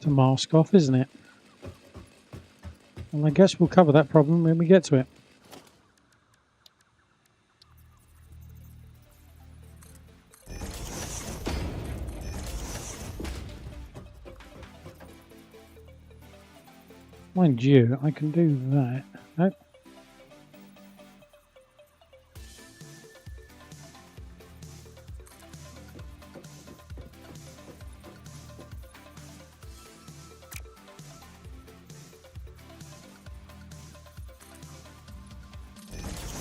S4: mask off, isn't it? And I guess we'll cover that problem when we get to it. Mind you, I can do that. Nope.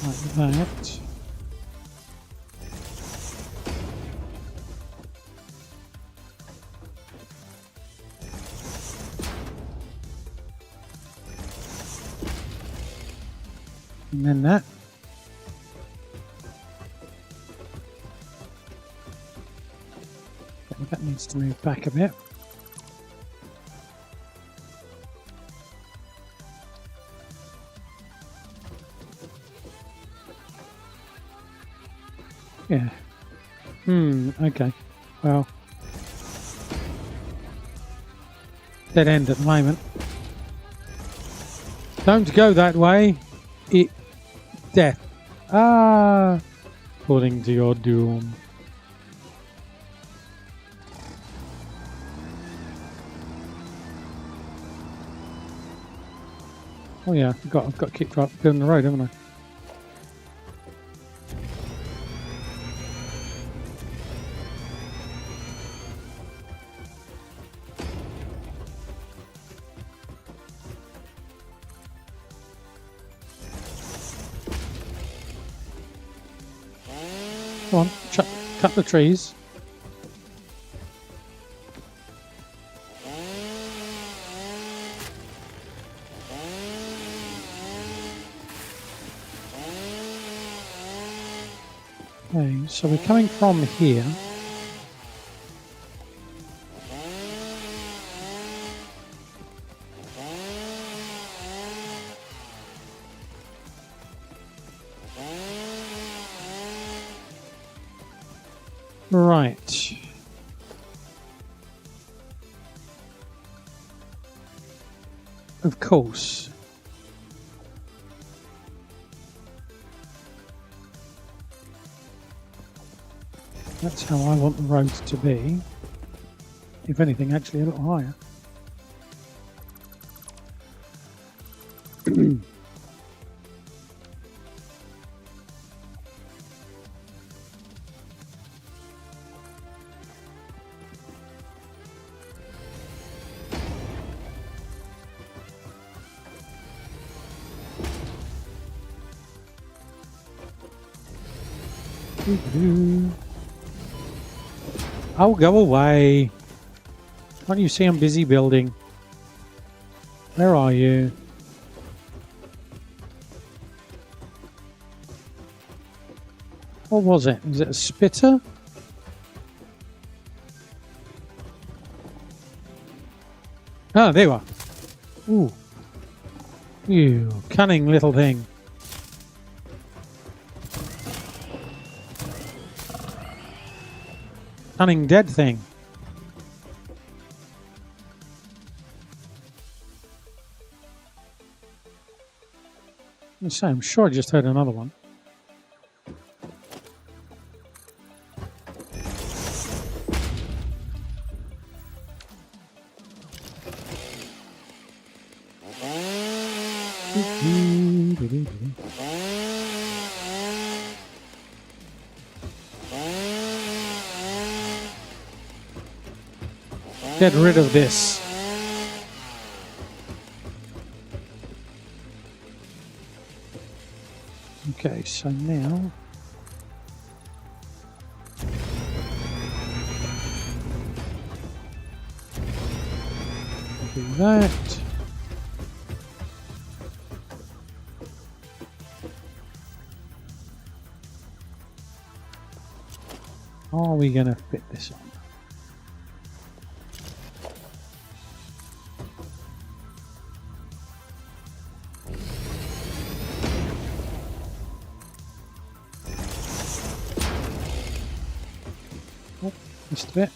S4: Like that. And then that. Okay, that needs to move back a bit. Yeah. Okay. Well. Dead end at the moment. Don't go that way. Death. According to your doom. Oh yeah, I've got to keep building the road, haven't I? Come on, cut the trees. Okay, so we're coming from here. Right. Of course. That's how I want the road to be. If anything, actually a little higher. Oh, go away. Can't you see I'm busy building? Where are you? What was it? Was it a spitter? Ah, there you are. Ooh. You cunning little thing. Cunning dead thing. I'm sure I just heard another one. Get rid of this. Okay, so now do that. Are we going to fit this on? Oh, missed a bit.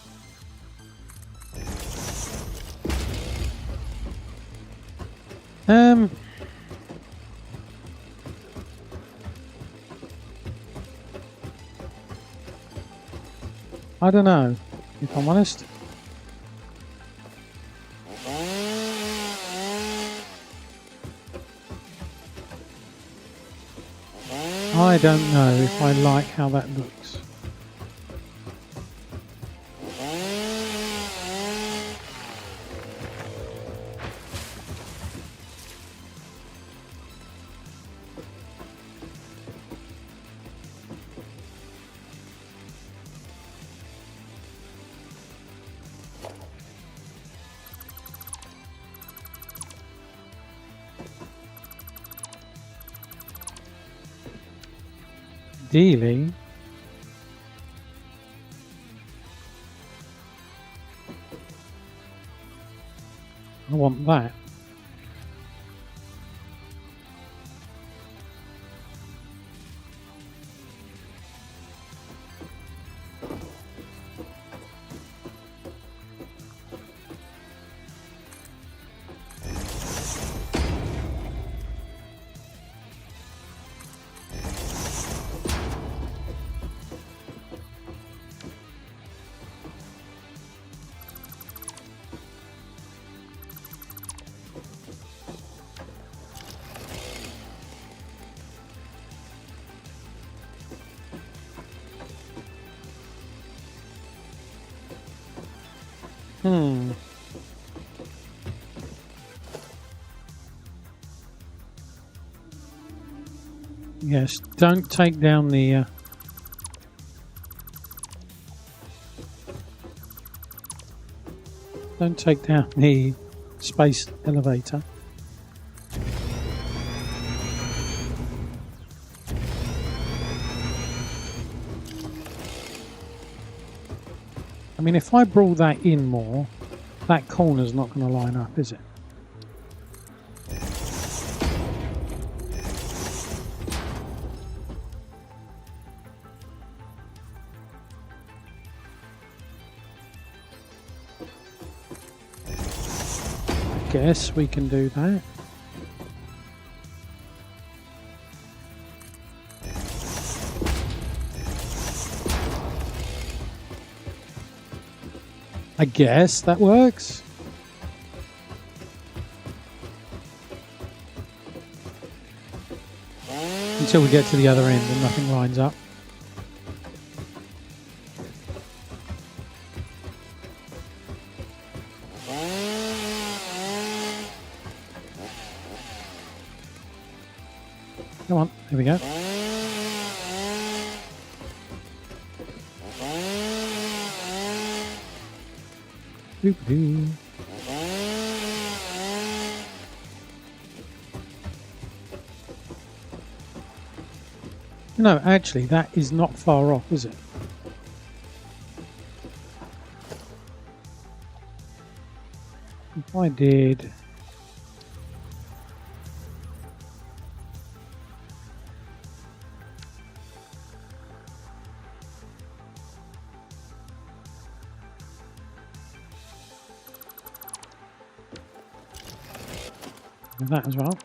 S4: I don't know, if I'm honest. I don't know if I like how that looks. Ideally, I want that. Yes, don't take down the don't take down the space elevator. I mean, if I brought that in more, that corner's not going to line up, is it? I guess we can do that. I guess that works. Until we get to the other end and nothing lines up. Come on, here we go. Doo-doo. No, actually, that is not far off, is it? If I did... that as well.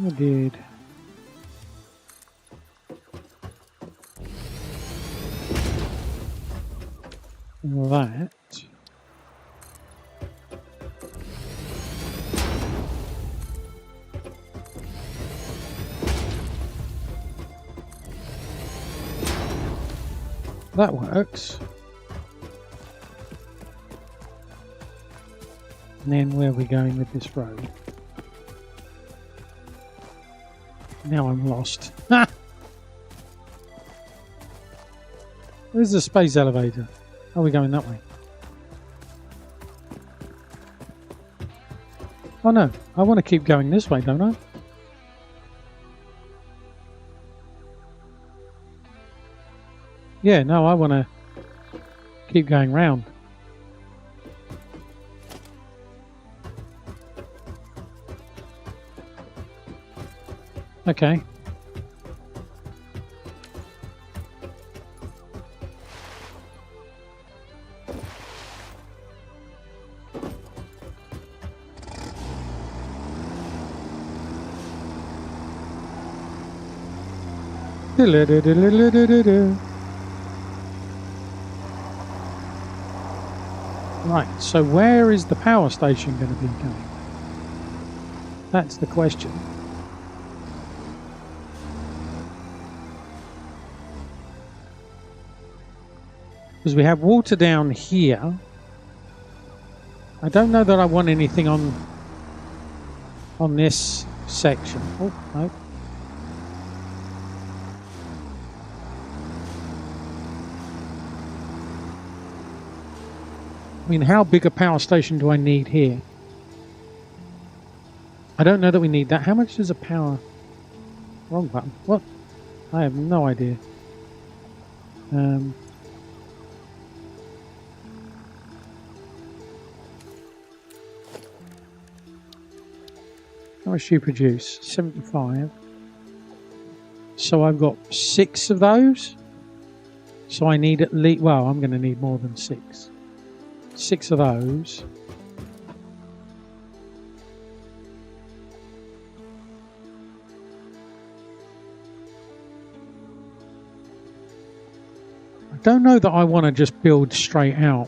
S4: I did. That. That works. And then where are we going with this road? Now I'm lost. Ha! Where's the space elevator? Are we going that way? Oh no, I want to keep going this way, don't I? Yeah, no, I want to keep going round. Okay. Right, so where is the power station going to be going? That's the question. Because we have water down here. I don't know that I want anything on this section. Oh, no. I mean, how big a power station do I need here? I don't know that we need that. How much does a power... Wrong button. What? I have no idea. How much do you produce? 75. So I've got 6 of those. So I need at least... Well, I'm going to need more than 6. 6 of those. I don't know that I want to just build straight out.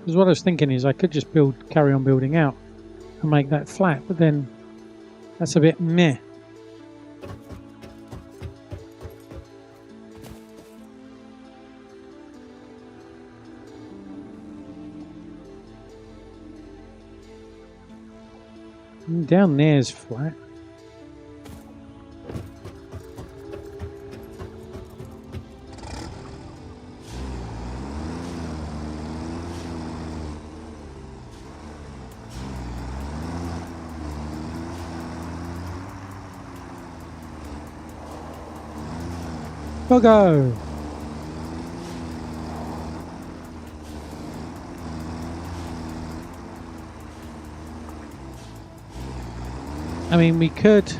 S4: Because what I was thinking is I could just carry on building out and make that flat, but then that's a bit meh. Down there's flat. Go! I mean, we could...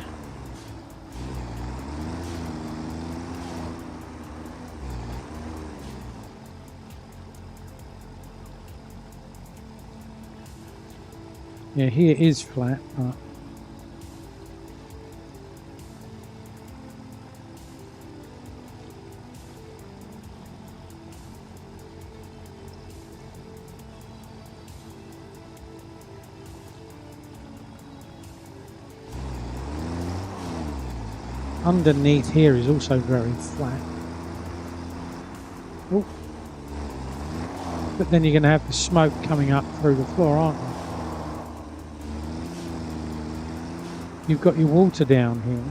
S4: Yeah, here is flat, but... Underneath here is also very flat. Oh. But then you're going to have the smoke coming up through the floor, aren't you? You've got your water down here.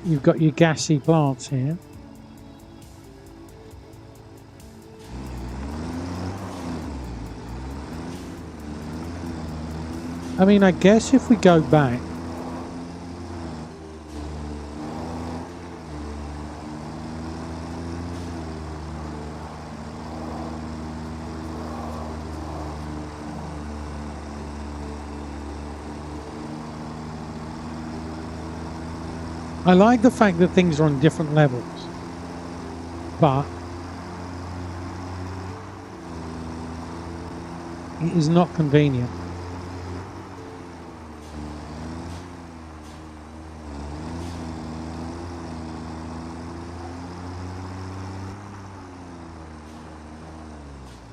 S4: You've got your gassy plants here. I mean, I guess if we go back, I like the fact that things are on different levels, but it is not convenient.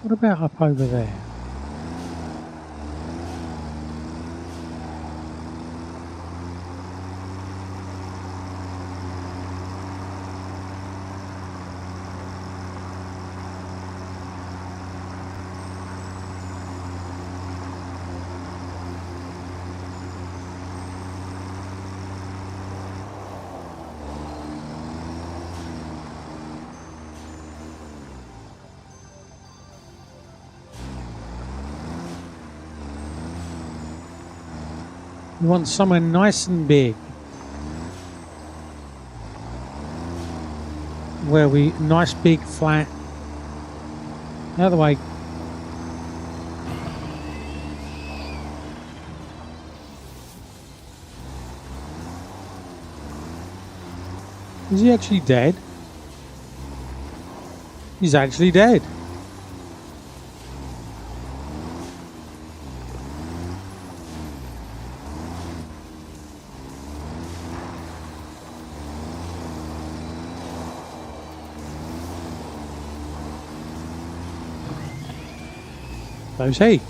S4: What about up over there? You want somewhere nice and big, where we nice big flat. The other way. Is he actually dead? He's actually dead. So's he.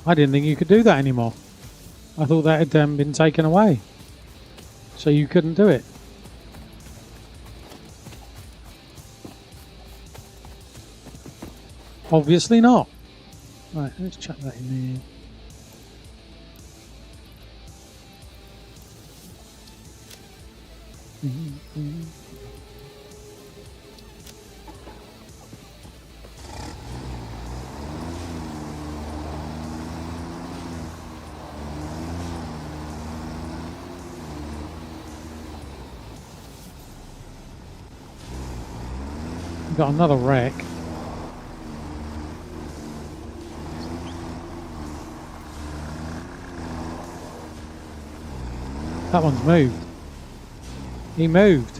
S4: I didn't think you could do that anymore. I thought that had been taken away. So you couldn't do it. Obviously not. Right, let's chuck that in there. Got another wreck. That one's moved. He moved.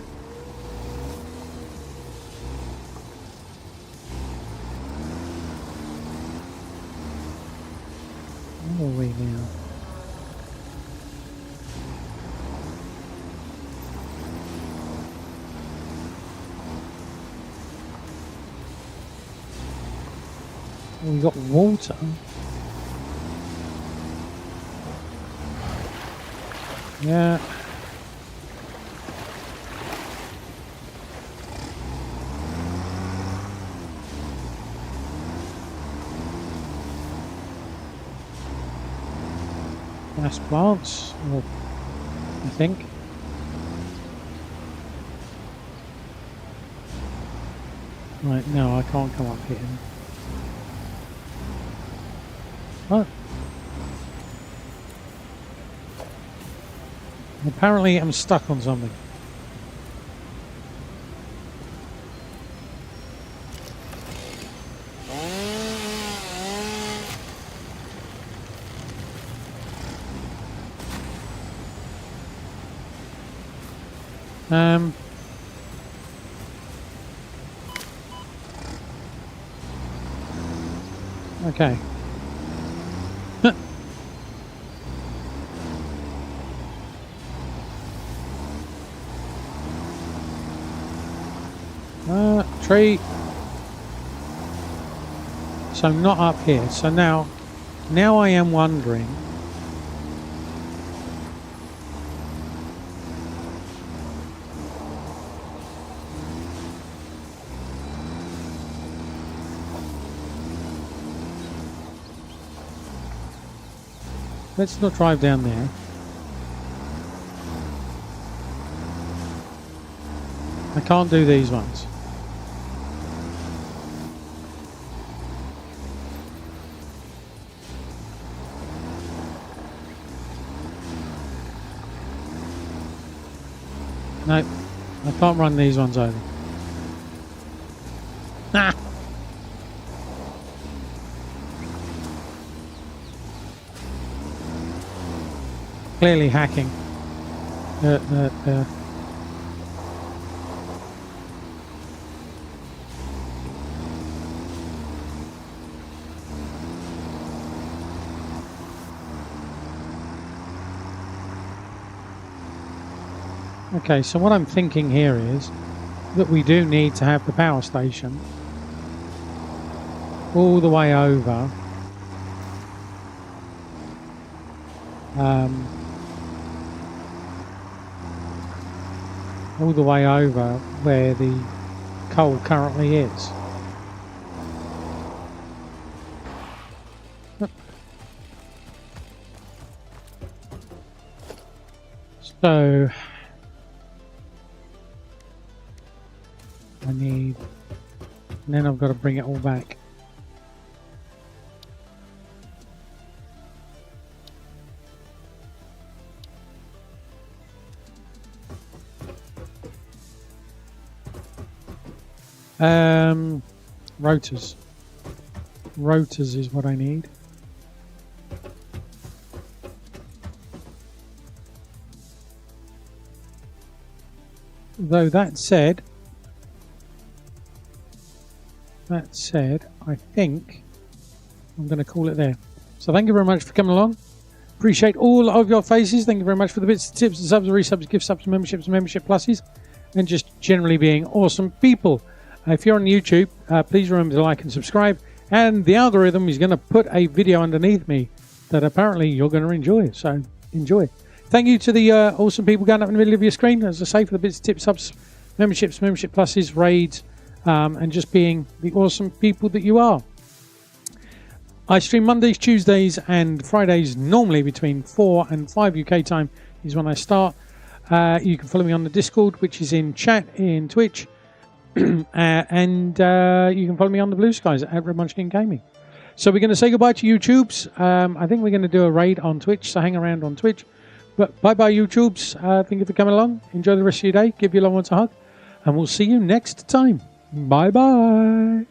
S4: Where are we now? Oh, we got water. Yeah. Gas plants, I think. Right, no, I can't come up here. What? Apparently I'm stuck on something. Okay. Tree. So not up here. So now I am wondering. Let's not drive down there. I can't do these ones. No, I can't run these ones over. Ah! Clearly hacking. Okay, so what I'm thinking here is that we do need to have the power station all the way over. All the way over where the coal currently is. So I need, and then I've got to bring it all back. Rotors. Rotors is what I need. Though that said, I think I'm going to call it there. So thank you very much for coming along. Appreciate all of your faces. Thank you very much for the bits, tips, and subs, resubs, gift subs, memberships, and membership pluses. and just generally being awesome people. If you're on YouTube, please remember to like and subscribe. And the algorithm is going to put a video underneath me that apparently you're going to enjoy. So enjoy. Thank you to the awesome people going up in the middle of your screen, as I say, for the bits, tips, subs, memberships, membership pluses, raids, and just being the awesome people that you are. I stream Mondays, Tuesdays, and Fridays, normally between 4 and 5 UK time is when I start. You can follow me on the Discord, which is in chat in Twitch, and you can follow me on the Blue Skies at Red Munchkin Gaming. So we're going to say goodbye to YouTubes. I think we're going to do a raid on Twitch, so hang around on Twitch. But bye-bye, YouTubes. Thank you for coming along. Enjoy the rest of your day. Give your loved ones a hug. And we'll see you next time. Bye-bye.